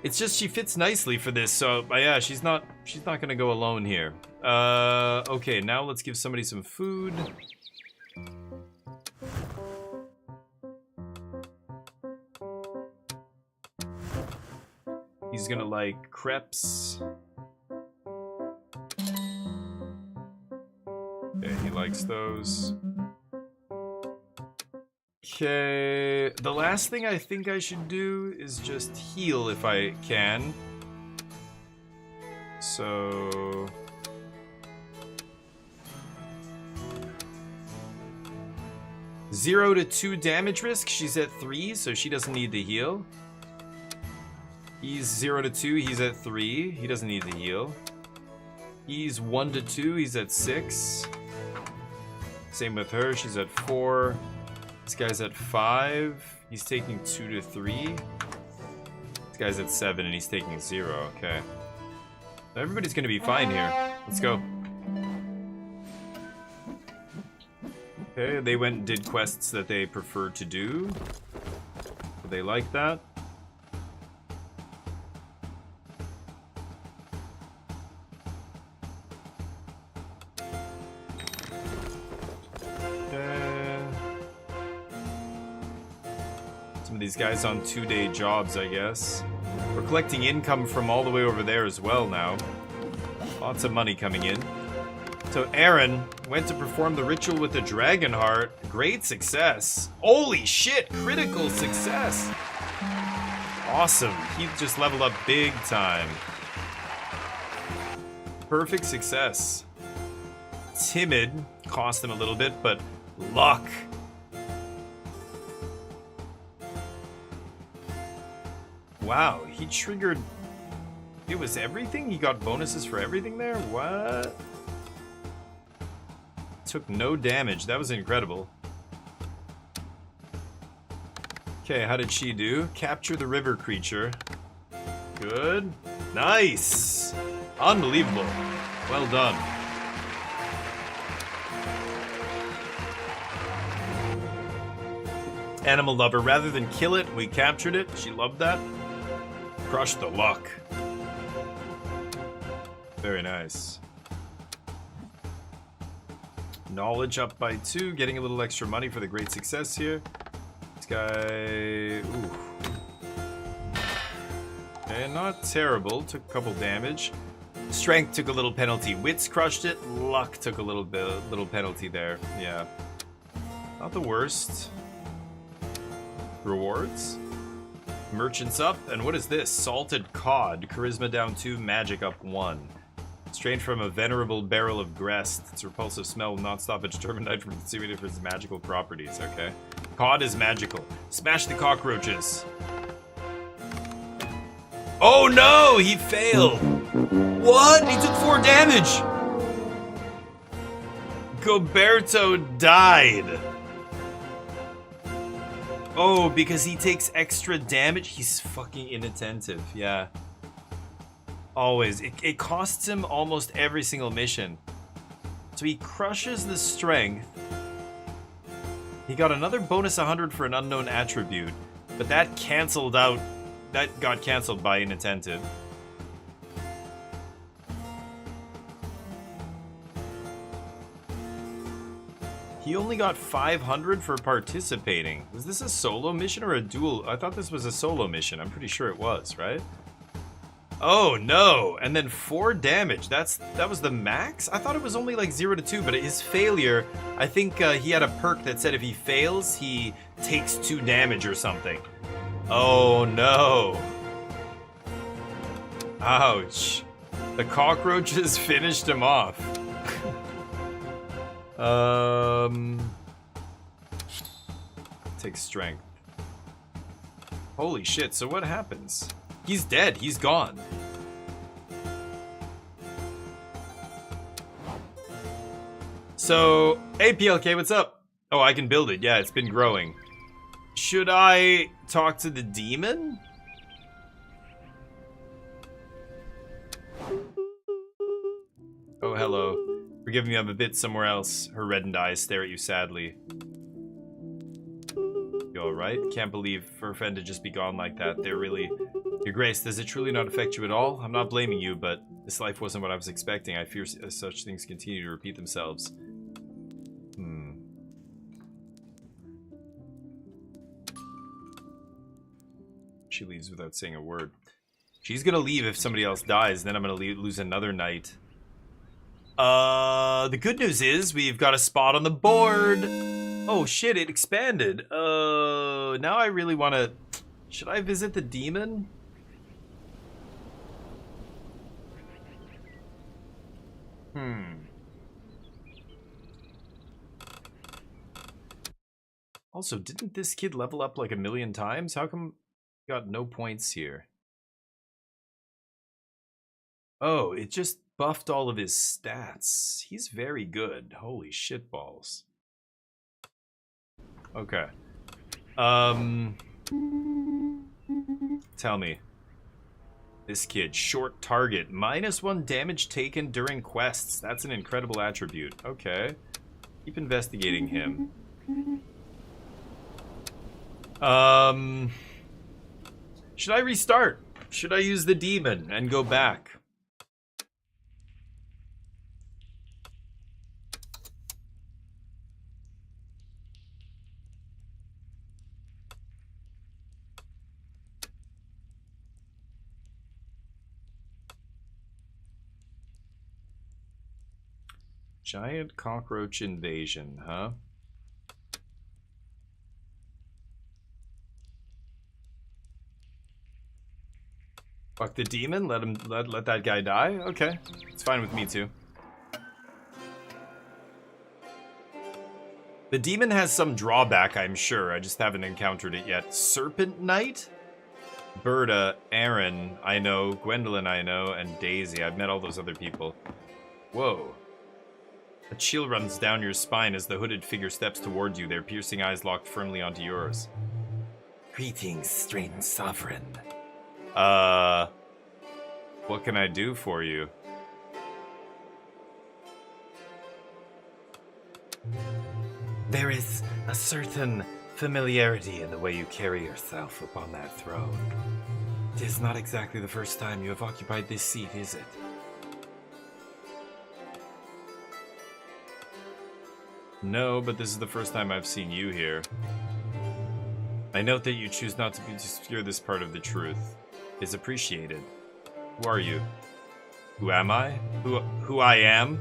It's just she fits nicely for this, so yeah, she's not gonna go alone here. Okay, now let's give somebody some food. He's gonna like crepes. Okay, he likes those. Okay, the last thing I think I should do is just heal if I can. So... 0 to 2 damage risk, she's at 3, so she doesn't need to heal. He's 0 to 2, he's at 3, he doesn't need to heal. He's 1 to 2, he's at 6. Same with her, she's at 4. This guy's at 5. He's taking 2 to 3. This guy's at 7 and he's taking 0. Okay. Everybody's gonna be fine here. Let's go. Okay, they went and did quests that they prefer to do. They like that. These guys on 2-day jobs, I guess. We're collecting income from all the way over there as well now. Lots of money coming in. So Aaron went to perform the ritual with the dragon heart. Great success. Holy shit, critical success. Awesome. He just leveled up big time. Perfect success. Timid cost him a little bit, but luck. Wow, he triggered... It was everything? He got bonuses for everything there? What? Took no damage. That was incredible. Okay, how did she do? Capture the river creature. Good. Nice! Unbelievable. Well done. Animal lover. Rather than kill it, we captured it. She loved that. Crush the luck. Very nice. Knowledge up by 2, getting a little extra money for the great success here. This guy... Ooh. Okay, not terrible. Took a couple damage. Strength took a little penalty. Wits crushed it. Luck took a little penalty there. Yeah. Not the worst. Rewards. Merchants up, and what is this? Salted cod, charisma down 2, magic up 1. Strained from a venerable barrel of Grest. Its repulsive smell will not stop a determined knight from consuming it for its magical properties, okay? Cod is magical. Smash the cockroaches. Oh no! He failed! What? He took 4 damage! Goberto died! Oh, because he takes extra damage? He's fucking inattentive, yeah. Always. It costs him almost every single mission. So he crushes the strength. He got another bonus 100 for an unknown attribute, but that canceled out. That got canceled by inattentive. He only got 500 for participating. Was this a solo mission or a dual? I thought this was a solo mission. I'm pretty sure it was, right? Oh no! And then 4 damage. That was the max? I thought it was only like 0 to 2, but his failure, I think he had a perk that said if he fails, he takes 2 damage or something. Oh no. Ouch. The cockroaches finished him off. Take strength. Holy shit, so what happens? He's dead, he's gone. So, hey PLK, what's up? Oh, I can build it, yeah, it's been growing. Should I talk to the demon? Oh, hello. Forgive me, I'm a bit somewhere else. Her reddened eyes stare at you sadly. You alright? Can't believe for a friend to just be gone like that. They're really... Your Grace, does it truly not affect you at all? I'm not blaming you, but this life wasn't what I was expecting. I fear such things continue to repeat themselves. She leaves without saying a word. She's gonna leave if somebody else dies, then I'm gonna lose another knight. The good news is we've got a spot on the board. Oh shit, it expanded. Now I really want to... Should I visit the demon? Also, didn't this kid level up like 1,000,000 times? How come he got no points here? Oh, it just buffed all of his stats. He's very good. Holy shitballs. Okay. Tell me. This kid, short target, -1 damage taken during quests. That's an incredible attribute. Okay. Keep investigating him. Should I restart? Should I use the demon and go back? Giant cockroach invasion, huh? Fuck the demon, let that guy die? Okay. It's fine with me too. The demon has some drawback, I'm sure. I just haven't encountered it yet. Serpent Knight? Berta, Aaron, I know. Gwendolyn, I know. And Daisy. I've met all those other people. Whoa. A chill runs down your spine as the hooded figure steps towards you, their piercing eyes locked firmly onto yours. Greetings, strange sovereign. What can I do for you? There is a certain familiarity in the way you carry yourself upon that throne. It is not exactly the first time you have occupied this seat, is it? No, but this is the first time I've seen you here. I note that you choose not to obscure this part of the truth. It's appreciated. Who are you? Who am I? Who I am?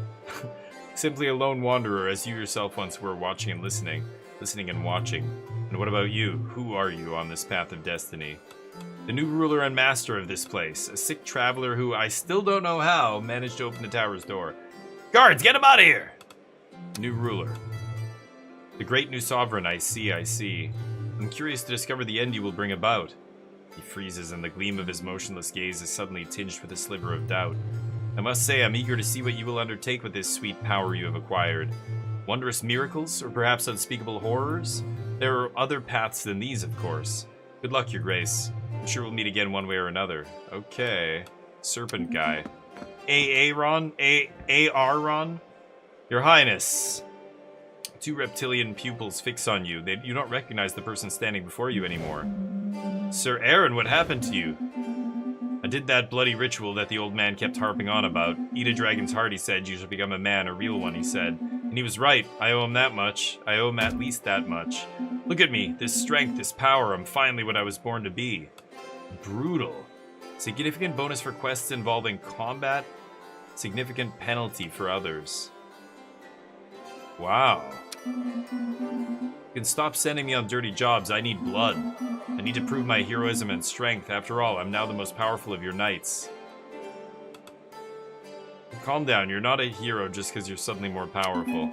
Simply a lone wanderer, as you yourself once were, watching and listening and watching. And what about you? Who are you on this path of destiny? The new ruler and master of this place, a sick traveler who, I still don't know how, managed to open the tower's door. Guards, get him out of here! New ruler. The great new sovereign, I see. I'm curious to discover the end you will bring about. He freezes, and the gleam of his motionless gaze is suddenly tinged with a sliver of doubt. I must say, I'm eager to see what you will undertake with this sweet power you have acquired. Wondrous miracles, or perhaps unspeakable horrors? There are other paths than these, of course. Good luck, Your Grace. I'm sure we'll meet again one way or another. Okay. Serpent guy. Aaron? Your Highness. Two reptilian pupils fix on you. You don't recognize the person standing before you anymore. Sir Aaron, what happened to you? I did that bloody ritual that the old man kept harping on about. Eat a dragon's heart, he said. You shall become a man, a real one, he said. And he was right. I owe him that much. I owe him at least that much. Look at me. This strength, this power. I'm finally what I was born to be. Brutal. Significant bonus for quests involving combat. Significant penalty for others. Wow. You can stop sending me on dirty jobs. I need blood. I need to prove my heroism and strength. After all, I'm now the most powerful of your knights. Calm down. You're not a hero just because you're suddenly more powerful.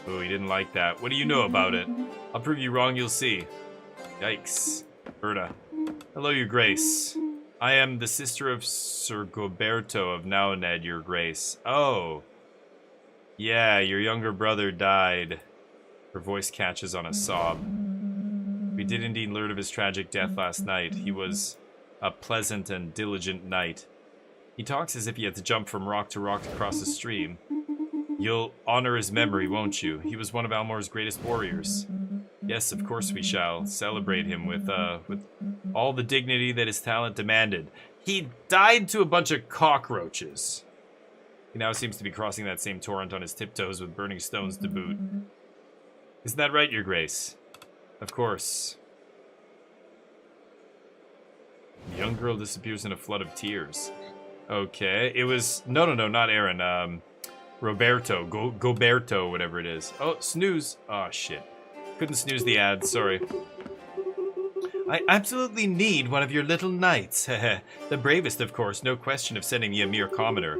Oh, he didn't like that. What do you know about it? I'll prove you wrong, you'll see. Yikes. Berta. Hello, Your Grace. I am the sister of Sir Goberto of Naoned, Your Grace. Oh. Yeah, your younger brother died. Her voice catches on a sob. We did indeed learn of his tragic death last night. He was a pleasant and diligent knight. He talks as if he had to jump from rock to rock to cross a stream. You'll honor his memory, won't you? He was one of Almor's greatest warriors. Yes, of course we shall celebrate him with all the dignity that his talent demanded. He died to a bunch of cockroaches. He now seems to be crossing that same torrent on his tiptoes with burning stones to boot. Isn't that right, Your Grace? Of course. The young girl disappears in a flood of tears. Okay, it was... No, not Aaron. Roberto. Goberto, whatever it is. Oh, snooze. Oh, shit. Couldn't snooze the ad, sorry. I absolutely need one of your little knights. The bravest, of course, no question of sending me a mere commoner.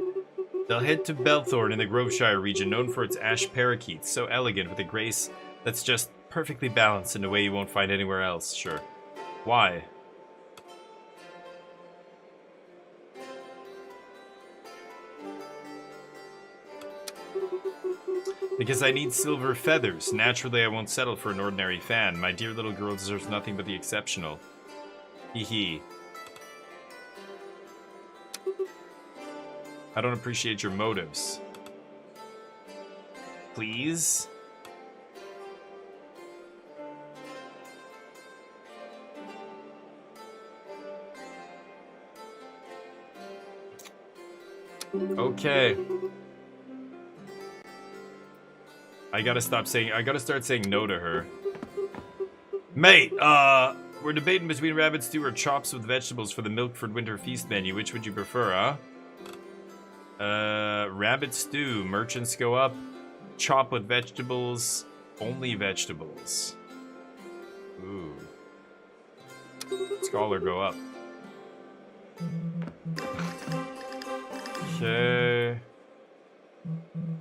They'll head to Belthorn in the Groveshire region, known for its ash parakeets, so elegant with a grace that's just perfectly balanced in a way you won't find anywhere else, sure. Why? Because I need silver feathers. Naturally, I won't settle for an ordinary fan. My dear little girl deserves nothing but the exceptional. Hee hee. I don't appreciate your motives. Please? Okay. I gotta start saying no to her. Mate, we're debating between rabbit stew or chops with vegetables for the Milkford Winter Feast menu. Which would you prefer, huh? Rabbit stew. Merchants go up. Chop with vegetables. Only vegetables. Ooh. Scholar go up. Okay.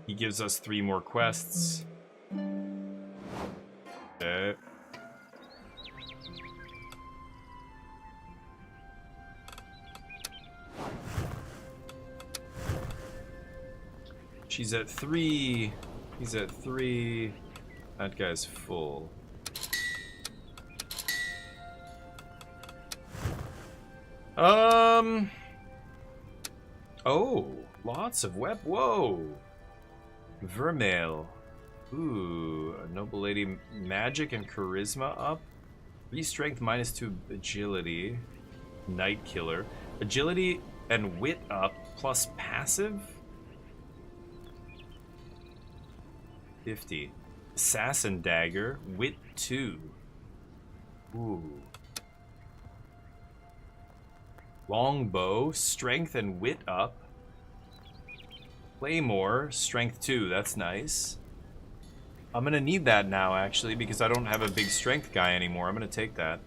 He gives us 3 more quests. Okay. She's at 3. He's at 3. That guy's full. Oh, lots of web. Whoa. Vermeil. Ooh, a noble lady. Magic and charisma up. 3 strength, -2 agility. Night killer. Agility and wit up plus passive. 50. Assassin dagger. Wit 2. Ooh. Longbow. Strength and wit up. Claymore, strength 2, that's nice. I'm gonna need that now, actually, because I don't have a big strength guy anymore. I'm gonna take that.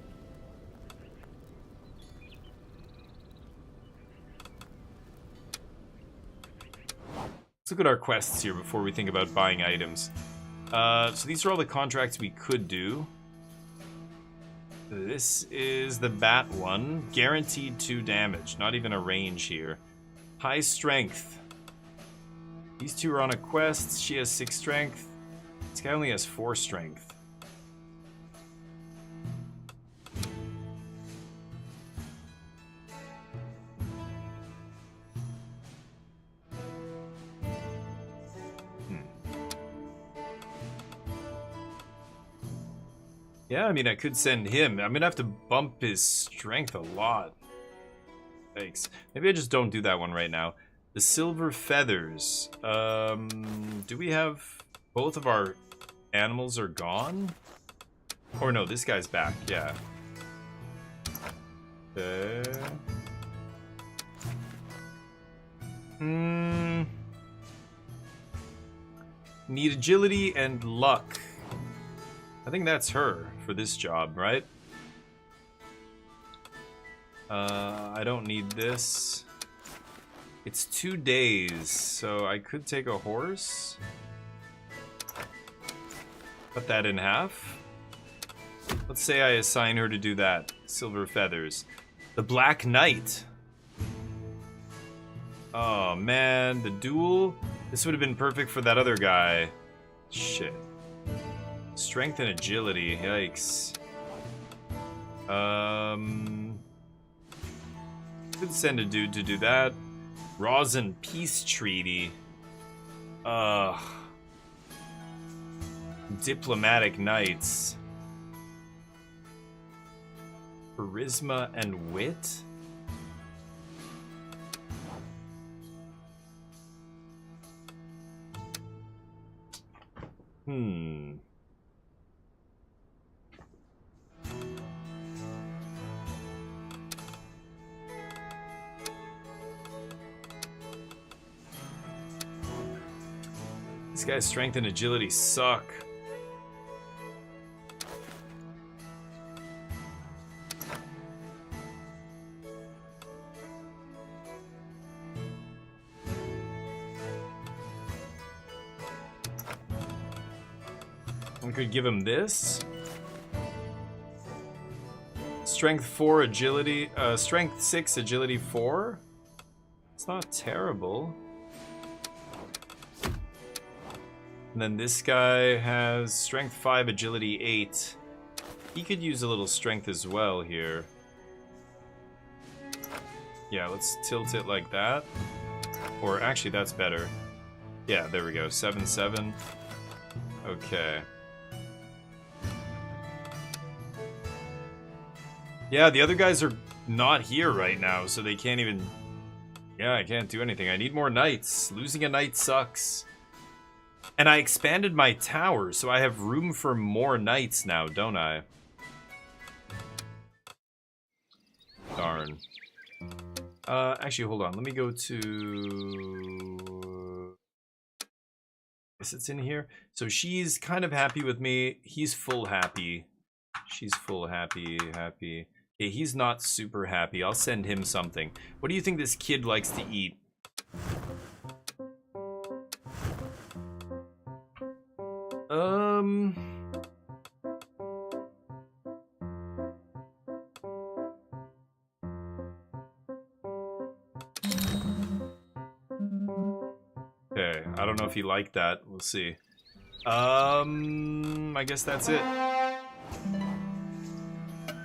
Let's look at our quests here before we think about buying items. So these are all the contracts we could do. This is the bat one. Guaranteed 2 damage, not even a range here. High strength. These 2 are on a quest. She has 6 strength. This guy only has 4 strength. Yeah, I mean, I could send him. I'm gonna have to bump his strength a lot. Thanks. Maybe I just don't do that one right now. The silver feathers. Do we have... Both of our animals are gone? Or no, this guy's back, yeah. Okay. Need agility and luck. I think that's her for this job, right? I don't need this. It's 2 days, so I could take a horse. Cut that in half. Let's say I assign her to do that. Silver feathers. The Black Knight. Oh man, the duel? This would have been perfect for that other guy. Shit. Strength and agility, yikes. Could send a dude to do that. Rosin Peace Treaty. Diplomatic Knights. Charisma and wit? This guy's strength and agility suck. We could give him this. Strength 4, agility, strength 6, agility 4. It's not terrible. And then this guy has strength 5, agility 8. He could use a little strength as well here. Yeah, let's tilt it like that. Or actually, that's better. Yeah, there we go. 7, 7. Okay. Yeah, the other guys are not here right now, so they can't even... Yeah, I can't do anything. I need more knights. Losing a knight sucks. And I expanded my tower, so I have room for more knights now, don't I? Darn. Actually, hold on. Let me go to... I guess it's in here. So she's kind of happy with me. He's full happy. She's full happy, happy. Okay, he's not super happy. I'll send him something. What do you think this kid likes to eat? Okay, I don't know if he liked that. We'll see. I guess that's it.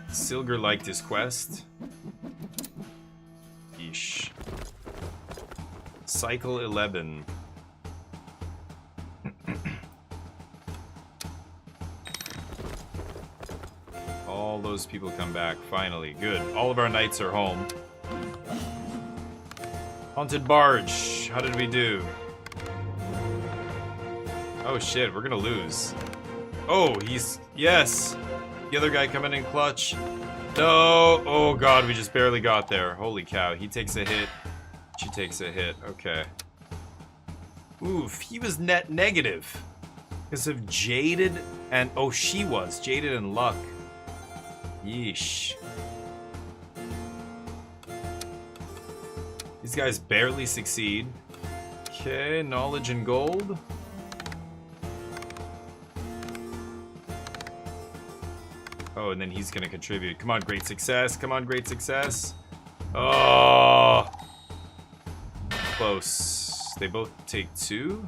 Silger liked his quest. Yeesh. Cycle 11. All those people come back, finally. Good. All of our knights are home. Haunted Barge. How did we do? Oh shit, we're gonna lose. Oh, he's... Yes! The other guy coming in clutch. No! Oh god, we just barely got there. Holy cow, he takes a hit. She takes a hit. Okay. Oof, he was net negative. Because of Jaded and... Oh, she was. Jaded and Luck. Yeesh. These guys barely succeed. Okay, knowledge and gold. Oh, and then he's gonna contribute. Come on, great success. Come on, great success. Oh! Close. They both take 2?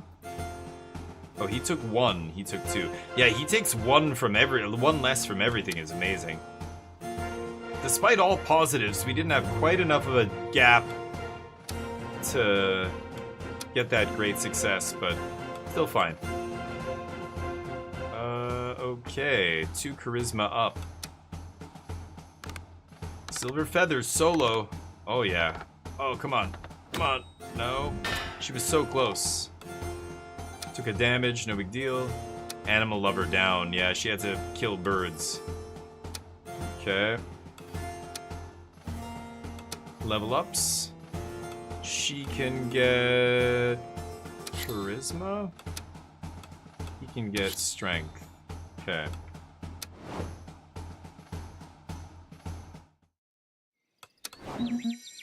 Oh, he took 1. He took 2. Yeah, he takes 1 from one less from everything is amazing. Despite all positives, we didn't have quite enough of a gap to get that great success, but still fine. Okay, 2 charisma up. Silver Feathers solo. Oh yeah. Oh, come on. Come on. No. She was so close. Took a damage, no big deal. Animal Lover down. Yeah, she had to kill birds. Okay. Level ups. She can get charisma. He can get strength. Okay.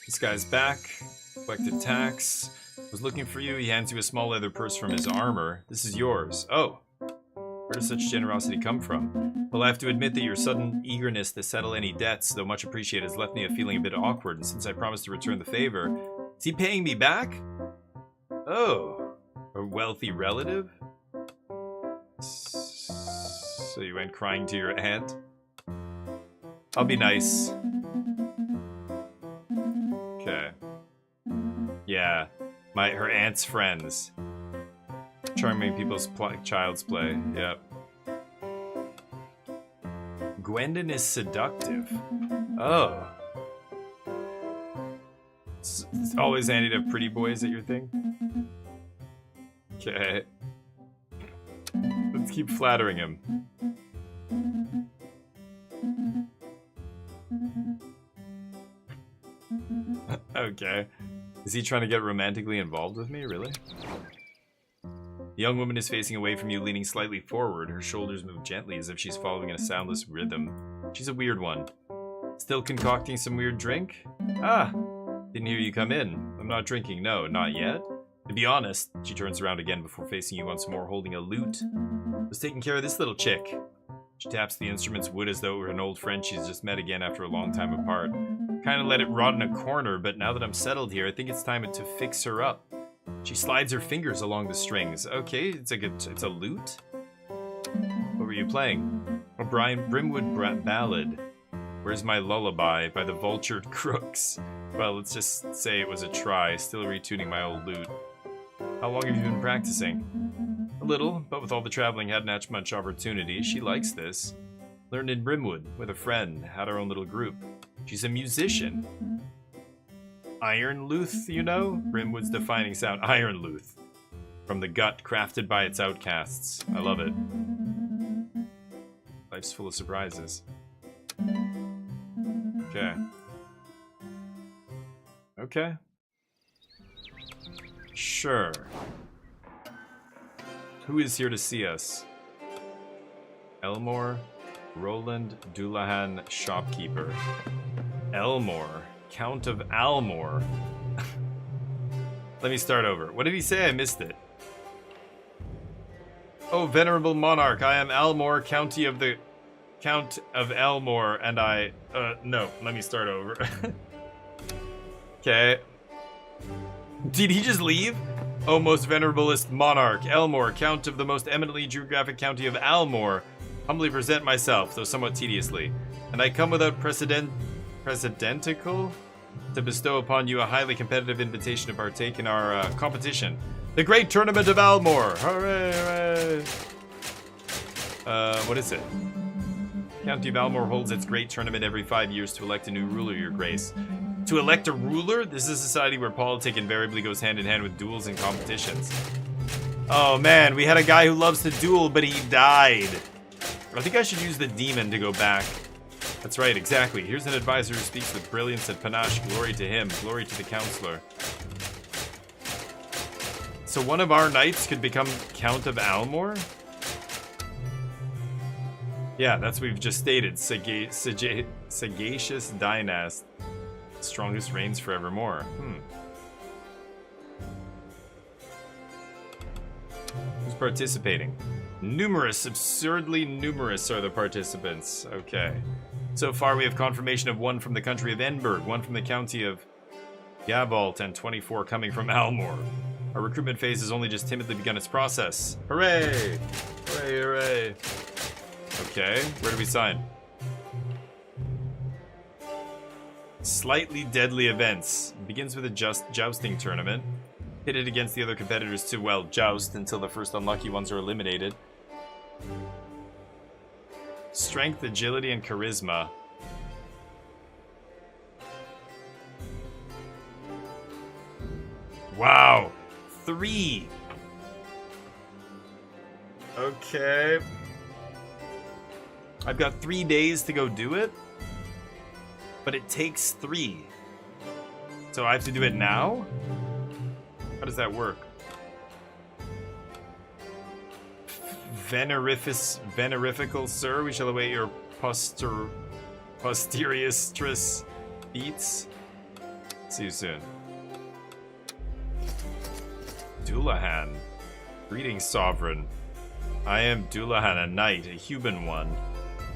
This guy's back. Collected tax. Was looking for you. He hands you a small leather purse from his armor. This is yours. Oh. Where does such generosity come from? Well, I have to admit that your sudden eagerness to settle any debts, though much appreciated, has left me feeling a bit awkward, and since I promised to return the favor... Is he paying me back? Oh. A wealthy relative? So you went crying to your aunt? I'll be nice. Okay. Yeah. Her aunt's friends. Charming people's child's play. Yep. Gwendon is seductive. Oh. It's always handy to have pretty boys at your thing. Okay. Let's keep flattering him. Okay. Is he trying to get romantically involved with me, really? The young woman is facing away from you, leaning slightly forward. Her shoulders move gently as if she's following in a soundless rhythm. She's a weird one. Still concocting some weird drink? Ah! Didn't hear you come in. I'm not drinking, no, not yet. To be honest, she turns around again before facing you once more, holding a lute. Was taking care of this little chick. She taps the instrument's wood as though it were an old friend she's just met again after a long time apart. Kinda let it rot in a corner, but now that I'm settled here, I think it's time to fix her up. She slides her fingers along the strings. Okay, it's a lute? What were you playing? A Brimwood Ballad. Where's My Lullaby by the Vultured Crooks? Well, let's just say it was a try, still retuning my old lute. How long have you been practicing? A little, but with all the traveling, hadn't had much opportunity. She likes this. Learned in Brimwood, with a friend, had our own little group. She's a musician. Iron Luth, you know? Brimwood's defining sound, Iron Luth. From the gut, crafted by its outcasts. I love it. Life's full of surprises. Okay. Okay. Sure. Who is here to see us? Elmore, Roland Doulahan, shopkeeper. Elmore, Count of Almore. Let me start over. What did he say? I missed it. Oh, venerable monarch, I am Almore, Count of Elmore, and I... no, let me start over. Okay. Did he just leave? O most venerablest monarch, Elmore, Count of the most eminently geographic county of Almore, humbly present myself, though somewhat tediously, and I come without precedential to bestow upon you a highly competitive invitation to partake in our competition, the Great Tournament of Almore. Hooray, hooray! What is it? County of Almore holds its great tournament every 5 years to elect a new ruler, Your Grace. To elect a ruler? This is a society where politics invariably goes hand in hand with duels and competitions. Oh man, we had a guy who loves to duel, but he died. I think I should use the demon to go back. That's right, exactly. Here's an advisor who speaks with brilliance and panache. Glory to him. Glory to the counselor. So one of our knights could become Count of Almore? Yeah, that's what we've just stated. Sagacious Dynast. Strongest reigns forevermore. Who's participating? Numerous, absurdly numerous are the participants. Okay. So far we have confirmation of 1 from the country of Enberg, 1 from the county of Gabalt, and 24 coming from Almore. Our recruitment phase has only just timidly begun its process. Hooray! Hooray, hooray. Okay, where do we sign? Slightly deadly events. Begins with a jousting tournament. Pitted against the other competitors to, well, joust until the first unlucky ones are eliminated. Strength, agility, and charisma. Wow! 3! Okay. I've got 3 days to go do it. But it takes 3. So I have to do it now? How does that work? Venerifical sir, we shall await your posterius feats. See you soon. Doulahan. Greetings, sovereign. I am Doulahan, a knight, a human one.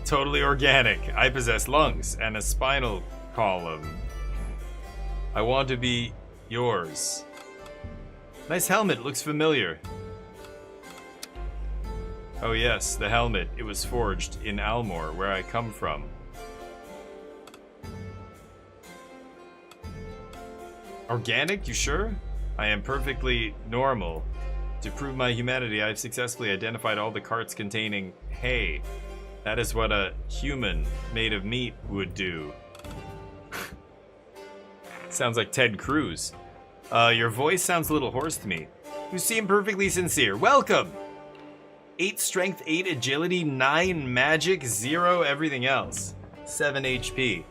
Totally organic. I possess lungs and a spinal column. I want to be yours. Nice helmet, looks familiar. Oh yes, the helmet. It was forged in Almore, where I come from. Organic, you sure? I am perfectly normal. To prove my humanity, I've successfully identified all the carts containing hay. That is what a human made of meat would do. Sounds like Ted Cruz. Your voice sounds a little hoarse to me. You seem perfectly sincere. Welcome! 8 strength, 8 agility, 9 magic, 0 everything else. 7 HP.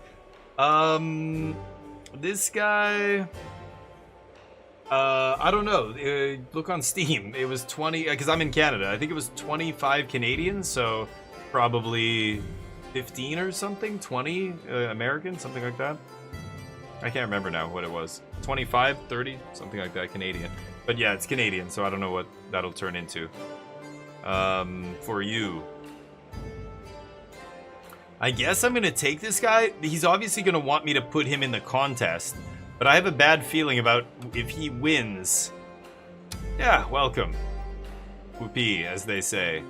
This guy... I don't know. Look on Steam. It was 20... Because I'm in Canada. I think it was 25 Canadian, so probably 15 or something? 20 American? Something like that? I can't remember now what it was. 25, 30? Something like that, Canadian. But yeah, it's Canadian, so I don't know what that'll turn into. For you. I guess I'm gonna take this guy. He's obviously gonna want me to put him in the contest, but I have a bad feeling about if he wins. Yeah, welcome. Whoopee, as they say.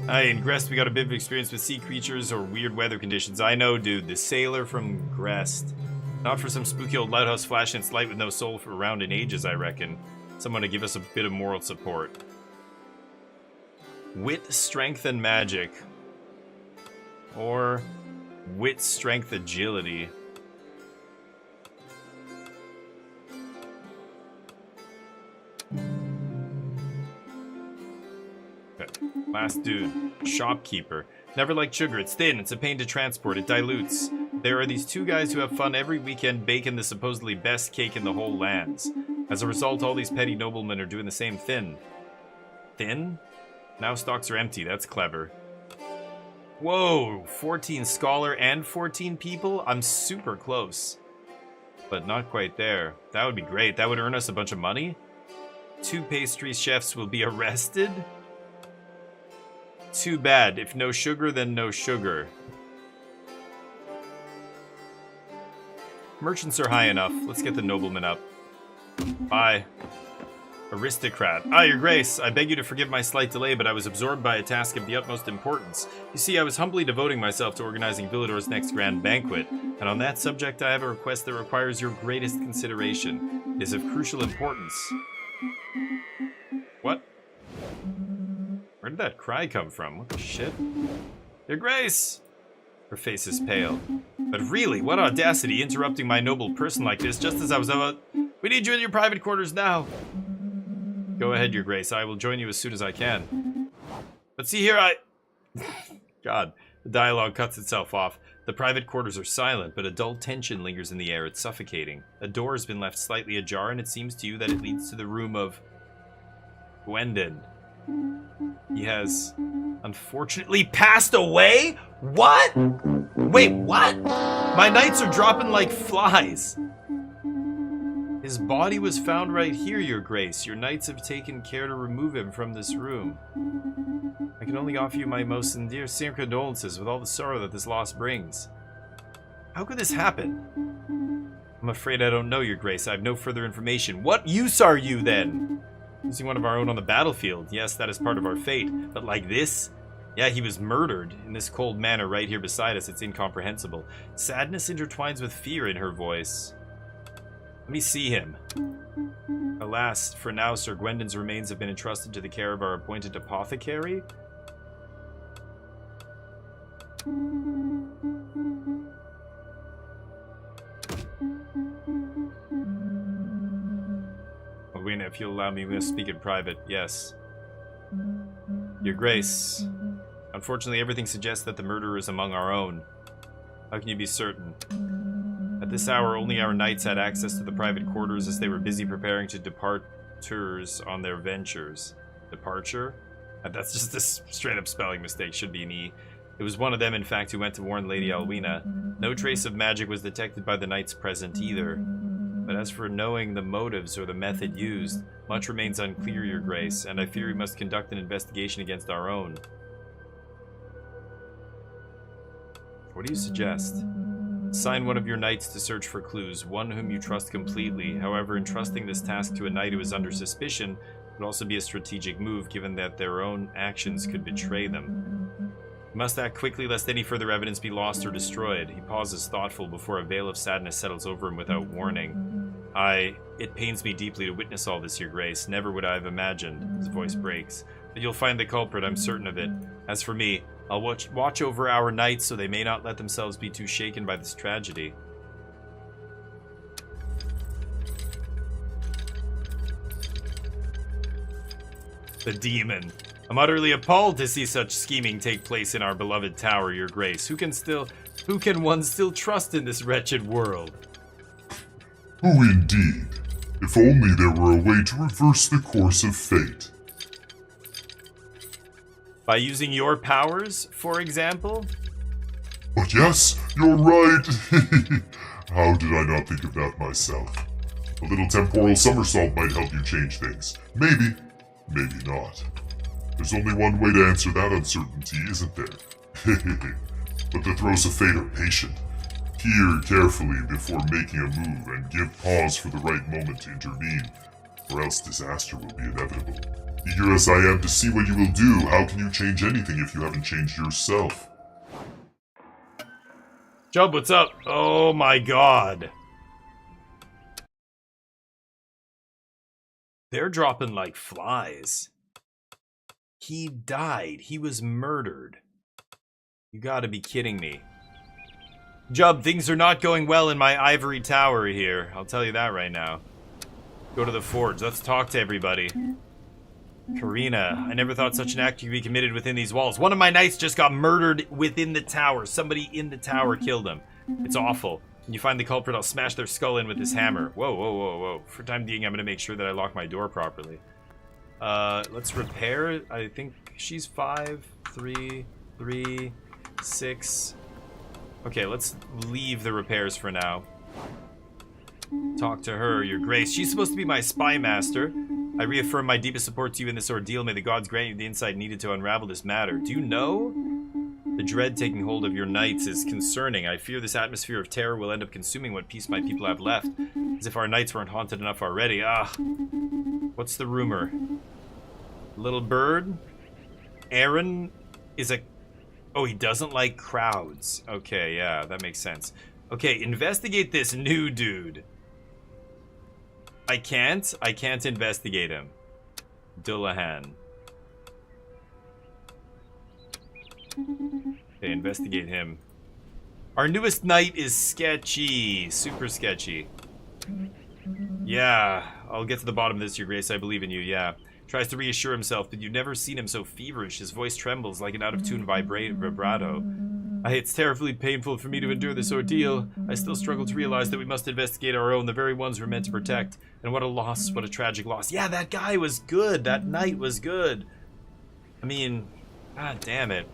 Hi, in Grest we got a bit of experience with sea creatures or weird weather conditions. I know, dude, the sailor from Grest. Not for some spooky old lighthouse flashing its light with no soul for around in ages, I reckon. Someone to give us a bit of moral support. Wit, strength, and magic. Or wit, strength, agility. Okay. Last dude. Shopkeeper. Never liked sugar. It's thin. It's a pain to transport. It dilutes. There are these 2 guys who have fun every weekend baking the supposedly best cake in the whole lands. As a result, all these petty noblemen are doing the same thing. Thin? Now stocks are empty. That's clever. Whoa, 14 scholar and 14 people? I'm super close. But not quite there. That would be great. That would earn us a bunch of money. 2 pastry chefs will be arrested? Too bad. If no sugar, then no sugar. Merchants are high enough. Let's get the nobleman up. Bye. Aristocrat. Ah, your grace, I beg you to forgive my slight delay, but I was absorbed by a task of the utmost importance. You see, I was humbly devoting myself to organizing Villador's next grand banquet, and on that subject I have a request that requires your greatest consideration. It is of crucial importance. What? Where did that cry come from? What the shit? Your grace! Her face is pale. But really, what audacity interrupting my noble person like this just as I was about... We need you in your private quarters now. Go ahead, your grace. I will join you as soon as I can. But see here, God, the dialogue cuts itself off. The private quarters are silent, but a dull tension lingers in the air. It's suffocating. A door has been left slightly ajar, and it seems to you that it leads to the room of... Gwendon. He has, unfortunately, passed away? What? Wait, what? My knights are dropping like flies. His body was found right here, your grace. Your knights have taken care to remove him from this room. I can only offer you my most sincere condolences with all the sorrow that this loss brings. How could this happen? I'm afraid I don't know, your grace. I have no further information. What use are you, then? Losing one of our own on the battlefield. Yes, that is part of our fate. But like this? Yeah, he was murdered in this cold manner right here beside us. It's incomprehensible. Sadness intertwines with fear in her voice. Let me see him. Alas, for now, Sir Gwendon's remains have been entrusted to the care of our appointed apothecary. Wayne, if you'll allow me, I'm going to speak in private. Yes. Your Grace, unfortunately, everything suggests that the murderer is among our own. How can you be certain? At this hour, only our knights had access to the private quarters as they were busy preparing to departures on their ventures. Departure? That's just a straight-up spelling mistake. Should be an E. It was one of them, in fact, who went to warn Lady Alwina. No trace of magic was detected by the knights present either. But as for knowing the motives or the method used, much remains unclear, Your Grace, and I fear we must conduct an investigation against our own. What do you suggest? Assign one of your knights to search for clues, one whom you trust completely. However, entrusting this task to a knight who is under suspicion would also be a strategic move, given that their own actions could betray them. You must act quickly lest any further evidence be lost or destroyed. He pauses thoughtful before a veil of sadness settles over him without warning. It pains me deeply to witness all this, Your Grace. Never would I have imagined. His voice breaks. But you'll find the culprit, I'm certain of it. As for me, I'll watch over our knights so they may not let themselves be too shaken by this tragedy. The demon. I'm utterly appalled to see such scheming take place in our beloved tower, your grace. Who can one still trust in this wretched world? Who indeed? If only there were a way to reverse the course of fate. By using your powers, for example? But yes, you're right. How did I not think of that myself? A little temporal somersault might help you change things. Maybe, maybe not. There's only one way to answer that uncertainty, isn't there? But the throes of fate are patient. Hear carefully before making a move and give pause for the right moment to intervene, or else disaster will be inevitable. Eager as I am to see what you will do, how can you change anything if you haven't changed yourself? Job, what's up? Oh my god. They're dropping like flies. He died. He was murdered. You gotta be kidding me. Jub, things are not going well in my ivory tower here. I'll tell you that right now. Go to the forge. Let's talk to everybody. Karina, I never thought such an act could be committed within these walls. One of my knights just got murdered within the tower. Somebody in the tower killed him. It's awful. When you find the culprit, I'll smash their skull in with this hammer. Whoa, whoa, whoa, whoa. For time being, I'm going to make sure that I lock my door properly. Let's repair. I think she's 5, 3, 3, 6. Okay, let's leave the repairs for now. Talk to her, your grace. She's supposed to be my spy master. I reaffirm my deepest support to you in this ordeal. May the gods grant you the insight needed to unravel this matter. Do you know? The dread taking hold of your knights is concerning. I fear this atmosphere of terror will end up consuming what peace my people have left. As if our knights weren't haunted enough already. Ah. What's the rumor? Little bird? Aaron is a... Oh, he doesn't like crowds. Okay, yeah, that makes sense. Okay, investigate this new dude. I can't investigate him. Dullahan. Okay, investigate him. Our newest knight is sketchy. Super sketchy. Yeah, I'll get to the bottom of this, your grace. I believe in you, yeah. Tries to reassure himself, but you've never seen him so feverish. His voice trembles like an out-of-tune vibrato. It's terribly painful for me to endure this ordeal. I still struggle to realize that we must investigate our own, the very ones we're meant to protect. And what a loss, what a tragic loss. Yeah, that guy was good. That knight was good. I mean, god damn it.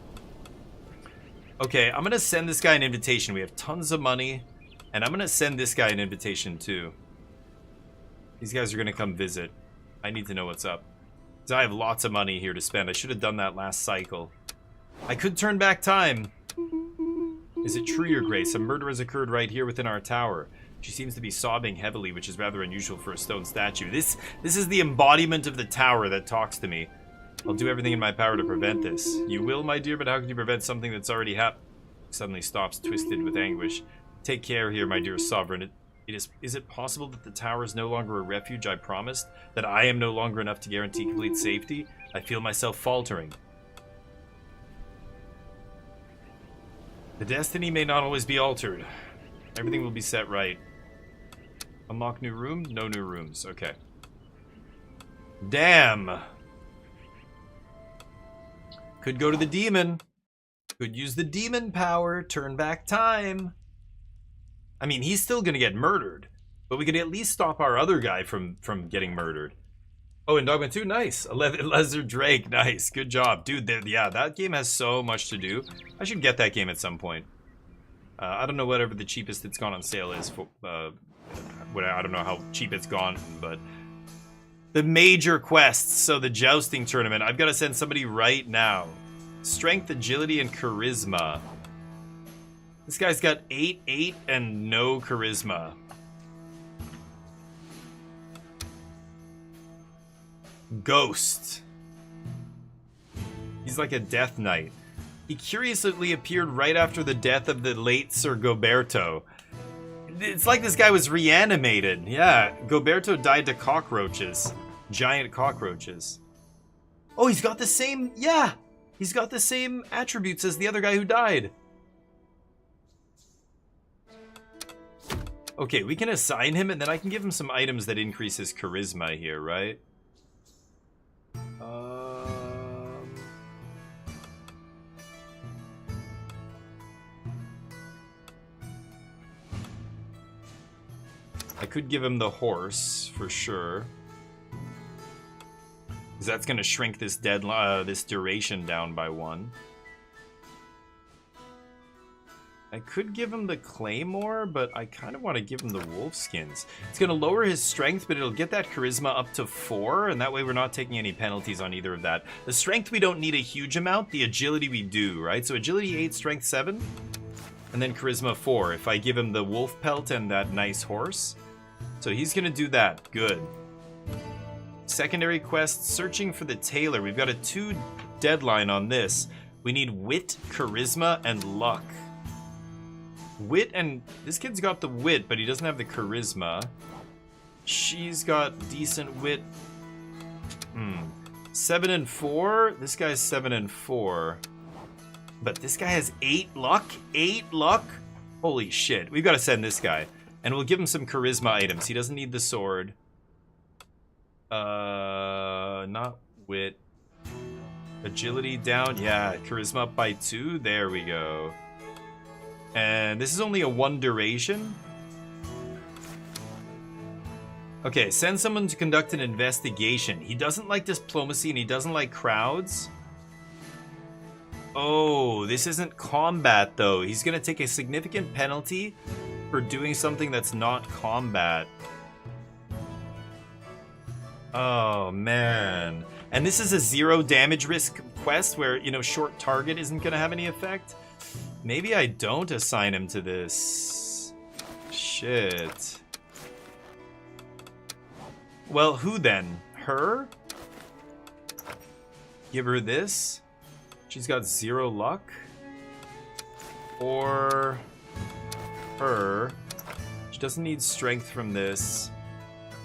Okay, I'm gonna send this guy an invitation. We have tons of money. And I'm gonna send this guy an invitation too. These guys are gonna come visit. I need to know what's up. I have lots of money here to spend. I should have done that last cycle. I could turn back time. Is it true, your grace? A murder has occurred right here within our tower. She seems to be sobbing heavily, which is rather unusual for a stone statue. This is the embodiment of the tower that talks to me. I'll do everything in my power to prevent this. You will, my dear, but how can you prevent something that's already happened? Suddenly stops, twisted with anguish. Take care here, my dear sovereign. Is it possible that the tower is no longer a refuge I promised? That I am no longer enough to guarantee complete safety? I feel myself faltering. The destiny may not always be altered. Everything will be set right. Unlock new room? No new rooms. Okay. Damn! Could go to the demon. Could use the demon power. Turn back time. I mean, he's still gonna get murdered, but we could at least stop our other guy from getting murdered. Oh, and Dogma 2, nice. 11 Lizard Drake, nice. Good job. Dude, yeah, that game has so much to do. I should get that game at some point. I don't know whatever the cheapest it's gone on sale is. For, I don't know how cheap it's gone, but... The major quests, so the jousting tournament. I've got to send somebody right now. Strength, agility, and charisma. This guy's got 8, 8, and no charisma. Ghost. He's like a death knight. He curiously appeared right after the death of the late Sir Goberto. It's like this guy was reanimated. Yeah, Goberto died to cockroaches. Giant cockroaches. Oh, he's got the same... Yeah! He's got the same attributes as the other guy who died. Okay, we can assign him, and then I can give him some items that increase his charisma here, right? I could give him the horse, for sure. Because that's going to shrink this this duration down by 1. I could give him the claymore, but I kind of want to give him the wolf skins. It's going to lower his strength, but it'll get that charisma up to 4, and that way we're not taking any penalties on either of that. The strength we don't need a huge amount, the agility we do, right? So agility 8, strength 7, and then charisma 4 if I give him the wolf pelt and that nice horse. So he's going to do that. Good. Secondary quest, searching for the tailor. We've got a 2 deadline on this. We need wit, charisma, and luck. Wit and... This kid's got the wit, but he doesn't have the charisma. She's got decent wit. 7 and 4. This guy's 7 and 4. But this guy has 8 luck? 8 luck? Holy shit. We've got to send this guy. And we'll give him some charisma items. He doesn't need the sword. Not wit. Agility down. Yeah, charisma up by 2. There we go. And this is only a 1 duration. Okay, send someone to conduct an investigation. He doesn't like diplomacy and he doesn't like crowds. Oh, this isn't combat though. He's gonna take a significant penalty for doing something that's not combat. Oh man. And this is a 0 damage risk quest where, you know, short target isn't gonna have any effect. Maybe I don't assign him to this. Shit. Well, who then? Her? Give her this? She's got 0 luck? Or her? She doesn't need strength from this.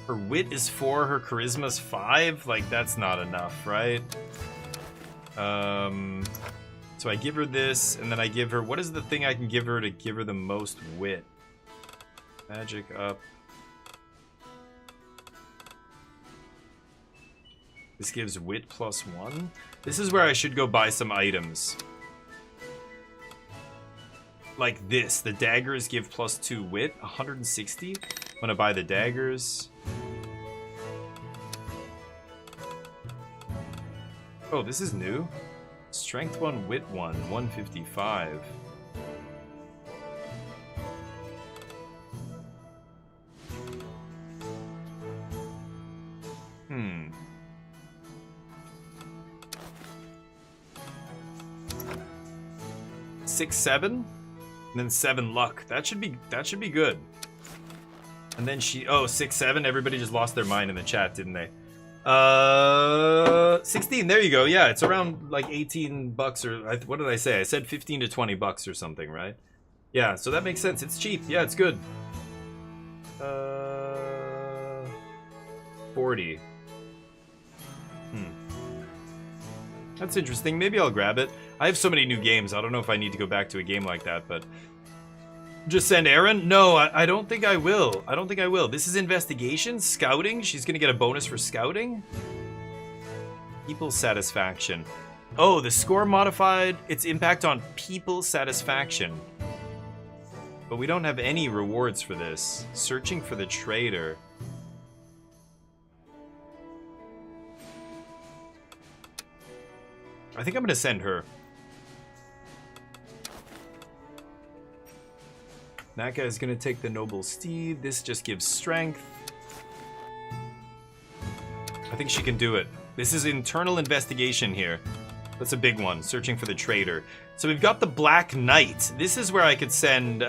Her wit is 4, her charisma's 5? Like, that's not enough, right? So I give her this, and then I give her... What is the thing I can give her to give her the most wit? Magic up. This gives wit +1. This is where I should go buy some items. Like this. The daggers give +2 wit. 160. I'm gonna buy the daggers. Oh, this is new. Strength 1, wit 1, 155. Hmm. 6, 7, and then 7 luck. That should be good. And then she 6, 7. Everybody just lost their mind in the chat, didn't they? 16. There you go. Yeah, it's around like $18 or what did I say? I said 15 to 20 bucks or something, right? Yeah, so that makes sense. It's cheap. Yeah, it's good. 40. That's interesting. Maybe I'll grab it. I have so many new games. I don't know if I need to go back to a game like that, but... Just send Aaron? No, I don't think I will. I don't think I will. This is investigation? Scouting? She's gonna get a bonus for scouting? People satisfaction. Oh, the score modified its impact on people satisfaction. But we don't have any rewards for this. Searching for the traitor. I think I'm gonna send her. That guy's gonna take the noble steed. This just gives strength. I think she can do it. This is internal investigation here. That's a big one. Searching for the traitor. So we've got the Black Knight. This is where I could send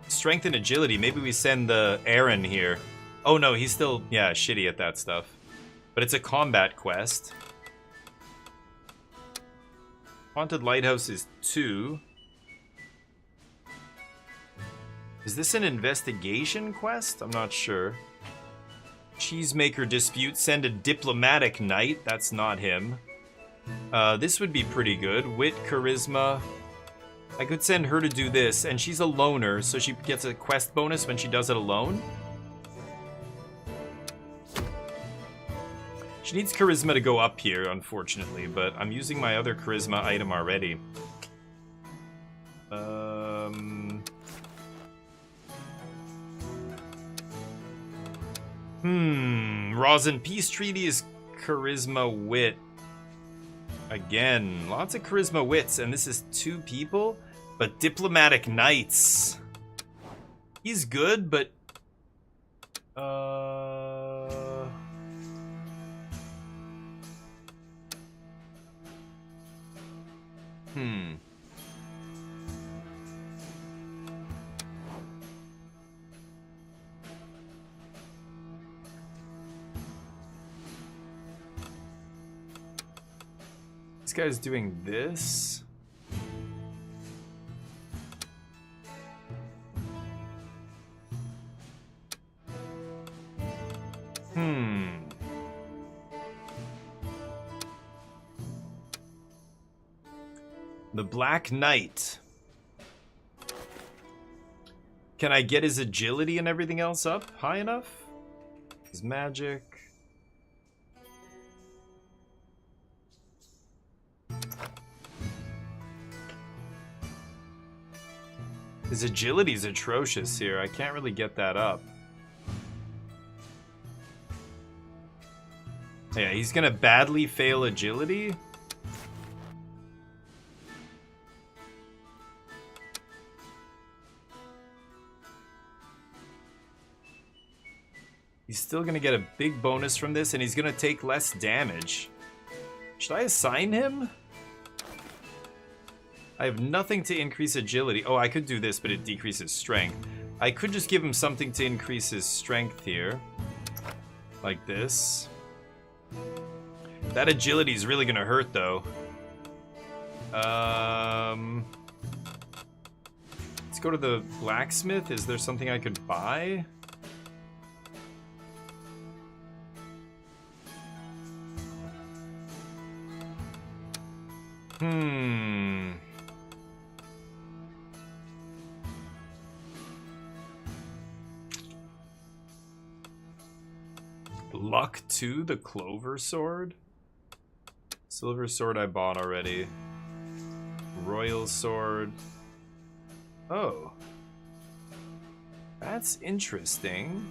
strength and agility. Maybe we send the Aaron here. Oh no, he's still, yeah, shitty at that stuff. But it's a combat quest. Haunted Lighthouse is 2. Is this an investigation quest? I'm not sure. Cheesemaker dispute. Send a diplomatic knight. That's not him. This would be pretty good. Wit, charisma. I could send her to do this, and she's a loner, so she gets a quest bonus when she does it alone. She needs charisma to go up here, unfortunately, but I'm using my other charisma item already. Rosin Peace Treaty is charisma wit. Again, lots of charisma wits, and this is 2 people, but Diplomatic Knights. He's good, but This guy's doing this. The Black Knight. Can I get his agility and everything else up high enough? His magic. His agility's atrocious here. I can't really get that up. Yeah, he's gonna badly fail agility. He's still gonna get a big bonus from this, and he's gonna take less damage. Should I assign him? I have nothing to increase agility. Oh, I could do this, but it decreases strength. I could just give him something to increase his strength here. Like this. That agility is really gonna hurt, though. Let's go to the blacksmith. Is there something I could buy? Luck 2, the Clover Sword. Silver Sword I bought already. Royal Sword. Oh. That's interesting.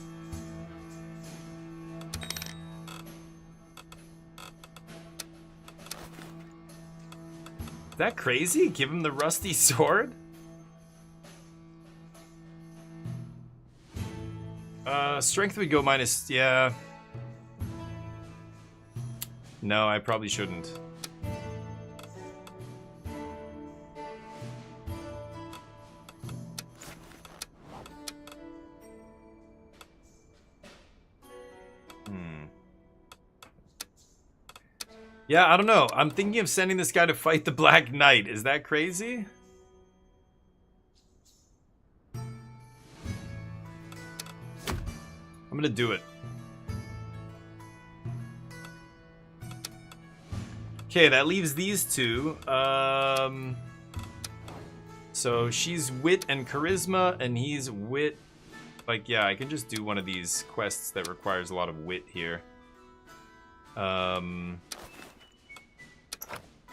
Is that crazy? Give him the Rusty Sword? Strength would go minus... yeah. No, I probably shouldn't. Yeah, I don't know. I'm thinking of sending this guy to fight the Black Knight. Is that crazy? I'm gonna do it. Okay, that leaves these 2. So she's wit and charisma, and he's wit. Like, yeah, I can just do one of these quests that requires a lot of wit here.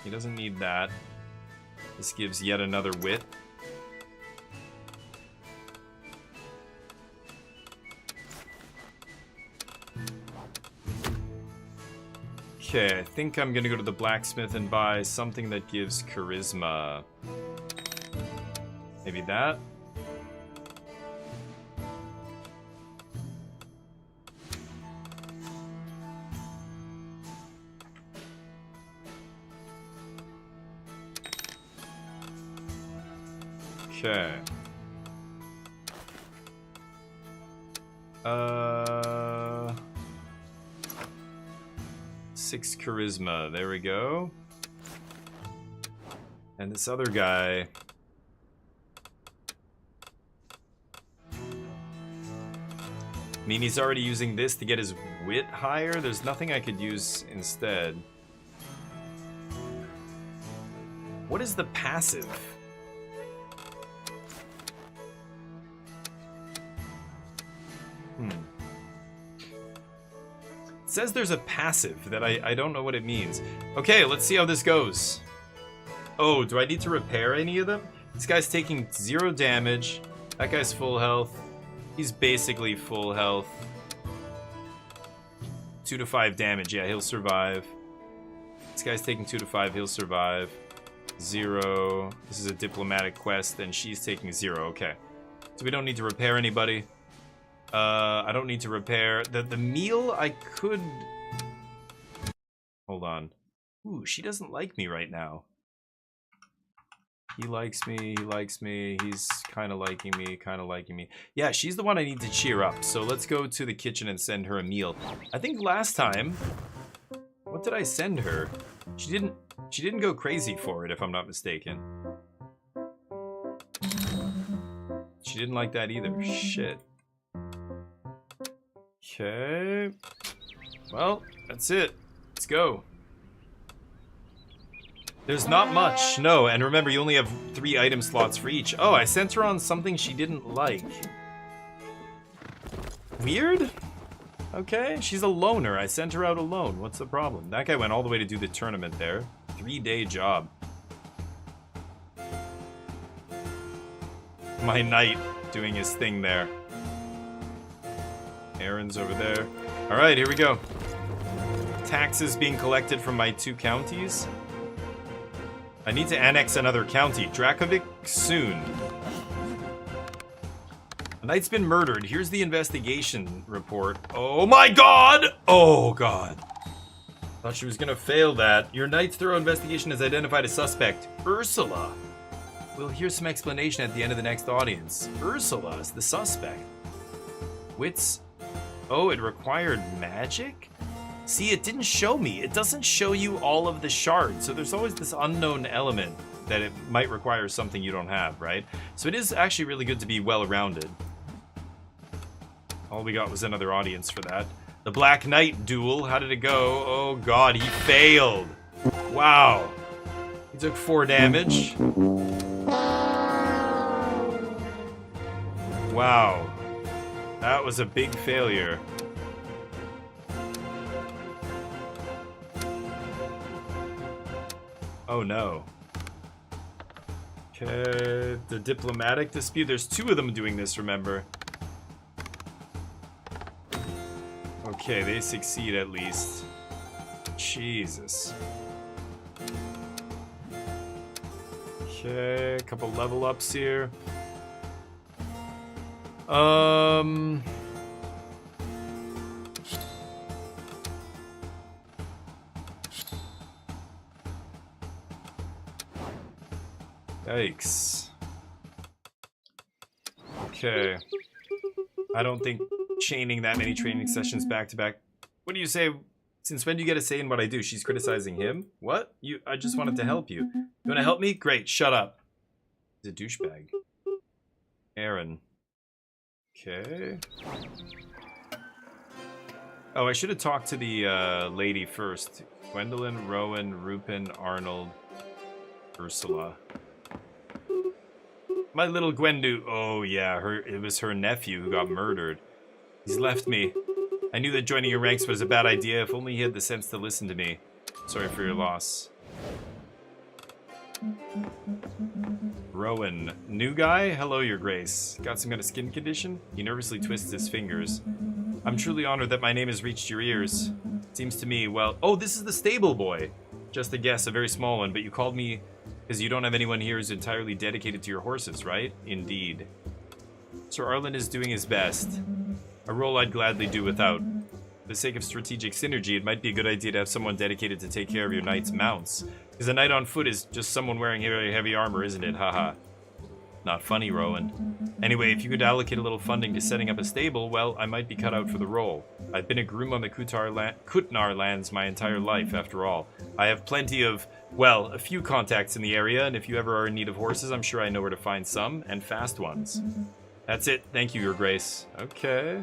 He doesn't need that. This gives yet another wit. Okay, I think I'm gonna go to the blacksmith and buy something that gives charisma. Maybe that? Okay. 6 charisma. There we go. And this other guy. I mean, he's already using this to get his wit higher. There's nothing I could use instead. What is the passive? It says there's a passive that I don't know what it means. Okay, let's see how this goes. Oh, do I need to repair any of them? This guy's taking 0 damage. That guy's full health. He's basically full health. 2 to 5 damage. Yeah, he'll survive. This guy's taking 2 to 5. He'll survive. 0. This is a diplomatic quest, and she's taking 0. Okay. So we don't need to repair anybody. I don't need to repair the meal. I could. Hold on. Ooh, she doesn't like me right now. He likes me. He likes me. He's kind of liking me. Kind of liking me. Yeah, she's the one I need to cheer up. So let's go to the kitchen and send her a meal. I think last time, what did I send her? She didn't go crazy for it, if I'm not mistaken. She didn't like that either. Shit. Okay. Well, that's it. Let's go. There's not much. No, and remember, you only have 3 item slots for each. Oh, I sent her on something she didn't like. Weird? Okay, she's a loner. I sent her out alone. What's the problem? That guy went all the way to do the tournament there. 3-day job. My knight doing his thing there. Aaron's over there. Alright, here we go. Taxes being collected from my 2 counties. I need to annex another county. Dracovic soon. A knight's been murdered. Here's the investigation report. Oh my god! Oh god. Thought she was gonna fail that. Your knight's thorough investigation has identified a suspect. Ursula. We'll hear some explanation at the end of the next audience. Ursula is the suspect. Wits. Oh, it required magic? See, it didn't show me. It doesn't show you all of the shards. So there's always this unknown element that it might require something you don't have, right? So it is actually really good to be well-rounded. All we got was another audience for that. The Black Knight duel, how did it go? Oh god, he failed. Wow. He took 4 damage. Wow. That was a big failure. Oh no. Okay, the diplomatic dispute. There's 2 of them doing this, remember. Okay, they succeed at least. Jesus. Okay, a couple level ups here. Yikes. Okay. I don't think chaining that many training sessions back to back. What do you say? Since when do you get a say in what I do? She's criticizing him? What? I just wanted to help you. You want to help me? Great, shut up. He's a douchebag. Aaron. Okay. Oh, I should have talked to the lady first. Gwendolyn, Rowan, Rupin, Arnold, Ursula. My little Gwendu. Oh yeah, it was her nephew who got murdered. He's left me. I knew that joining your ranks was a bad idea. If only he had the sense to listen to me. Sorry for your loss. Rowan. New guy? Hello, your grace. Got some kind of skin condition? He nervously twists his fingers. I'm truly honored that my name has reached your ears. Seems to me, well... Oh, this is the stable boy. Just a guess, a very small one, but you called me because you don't have anyone here who's entirely dedicated to your horses, right? Indeed. Sir Arlen is doing his best. A role I'd gladly do without. For the sake of strategic synergy, it might be a good idea to have someone dedicated to take care of your knight's mounts. Because a knight on foot is just someone wearing very heavy armor, isn't it? Haha. Not funny, Rowan. Anyway, if you could allocate a little funding to setting up a stable, well, I might be cut out for the role. I've been a groom on the Kutnar lands my entire life, after all. I have plenty of, well, a few contacts in the area, and if you ever are in need of horses, I'm sure I know where to find some, and fast ones. That's it. Thank you, your grace. Okay.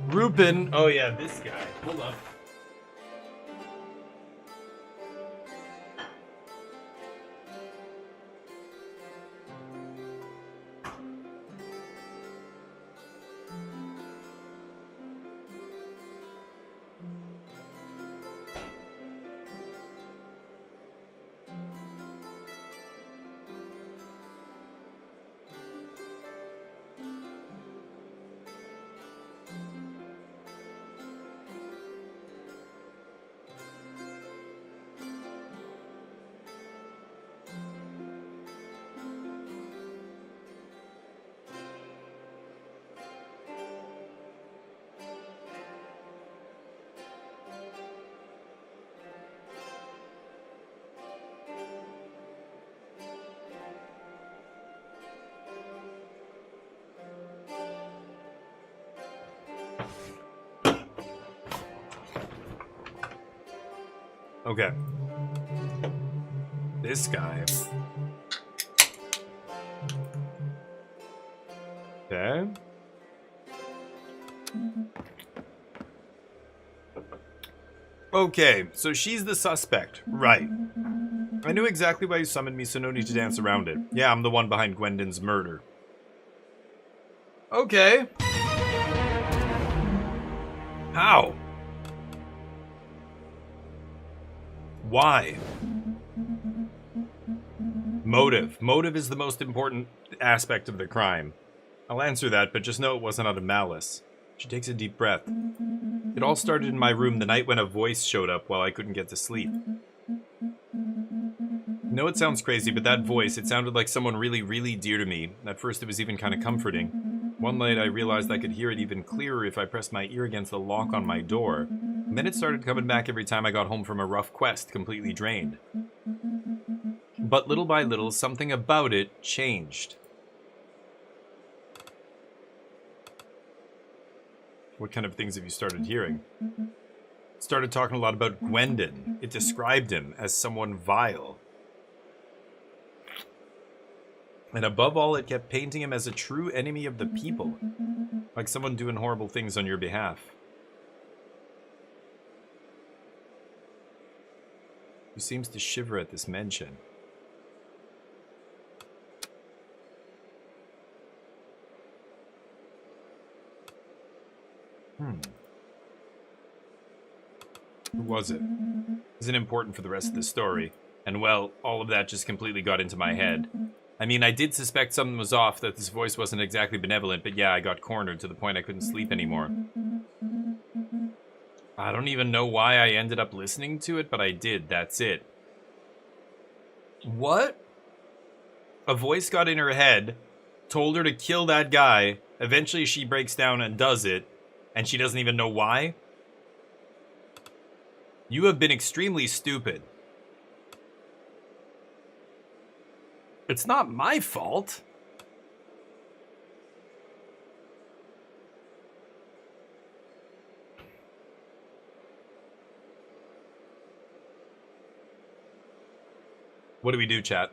Rupin. Oh yeah, this guy. Hold up. Okay. This guy. Okay. Okay, so she's the suspect. Right. I knew exactly why you summoned me, so no need to dance around it. Yeah, I'm the one behind Gwendon's murder. Okay. How? Why? Motive. Motive is the most important aspect of the crime. I'll answer that, but just know it wasn't out of malice. She takes a deep breath. It all started in my room the night when a voice showed up while I couldn't get to sleep. I know it sounds crazy, but that voice, it sounded like someone really, really dear to me. At first it was even kind of comforting. One night I realized I could hear it even clearer if I pressed my ear against the lock on my door. And then it started coming back every time I got home from a rough quest, completely drained. But little by little, something about it changed. What kind of things have you started hearing? It started talking a lot about Gwendon. It described him as someone vile. And above all, it kept painting him as a true enemy of the people. Like someone doing horrible things on your behalf. He seems to shiver at this mention. Who was it? Isn't important for the rest of the story. And well, all of that just completely got into my head. I mean, I did suspect something was off, that this voice wasn't exactly benevolent, but yeah, I got cornered to the point I couldn't sleep anymore. I don't even know why I ended up listening to it, but I did, that's it. What? A voice got in her head, told her to kill that guy, eventually she breaks down and does it, and she doesn't even know why? You have been extremely stupid. It's not my fault. What do we do, chat?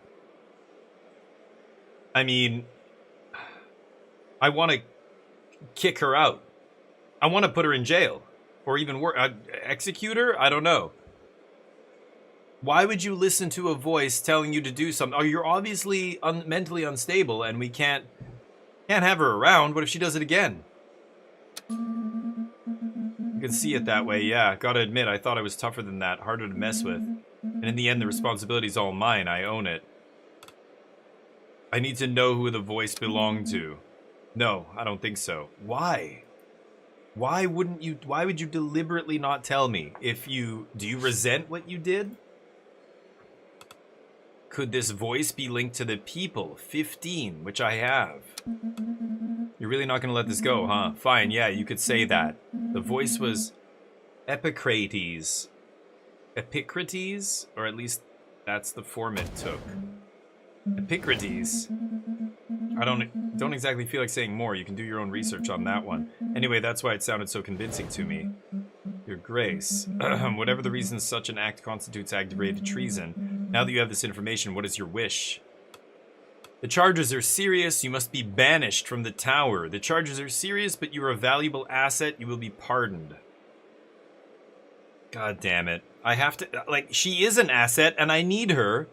I mean, I want to kick her out. I want to put her in jail. Or even worse, execute her? I don't know. Why would you listen to a voice telling you to do something? Oh, you're obviously mentally unstable and we can't have her around. What if she does it again? You can see it that way, yeah. Gotta admit, I thought I was tougher than that, harder to mess with. And in the end, the responsibility's all mine. I own it. I need to know who the voice belonged to. No, I don't think so. Why? Why would you deliberately not tell me? Do you resent what you did? Could this voice be linked to the people? 15, which I have. You're really not gonna let this go, huh? Fine, yeah, you could say that. The voice was Epicrates. Epicrates? Or at least that's the form it took. Epicrates. I don't exactly feel like saying more. You can do your own research on that one. Anyway, that's why it sounded so convincing to me. Your Grace. Whatever the reason such an act constitutes aggravated treason, now that you have this information, what is your wish? The charges are serious. You must be banished from the tower. The charges are serious, but you are a valuable asset. You will be pardoned. God damn it. I have to... Like, she is an asset, and I need her.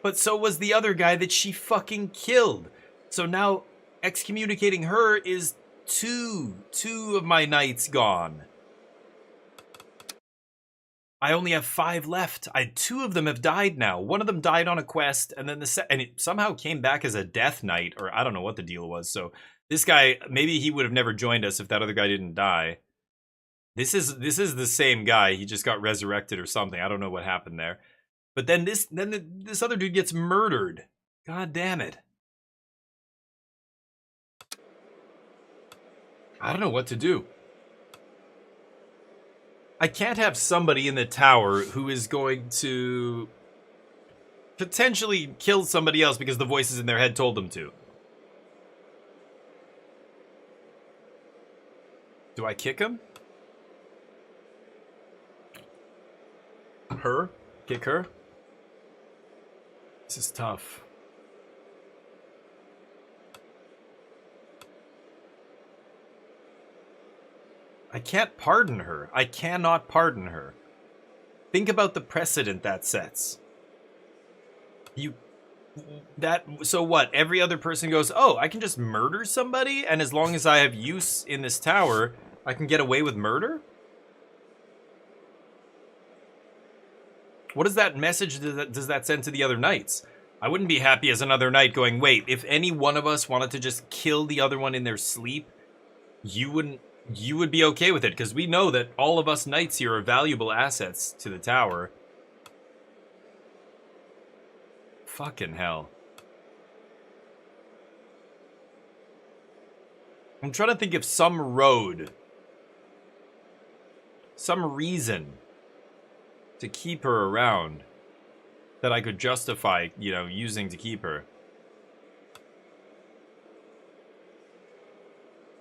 But so was the other guy that she fucking killed. So now excommunicating her is two of my nights gone. I only have 5 left. 2 of them have died now. One of them died on a quest, and then and it somehow came back as a death knight, or I don't know what the deal was. So this guy, maybe he would have never joined us if that other guy didn't die. This is the same guy. He just got resurrected or something. I don't know what happened there. But then this other dude gets murdered. God damn it. I don't know what to do. I can't have somebody in the tower who is going to potentially kill somebody else because the voices in their head told them to. Do I kick him? her. Kick her. This is tough. I can't pardon her. I cannot pardon her. Think about the precedent that sets. So what? Every other person goes, oh, I can just murder somebody, and as long as I have use in this tower, I can get away with murder? What is that message does that send to the other knights? I wouldn't be happy as another knight going, wait, if any one of us wanted to just kill the other one in their sleep, you would be okay with it, because we know that all of us knights here are valuable assets to the tower. Fucking hell. I'm trying to think of some road, some reason to keep her around that I could justify, you know, using to keep her.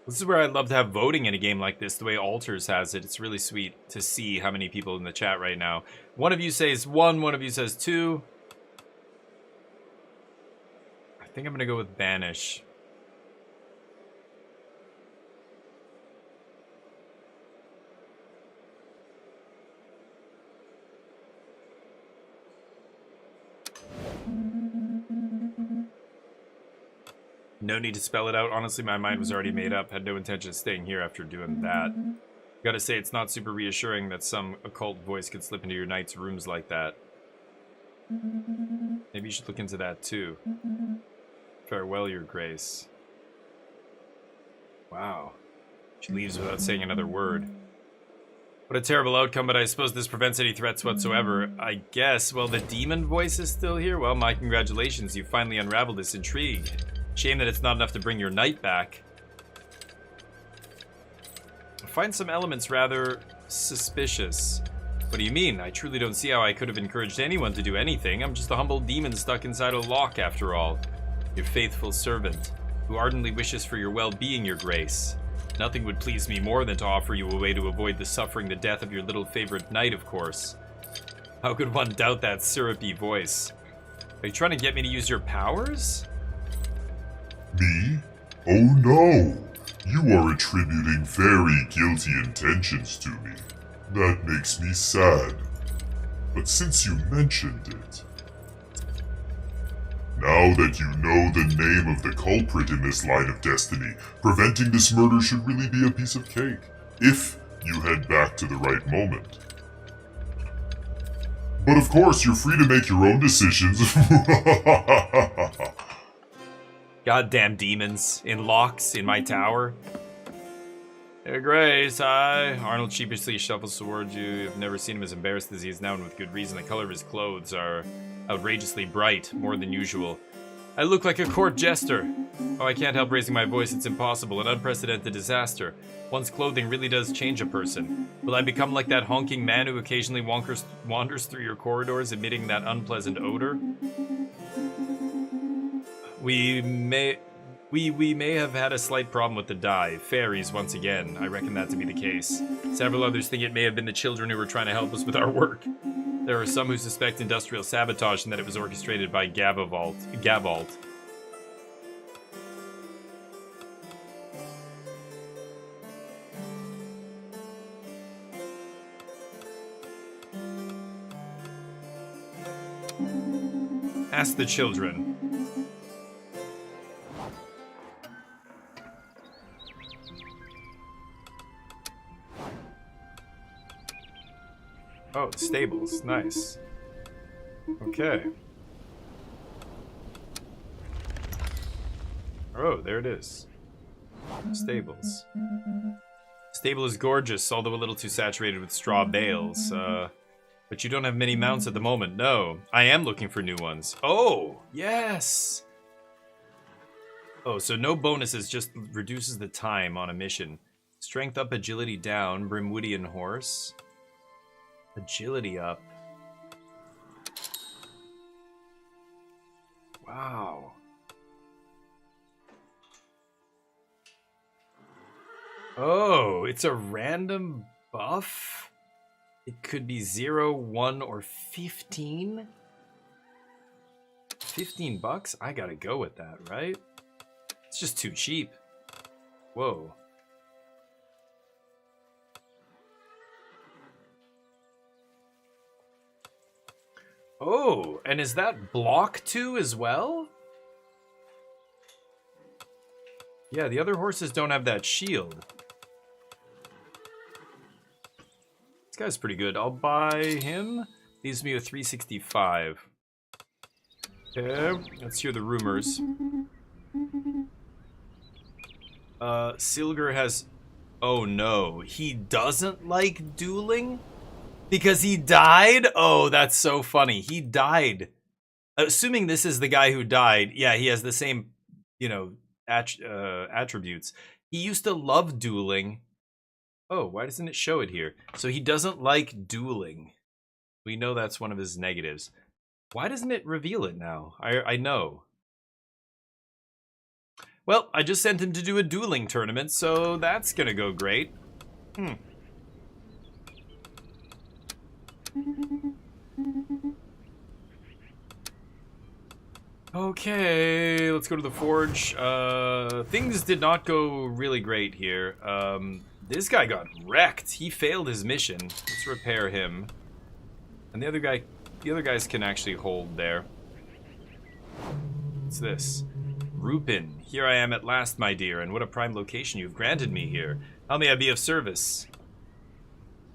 This is where I'd love to have voting in a game like this, the way Altars has it. It's really sweet to see how many people in the chat right now. One of you says 1, one of you says 2. I think I'm going to go with Banish. No need to spell it out. Honestly, my mind was already made up. Had no intention of staying here after doing that. Gotta say, it's not super reassuring that some occult voice could slip into your knight's rooms like that. Maybe you should look into that too. Farewell, your grace. Wow. She leaves without saying another word. What a terrible outcome, but I suppose this prevents any threats whatsoever. I guess. Well, the demon voice is still here. Well, my congratulations. You finally unraveled this intrigue. Shame that it's not enough to bring your knight back. I find some elements rather suspicious. What do you mean? I truly don't see how I could have encouraged anyone to do anything. I'm just a humble demon stuck inside a lock, after all. Your faithful servant, who ardently wishes for your well-being, your grace. Nothing would please me more than to offer you a way to avoid the suffering, the death of your little favorite knight, of course. How could one doubt that syrupy voice? Are you trying to get me to use your powers? Me? Oh no! You are attributing very guilty intentions to me. That makes me sad. But since you mentioned it... Now that you know the name of the culprit in this line of destiny, preventing this murder should really be a piece of cake. If you head back to the right moment. But of course, you're free to make your own decisions. Goddamn demons. In locks, in my tower. Hey, Grace, hi. Arnold sheepishly shuffles towards you. You've never seen him as embarrassed as he is now, and with good reason. The color of his clothes are outrageously bright, more than usual. I look like a court jester. Oh, I can't help raising my voice. It's impossible. An unprecedented disaster. One's clothing really does change a person. Will I become like that honking man who occasionally wanders through your corridors, emitting that unpleasant odor? We may have had a slight problem with the dye. Fairies, once again. I reckon that to be the case. Several others think it may have been the children who were trying to help us with our work. There are some who suspect industrial sabotage and that it was orchestrated by Gavalt. Ask the children. Oh, stables. Nice. Okay. Oh, there it is. Stables. Stable is gorgeous, although a little too saturated with straw bales. But you don't have many mounts at the moment. No, I am looking for new ones. Oh, yes! Oh, so no bonuses, just reduces the time on a mission. Strength up, agility down, Brimwoodian horse. Agility up. Wow. Oh, it's a random buff? It could be 0, 1, or 15. 15 bucks? I gotta go with that, right? It's just too cheap. Whoa. Oh, and is that block 2 as well? Yeah, the other horses don't have that shield. This guy's pretty good. I'll buy him. Leaves me with 365. Okay, let's hear the rumors. Silger has... Oh no, he doesn't like dueling? Because he died? Oh, that's so funny. He died. Assuming this is the guy who died, yeah, he has the same, you know, attributes. He used to love dueling. Oh, why doesn't it show it here? So he doesn't like dueling. We know that's one of his negatives. Why doesn't it reveal it now? I know. Well, I just sent him to do a dueling tournament, so that's gonna go great. Okay, let's go to the forge. Things did not go really great here. This guy got wrecked. He failed his mission. Let's repair him. And the other guys can actually hold there. What's this? Rupin, here I am at last, my dear, and what a prime location you've granted me here. How may I be of service?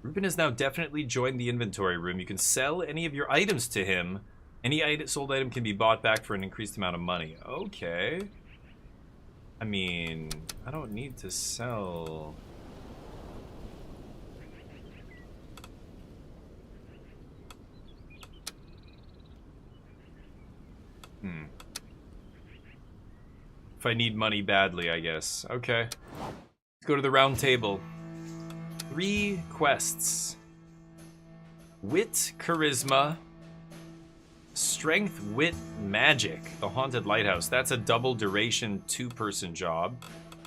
Rupin has now definitely joined the inventory room. You can sell any of your items to him. Any sold item can be bought back for an increased amount of money. Okay. I mean, I don't need to sell... If I need money badly, I guess. Okay. Let's go to the round table. 3 quests. Wit, Charisma, Strength, Wit, Magic. The Haunted Lighthouse. That's a double duration 2-person job.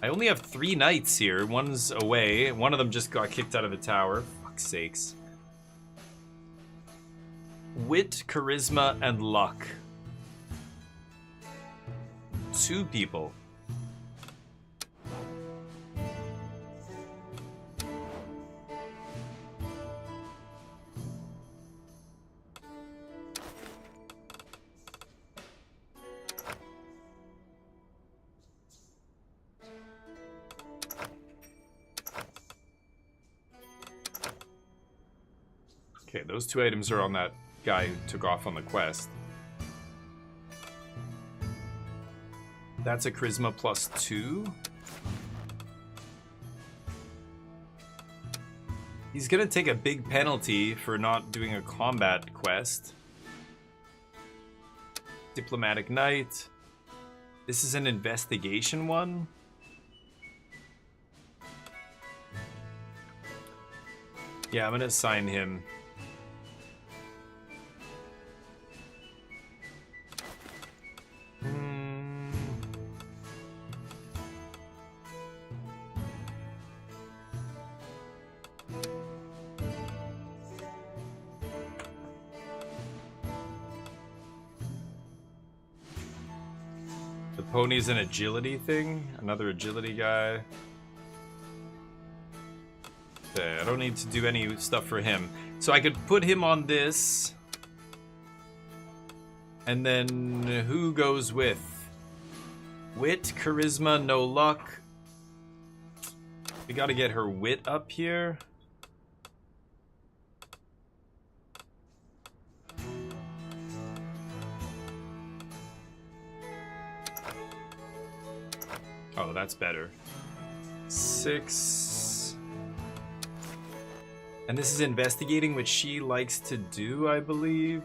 I only have 3 knights here. One's away. One of them just got kicked out of the tower. Fuck's sakes. Wit, Charisma, and Luck. 2 people. Okay, those 2 items are on that guy who took off on the quest. That's a Charisma +2. He's gonna take a big penalty for not doing a combat quest. Diplomatic Knight. This is an investigation one. Yeah, I'm gonna assign him. Pony's an agility thing. Another agility guy. Okay, I don't need to do any stuff for him. So I could put him on this. And then who goes with? Wit, Charisma, no luck. We gotta get her wit up here. Oh, that's better. 6. And this is investigating, which she likes to do, I believe.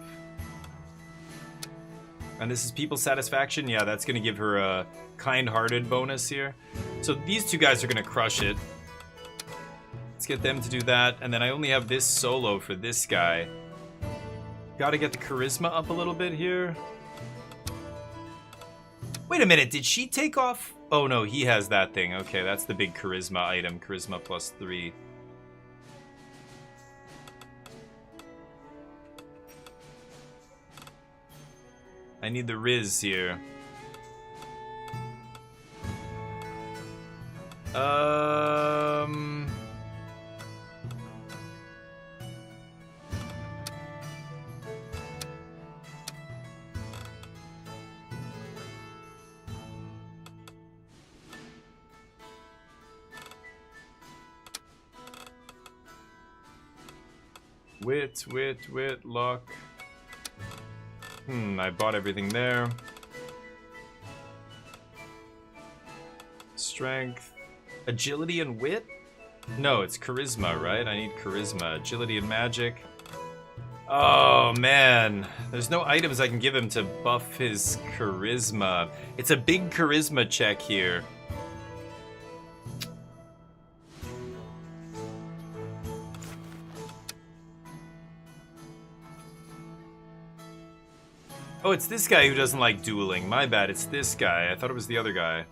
And this is people satisfaction. Yeah, that's going to give her a kind-hearted bonus here. So these 2 guys are going to crush it. Let's get them to do that. And then I only have this solo for this guy. Got to get the charisma up a little bit here. Wait a minute, did she take off? Oh no, he has that thing. Okay, that's the big charisma item. Charisma +3. I need the Riz here. Wit, luck. I bought everything there. Strength. Agility and wit? No, it's charisma, right? I need charisma. Agility and magic. Oh, man. There's no items I can give him to buff his charisma. It's a big charisma check here. Oh, it's this guy who doesn't like dueling. My bad, it's this guy. I thought it was the other guy.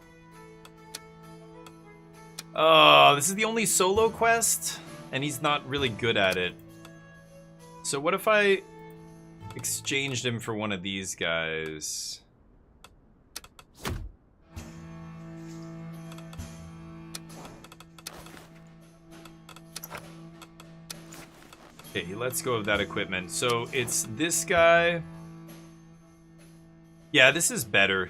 Oh, this is the only solo quest? And he's not really good at it. So what if I exchanged him for one of these guys? Okay, let's go of that equipment. So it's this guy. Yeah, this is better.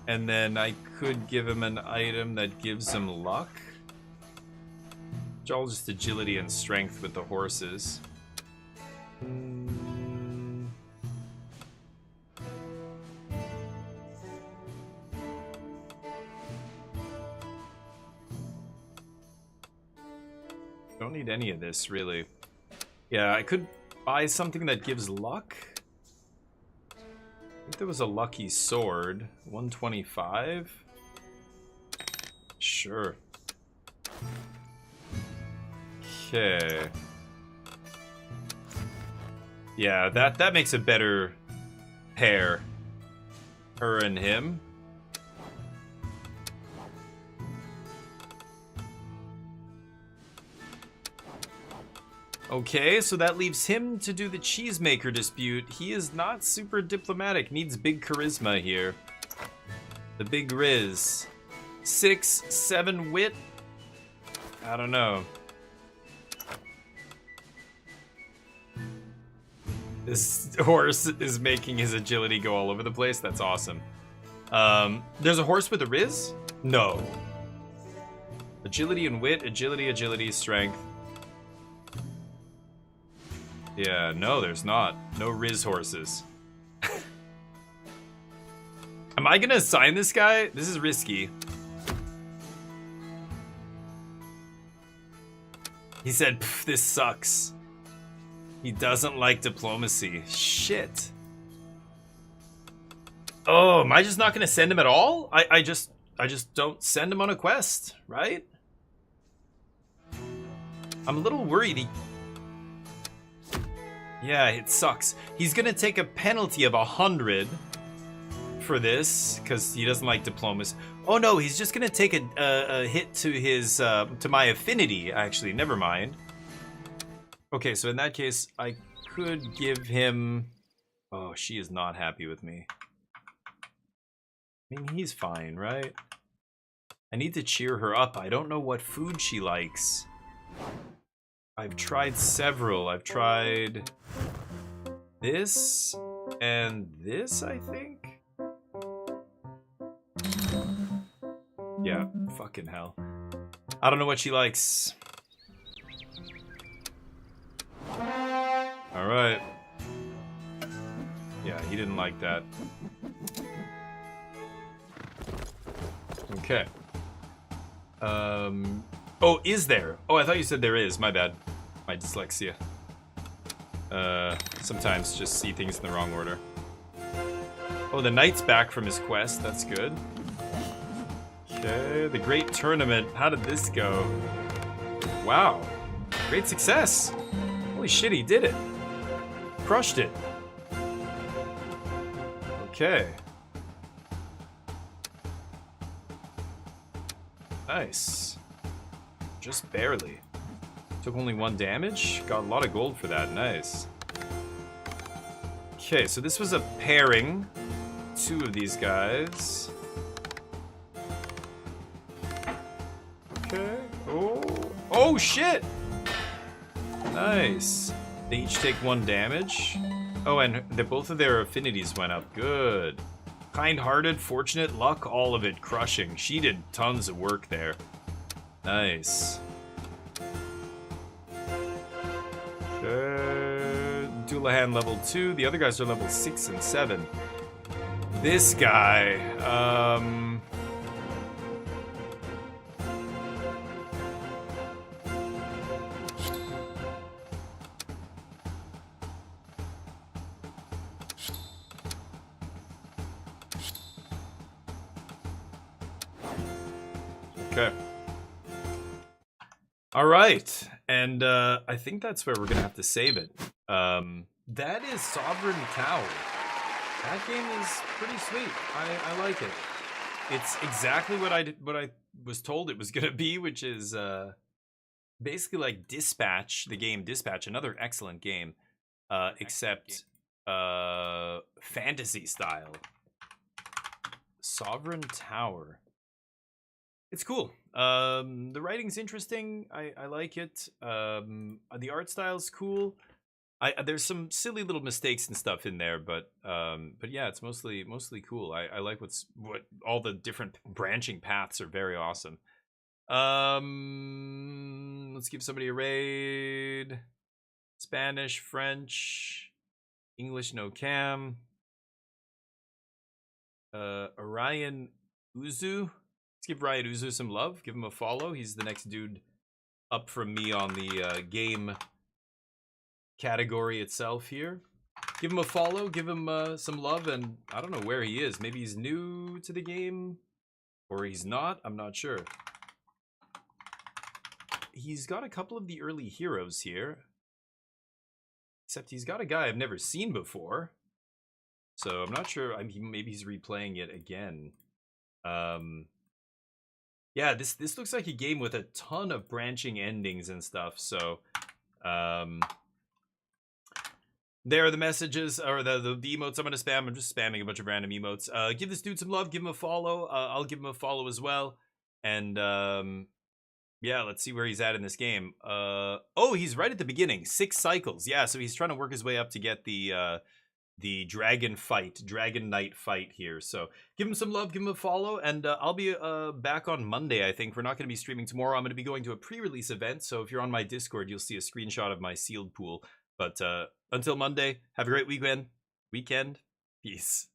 And then I could give him an item that gives him luck. Which all just agility and strength with the horses. Don't need any of this, really. Yeah, I could buy something that gives luck. I think there was a lucky sword. 125? Sure. Okay. Yeah, that makes a better pair. Her and him. Okay, so that leaves him to do the cheesemaker dispute. He is not super diplomatic. Needs big charisma here. The big Riz. 6, 7 wit? I don't know. This horse is making his agility go all over the place. That's awesome. There's a horse with a Riz? No. Agility and wit. Agility, strength. Yeah, no, there's not. No Riz horses. Am I gonna assign this guy? This is risky. He said, this sucks. He doesn't like diplomacy. Shit. Oh, am I just not gonna send him at all? I just don't send him on a quest, right? I'm a little worried. Yeah, it sucks. He's gonna take a penalty of 100 for this because he doesn't like diplomacy. Oh no, he's just gonna take a hit to his to my affinity. Actually, never mind. Okay, so in that case, I could give him. Oh, she is not happy with me. I mean, he's fine, right? I need to cheer her up. I don't know what food she likes. I've tried several. I've tried this and this, I think. Yeah, fucking hell. I don't know what she likes. Alright. Yeah, he didn't like that. Okay. Oh, is there? Oh, I thought you said there is. My bad. My dyslexia. Sometimes just see things in the wrong order. Oh, the knight's back from his quest. That's good. Okay, the great tournament. How did this go? Wow. Great success. Holy shit, he did it. Crushed it. Okay. Nice. Just barely. Took only 1 damage. Got a lot of gold for that. Nice. Okay, so this was a pairing. 2 of these guys. Okay. Oh shit! Nice. They each take 1 damage. Oh, and both of their affinities went up. Good. Kind-hearted, fortunate, luck, all of it crushing. She did tons of work there. Nice. Dullahan level 2. The other guys are level 6 and 7. This guy, okay. All right, and I think that's where we're gonna have to save it. That is Sovereign Tower. That game is pretty sweet. I like it. It's exactly what I was told it was gonna be, which is basically like Dispatch, the game Dispatch, another excellent game, except fantasy style. Sovereign Tower. It's cool. The writing's interesting. I like it. The art style's cool. There's some silly little mistakes and stuff in there, but yeah, it's mostly cool. I like what all the different branching paths are very awesome. Let's give somebody a raid. Spanish, French, English, no cam. Orion Uzu. Let's give Riot Uzu some love. Give him a follow. He's the next dude up from me on the game category itself here. Give him a follow. Give him some love. And I don't know where he is. Maybe he's new to the game. Or he's not. I'm not sure. He's got a couple of the early heroes here. Except he's got a guy I've never seen before. So I'm not sure. Maybe he's replaying it again. Yeah, this looks like a game with a ton of branching endings and stuff. So, there are the messages, or the emotes I'm going to spam. I'm just spamming a bunch of random emotes. Give this dude some love. Give him a follow. I'll give him a follow as well. And, yeah, let's see where he's at in this game. Oh, he's right at the beginning. 6 cycles. Yeah, so he's trying to work his way up to get the Dragon Knight fight here. So give him some love, give him a follow, and I'll be back on Monday, I think. We're not going to be streaming tomorrow. I'm going to be going to a pre-release event, so if you're on my Discord, you'll see a screenshot of my sealed pool. But until Monday, have a great weekend. Peace.